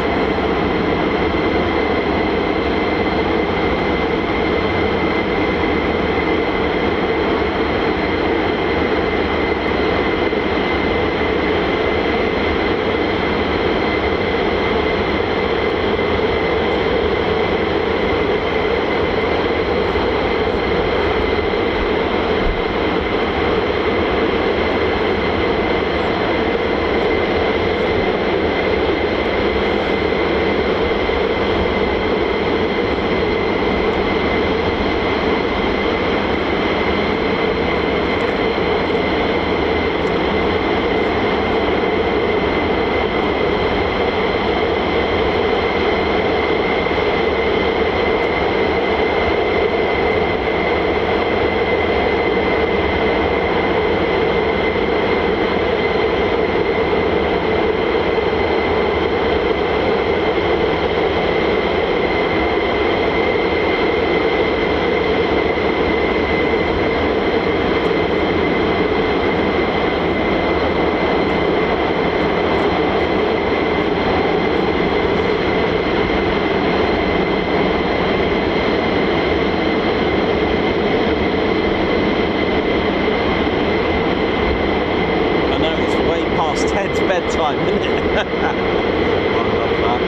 Ted's bedtime, isn't it? I love that.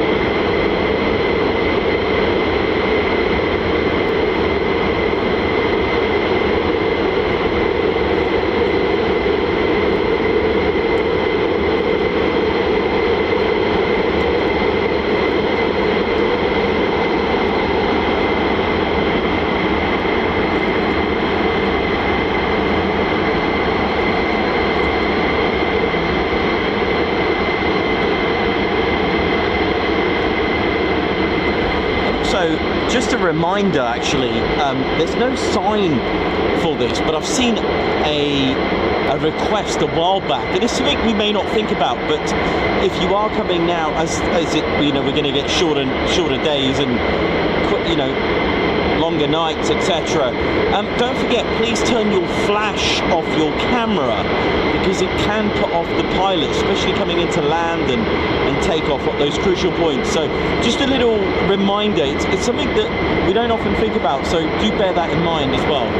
Just a reminder, actually, there's no sign for this, but I've seen a request a while back, and it's something we may not think about. But if you are coming now, as it, you know, we're going to get shorter days and longer nights, etc. Don't forget, please turn your flash off your camera, because it can put off the pilot, especially coming into land and take off at those crucial points. So just a little reminder, it's something that we don't often think about, so do bear that in mind as well.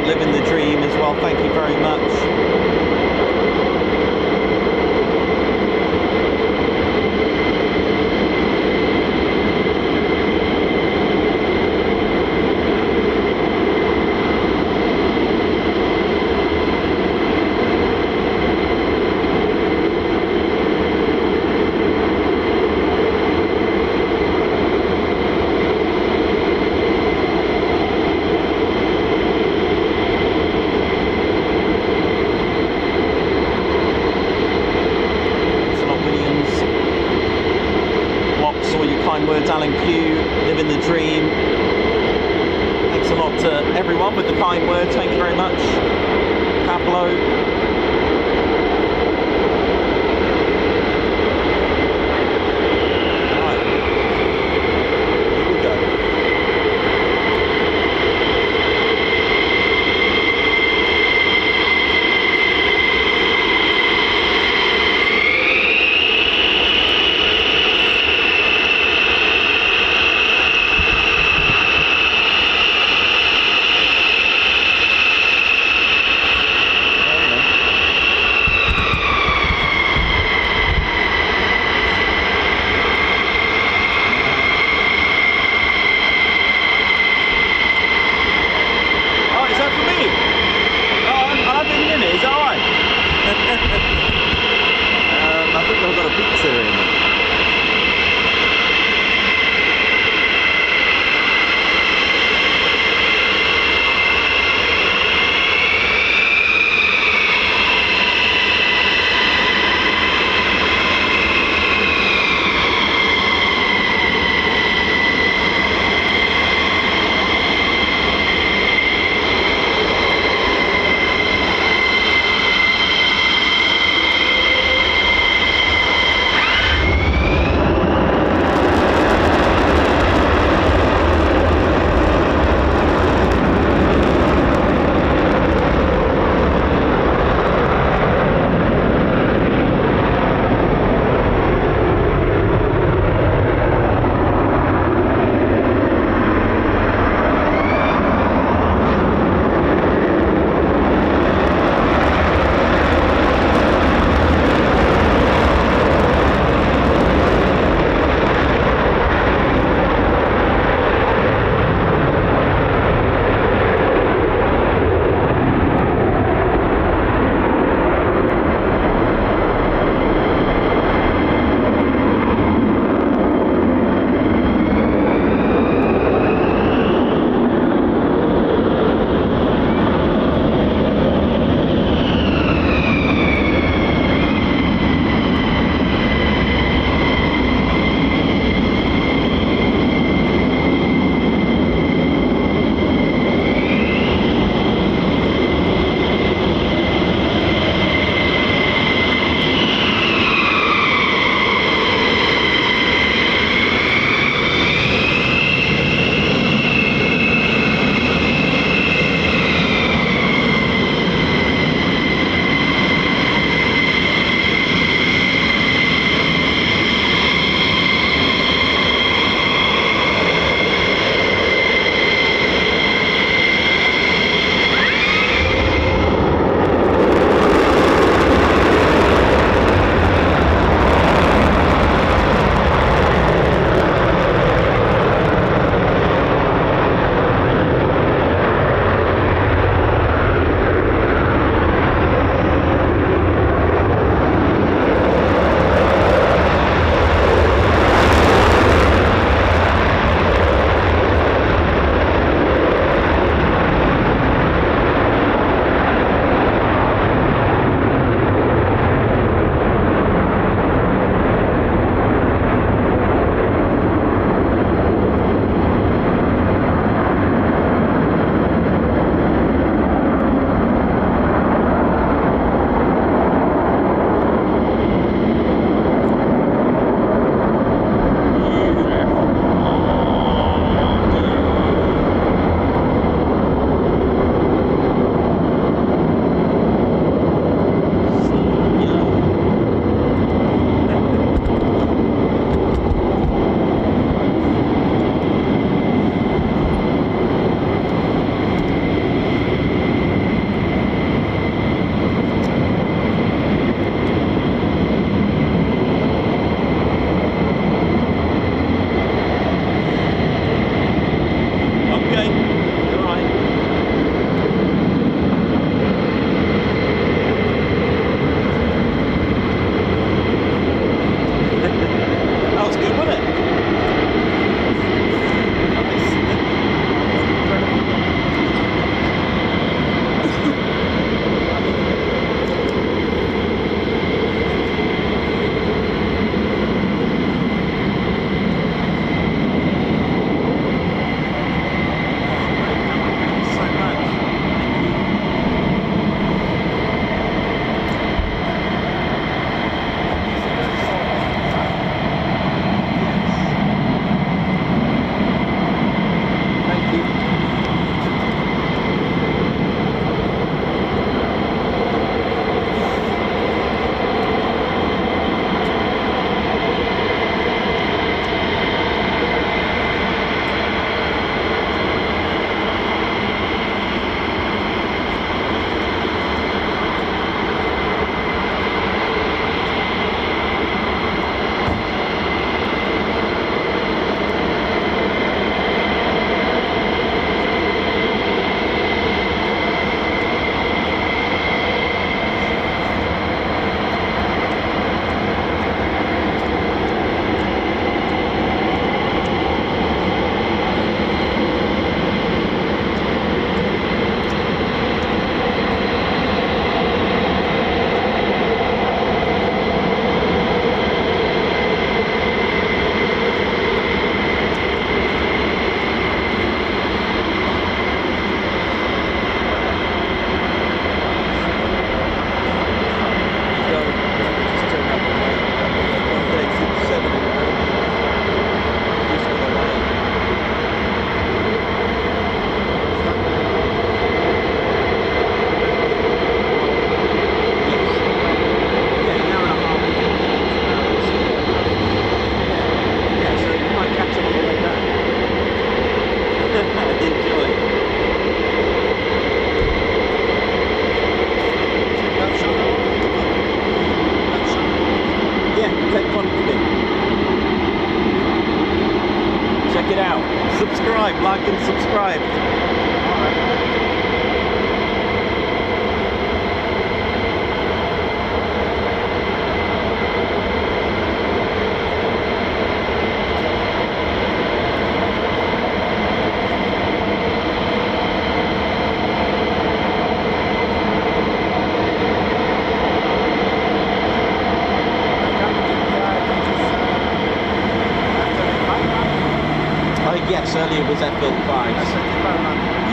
out living the dream as well. Thank you very much. Words, Alan Q, living the dream. Thanks a lot to everyone with the kind words. Thank you very much. Pablo.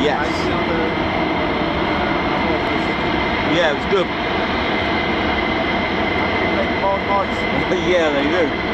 Yes. Yeah, it was good. Yeah, they do.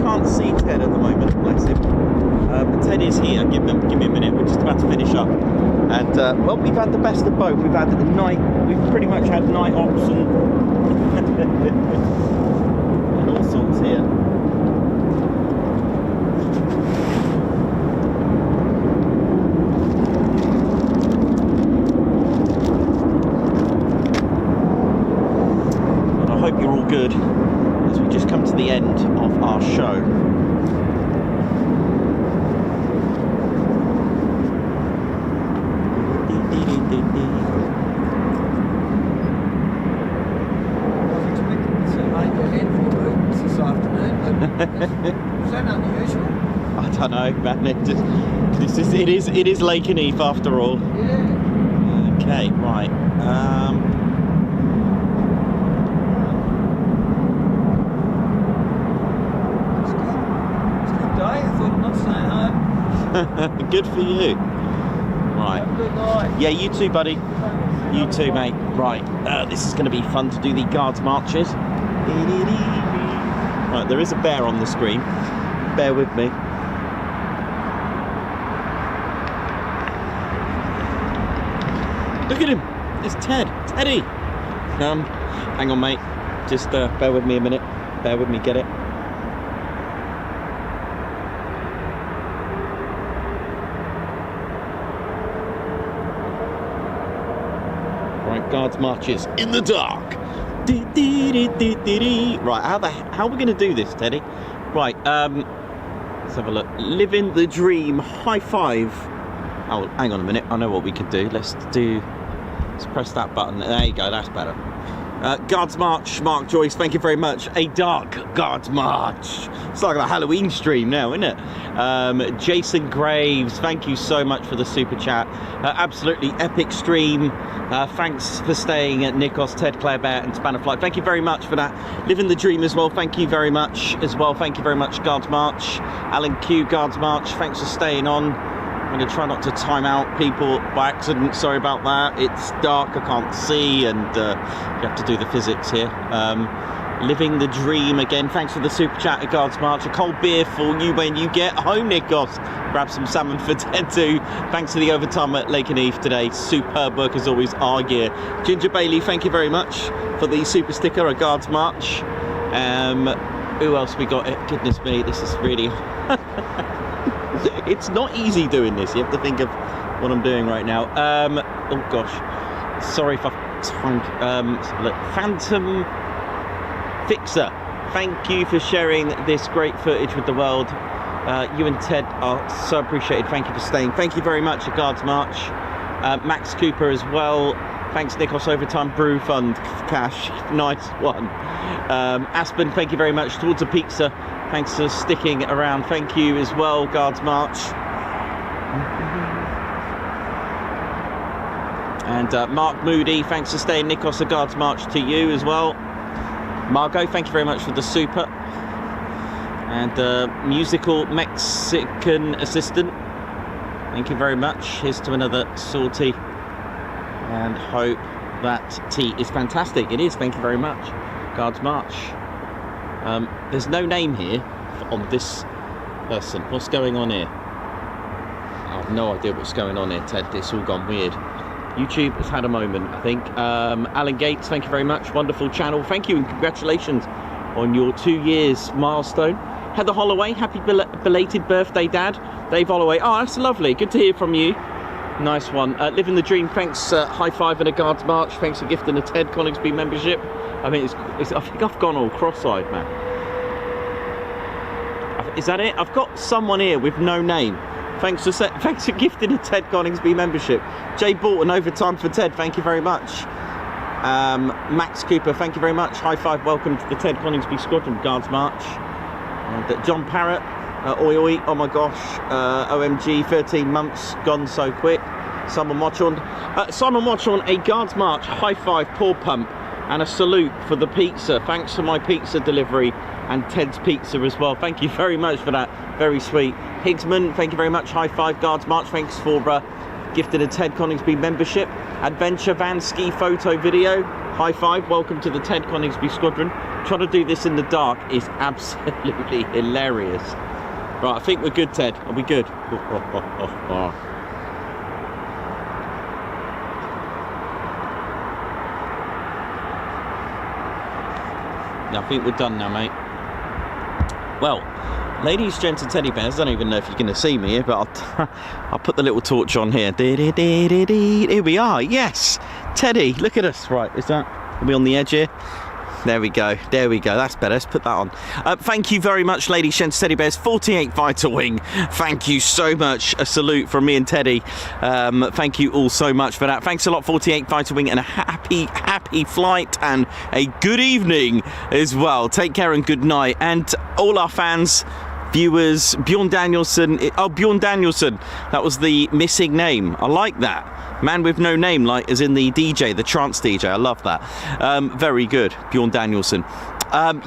can't see Ted at the moment, bless him. But Ted is here. Give me a minute. We're just about to finish up. And well, we've had the best of both. We've had the night. We've pretty much had night ops and and all sorts here. And I hope you're all good as we just come to the end of our show. Was that unusual? I don't know, man. It is Lakenheath after all. Yeah. Okay, right. It's a good day. I thought I'm not staying home. Good for you. Right. Have a good night. Yeah, you too, buddy. You too, mate. Right. This is going to be fun to do the guards marches. Right, there is a bear on the screen. Bear with me. Look at him. It's Ted. Teddy. Hang on, mate. Just bear with me a minute. Bear with me. Get it. Right, guards marches in the dark. Right, how are we going to do this, Teddy? Right, let's have a look. Living the dream, high five. Oh, hang on a minute. I know what we could do. Let's press that button. There you go. That's better. Guards March, Mark Joyce, thank you very much. A dark Guards March. It's like a Halloween stream now, isn't it? Jason Graves, thank you so much for the super chat. Absolutely epic stream. Thanks for staying at Nikos, Ted, Claire Bear and Spanner Flight. Thank you very much for that. Living the dream as well. Thank you very much as well. Thank you very much, Guards March. Alan Q, Guards March, thanks for staying on. I'm going to try not to time out people by accident. Sorry about that. It's dark, I can't see, and you have to do the physics here. Living the dream again. Thanks for the super chat at Guards March. A cold beer for you when you get home, Nikos. Grab some salmon for Ted too. Thanks for the overtime at Lakenheath today. Superb work as always, our gear. Ginger Bailey, thank you very much for the super sticker at Guards March. Who else we got? Goodness me, this is really... It's not easy doing this. You have to think of what I'm doing right now. Oh gosh, sorry if I've tongue. Phantom Fixer, thank you for sharing this great footage with the world. You and Ted are so appreciated. Thank you for staying. Thank you very much at Guards March. Max Cooper as well. Thanks, Nikos Overtime Brew Fund Cash. Nice one. Aspen, thank you very much. Towards a Pizza. Thanks for sticking around. Thank you as well, Guards March. And Mark Moody, thanks for staying. Nikos, a Guards March to you as well. Margot, thank you very much for the super. And musical Mexican assistant, thank you very much. Here's to another sortie. And hope that tea is fantastic. It is, thank you very much. Guards March. There's no name here on this person. What's going on here? I have no idea what's going on here, Ted. It's all gone weird. YouTube has had a moment, I think. Alan Gates, thank you very much. Wonderful channel. Thank you and congratulations on your 2 years milestone. Heather Holloway, happy belated birthday, Dad. Dave Holloway, oh, that's lovely. Good to hear from you. Nice one. Living the dream, thanks. High five and a Guards March. Thanks for gifting a Ted Coningsby membership. I mean, I think I've gone all cross-eyed, man. Is that it? I've got someone here with no name. Thanks for gifting a Ted Coningsby membership. Jay Bolton, overtime for Ted. Thank you very much. Max Cooper, thank you very much. High five, welcome to the Ted Coningsby Squadron Guards March. And John Parrott, oi oi, oh my gosh, OMG, 13 months, gone so quick. Simon Watchorn, a Guards March, high five, paw pump, and a salute for the pizza. Thanks for my pizza delivery and Ted's pizza as well. Thank you very much for that, very sweet. Higsman, thank you very much, high five, Guards March, thanks for gifting a Ted Coningsby membership. Adventure Van Ski photo video, High five, welcome to the Ted Coningsby Squadron. Trying to do this in the dark is absolutely hilarious. Right, I think we're good, Ted. Are we good? I think we're done now, mate. Well, ladies, gents and teddy bears, I don't even know if you're going to see me here, but I'll put the little torch on here. Here we are, yes! Teddy, look at us. Right, are we on the edge here? There we go, that's better, let's put that on. Thank you very much, ladies, gents, teddy bears. 48 Fighter Wing, thank you so much. A salute from me and Teddy. Thank you all so much for that. Thanks a lot, 48 Fighter Wing, and a happy flight and a good evening as well. Take care and good night. And all our fans, viewers, Bjorn Danielson. Oh, Bjorn Danielson, that was the missing name. I like that. Man with no name, like as in the DJ, the trance DJ. I love that. Very good, Bjorn Danielson.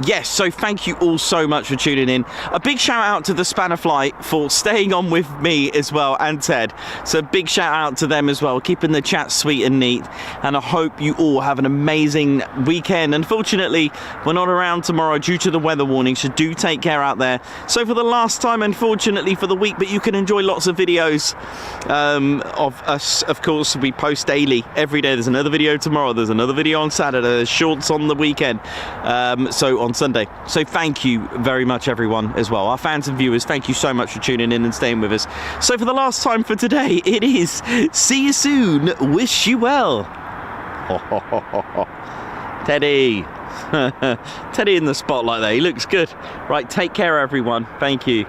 Yes, so thank you all so much for tuning in. A big shout out to the Spanner Flight for staying on with me as well, and Ted. So big shout out to them as well, keeping the chat sweet and neat. And I hope you all have an amazing weekend. Unfortunately, we're not around tomorrow due to the weather warning, so do take care out there. So for the last time, unfortunately, for the week, but you can enjoy lots of videos of us, of course. We post daily, every day. There's another video tomorrow, there's another video on Saturday, there's shorts on the weekend, so on Sunday. So thank you very much, everyone, as well. Our fans and viewers, thank you so much for tuning in and staying with us. So for the last time for today, it is see you soon, wish you well. Teddy. Teddy in the spotlight there, he looks good. Right, take care, everyone. Thank you.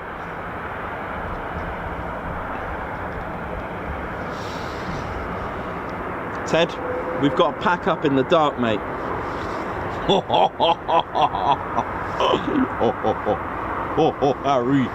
Ted, we've got to pack up in the dark, mate. Harry.